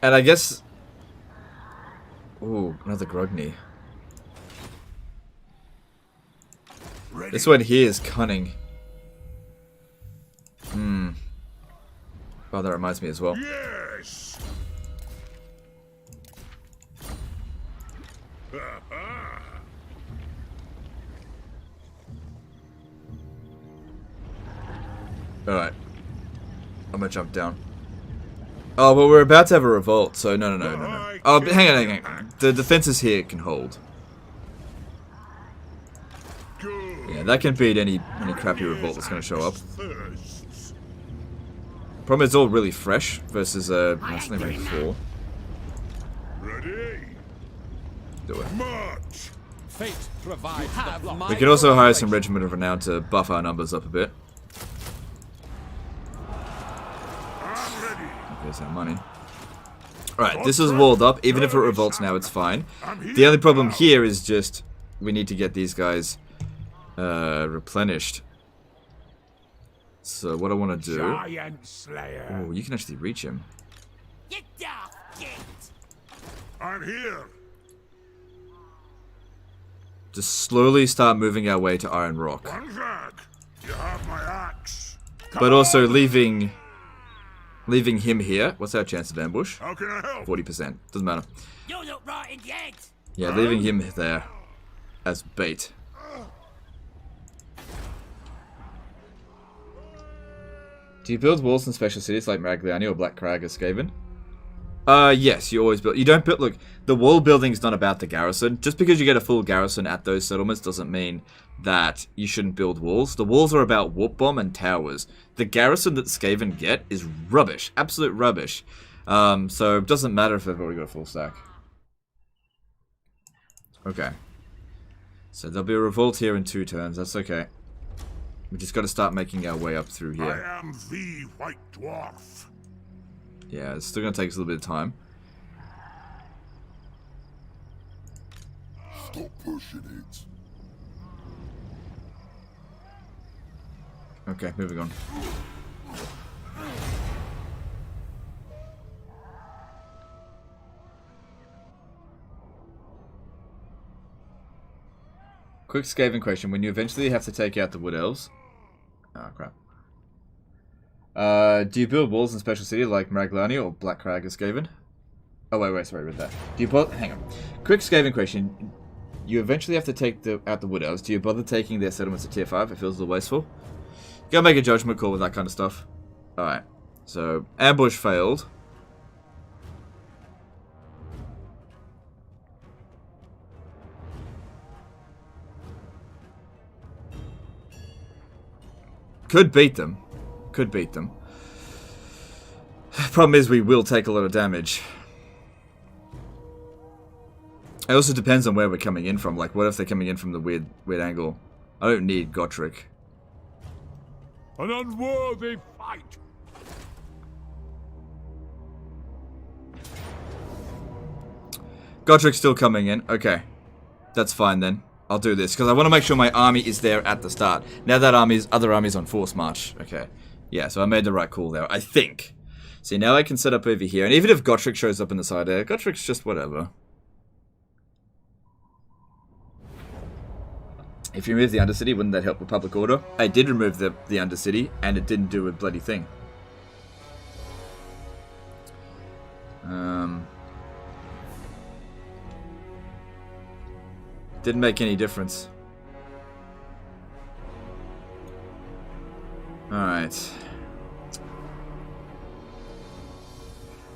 And I guess... Ooh, another Grogny. This one here is cunning. Hmm. Oh, that reminds me as well. Yes. Alright. I'm gonna jump down. Oh, but we're about to have a revolt, so no. Oh, but hang on. The defenses here can hold. Yeah, that can beat any crappy revolt that's gonna show up. Problem is, it's all really fresh versus nationally ranked 4. Ready? Do it. March. Fate provides the block. We could also hire some Regiment of Renown to buff our numbers up a bit. I'm ready. There's our money. Alright, this is walled up. Even if it revolts now, it's fine. The only problem here is just we need to get these guys replenished. So what I want to do... Giant Slayer. Oh, you can actually reach him. Get down, get. I'm here. Just slowly start moving our way to Iron Rock. One drag. You have my axe. But also leaving him here. What's our chance of ambush? How can I help? 40%. Doesn't matter. You look right in the head. Yeah, leaving him there as bait. Do you build walls in special cities like Maragliani or Black Crag or Skaven? Yes, you always build. You don't build. Look, the wall building's not about the garrison. Just because you get a full garrison at those settlements doesn't mean that you shouldn't build walls. The walls are about warp bomb and towers. The garrison that Skaven get is rubbish, absolute rubbish. So it doesn't matter if they've already got a full stack. Okay. So there'll be a revolt here in 2 turns. That's okay. We just got to start making our way up through here. I am the White Dwarf. Yeah, it's still going to take us a little bit of time. Stop pushing it. Okay, moving on. Quick Skaven question. When you eventually have to take out the Wood Elves... Oh, crap. Do you build walls in Special City like Maragliani or Black Crag or Skaven? Oh, wait, sorry, I read that. Do you bother... Hang on. Quick Skaven question. You eventually have to take out the Wood Elves. Do you bother taking their settlements to tier 5? It feels a little wasteful. Go make a judgment call with that kind of stuff. Alright. So, ambush failed. Could beat them. Could beat them. Problem is we will take a lot of damage. It also depends on where we're coming in from. Like, what if they're coming in from the weird angle? I don't need Gotrek. An unworthy fight. Gotrek's still coming in. Okay. That's fine then. I'll do this, because I want to make sure my army is there at the start. Now that other army's on force march. Okay. Yeah, so I made the right call there, I think. See, now I can set up over here. And even if Gotrek shows up in the side there, Gotrek's just whatever. If you remove the Undercity, wouldn't that help with public order? I did remove the Undercity, and it didn't do a bloody thing. Didn't make any difference. Alright.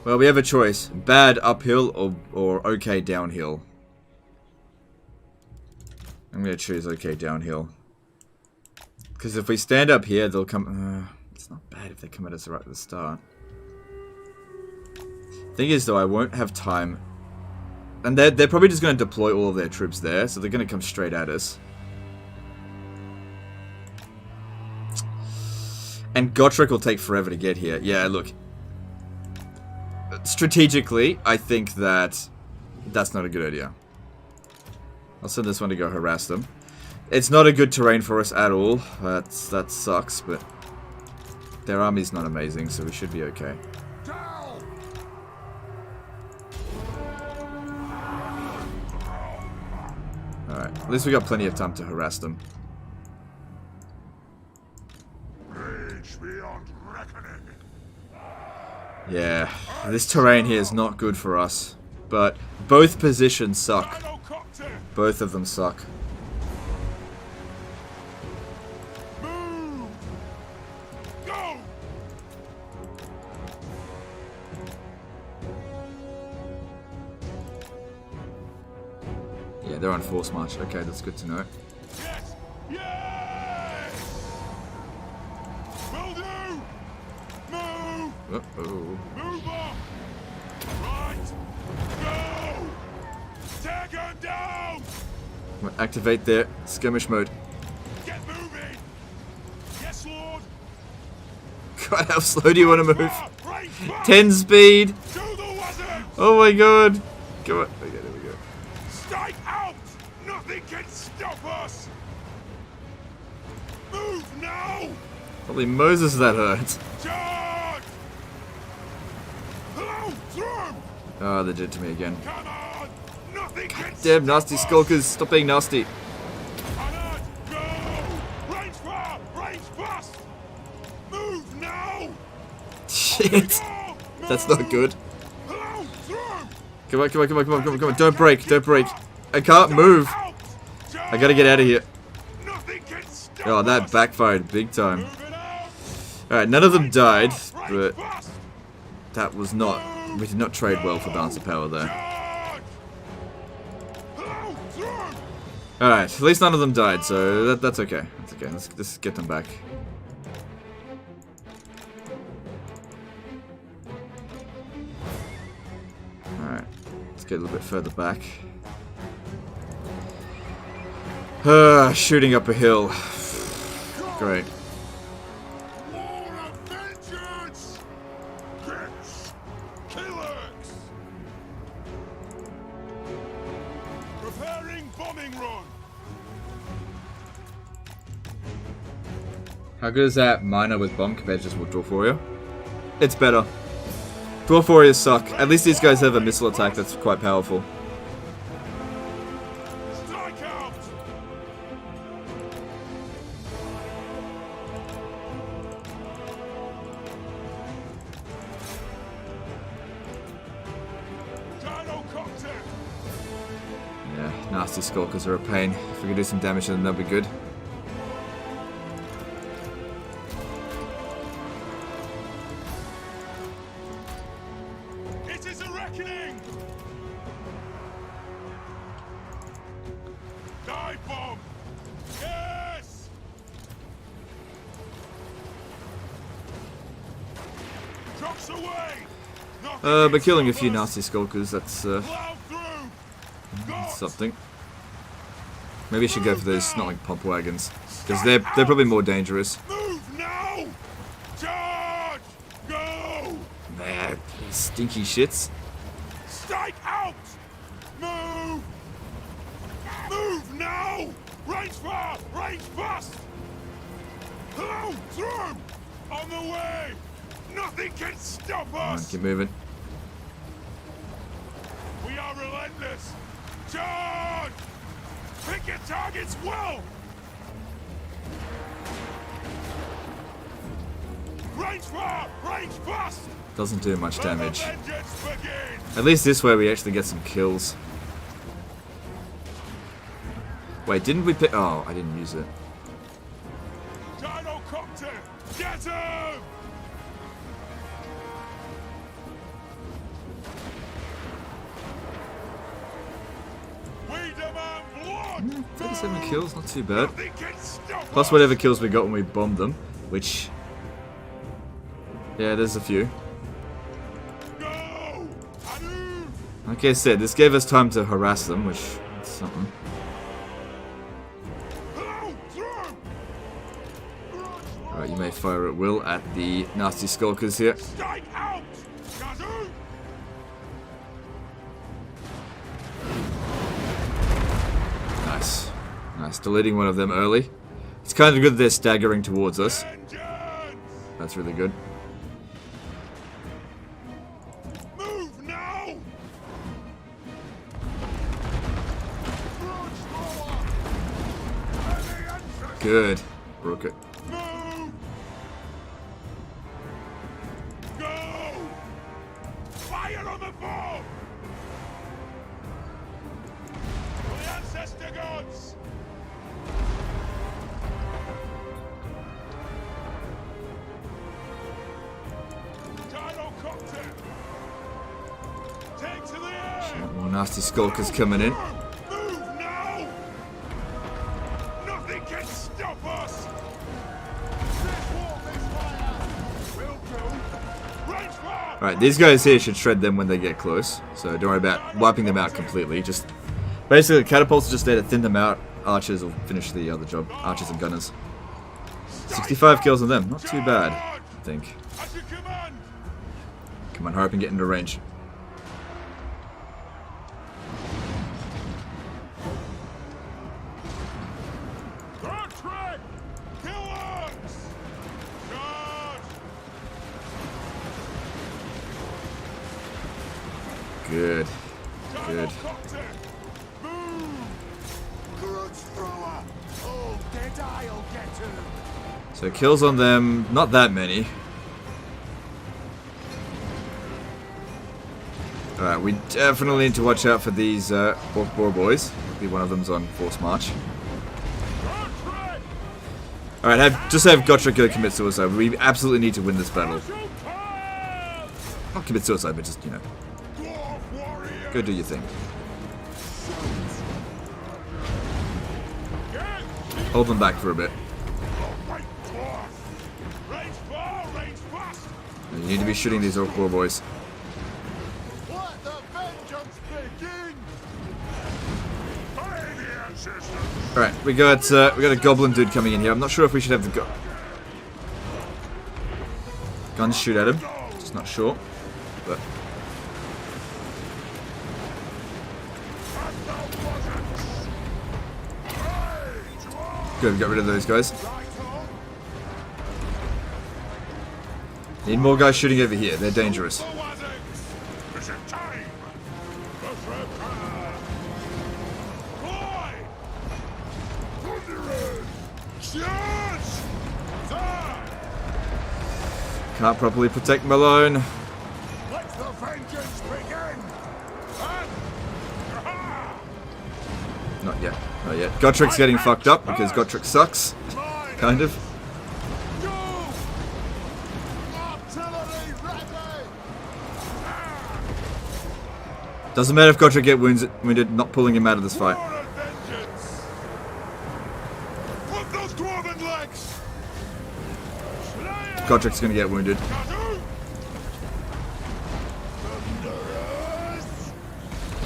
Well, we have a choice. Bad uphill or okay downhill. I'm going to choose okay downhill. Because if we stand up here, they'll come... it's not bad if they come at us right at the start. Thing is, though, I won't have time... And they're probably just going to deploy all of their troops there, so they're going to come straight at us. And Gotrek will take forever to get here. Yeah, look. Strategically, I think that's not a good idea. I'll send this one to go harass them. It's not a good terrain for us at all. That sucks, but their army's not amazing, so we should be okay. Alright, at least we got plenty of time to harass them. Yeah, this terrain here is not good for us. But both positions suck. Both of them suck. Yeah, they're on force march. Okay, that's good to know. Yes! Yes! Will do! Move! Uh-oh. Move up! Right! Go! Take him down! Activate their skirmish mode. Get moving! Yes, Lord! God, how slow do you want to move? Right, 10 speed! to the wizard! Oh my god! Come on. Okay, there we go. Strike out! Nothing can stop us! Move now! Holy Moses, that hurt. Charge! Hello, through! Oh, they did it to me again. Come on! Nothing can Damn, nasty stop us! skulkers. Stop being nasty. Cannot go! Range fire! Range fast! Move now! Shit. Go! That's not good. Hello, through! Come on, come on, come on, come on, come on, come on. Don't break, don't break. I can't move. Out! I gotta get out of here. Nothing can stop Oh, that us! backfired big time. Move it out! Alright, none of them died, Range but fast! that was not... We did not trade well for Dancer Power there. Charge! Hello, through! Alright, at least none of them died, so that's okay. That's okay, let's get them back. Alright, let's get a little bit further back. Shooting up a hill. Great. War of vengeance! Gets killers! Preparing bombing run! How good is that miner with bomb compared to just with Dwarf Warrior? It's better. Dwarf Warriors suck. At least these guys have a missile attack that's quite powerful. Strike out! Gyrocopter! Yeah, nasty skulkers are a pain. If we could do some damage to them, that'd be good. It is a reckoning! Dive bomb! Yes! Drops away! Nothing But killing a can few stop us. nasty skulkers, that's Plow through! Got! something. Maybe I should go for those, not like pump wagons, because they're probably more dangerous. Move now! Charge! Go! Man, stinky shits. Strike out! Move! Move now! Range fire! Range fast! Hello, through! On the way! Nothing can stop Come on, us! keep moving. We are relentless! Charge! Pick your targets well! Range fire! Range fast! Doesn't do much Let the damage. vengeance begin! At least this way we actually get some kills. Wait, didn't we pick... Oh, I didn't use it. Gyrocopter! Get him! We demand blood! 37 kills, not too bad. Nothing can stop Plus us! whatever kills we got when we bombed them, which... Yeah, there's a few. Go! Anu! Like I said, this gave us time to harass them, which is something. Hello, through! Alright, you may fire at will at the nasty skulkers here. Strike out! Kazoo! Nice. Nice. Deleting one of them early. It's kind of good that they're staggering towards us. Vengeance! That's really good. Move now! Good. Broke it. Move! Go! Fire on the ball! For the ancestor gods! Gyrocopter! Take to the air! More nasty skulkers coming in. Move now! Nothing can stop us! Alright, these guys here should shred them when they get close. So don't worry about wiping them out completely. Just basically catapults are just there to thin them out. Archers will finish the other job. Archers and gunners. 65 kills on them. Not too bad, I think. At your command! Come on, hurry up and get into range. Contract! Kill us! Charge! Good. Good. Gyrocopter! Move! Grudge thrower! Oh, dead I'll get him! So kills on them, not that many. Alright, we definitely need to watch out for these Orc Boar boys. Maybe one of them's on force march. Alright, just have Gotrek go commit suicide. We absolutely need to win this battle. Not commit suicide, but just, you know, Dwarf warrior! go do your thing. Hold them back for a bit. Right, dwarf! Range far, range fast! You need to be shooting these Orc Boar boys. Let the vengeance begin! By the ancestors! Alright, we got a goblin dude coming in here. I'm not sure if we should have the guns shoot at him. Just not sure. But good, got rid of those guys. Need more guys shooting over here. They're dangerous. Is it time? Boy! Thunderers! Charge! Can't properly protect Malone. Let the vengeance begin! Not yet. Not yet. Gotrek's getting fucked up because Gotrek sucks. Kind of. Go! Artillery ready! Doesn't matter if Gotrek get wounded, not pulling him out of this fight. For vengeance! Put those dwarven legs! Gotrek's gonna get wounded. Kazoo! Thunderers!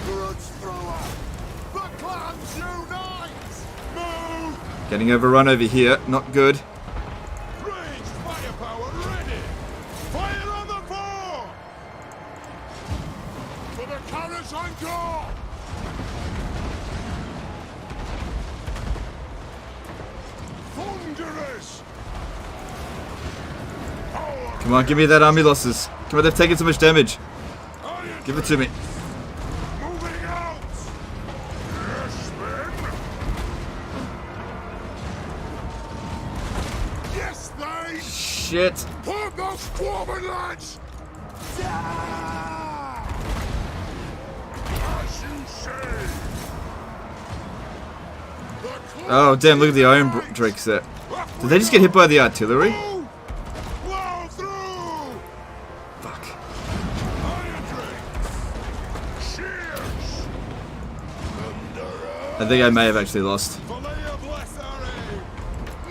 Grudge thrower! The clans unite! Move! Getting overrun over here. Not good. Range firepower ready! Fire on the four! For the cannons on guard! Thunderers! Power! Come on, give me that army losses. Come on, they've taken so much damage. Iron Give it to me. moving out! Yes, men! Yes, they! Shit. Put those dwarven lads! As you say! Oh, damn, look at the Iron Drakes there. Did they just get hit by the artillery? Blow through! Fuck. Iron drakes! Shears! Thunderers! I think I may have actually lost. Fillet of Lethari!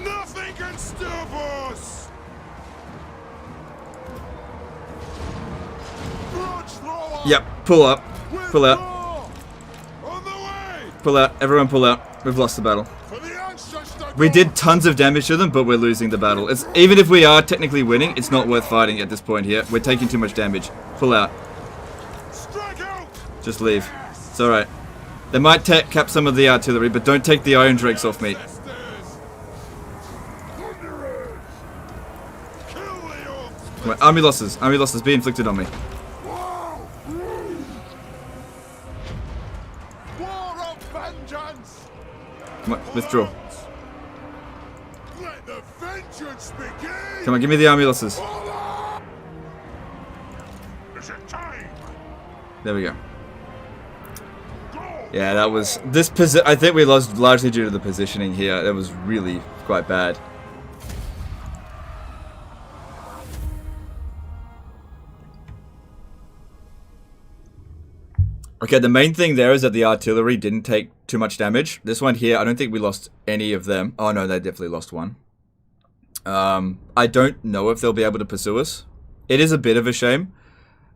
Nothing can stop us! Grudge thrower! Yep, pull up. Pull out. Withdraw! On the way! Pull out. Everyone pull out. We've lost the battle. For the ancestors! We did tons of damage to them, but we're losing the battle. It's even if we are technically winning, it's not worth fighting at this point here. We're taking too much damage. Pull out. Just leave. It's alright. They might cap some of the artillery, but don't take the Iron Drakes off me. Come on, army losses. Army losses be inflicted on me. Come on, withdraw. Come on, give me the army losses. There we go. Yeah, that was I think we lost largely due to the positioning here. That was really quite bad. Okay, the main thing there is that the artillery didn't take too much damage. This one here, I don't think we lost any of them. Oh no, they definitely lost one. I don't know if they'll be able to pursue us. It is a bit of a shame.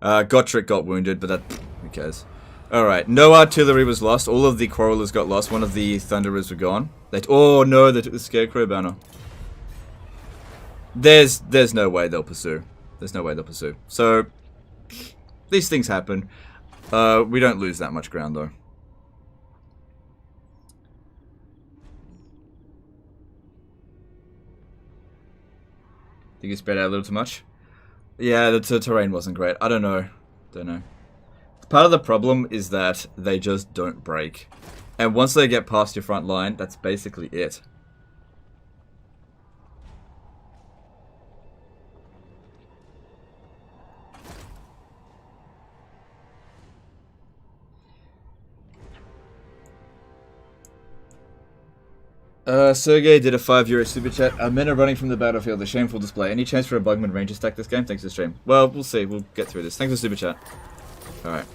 Gotrek got wounded, but that, who cares? Alright, no artillery was lost. All of the Quarrelers got lost. One of the Thunderers were gone. Oh no, they took the Scarecrow banner. There's no way they'll pursue. There's no way they'll pursue. So, these things happen. We don't lose that much ground though. Think you spread out a little too much? Yeah, the terrain wasn't great. I don't know. Don't know. Part of the problem is that they just don't break. And once they get past your front line, that's basically it. Sergey did a €5 super chat. Men are running from the battlefield. A shameful display. Any chance for a Bugman Ranger stack this game? Thanks for the stream. Well, we'll see. We'll get through this. Thanks for the super chat. Alright.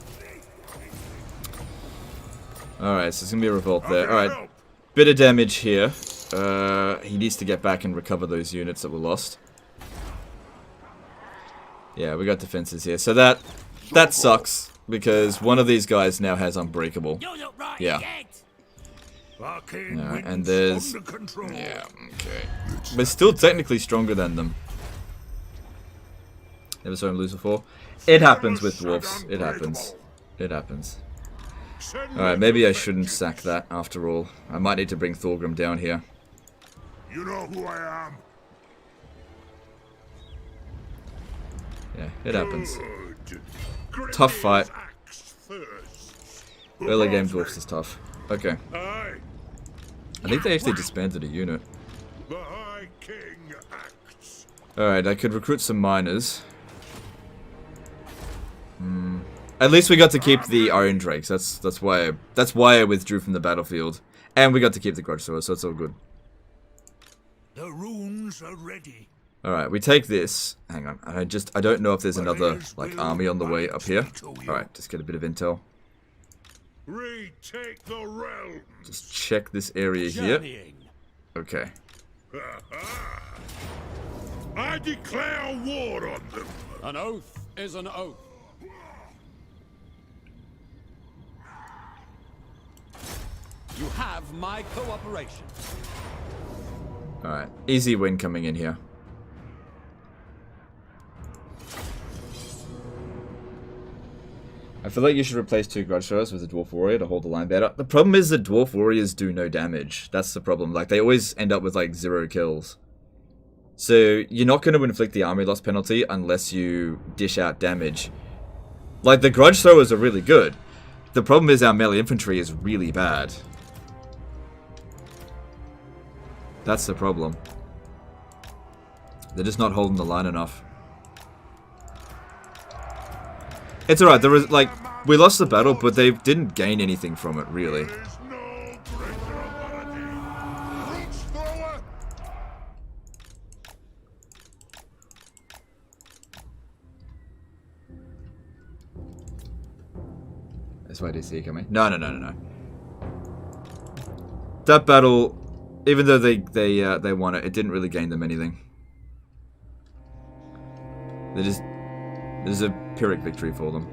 Alright, so it's gonna be a revolt there. Alright. Bit of damage here. He needs to get back and recover those units that were lost. Yeah, we got defenses here. So that sucks. Because one of these guys now has Unbreakable. Yeah. Alright, and there's... Yeah, okay. We're still technically stronger than them. Never saw him lose before. It happens with dwarfs. It happens. It happens. Alright, maybe I shouldn't sack that after all. I might need to bring Thorgrim down here. You know who I am. Yeah, it happens. Tough fight. Early game dwarfs is tough. Okay. I think they actually disbanded a unit. Alright, I could recruit some miners. At least we got to keep the Iron Drakes. That's why I withdrew from the battlefield. And we got to keep the Grudge Throwers, so it's all good. The runes are ready. Alright, we take this. Hang on. I don't know if there's another like army on the way up here. Alright, just get a bit of intel. Retake the realm. Just check this area here. Okay. I declare war on them. An oath is an oath. You have my cooperation. Alright, easy win coming in here. I feel like you should replace 2 Grudge Throwers with a Dwarf Warrior to hold the line better. The problem is that Dwarf Warriors do no damage. That's the problem. Like, they always end up with, like, 0 kills. So, you're not going to inflict the army loss penalty unless you dish out damage. Like, the Grudge Throwers are really good. The problem is our melee infantry is really bad. That's the problem. They're just not holding the line enough. It's alright, there was, like, we lost the battle, but they didn't gain anything from it, really. That's why I do see it coming. No. That battle, even though they won it, it didn't really gain them anything. There's a Pyrrhic victory for them.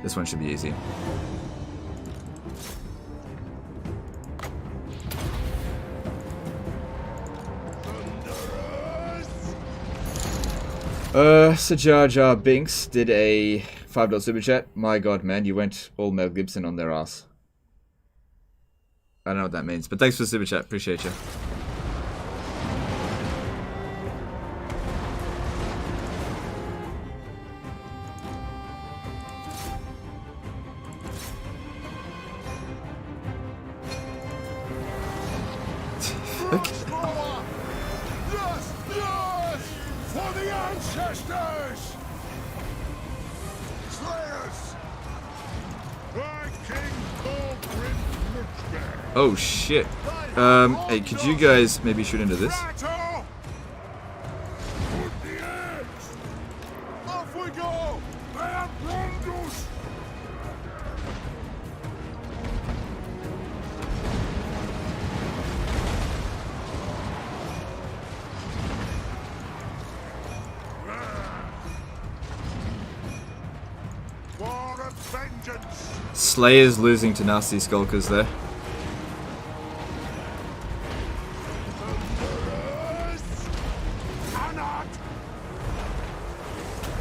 This one should be easy. Sir Jar Jar Binks did a $5 super chat. My god, man, you went all Mel Gibson on their ass. I don't know what that means, but thanks for the super chat. Appreciate you. Yes, yes! For the ancestors! Slayers! Thy king Grombrindal. Oh shit. Hey, could you guys maybe shoot into this? Battle! Put the edge! Off we go! They are Brondus! War of vengeance! Slayers losing to nasty skulkers there. Thunderers! Cannot!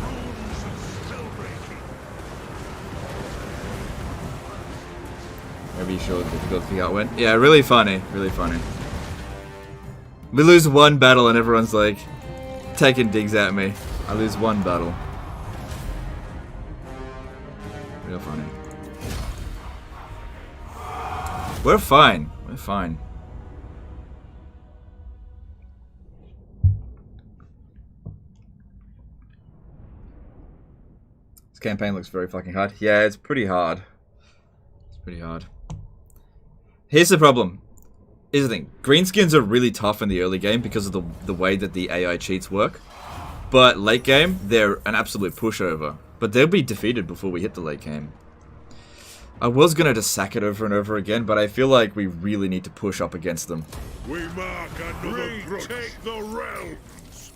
Runes still breaking. Are you sure the difficulty outwent? Yeah, really funny. Really funny. We lose one battle and everyone's like taking digs at me. I lose one battle. Real funny. We're fine. We're fine. This campaign looks very fucking hard. Yeah, it's pretty hard. It's pretty hard. Here's the problem. Here's the thing. Greenskins are really tough in the early game because of the way that the AI cheats work. But late game, they're an absolute pushover. But they'll be defeated before we hit the late game. I was gonna just sack it over and over again, but I feel like we really need to push up against them. We mark another retake the realms.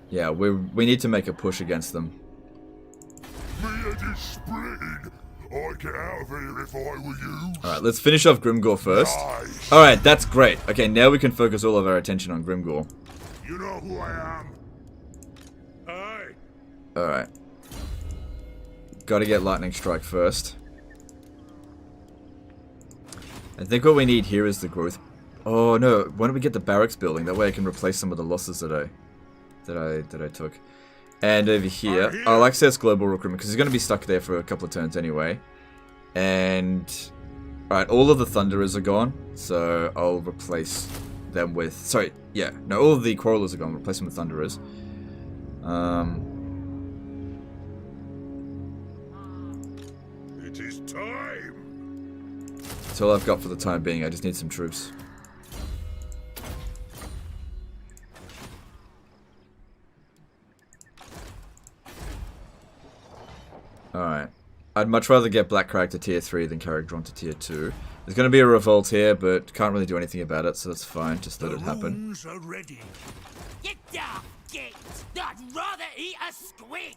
Yeah, we need to make a push against them. Me and his spread. I'd get out of here if I were you. Alright, let's finish off Grimgore first. Nice. Alright, that's great. Okay, now we can focus all of our attention on Grimgore. You know who I am. Aye. Alright. Gotta get Lightning Strike first. I think what we need here is the growth. Oh no, why don't we get the barracks building? That way I can replace some of the losses that I took. And over here, I'll access global recruitment because he's going to be stuck there for a couple of turns anyway. And alright, all of the Thunderers are gone, so I'll replace them with. Sorry, yeah, no, all of the Quarrelers are gone. Replace them with Thunderers. It is time. That's all I've got for the time being. I just need some troops. Alright. I'd much rather get Black Crag to tier 3 than Carrick Drawn to tier 2. There's going to be a revolt here, but can't really do anything about it, so that's fine. Just let it happen. Runes are ready. Get down, git! I'd rather eat a squig!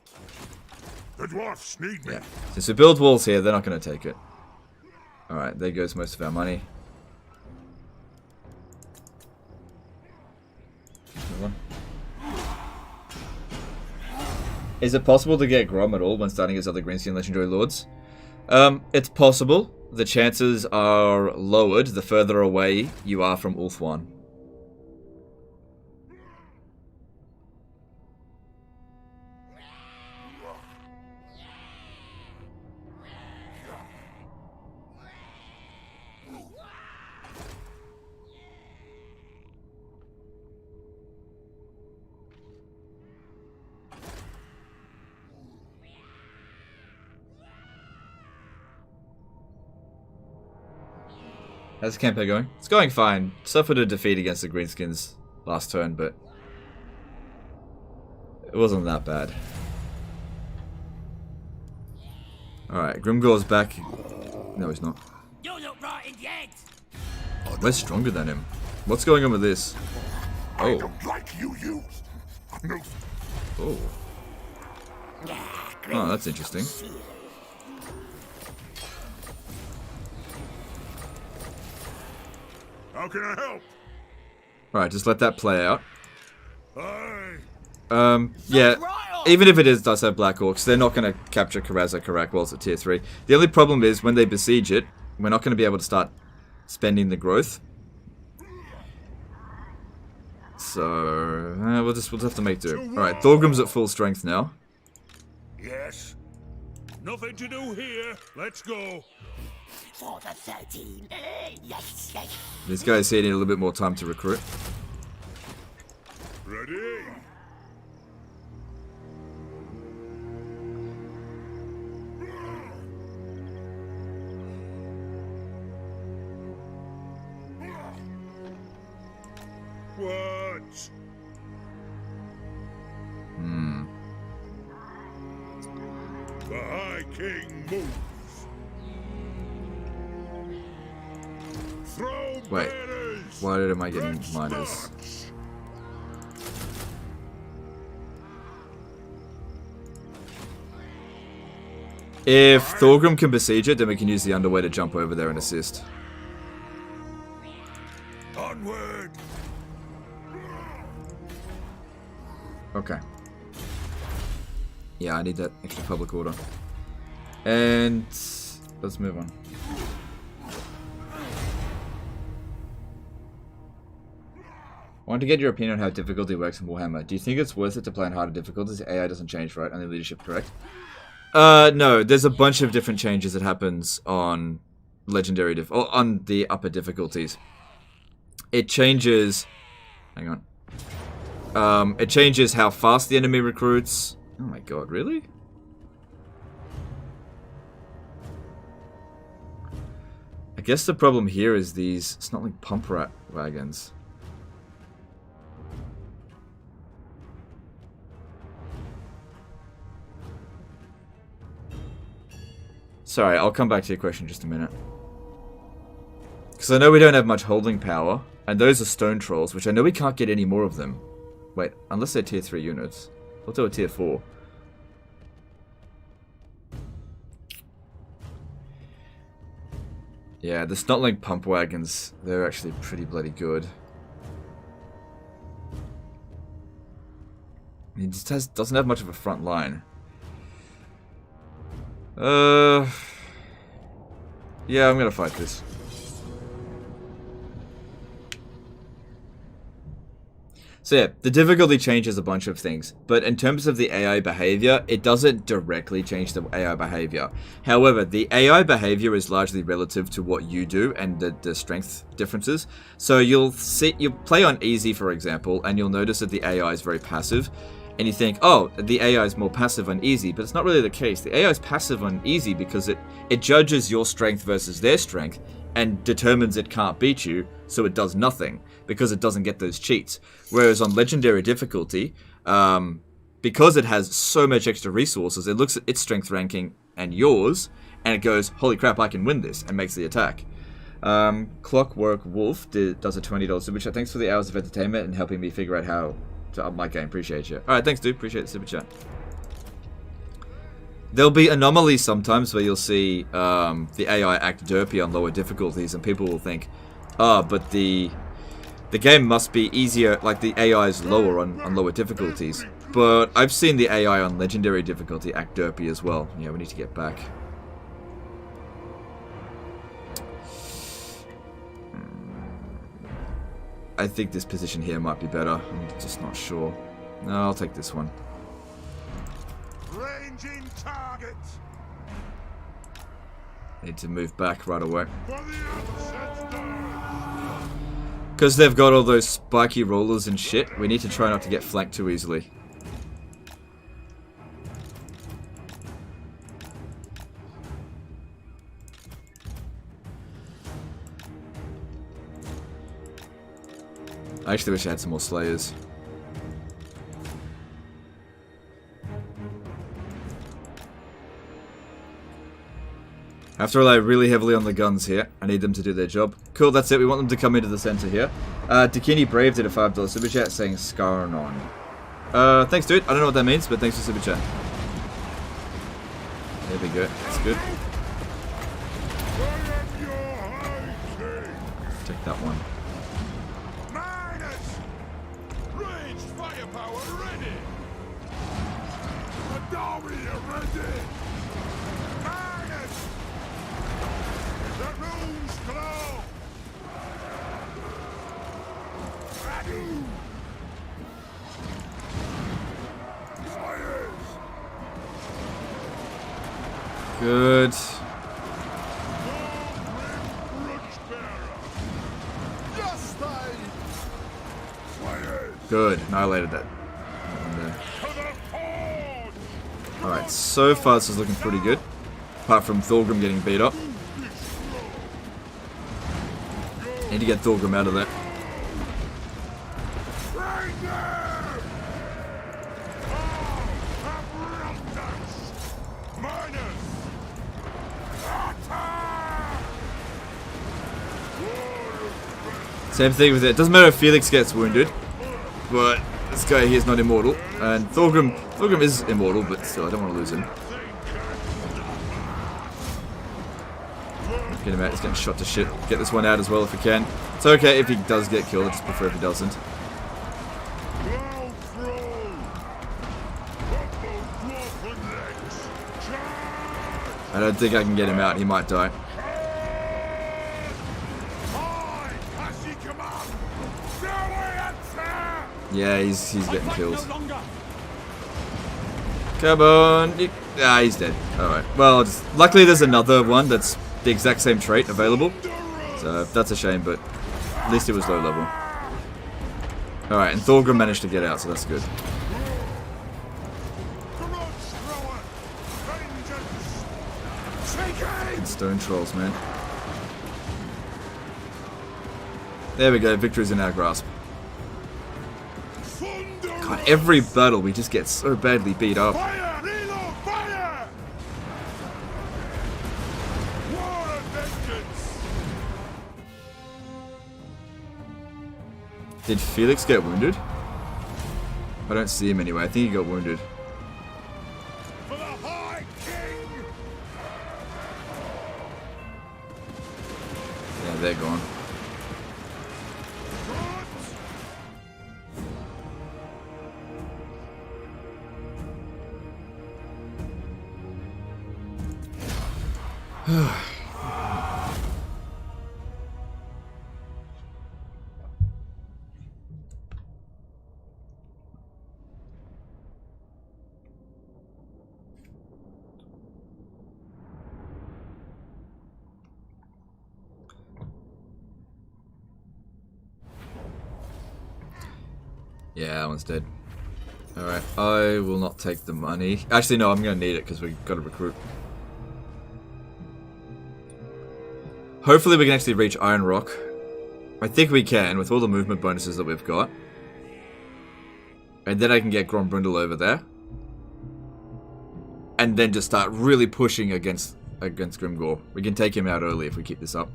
The dwarfs need me. Yeah. Since we build walls here, they're not going to take it. Alright, there goes most of our money. Another one. Is it possible to get Grom at all when starting as other Greenskin Legendary Lords? It's possible. The chances are lowered the further away you are from Ulthuan. How's the campaign going? It's going fine. Suffered a defeat against the Greenskins last turn, but it wasn't that bad. Alright, Grimgore's back. No, he's not. You look right in the head! We're stronger than him. What's going on with this? I Oh. don't like you. No. Oh. Oh, that's interesting. How can I help? Alright, just let that play out. Aye. Yeah, even if it does have Black Orcs, they're not going to capture Karaza Karak while it's at tier 3. The only problem is, when they besiege it, we're not going to be able to start spending the growth. So, we'll just have to make do. Alright, Thorgrim's at full strength now. Yes. Nothing to do here. Let's go. For the 13. Yes, yes. These guys here need a little bit more time to recruit. Ready? What? The High King moves. Throw Wait, banners. why am I getting minus? If Thorgrim can besiege it, then we can use the underway to jump over there and assist. Onward. Okay. Yeah, I need that extra public order. And let's move on. I want to get your opinion on how difficulty works in Warhammer. Do you think it's worth it to play on harder difficulties? The AI doesn't change, right? Only leadership, correct? No, there's a bunch of different changes that happens on legendary or on the upper difficulties. It changes. Hang on. It changes how fast the enemy recruits. Oh my god, really? I guess the problem here is these Snotling pump rat wagons. Sorry, I'll come back to your question in just a minute. Because I know we don't have much holding power, and those are stone trolls, which I know we can't get any more of them. Wait, unless they're tier 3 units. We'll do a tier 4. Yeah, the Snotling pump wagons, they're actually pretty bloody good. He just doesn't have much of a front line. Yeah, I'm gonna fight this. So yeah, the difficulty changes a bunch of things, but in terms of the AI behavior, it doesn't directly change the AI behavior. However, the AI behavior is largely relative to what you do and the strength differences. So you'll play on easy, for example, and you'll notice that the AI is very passive, and you think, oh, the AI is more passive on easy, but it's not really the case. The AI is passive on easy because it judges your strength versus their strength and determines it can't beat you, so it does nothing because it doesn't get those cheats. Whereas on legendary difficulty, because it has so much extra resources, it looks at its strength ranking and yours, and it goes, holy crap, I can win this, and makes the attack. Clockwork Wolf does a $20 super chat. Thanks for the hours of entertainment and helping me figure out how to up my game. Appreciate you. Alright, thanks dude. Appreciate the super chat. There'll be anomalies sometimes where you'll see the AI act derpy on lower difficulties, and people will think, ah, but the game must be easier, like the AI is lower on lower difficulties. But I've seen the AI on legendary difficulty act derpy as well. Yeah, we need to get back. I think this position here might be better. I'm just not sure. No, I'll take this one. Ranging target. Need to move back right away. For the ancestors. Because they've got all those spiky rollers and shit, we need to try not to get flanked too easily. I actually wish I had some more Slayers. I have to rely really heavily on the guns here. I need them to do their job. Cool, that's it. We want them to come into the center here. Dakini Brave did a $5 super chat saying Scarnon. Thanks, dude. I don't know what that means, but thanks for super chat. There we go. That's good. Take that one. Miners! Raged firepower ready! Adoria ready! Miners! The runes glow! Adu! Fires! Good. Good. Annihilated that. Alright, so far this is looking pretty good. Apart from Thorgrim getting beat up. Need to get Thorgrim out of there. Same thing with it. Doesn't matter if Felix gets wounded, but this guy here is not immortal. And Thorgrim is immortal, but still, I don't want to lose him. Get him out. He's getting shot to shit. Get this one out as well if we can. It's okay if he does get killed. I just prefer if he doesn't. I don't think I can get him out. He might die. Yeah, he's getting killed. Come on. He's dead. Alright. Well, luckily there's another one that's the exact same trait available. So that's a shame, but at least it was low level. Alright, and Thorgrim managed to get out, so that's good. Fucking stone trolls, man. There we go, victory's in our grasp. God, every battle we just get so badly beat up. Fire! Reload! Fire! War of vengeance! Did Felix get wounded? I don't see him anyway. I think he got wounded. For the High King! Yeah, they're gone. Yeah, that one's dead. Alright, I will not take the money. Actually, no, I'm going to need it because we've got to recruit. Hopefully we can actually reach Iron Rock. I think we can with all the movement bonuses that we've got. And then I can get Grombrindal over there. And then just start really pushing against Grimgor. We can take him out early if we keep this up.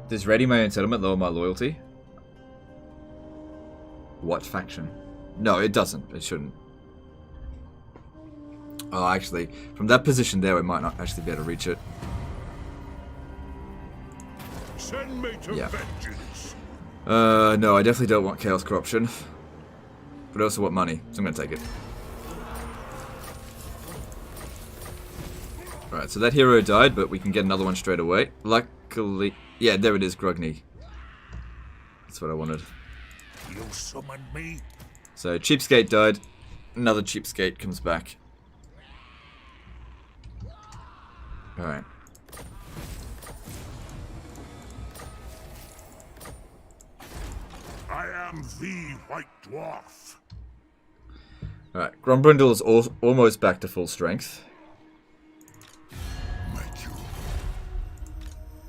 Does raiding my own settlement lower my loyalty? What faction? No, it doesn't. It shouldn't. Oh, actually, from that position there, we might not actually be able to reach it. Send me to vengeance. No, I definitely don't want Chaos Corruption. But I also want money, so I'm going to take it. Alright, so that hero died, but we can get another one straight away. Luckily... Yeah, there it is, Grogny. That's what I wanted. You summoned me? So, Cheapskate died. Another Cheapskate comes back. Alright. I am the White Dwarf. Alright, Grombrindal is almost back to full strength.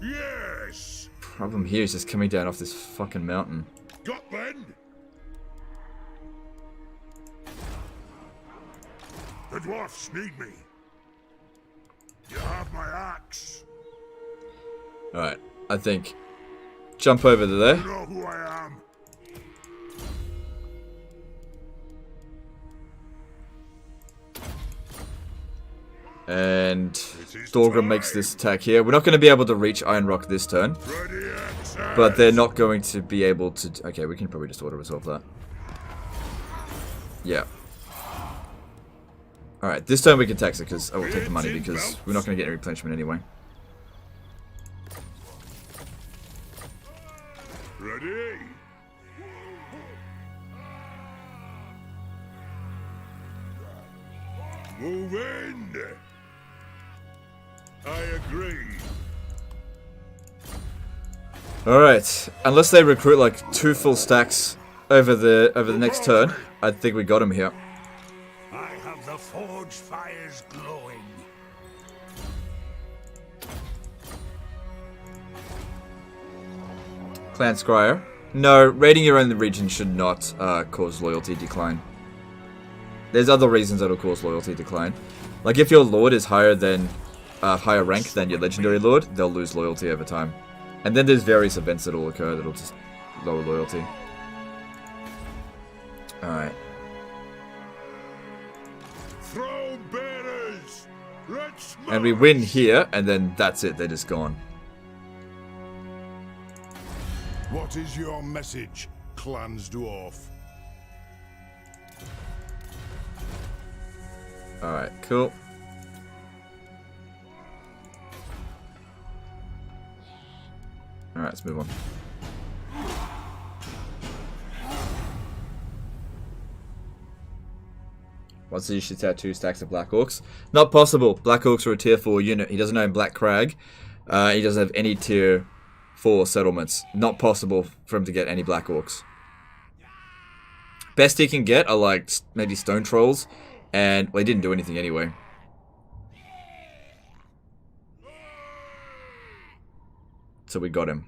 Yes. Problem here is just coming down off this fucking mountain. Got then. The dwarfs need me. You have my axe. Alright, I think. Jump over there. You know who I am. And Thorgrim makes this attack here. We're not going to be able to reach Iron Rock this turn. But they're not going to be able to... Okay, we can probably just auto-resolve that. Yeah. Alright, this turn we can tax it because I will take the money because we're not going to get any replenishment anyway. Ready? Move in. I agree. Alright, unless they recruit like 2 full stacks over the next turn, I think we got him here. I have the forge fires glowing. Clan Scryer. No, raiding your own region should not cause loyalty decline. There's other reasons that'll cause loyalty decline. Like if your lord is higher rank than your legendary lord, they'll lose loyalty over time. And then there's various events that'll occur that'll just lower loyalty. Alright. Throne bearers. Let's And we win here, and then that's it, they're just gone. What is your message, Clans Dwarf? Alright, cool. Alright, let's move on. Once he shoots out 2 stacks of Black Orcs. Not possible. Black Orcs are a tier 4 unit. He doesn't own Black Crag. He doesn't have any tier 4 settlements. Not possible for him to get any Black Orcs. Best he can get are like maybe Stone Trolls. And, well, he didn't do anything anyway. So we got him.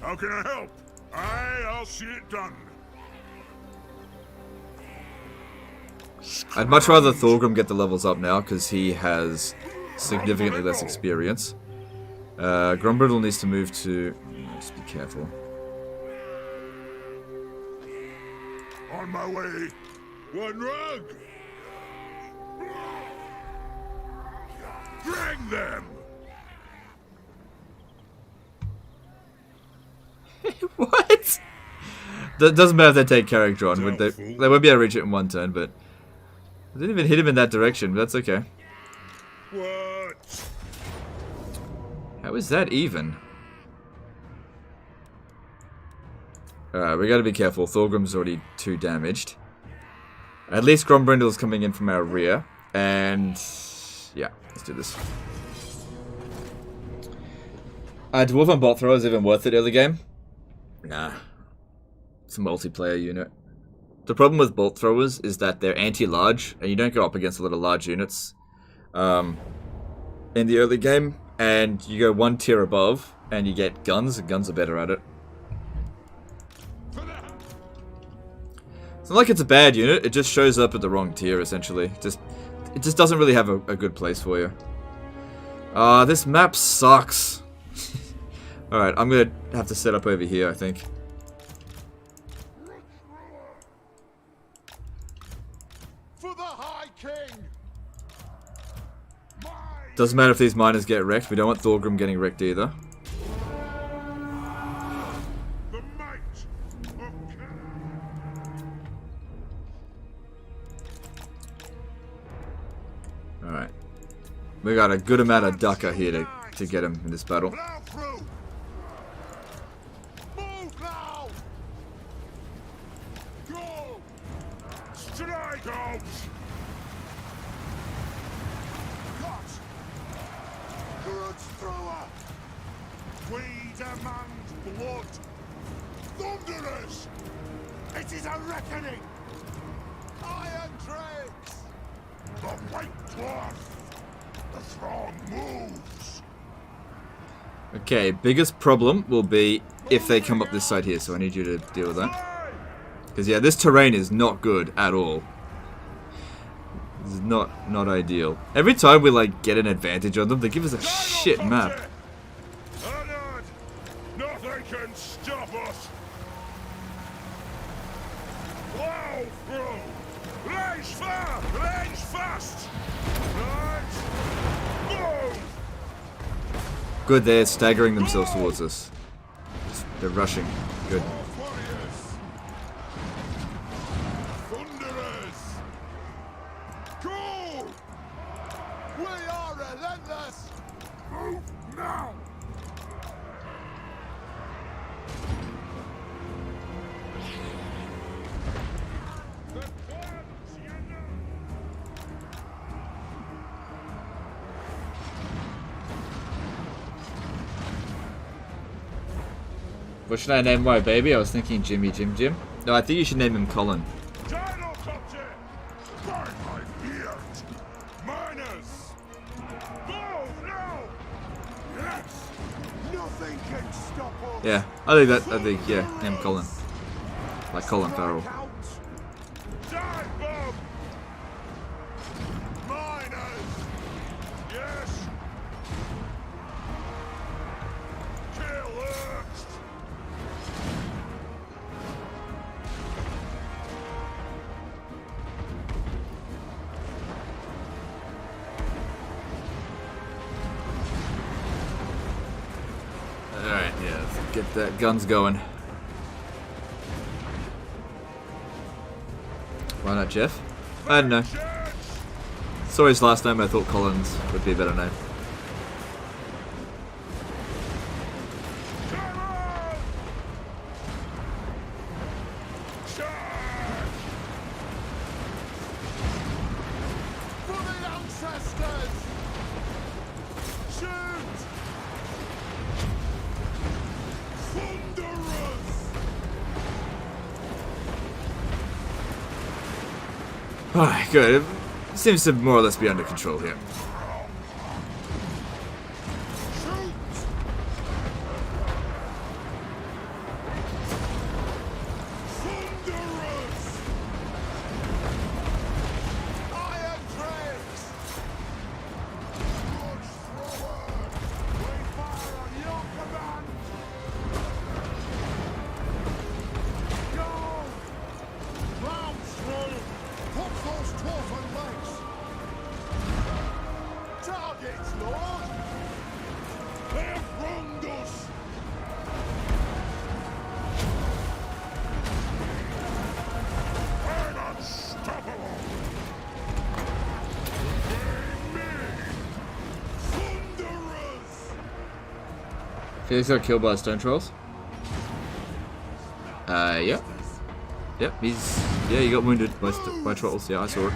How can I help? I'll see it done. I'd much rather Thorgrim get the levels up now, because he has significantly less experience. Grombrindal needs to move to... Just be careful. On my way. One rug. Bring them. What? That doesn't matter if they take character on. They won't be able to reach it in 1 turn, but... I didn't even hit him in that direction, but that's okay. What? How is that even? Alright, we gotta be careful. Thorgrim's already 2 damaged. At least Grombrindal's coming in from our rear. And... yeah, let's do this. Dwarf on Bolt Thrower is even worth it early game? Nah. It's a multiplayer unit. The problem with Bolt Throwers is that they're anti-large, and you don't go up against a lot of large units in the early game, and you go 1 tier above, and you get guns, and guns are better at it. It's not like it's a bad unit, it just shows up at the wrong tier, essentially. It just doesn't really have a good place for you. This map sucks. Alright, I'm gonna have to set up over here, I think. For the High King. Doesn't matter if these miners get wrecked, we don't want Thorgrim getting wrecked either. The might of Alright. We got a good amount of Ducker here to get him in this battle. Plow through. Move now. Go. Strike out. Cut. Grudge thrower. We demand blood. Thunderers. It is a reckoning. Iron Drakes. The White Dwarf. The throng moves. Okay, biggest problem will be if they come up this side here, so I need you to deal with that. Because yeah, this terrain is not good at all. This is not ideal. Every time we like get an advantage on them, they give us a shit map. Nothing can stop us. Plow through. Lace fast. Right. Move. Good, they're staggering themselves towards us. They're rushing. Good. Thunderers. Go. We are relentless. Move now. What should I name my baby? I was thinking Jimmy Jim. No, I think you should name him Colin. Gyrocopter! Burn my beard! Miners! Move now! Yes! Nothing can stop us! Yeah, yeah, name him Colin. Like Colin Farrell. Dive bomb! Miners! Yes! Kill Urks! Alright, yeah, let's get that guns going. Why not Jeff? I don't know. Sorry, it's last time I thought Collins would be a better name. Alright, good. It seems to more or less be under control here. Felix got killed by stone trolls. Yep. Yep, he got wounded by trolls. Yeah, I saw it.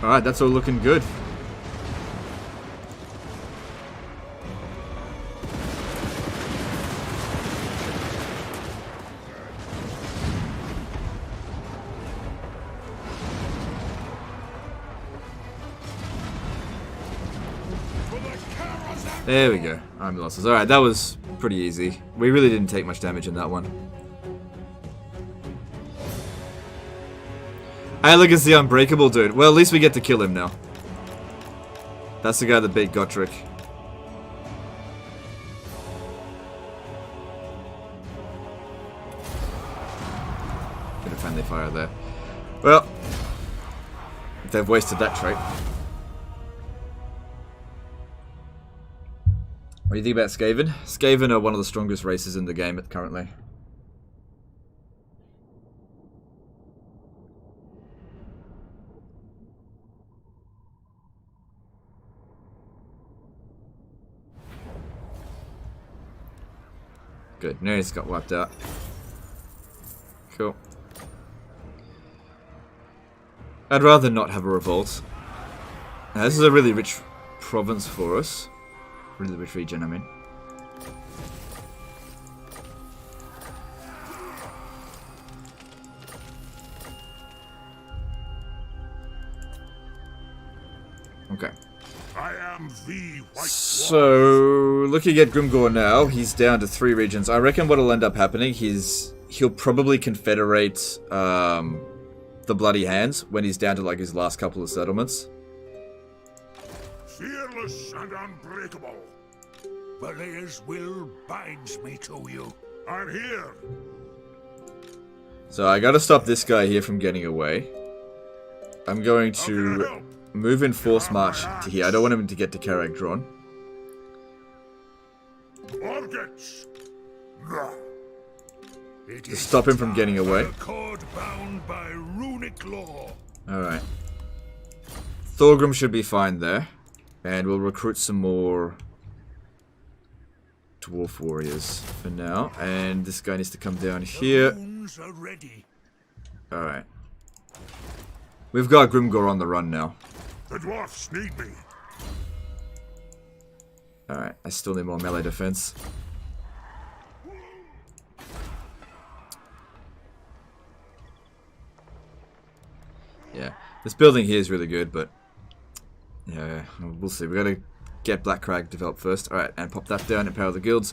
Alright, that's all looking good. There we go. Army losses. Alright, that was pretty easy. We really didn't take much damage in that one. Hey, look, it's the Unbreakable dude. Well, at least we get to kill him now. That's the guy that beat Gotrek. Bit of friendly fire there. Well, they've wasted that trait. What do you think about Skaven? Skaven are one of the strongest races in the game currently. Good, Nereus got wiped out. Cool. I'd rather not have a revolt. Now, this is a really rich province for us. Really rich region, I mean. the White So, looking at Grimgor now, he's down to 3 regions. I reckon what'll end up happening is he'll probably confederate the Bloody Hands when he's down to like his last couple of settlements. fearless and unbreakable. Valea's will binds me to you. I'm here. So I gotta stop this guy here from getting away. I'm going How can I to help? move in force march to here. I don't want him to get to Caragdron. Orgets. Nah. To stop him from getting away. Cord bound by runic law. Alright. Thorgrim should be fine there. And we'll recruit some more dwarf warriors for now. And this guy needs to come down here. Wounds are ready. Alright. We've got Grimgor on the run now. The dwarfs need me. Alright, I still need more melee defense. Yeah, this building here is really good, but yeah, we'll see. We gotta get Black Crag developed first. Alright, and pop that down, empower the guilds.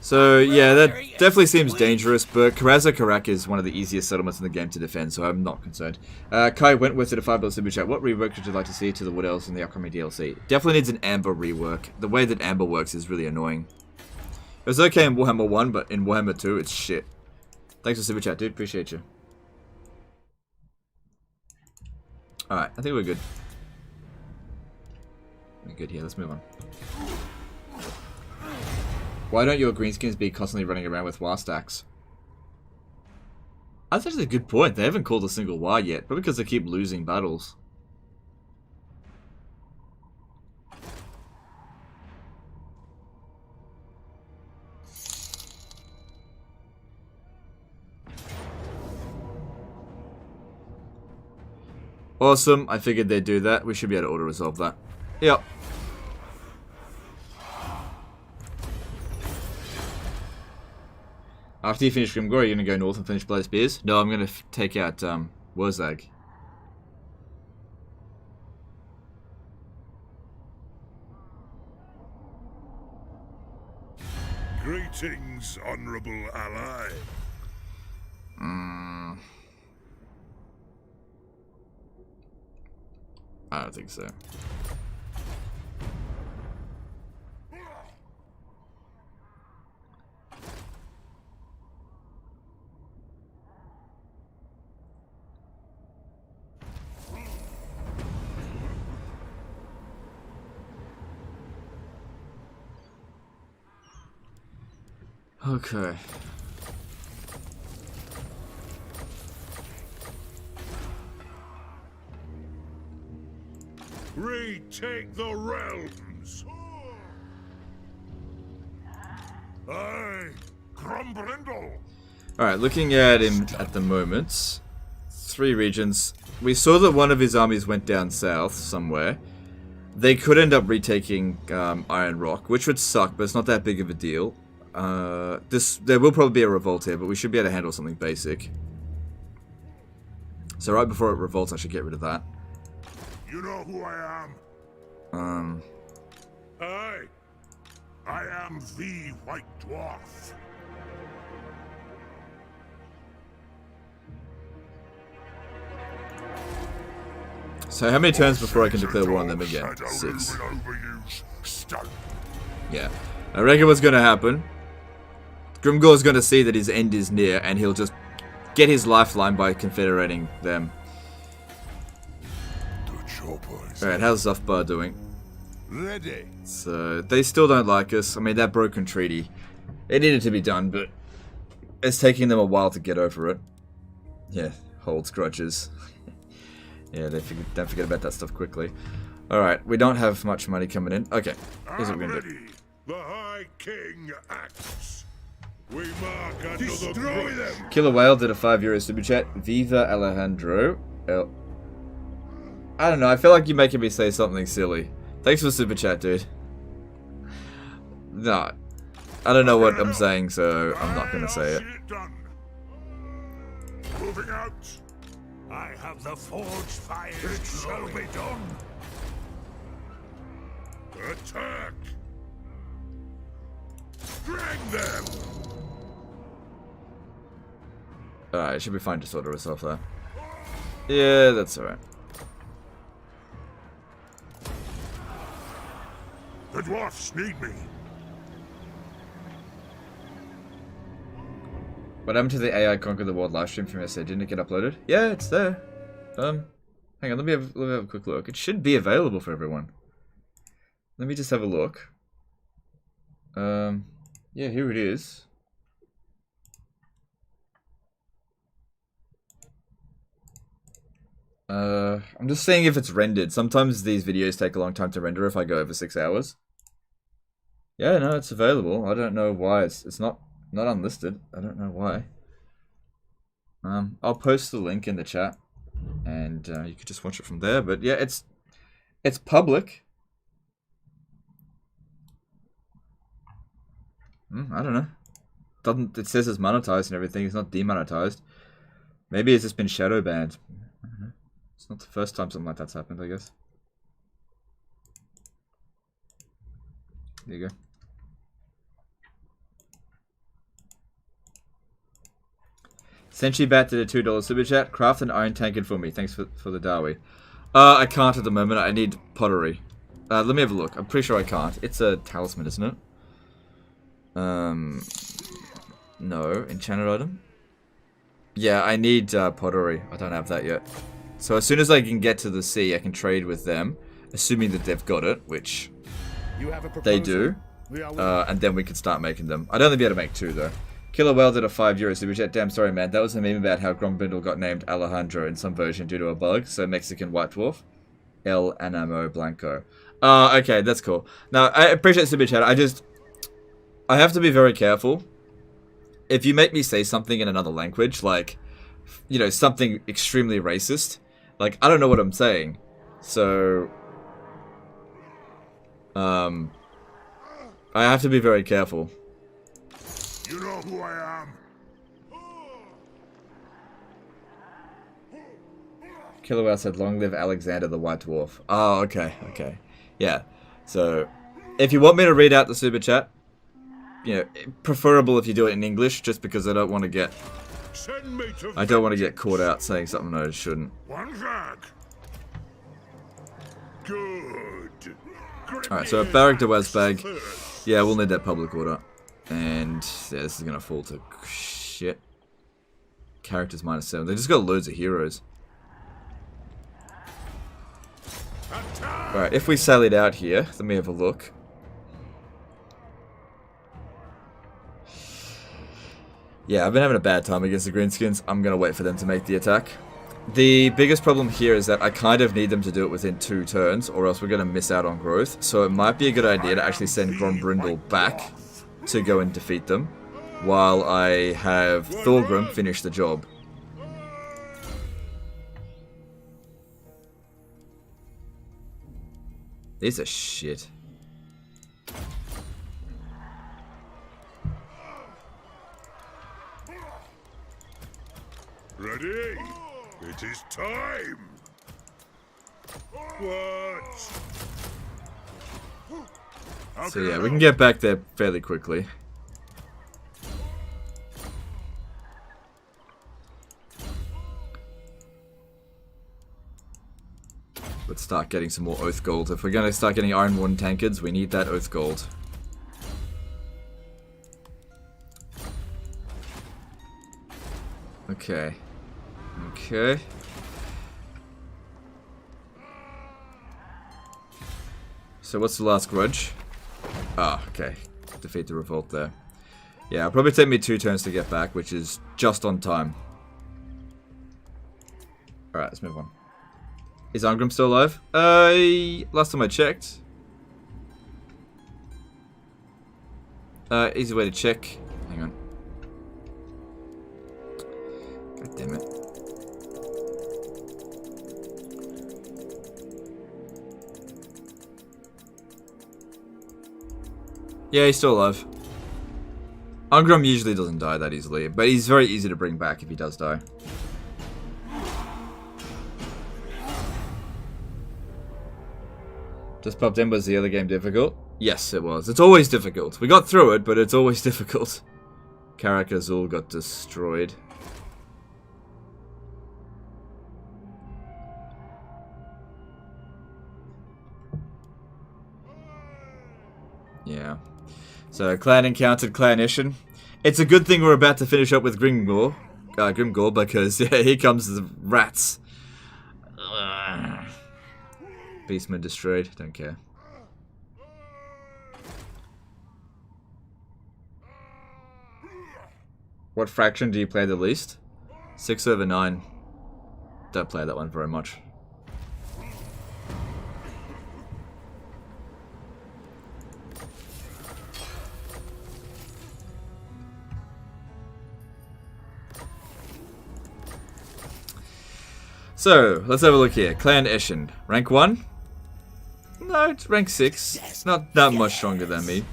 So yeah, that definitely seems dangerous, but Karak is one of the easiest settlements in the game to defend, so I'm not concerned. Kai Wentworth did a $5 super chat. What rework would you like to see to the Wood Elves in the upcoming DLC? Definitely needs an Amber rework. The way that Amber works is really annoying. It was okay in Warhammer 1, but in Warhammer 2, it's shit. Thanks for super chat, dude. Appreciate you. Alright, I think we're good. We're good here. Let's move on. Why don't your greenskins be constantly running around with war stacks? That's actually a good point. They haven't called a single war yet, probably because they keep losing battles. Awesome. I figured they'd do that. We should be able to auto-resolve that. Yep. After you finish Grimgor, are you going to go north and finish Bloody Spears? No, I'm going to take out Wurzag. Greetings, honorable ally. I don't think so. Okay. Retake the realms. Aye, Grombrindal. Alright, looking at him at the moment. 3 regions. We saw that one of his armies went down south somewhere. They could end up retaking Iron Rock, which would suck, but it's not that big of a deal. There will probably be a revolt here, but we should be able to handle something basic. So right before it revolts, I should get rid of that. You know who I am? Aye. I am the White Dwarf. So how many turns before I can declare war on them again? 6. Yeah. I reckon what's going to happen, Grimgor's going to see that his end is near, and he'll just get his lifeline by confederating them. Alright, how's Zufbar doing? Ready. So, they still don't like us. I mean, that broken treaty, it needed to be done, but it's taking them a while to get over it. Yeah, holds grudges. Yeah, don't forget about that stuff quickly. Alright, we don't have much money coming in. Okay, here's what we're going to do. The High King acts. We mark another destroy them. Killer Whale did a €5 super chat. Viva Alejandro. I don't know, I feel like you're making me say something silly. Thanks for the super chat, dude. No, I don't know what I'm saying, so I'm not going to say it. Moving out. I have the forge fire. It shall be done. Attack! Drag them! Alright, it should be fine to sort herself there. Yeah, that's alright. The dwarfs need me. What happened to the AI Conquer the World livestream from yesterday? Didn't it get uploaded? Yeah, it's there. Hang on, let me have a quick look. It should be available for everyone. Let me just have a look. Yeah, here it is. I'm just seeing if it's rendered. Sometimes these videos take a long time to render if I go over 6 hours. Yeah, no, it's available. I don't know why it's not unlisted. I don't know why. I'll post the link in the chat, and you could just watch it from there. But yeah, it's public. I don't know. It says it's monetized and everything. It's not demonetized. Maybe it's just been shadow banned. I don't know. It's not the first time something like that's happened, I guess. There you go. Sentry Bat did a $2 super chat. Craft an iron tankard for me. Thanks for the Dawi. I can't at the moment. I need pottery. Let me have a look. I'm pretty sure I can't. It's a talisman, isn't it? No. Enchanted item? Yeah, I need pottery. I don't have that yet. So as soon as I can get to the sea, I can trade with them. Assuming that they've got it, which they do. And then we can start making them. I'd only be able to make 2 though. Killer Whale did a €5 super chat. Damn, sorry man. That was a meme about how Grombrindal got named Alejandro in some version due to a bug. So Mexican White Dwarf. El Anamo Blanco. Okay, that's cool. Now, I appreciate super chat. I have to be very careful. If you make me say something in another language, like, you know, something extremely racist, like, I don't know what I'm saying. So, I have to be very careful. You know who I am? Killer Whale said, long live Alexander the White Dwarf. Oh, okay, okay. Yeah, so, if you want me to read out the super chat, you know, preferable if you do it in English, just because I don't want to get... I don't want to get caught out saying something I shouldn't. One drag. Good. Alright, so Barrack de Wazbag. Yeah, we'll need that public order. And yeah, this is gonna fall to shit. Characters -7. They just got loads of heroes. Alright, if we sallied out here, let me have a look. Yeah, I've been having a bad time against the Greenskins. I'm gonna wait for them to make the attack. The biggest problem here is that I kind of need them to do it within 2 turns, or else we're gonna miss out on growth. So it might be a good idea to actually send Grombrindal back to go and defeat them, while I have Thorgrim finish the job. These are shit. Ready? It is time. What? So yeah, we can get back there fairly quickly. Let's start getting some more Oath Gold. If we're going to start getting Iron Warden tankards, we need that Oath Gold. Okay. Okay. So what's the last grudge? Ah, okay. Defeat the revolt there. Yeah, it'll probably take me 2 turns to get back, which is just on time. Alright, let's move on. Is Angrim still alive? Last time I checked. Easy way to check. Hang on. God damn it. Yeah, he's still alive. Angrim usually doesn't die that easily, but he's very easy to bring back if he does die. Just popped in, was the other game difficult? Yes, it was. It's always difficult. We got through it, but it's always difficult. Karak Azul got destroyed. Yeah. So, clan encountered Clan Ishin. It's a good thing we're about to finish up with Grimgor, because yeah, here comes the rats. Beastman destroyed. Don't care. What fraction do you play the least? 6/9. Don't play that one very much. So, let's have a look here. Clan Ishin. Rank 1? No, it's rank 6. It's not that much stronger than me.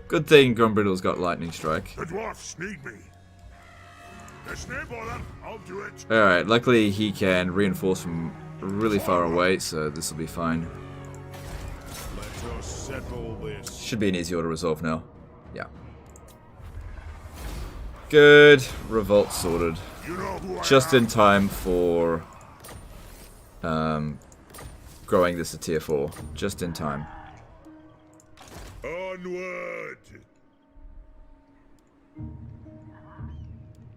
Good thing Grombrindal's got Lightning Strike. The dwarfs need me. There's no bother. I'll do it. Alright, luckily he can reinforce from really far away, so this will be fine. Let us settle this. Should be an easy order resolve now. Yeah. Good. Revolt sorted. You know who I Just am. in time for growing this to tier 4. Just in time. Onward.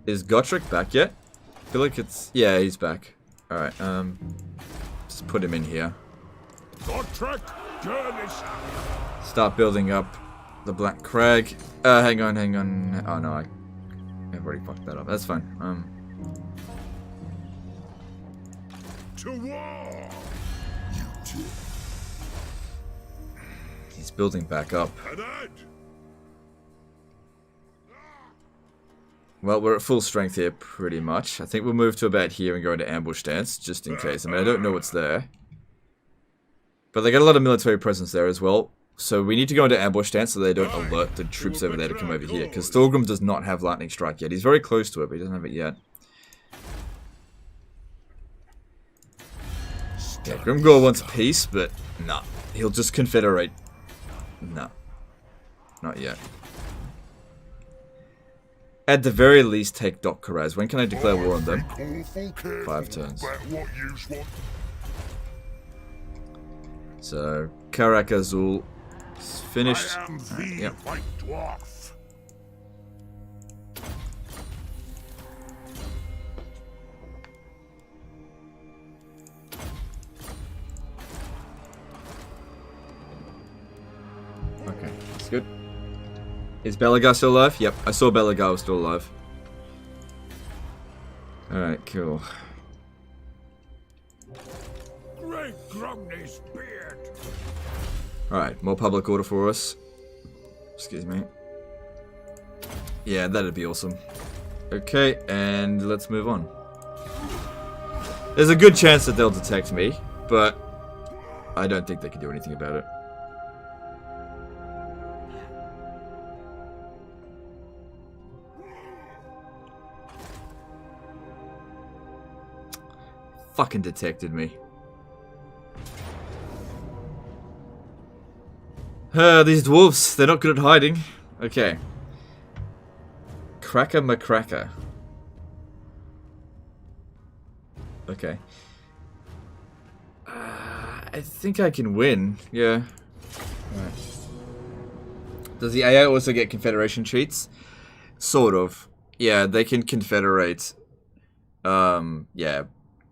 Is Gotrek back yet? I feel like it's... Yeah, he's back. Alright, just put him in here. Gotrek, Gurnish. Start building up the Black Crag. Hang on. Oh no, I've already fucked that up. That's fine. To war. He's building back up. Ahead. Well, we're at full strength here, pretty much. I think we'll move to about here and go into ambush stance, just in case. I mean, I don't know what's there. But they got a lot of military presence there as well. So we need to go into ambush stance so they don't alert the troops over there to come over here. Because Thorgrim does not have Lightning Strike yet. He's very close to it, but he doesn't have it yet. Yeah, Grimgor wants peace, but nah. He'll just confederate. Nah. Not yet. At the very least, take Doc Karaz. When can I declare war on them? 5 turns. So, Karak Azul is finished. I am the Right, yep. white dwarf. Okay, that's good. Is Belagar still alive? Yep, I saw Belagar was still alive. Alright, cool. Great Gromny's beard. Alright, more public order for us. Excuse me. Yeah, that'd be awesome. Okay, and let's move on. There's a good chance that they'll detect me, but I don't think they can do anything about it. Fucking detected me. These dwarves, they're not good at hiding. Okay. Cracker McCracker. Okay. I think I can win. Yeah. Right. Does the AI also get Confederation cheats? Sort of. Yeah, they can confederate. Yeah.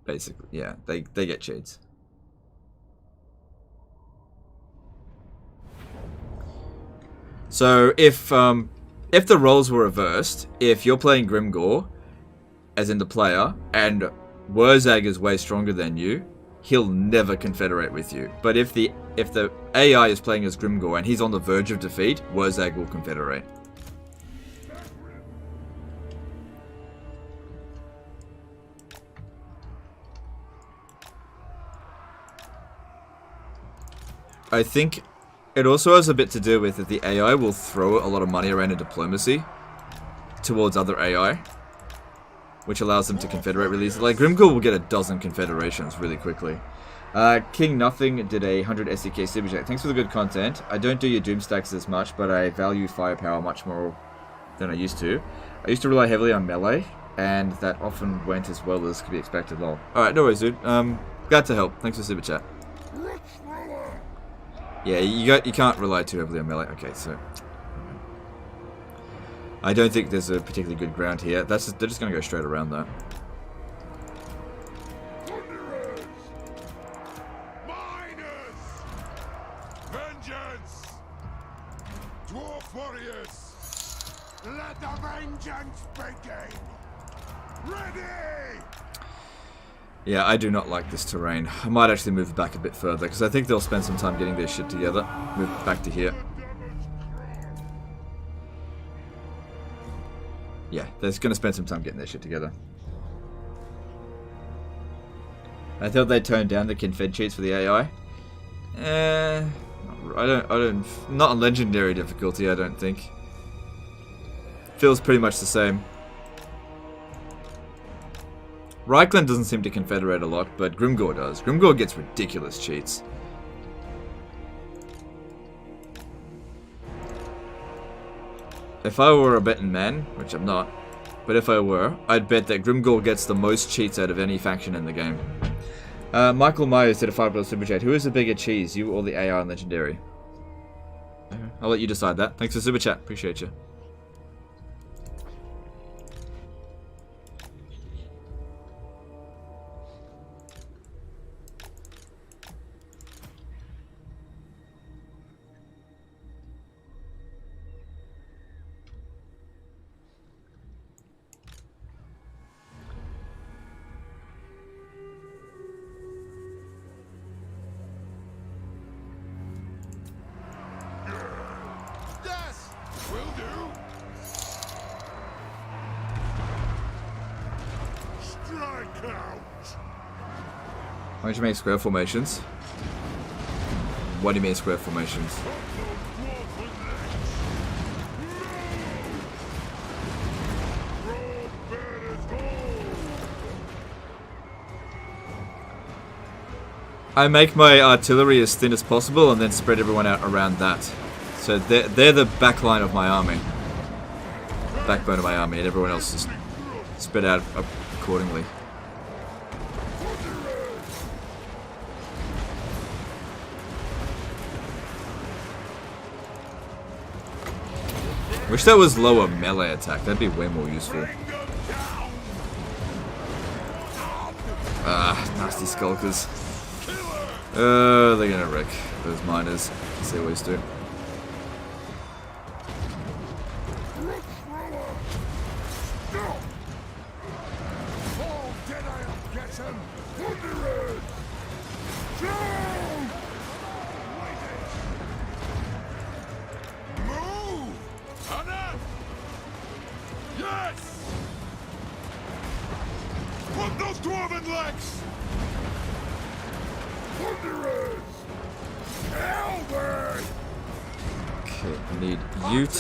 Basically, yeah, they get cheats. So if the roles were reversed, if you're playing Grimgor, as in the player, and Wurzag is way stronger than you, he'll never confederate with you. But if the AI is playing as Grimgor and he's on the verge of defeat, Wurzag will confederate. I think it also has a bit to do with that the AI will throw a lot of money around in diplomacy towards other AI, which allows them to confederate really easily. Like, Grimgor will get a dozen confederations really quickly. King Nothing did a 100 SDK super chat. Thanks for the good content. I don't do your doom stacks as much, but I value firepower much more than I used to. I used to rely heavily on melee, and that often went as well as could be expected. Lol. Alright, no worries, dude. Glad to help. Thanks for super chat. Yeah, you can't rely too heavily on melee. Okay, so I don't think there's a particularly good ground here. They're just gonna go straight around though. Dwarf warriors, let the vengeance begin. Ready! Yeah, I do not like this terrain. I might actually move back a bit further because I think they'll spend some time getting their shit together. Move back to here. Yeah, they're going to spend some time getting their shit together. I thought they'd tone down the confed cheats for the AI. Not on legendary difficulty, I don't think. Feels pretty much the same. Reichland doesn't seem to confederate a lot, but Grimgor does. Grimgor gets ridiculous cheats. If I were a betting man, which I'm not, but if I were, I'd bet that Grimgor gets the most cheats out of any faction in the game. Michael Myers did a $5 super chat. Who is the bigger cheese, you or the AI on Legendary? I'll let you decide that. Thanks for super chat. Appreciate you. Why don't you make square formations? What do you mean square formations? I make my artillery as thin as possible and then spread everyone out around that. So they're the backline of my army. Backbone of my army, and everyone else is spread out accordingly. Wish that was lower melee attack, that'd be way more useful. Ah, nasty skulkers. They're gonna wreck those miners, as they always do.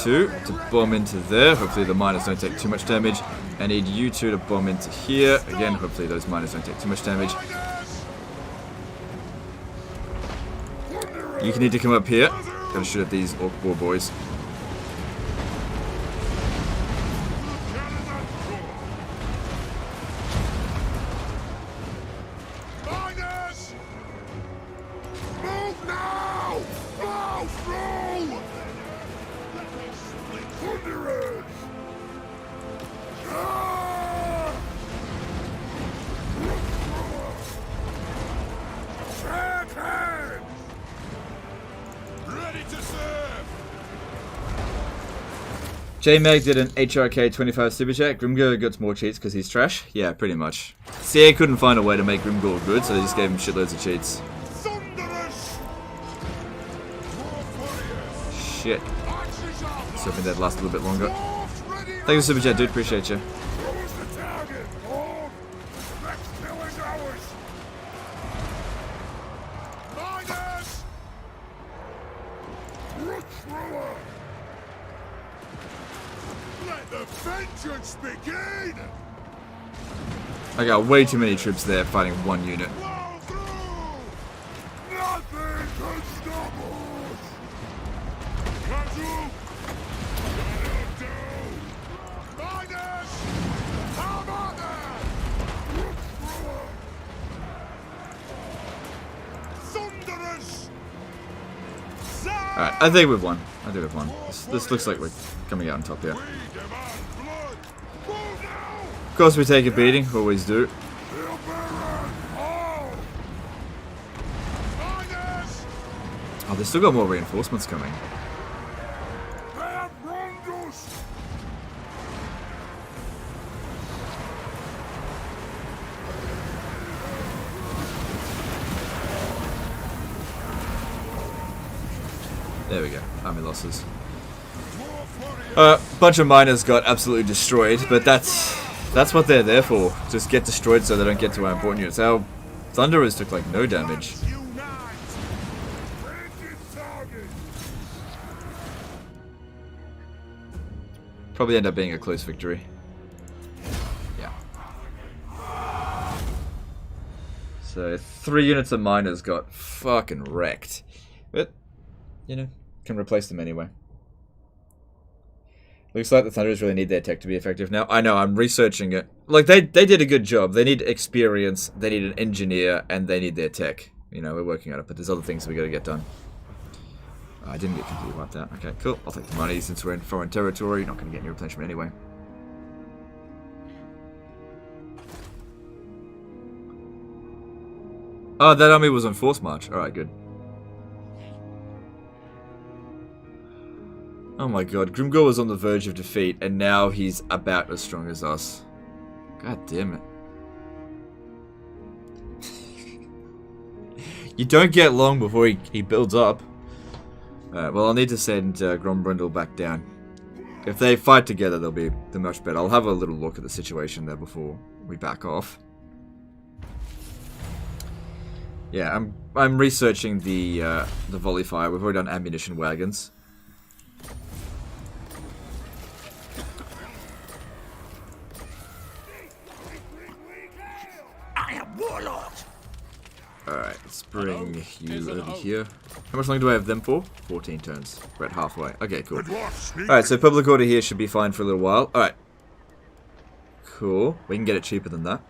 To bomb into there. Hopefully the miners don't take too much damage. I need you two to bomb into here. Again, hopefully those miners don't take too much damage. You need to come up here. Gotta shoot at these orc war boys. J-Mag did an HRK 25 super chat. Grimgor gets more cheats because he's trash. Yeah, pretty much. CA couldn't find a way to make Grimgor good, so they just gave him shitloads of cheats. Shit. Just hoping that'd last a little bit longer. Thank you for super chat, dude. Appreciate you. I got way too many troops there fighting one unit. Alright, I think we've won. I think we've won. This looks like we're coming out on top here. We demand blood. Move now. Of course we take a beating, always do. He'll burn all. Miners. Oh, they've still got more reinforcements coming. They have wronged us. There we go. Army losses. Bunch of miners got absolutely destroyed, but that's what they're there for. Just get destroyed so they don't get to our important units. Our Thunderers took like no damage. Unite. Rigid target. Probably end up being a close victory. Yeah. So 3 units of miners got fucking wrecked. But, you know, can replace them anyway. Looks like the Thunderers really need their tech to be effective now. I know, I'm researching it. Like, they did a good job. They need experience, they need an engineer, and they need their tech. You know, we're working on it, but there's other things we gotta get done. Oh, I didn't get completely wiped out. Okay, cool. I'll take the money since we're in foreign territory. Not gonna get any replenishment anyway. Oh, that army was on force march. Alright, good. Oh my god, Grombrindal was on the verge of defeat, and now he's about as strong as us. God damn it. You don't get long before he builds up. Alright, well I'll need to send Grombrindal back down. If they fight together, they'll be much better. I'll have a little look at the situation there before we back off. Yeah, I'm researching the volley fire. We've already done ammunition wagons. I am warlord. Alright, let's bring you over here. How much longer do I have them for? 14 turns. We're at halfway. Okay, cool. Alright, so public order here should be fine for a little while. Alright. Cool. We can get it cheaper than that.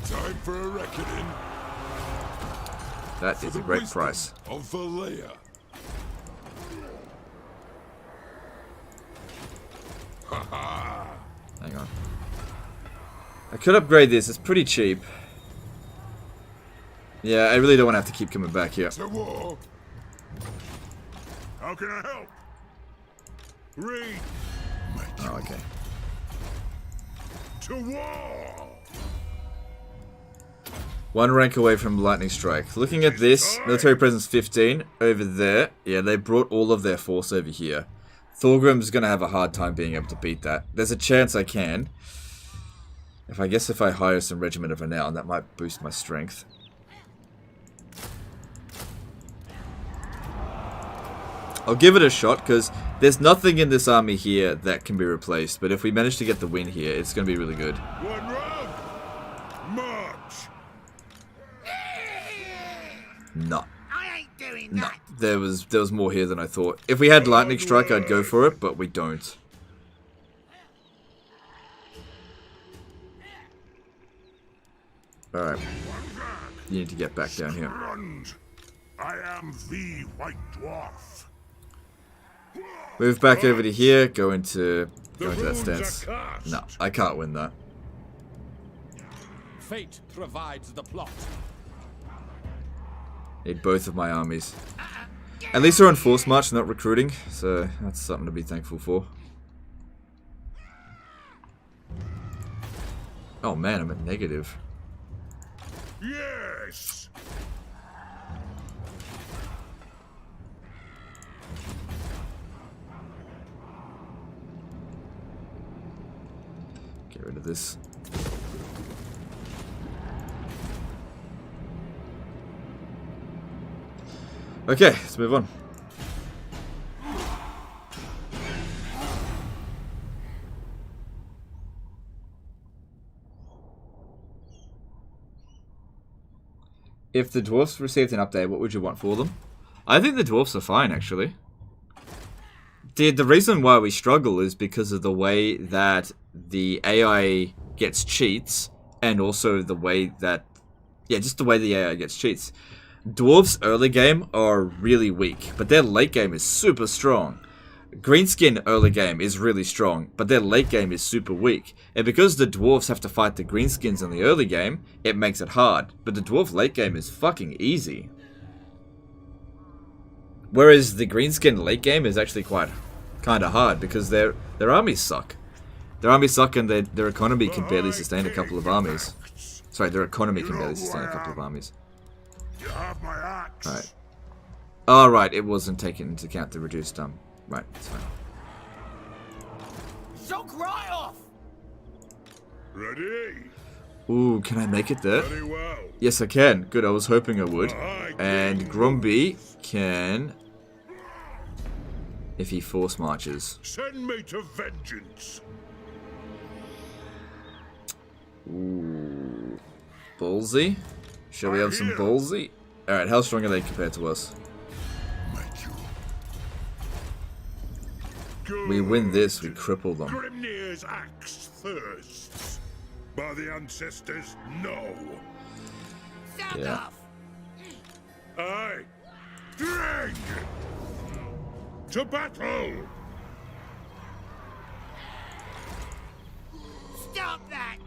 Time for a reckoning. That is a great price. Of Valea. Hang on. I could upgrade this. It's pretty cheap. Yeah, I really don't want to have to keep coming back here. To war. How can I help? Read. Oh, okay. To war. 1 rank away from lightning strike. Looking at this, military presence 15 over there. Yeah, they brought all of their force over here. Thorgrim's gonna have a hard time being able to beat that. There's a chance I can. If I hire some regiment of renown, that might boost my strength. I'll give it a shot because there's nothing in this army here that can be replaced. But if we manage to get the win here, it's gonna be really good. One round. March. No. I ain't doing No, that. there was more here than I thought. If we had lightning strike, I'd go for it, but we don't. Alright. You need to get back down here. Grund. I am the White Dwarf. Move back over to here, go into that stance. No, I can't win that. Fate provides the plot. Need both of my armies. At least they're on force march, not recruiting, so that's something to be thankful for. Oh man, I'm at negative. Yes. Get rid of this. Okay, let's move on. If the dwarfs received an update, what would you want for them? I think the dwarfs are fine, actually. The reason why we struggle is because of the way that the AI gets cheats, and also the way that... Yeah, just the way the AI gets cheats. Dwarfs early game are really weak, but their late game is super strong. Greenskin early game is really strong, but their late game is super weak. And because the dwarves have to fight the greenskins in the early game, it makes it hard. But the dwarf late game is fucking easy. Whereas the greenskin late game is actually kind of hard because their armies suck. Their armies suck and their economy can barely sustain a couple of armies. Sorry, their economy can barely sustain a couple of armies. You have my axe. Alright. Oh, right, it wasn't taken into account the reduced Right, it's fine. Soak right off! Ready? Ooh, can I make it there? Very well. Yes, I can. Good, I was hoping I would. And Gromby can... if he force marches. Send me to vengeance. Ooh. Ballsy? Shall we have some ballsy? Alright, how strong are they compared to us? We win this, we cripple them. Grimnir's axe thirsts. By the ancestors, no. Sound Yeah. off! Aye. Drink! To battle! Stop that!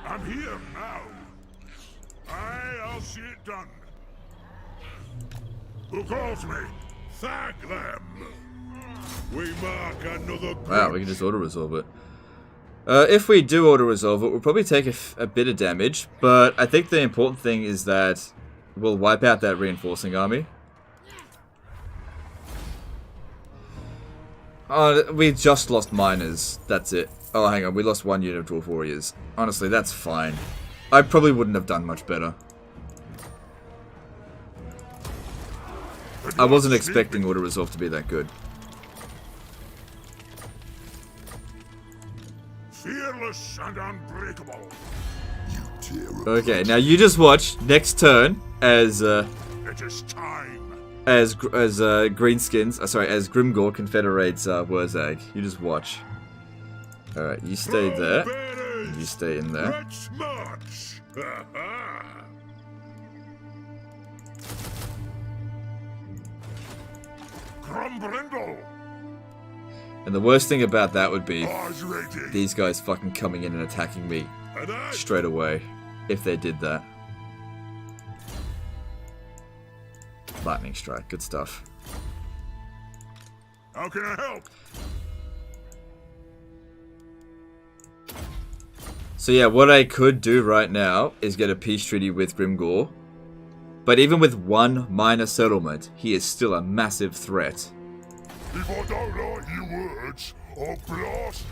I'm here now. Aye, I'll see it done. Who calls me? Thank them. We mark another. Wow, we can just auto-resolve it. If we do auto-resolve it, we'll probably take a bit of damage, but I think the important thing is that we'll wipe out that reinforcing army. We just lost miners, that's it. Oh, hang on, we lost one unit of Dwarf Warriors. Honestly, that's fine. I probably wouldn't have done much better. I wasn't expecting auto-resolve to be that good. Fearless and unbreakable. You terrible. Okay, now you just watch next turn as It is time. as Greenskins, sorry, as Grimgor confederates Wurzag. You just watch. All right, you stay there. Bearers, You stay in there. let's march. Grombrindal. And the worst thing about that would be Ours ready. these guys fucking coming in and attacking me And I. straight away. If they did that. Lightning strike, good stuff. How can I help? So yeah, what I could do right now is get a peace treaty with Grimgor. But even with one minor settlement, he is still a massive threat. If I don't like your words, I'll blast.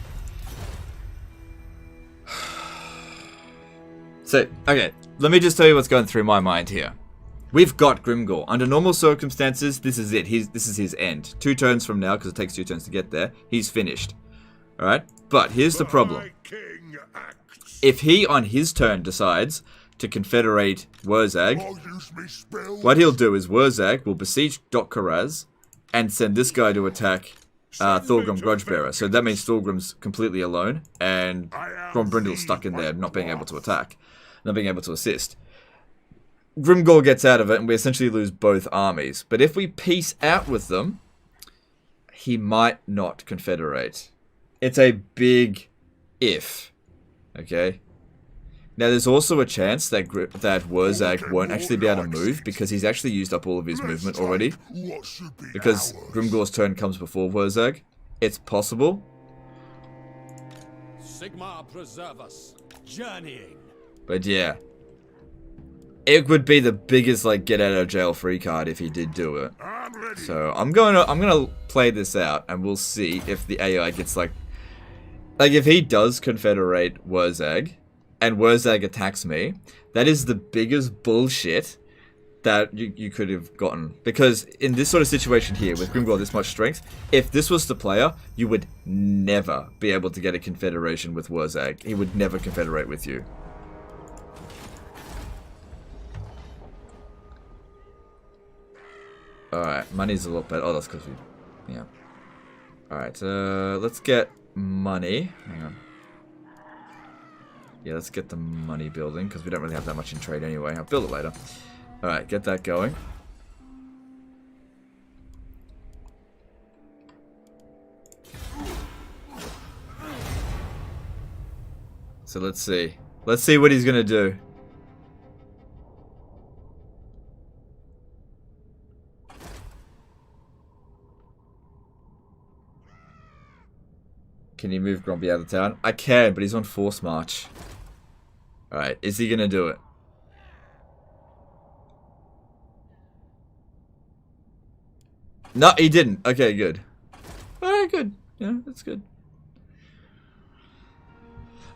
So, okay, let me just tell you what's going through my mind here. We've got Grimgor. Under normal circumstances, this is it. This is his end. 2 turns from now, because it takes 2 turns to get there, he's finished. Alright? But here's the problem. My king acts. If he, on his turn, decides to confederate Wurzag, I'll use me spells. what he'll do is Wurzag will besiege Dotkaraz and send this guy to attack Thorgrim Grudgebearer. So that means Thorgrim's completely alone, and Grombrindal's stuck in there, not being able to attack, not being able to assist. Grimgor gets out of it, and we essentially lose both armies. But if we peace out with them, he might not confederate. It's a big if. Okay? Now, there's also a chance that Wurzag won't actually be able to move, because he's actually used up all of his movement already. What should be Because ours. Grimgor's turn comes before Wurzag. It's possible. Sigmar preserve us. Journeying. But yeah. It would be the biggest, like, get out of jail free card if he did do it. I'm ready. So I'm gonna play this out, and we'll see if the AI gets like if he does confederate Wurzag, and Wurzag attacks me. That is the biggest bullshit that you could have gotten, because in this sort of situation here with Grimgor this much strength, if this was the player, you would never be able to get a confederation with Wurzag. He would never confederate with you. Alright, money's a lot better. Oh, that's because we... Yeah. Alright, let's get money. Hang on. Yeah, let's get the money building, because we don't really have that much in trade anyway. I'll build it later. Alright, get that going. So let's see. Let's see what he's gonna do. Can you move Grumpy out of town? I can, but he's on force march. Alright, is he gonna do it? No, he didn't. Okay, good. Alright, good. Yeah, that's good.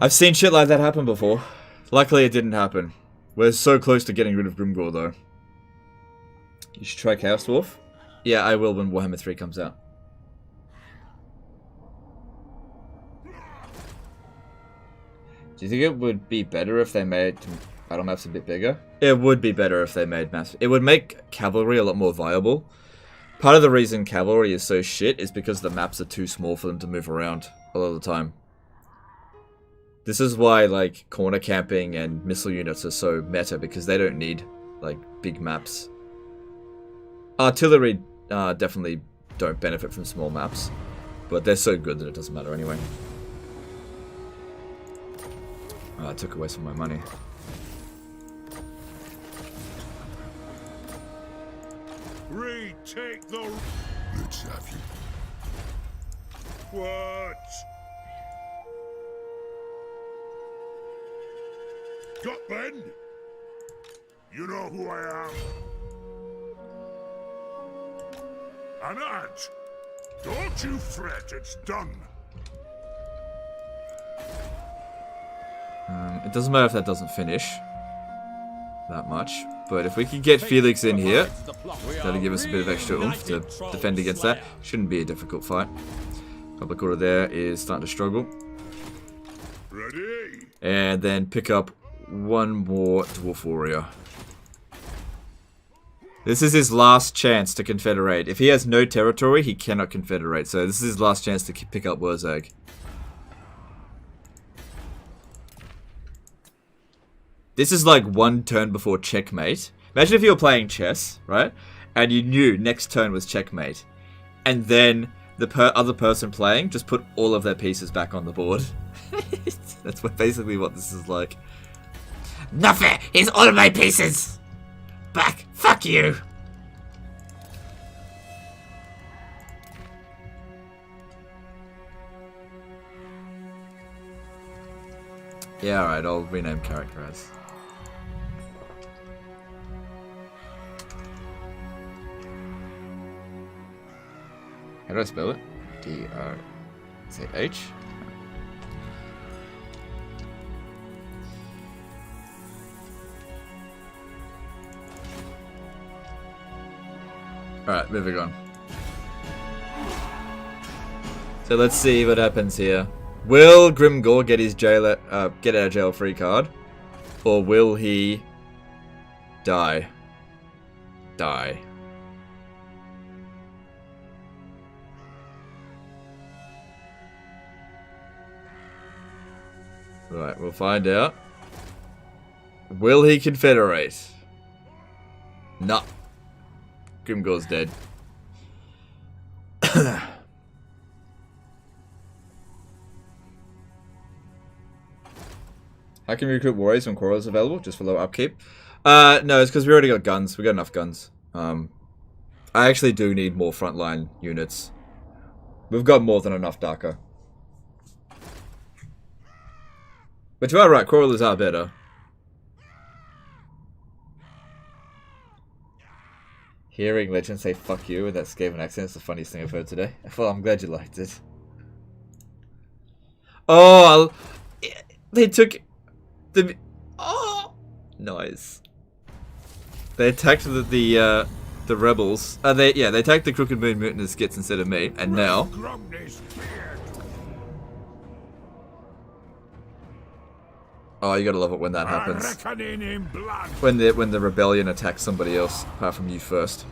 I've seen shit like that happen before. Luckily, it didn't happen. We're so close to getting rid of Grimgor, though. You should try Chaos Dwarf? Yeah, I will when Warhammer 3 comes out. Do you think it would be better if they made battle maps a bit bigger? It would be better if they made maps. It would make cavalry a lot more viable. Part of the reason cavalry is so shit is because the maps are too small for them to move around a lot of the time. This is why, like, corner camping and missile units are so meta, because they don't need, like, big maps. Artillery definitely don't benefit from small maps, but they're so good that it doesn't matter anyway. Oh, I took away some of my money. Retake the... Let's have you. What? Got Ben? You know who I am? An ant. Don't you fret, it's done. It doesn't matter if that doesn't finish that much, but if we could get Felix in here, that'll give us a bit of extra oomph to defend against that. Shouldn't be a difficult fight. Public order there is starting to struggle. Ready? And then pick up one more Dwarf Warrior. This is his last chance to confederate. If he has no territory, he cannot confederate. So this is his last chance to pick up Wurzag. This is like one turn before checkmate. Imagine if you were playing chess, right? And you knew next turn was checkmate. And then the other person playing just put all of their pieces back on the board. That's basically what this is like. Nothing is all my pieces. Back. Fuck you. Yeah, alright, I'll rename character as. How do I spell it? D-R-Z-H? Alright, moving on. So let's see what happens here. Will Grimgor get his get out of jail free card? Or will he die? Die. Right, we'll find out. Will he confederate? No. Grimgor's dead. How can we recruit warriors when Coral is available? Just for low upkeep? No, it's because we already got guns. We got enough guns. I actually do need more frontline units. We've got more than enough Daka. But you are right, Coralers are better. Hearing Legend say fuck you with that Skaven accent is the funniest thing I've heard today. Well, I'm glad you liked it. Oh, they took the... Oh, nice. They attacked the rebels. They attacked the Crooked Moon Mutinous Skits instead of me, and now... Oh, you gotta love it when that happens. When the rebellion attacks somebody else, apart from you first.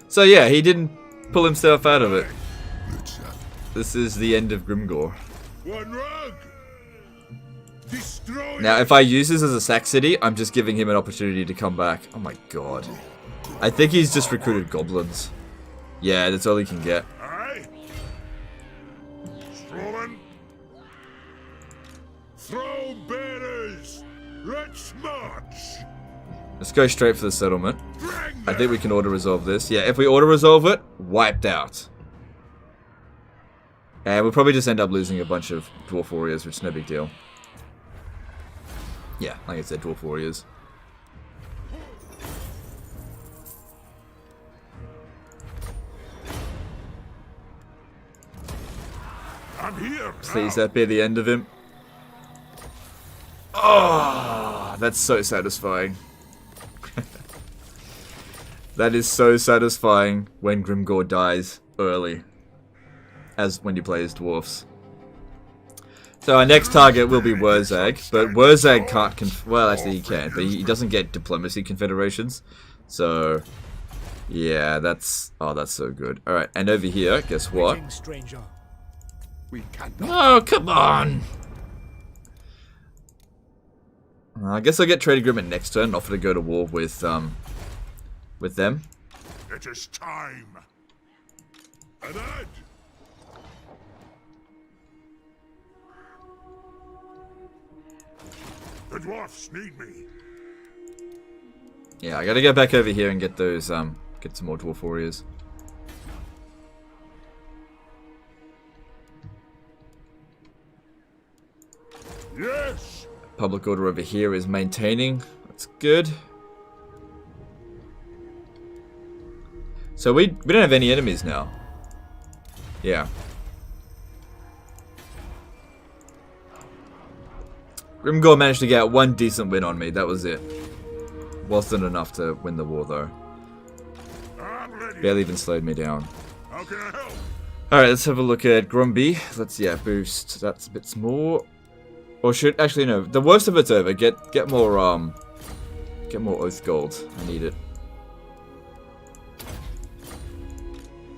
So yeah, he didn't pull himself out of it. This is the end of Grimgor. One rug. Destroy. Now, if I use this as a sack city, I'm just giving him an opportunity to come back. Oh my god. I think he's just recruited goblins. Yeah, that's all he can get. Aye. Strolling. Throw bearers. Let's march. Let's go straight for the settlement. I think we can auto-resolve this. Yeah, if we auto-resolve it, wiped out. And we'll probably just end up losing a bunch of Dwarf Warriors, which is no big deal. Yeah, like I said, Dwarf Warriors. I'm here. Please, that be the end of him. Oh, that's so satisfying. That is so satisfying when Grimgor dies early. As when you play as dwarfs. So our next target will be Wurzag, but Wurzag can't well, actually he can, but he doesn't get diplomacy confederations. So, yeah, that's so good. Alright, and over here, guess what? Stranger. We cannot. Oh, come on. I guess I'll get trade agreement next turn and offer to go to war with them. It is time. An ad. The dwarfs need me. Yeah, I gotta get back over here and get those, get some more Dwarf Warriors. Yes. Public order over here is maintaining. That's good. So we don't have any enemies now. Yeah. Grimgor managed to get one decent win on me. That was it. Wasn't enough to win the war though. I'm ready. Barely even slowed me down. How can I help? Alright, let's have a look at Gromby. Let's, yeah, boost. That's a bit more. Or should, actually no, the worst of it's over. Get more Oath Gold. I need it.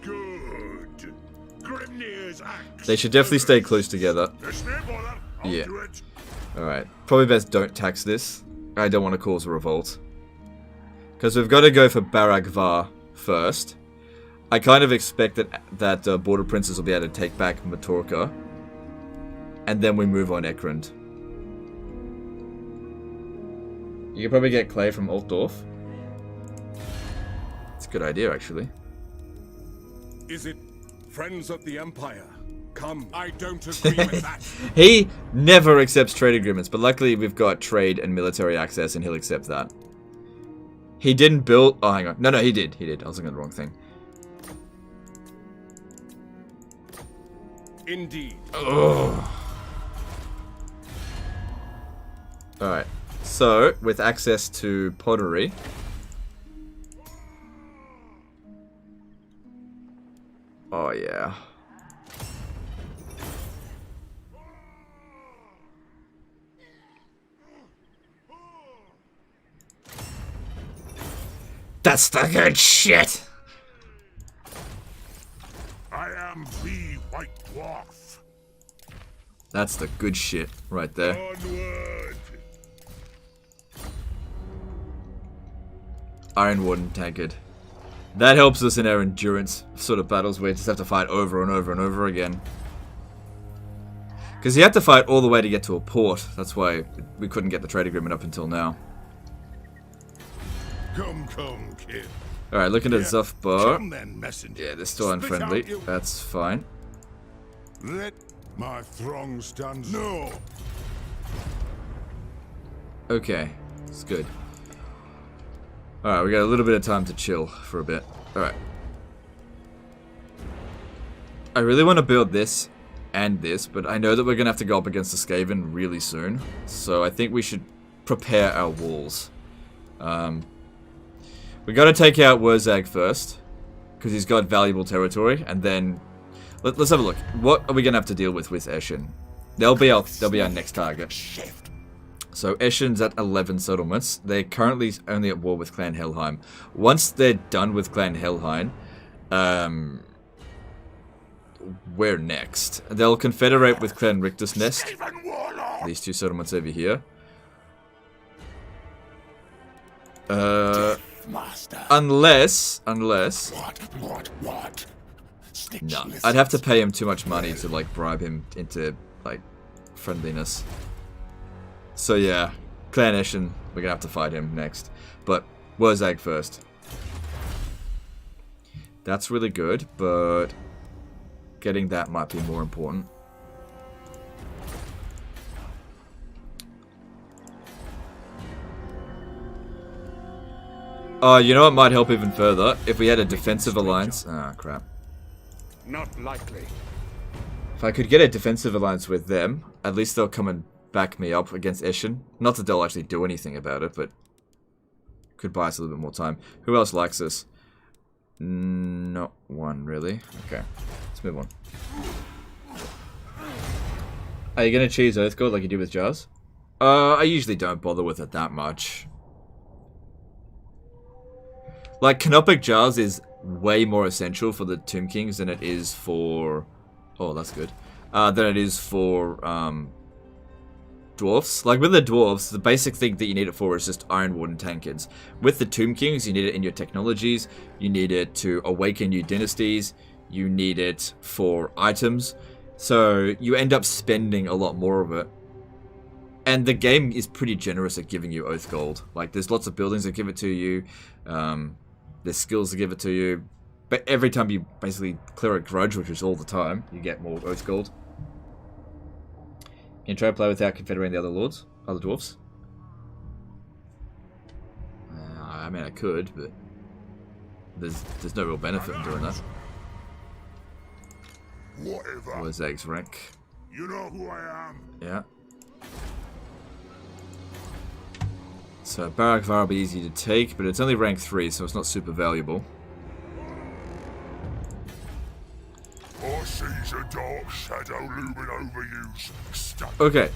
Good. Grimnir's axe. They should definitely stay close together. There's no bother. I'll Yeah. do it. Alright, probably best don't tax this. I don't want to cause a revolt. Because we've got to go for Baragvar first. I kind of expect that Border Princes will be able to take back Matorka. And then we move on Ekrund. You can probably get Clay from Altdorf. It's a good idea, actually. Is it friends of the Empire? Come, I don't agree with that. He never accepts trade agreements, but luckily we've got trade and military access, and he'll accept that. He didn't build... Oh, hang on. No, he did. He did. I was looking at the wrong thing. Indeed. Alright. So, with access to pottery... Oh, yeah. That's the good shit. I am the White Dwarf. That's the good shit right there. Onward. Iron Warden tankard. That helps us in our endurance sort of battles where we just have to fight over and over and over again. Because you have to fight all the way to get to a port. That's why we couldn't get the trade agreement up until now. Come, kid. Alright, looking at Zufbar. Come then, messenger. Yeah, they're still Spit unfriendly. out you- That's fine. Let my throng stand. No. Okay, it's good. Alright, we got a little bit of time to chill for a bit. Alright. I really want to build this and this, but I know that we're going to have to go up against the Skaven really soon. So I think we should prepare our walls. We got to take out Wurzag first, because he's got valuable territory, and then let's have a look. What are we going to have to deal with Eshin? They'll be our next target. So Eshin's at 11 settlements. They're currently only at war with Clan Helheim. Once they're done with Clan Helheim, where next? They'll confederate with Clan Rictus Nest. Even warlord! These two settlements over here. Master. Unless... What? No, I'd have to pay him too much money to, like, bribe him into, like, friendliness. So, yeah. Clan Eshin, we're gonna have to fight him next. But, Wurzag first. That's really good, but... getting that might be more important. Oh, you know what might help even further? If we had a defensive alliance... Ah, crap. Not likely. If I could get a defensive alliance with them, at least they'll come and back me up against Eshin. Not that they'll actually do anything about it, but... could buy us a little bit more time. Who else likes us? Not one, really. Okay, let's move on. Are you going to choose Oathgold like you did with Jars? I usually don't bother with it that much. Like, Canopic Jars is way more essential for the Tomb Kings than it is for... oh, that's good. Than it is for, Dwarfs. Like, with the Dwarfs, the basic thing that you need it for is just Ironwood and Tankards. With the Tomb Kings, you need it in your technologies, you need it to awaken new dynasties, you need it for items, so you end up spending a lot more of it. And the game is pretty generous at giving you Oath Gold. Like, there's lots of buildings that give it to you, there's skills that give it to you, but every time you basically clear a grudge, which is all the time, you get more Oath Gold. Can you try to play without confederating the other lords? Other dwarfs? I mean, I could, but there's no real benefit in doing that. Whatever. Wurzag's rank. You know who I am. Yeah. So Barak Var will be easy to take, but it's only rank 3, so it's not super valuable. I sees a dark shadow looming over you. Okay.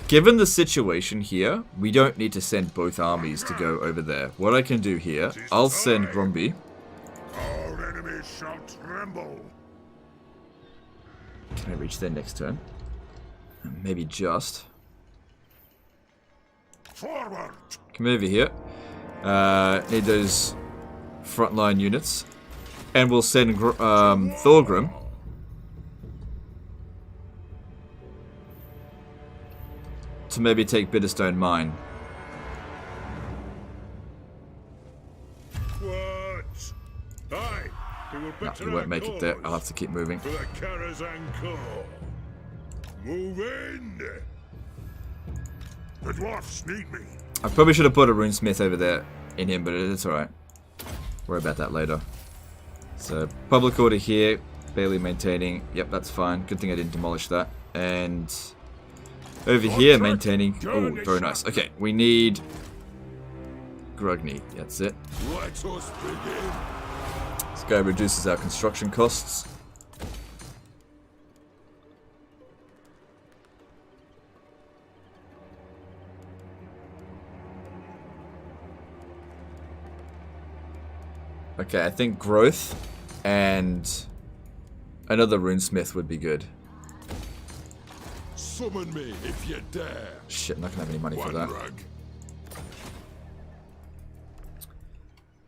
Given the situation here, we don't need to send both armies to go over there. What I can do here, I'll send Gromby. Our enemies shall tremble. Can I reach there next turn? Maybe just. Forward. Come over here. Need those frontline units. And we'll send Thorgrim to maybe take Bitterstone Mine. What? Aye. No, he won't make it there. I'll have to keep moving. For the Karazhan Corps. Move in. The dwarfs need me. I probably should have put a runesmith over there in him, but it's alright. Worry about that later. So, public order here, barely maintaining. Yep, that's fine. Good thing I didn't demolish that. And over here, maintaining. Oh, very nice. Okay, we need Grugny. That's it. Let us begin. This guy reduces our construction costs. Okay, I think growth and another runesmith would be good. Summon me if you dare. Shit, I'm not gonna have any money for that. Rug.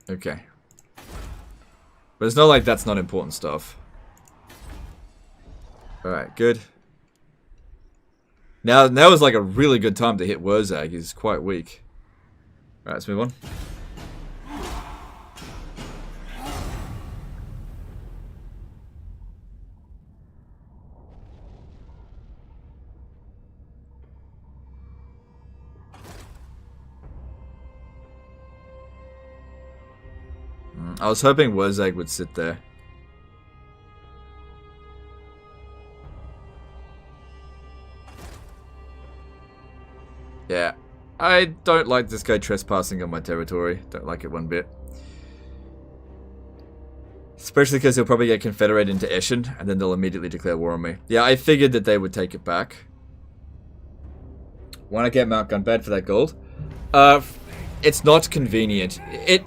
Okay. But it's not like that's not important stuff. Alright, good. Now is like a really good time to hit Wurzag. He's quite weak. Alright, let's move on. I was hoping Wurzag would sit there. Yeah. I don't like this guy trespassing on my territory. Don't like it one bit. Especially because he'll probably get confederated into Eshin, and then they'll immediately declare war on me. Yeah, I figured that they would take it back. Want to get Mount Gunbad for that gold? It's not convenient.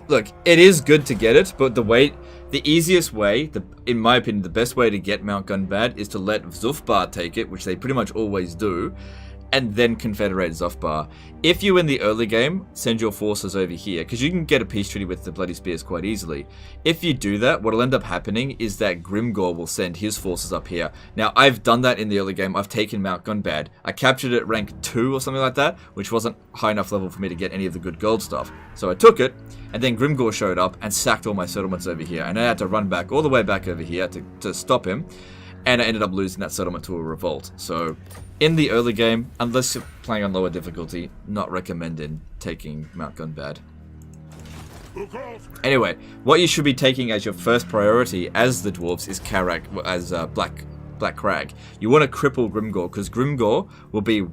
Look, it is good to get it, but the way The easiest way, in my opinion, the best way to get Mount Gunbad is to let Zufbar take it, which they pretty much always do, and then confederate Zufbar. If you in the early game send your forces over here, because you can get a peace treaty with the Bloody Spears quite easily. If you do that, what will end up happening is that Grimgor will send his forces up here. Now, I've done that in the early game. I've taken Mount Gunbad. I captured it at rank 2 or something like that, which wasn't high enough level for me to get any of the good gold stuff. So I took it, and then Grimgor showed up and sacked all my settlements over here. And I had to run back all the way back over here to stop him. And I ended up losing that settlement to a revolt. So, in the early game, unless you're playing on lower difficulty, not recommended taking Mount Gunbad. Anyway, what you should be taking as your first priority as the dwarves is Black Crag. You want to cripple Grimgor, because Grimgor will be...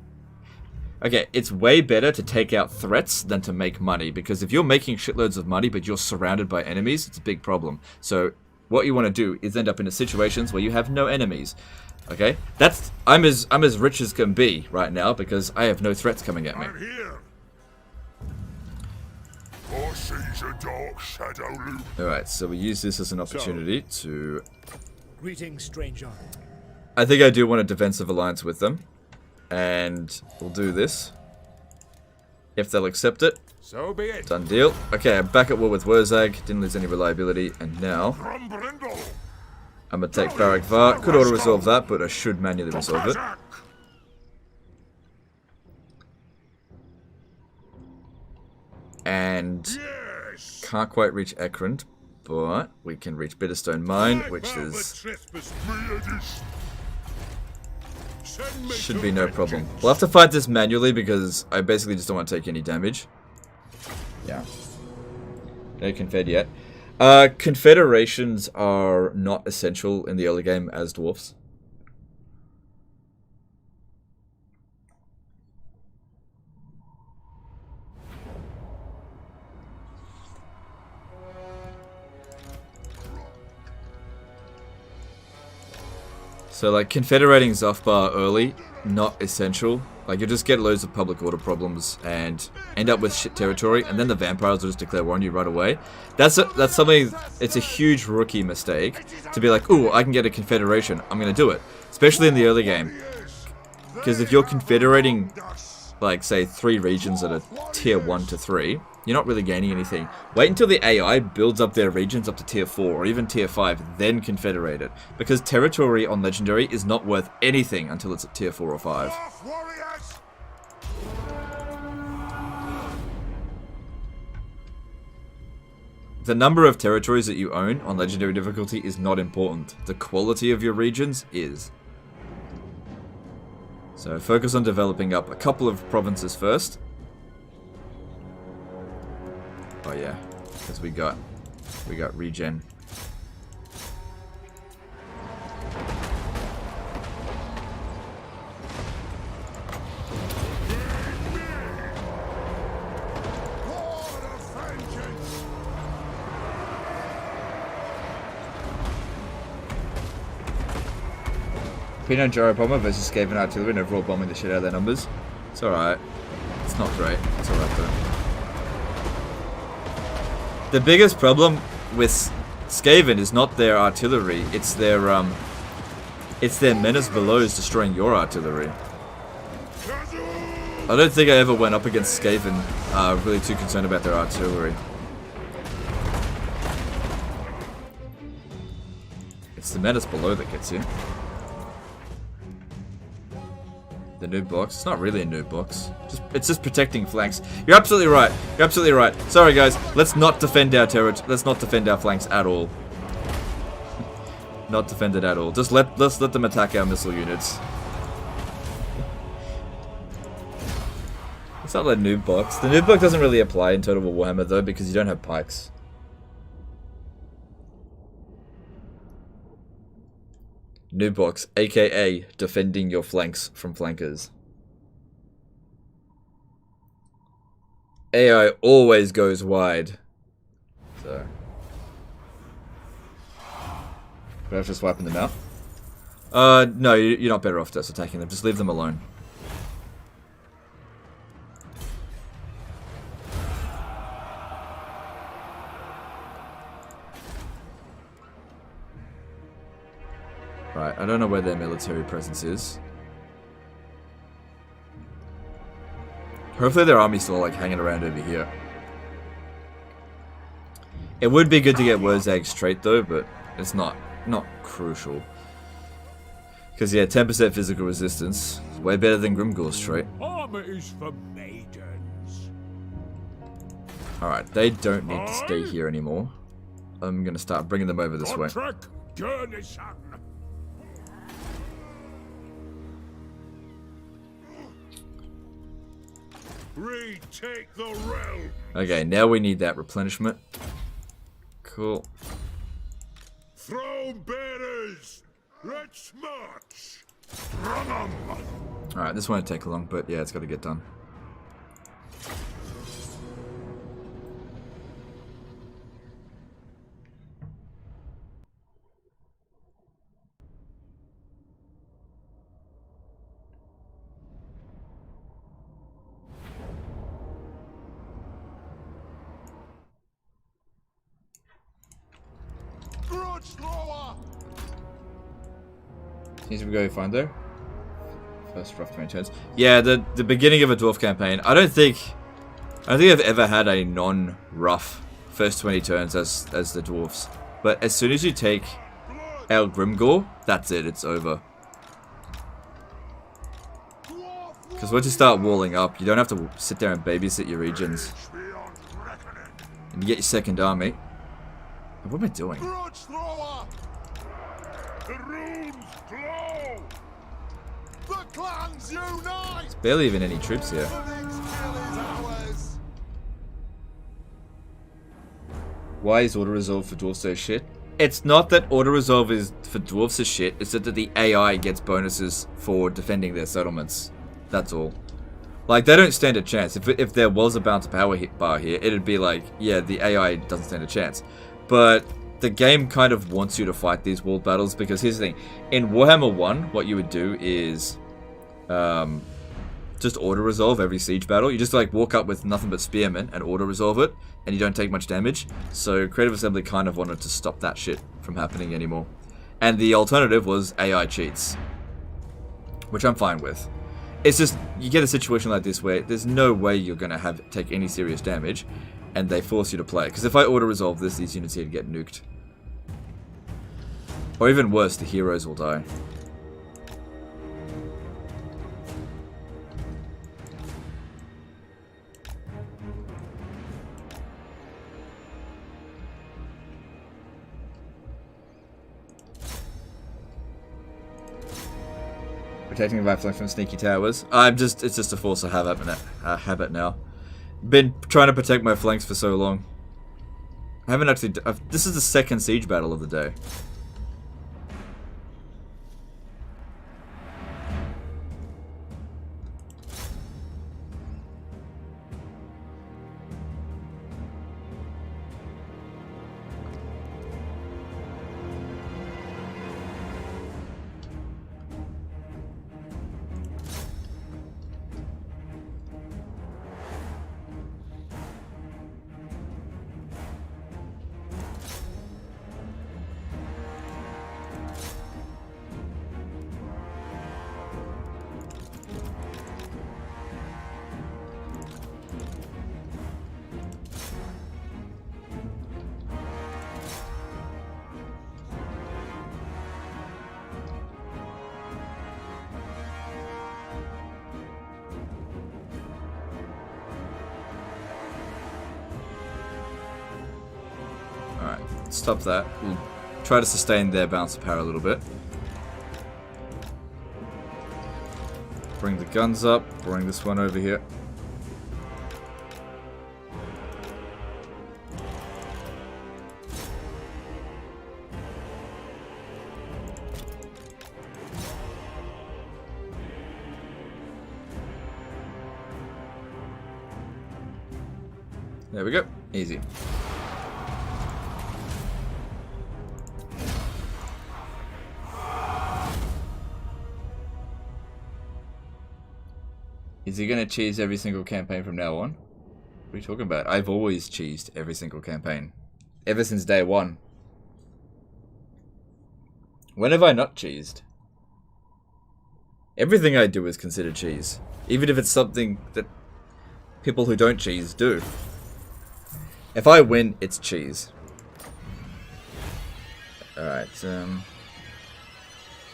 Okay, it's way better to take out threats than to make money, because if you're making shitloads of money but you're surrounded by enemies, it's a big problem. So, what you want to do is end up in situations where you have no enemies. Okay? I'm as rich as can be right now because I have no threats coming at me. I'm here. Alright, so we use this as an opportunity to... Greetings, stranger. I think I do want a defensive alliance with them. And we'll do this. If they'll accept it. So be it. Done deal. Okay, I'm back at war with Wurzag. Didn't lose any reliability. And now... Grombrindal. I'm going to take Barak Var. Could auto-resolve that, but I should manually resolve it. And can't quite reach Ekrund, but we can reach Bitterstone Mine, which is... should be no problem. We'll have to fight this manually because I basically just don't want to take any damage. Yeah. No confed yet. Confederations are not essential in the early game as dwarfs. So like confederating Zufbar early, not essential. Like you'll just get loads of public order problems and end up with shit territory, and then the vampires will just declare war on you right away. That's something. It's a huge rookie mistake to be like, ooh, I can get a confederation, I'm gonna do it, especially in the early game. Because if you're confederating, like say 3 regions that are tier 1 to 3, you're not really gaining anything. Wait until the AI builds up their regions up to tier 4 or even tier 5, then confederate it. Because territory on Legendary is not worth anything until it's at tier 4 or 5. The number of territories that you own on Legendary difficulty is not important. The quality of your regions is. So focus on developing up a couple of provinces first. Oh yeah, because we got regen. Peanut Gyro Bomber versus Skaven Artillery and overall bombing the shit out of their numbers. It's alright. It's not great. It's alright though. The biggest problem with Skaven is not their artillery, it's their menace belows destroying your artillery. I don't think I ever went up against Skaven really too concerned about their artillery. It's the menace below that gets you. The noob box. It's not really a noob box. It's just protecting flanks. You're absolutely right. You're absolutely right. Sorry guys. Let's not defend our territory. Let's not defend our flanks at all. Not defend it at all. Let's let them attack our missile units. It's not a noob box. The noob box doesn't really apply in Total War Warhammer though because you don't have pikes. Noob box, aka defending your flanks from flankers. AI always goes wide. So. But I was just wiping them out. No, you're not better off just attacking them. Just leave them alone. Right, I don't know where their military presence is. Hopefully their army's still like hanging around over here. It would be good to get Wurzag's trait though, but it's not crucial. Because yeah, 10% physical resistance is way better than Grimgor's trait. Armor is for maidens. Alright, they don't need to stay here anymore. I'm gonna start bringing them over this way. Retake the realm. Okay, now we need that replenishment. Cool. Throne bearers, let's march. Alright, this won't take long, but yeah, it's got to get done. Seems we go find there. First rough 20 turns. Yeah, the beginning of a dwarf campaign. I don't think I've ever had a non-rough first 20 turns as the dwarfs. But as soon as you take El Grimgor, that's it. It's over. Because once you start walling up, you don't have to sit there and babysit your regions. And you get your second army. What am I doing? The runes glow. The clans unite. There's barely even any troops here. The next kill is ours. Why is auto-resolve for dwarves so shit? It's not that auto-resolve is for dwarves is shit, it's that the AI gets bonuses for defending their settlements. That's all. Like, they don't stand a chance. If there was a bounce power bar here, it'd be like, yeah, the AI doesn't stand a chance. But the game kind of wants you to fight these wall battles, because here's the thing. In Warhammer 1, what you would do is just auto-resolve every siege battle. You just like walk up with nothing but spearmen and auto-resolve it, and you don't take much damage. So Creative Assembly kind of wanted to stop that shit from happening anymore. And the alternative was AI cheats, which I'm fine with. It's just, you get a situation like this where there's no way you're going to take any serious damage, and they force you to play. Because if I auto-resolve this, these units here get nuked. Or even worse, the heroes will die. Protecting the flank from sneaky towers. It's just a force of habit now. Been trying to protect my flanks for so long. I haven't actually. This is the second siege battle of the day. Stop that. We'll try to sustain their bounce of power a little bit. Bring the guns up. Bring this one over here. There we go. Easy. Is he going to cheese every single campaign from now on? What are you talking about? I've always cheesed every single campaign. Ever since day one. When have I not cheesed? Everything I do is considered cheese. Even if it's something that people who don't cheese do. If I win, it's cheese. Alright,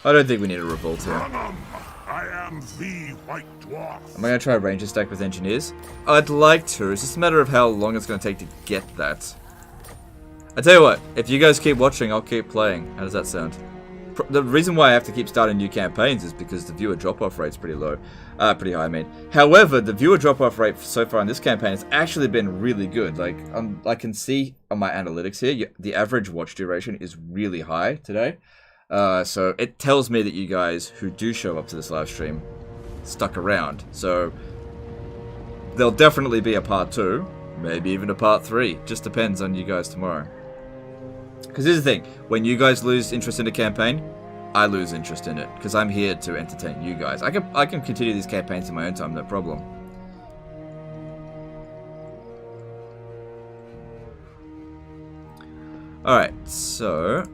I don't think we need a revolt here. I am the White Dwarf. Am I going to try a ranger stack with engineers? I'd like to. It's just a matter of how long it's going to take to get that. I tell you what, if you guys keep watching, I'll keep playing. How does that sound? The reason why I have to keep starting new campaigns is because the viewer drop-off rate's pretty low. Pretty high, I mean. However, the viewer drop-off rate so far in this campaign has actually been really good. Like, I can see on my analytics here, the average watch duration is really high today. So it tells me that you guys who do show up to this live stream stuck around. So there'll definitely be a part 2, maybe even a part 3. Just depends on you guys tomorrow. Because here's the thing, when you guys lose interest in a campaign, I lose interest in it. Because I'm here to entertain you guys. I can continue these campaigns in my own time, no problem. Alright, so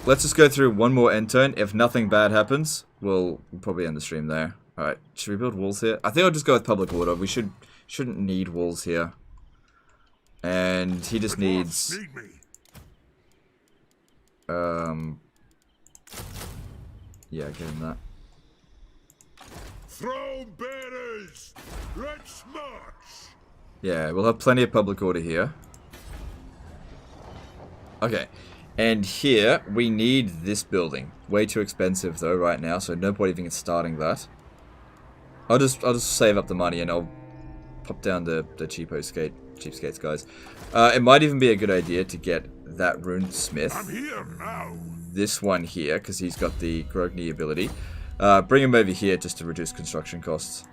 let's just go through one more end turn. If nothing bad happens, we'll probably end the stream there. Alright, should we build walls here? I think I'll just go with public order. We shouldn't need walls here. And he just needs... yeah, give him that. Throne bearers, let's march. Yeah, we'll have plenty of public order here. Okay, and here we need this building. Way too expensive though right now, so no point even starting that. I'll just save up the money and I'll pop down the cheapskates guys. It might even be a good idea to get that rune smith. I'm here now. This one here, because he's got the Grogny ability. Bring him over here just to reduce construction costs.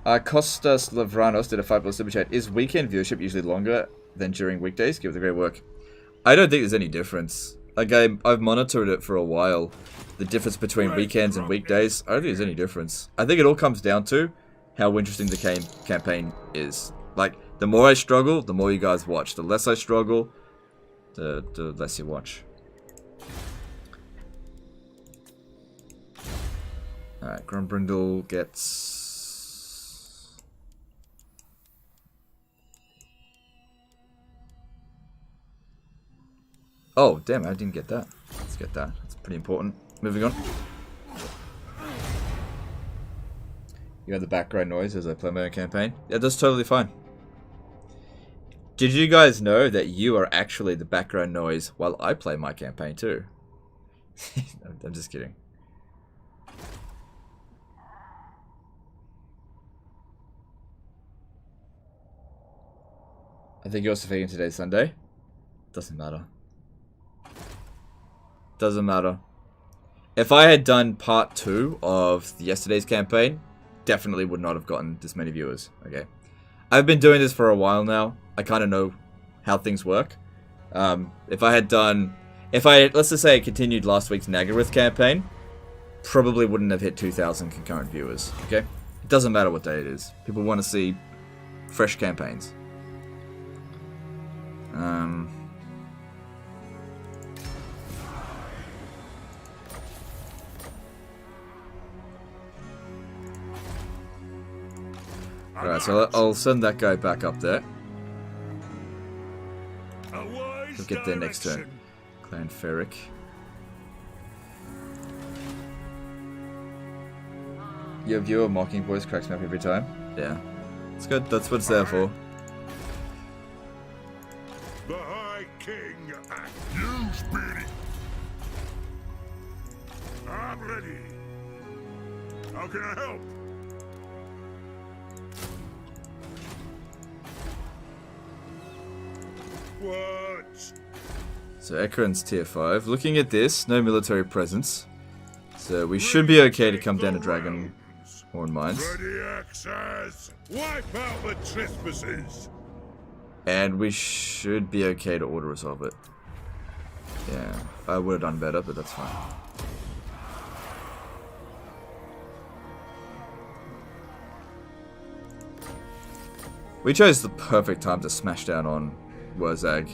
Kostas Lavranos did a $5 super chat. Is weekend viewership usually longer than during weekdays? Give it the great work. I don't think there's any difference. Like, I've monitored it for a while. The difference between weekends and weekdays. I don't think there's any difference. I think it all comes down to how interesting the campaign is. Like, the more I struggle, the more you guys watch. The less I struggle, the less you watch. Alright, Grombrindal gets... Oh, damn, I didn't get that. Let's get that. That's pretty important. Moving on. You have the background noise as I play my own campaign. Yeah, that's totally fine. Did you guys know that you are actually the background noise while I play my campaign too? I'm just kidding. I think you're also thinking today's Sunday. Doesn't matter. Doesn't matter. If I had done part 2 of yesterday's campaign, definitely would not have gotten this many viewers. Okay, I've been doing this for a while now. I kind of know how things work. If let's just say I continued last week's Naggareth campaign, probably wouldn't have hit 2,000 concurrent viewers. Okay, it doesn't matter what day it is. People want to see fresh campaigns. Alright, so I'll send that guy back up there. We'll get there next turn. Clan Ferric. Your viewer mocking voice cracks me up every time. Yeah. It's good, that's what it's there for. The High King at you, Speedy. I'm ready. How can I help? What? So Ekron's tier 5. Looking at this, no military presence. So we should be okay to come down to Dragon Horn Mines. Ready access. Wipe out the trespassers. And we should be okay to auto resolve it. Yeah, I would have done better, but that's fine. We chose the perfect time to smash down on Wurzag.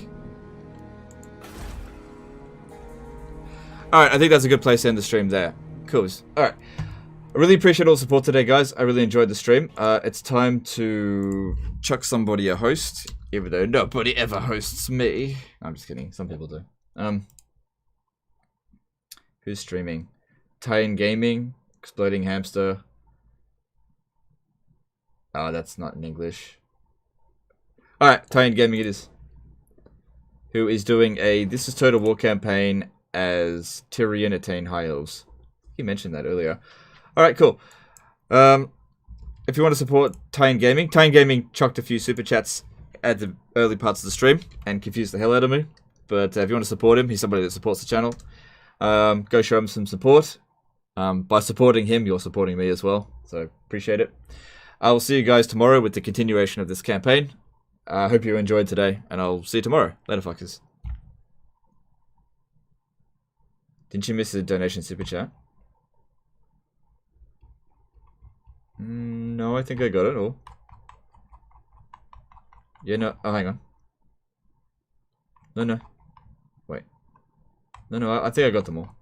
Alright, I think that's a good place to end the stream there. Cool. Alright. I really appreciate all the support today, guys. I really enjoyed the stream. It's time to chuck somebody a host, even though nobody ever hosts me. I'm just kidding. Some people do. Who's streaming? Tie-in Gaming, Exploding Hamster. Oh, that's not in English. Alright, Tie-in Gaming it is. Who is doing a This is Total War campaign as Tyrion attain High Elves. He mentioned that earlier. Alright, cool. If you want to support Tie-in Gaming chucked a few super chats at the early parts of the stream and confused the hell out of me. But if you want to support him, he's somebody that supports the channel. Go show him some support. By supporting him, you're supporting me as well. So, appreciate it. I will see you guys tomorrow with the continuation of this campaign. I hope you enjoyed today, and I'll see you tomorrow. Later, fuckers. Didn't you miss the donation super chat? No, I think I got it all. Yeah, no. Oh, hang on. No. Wait. No, I think I got them all.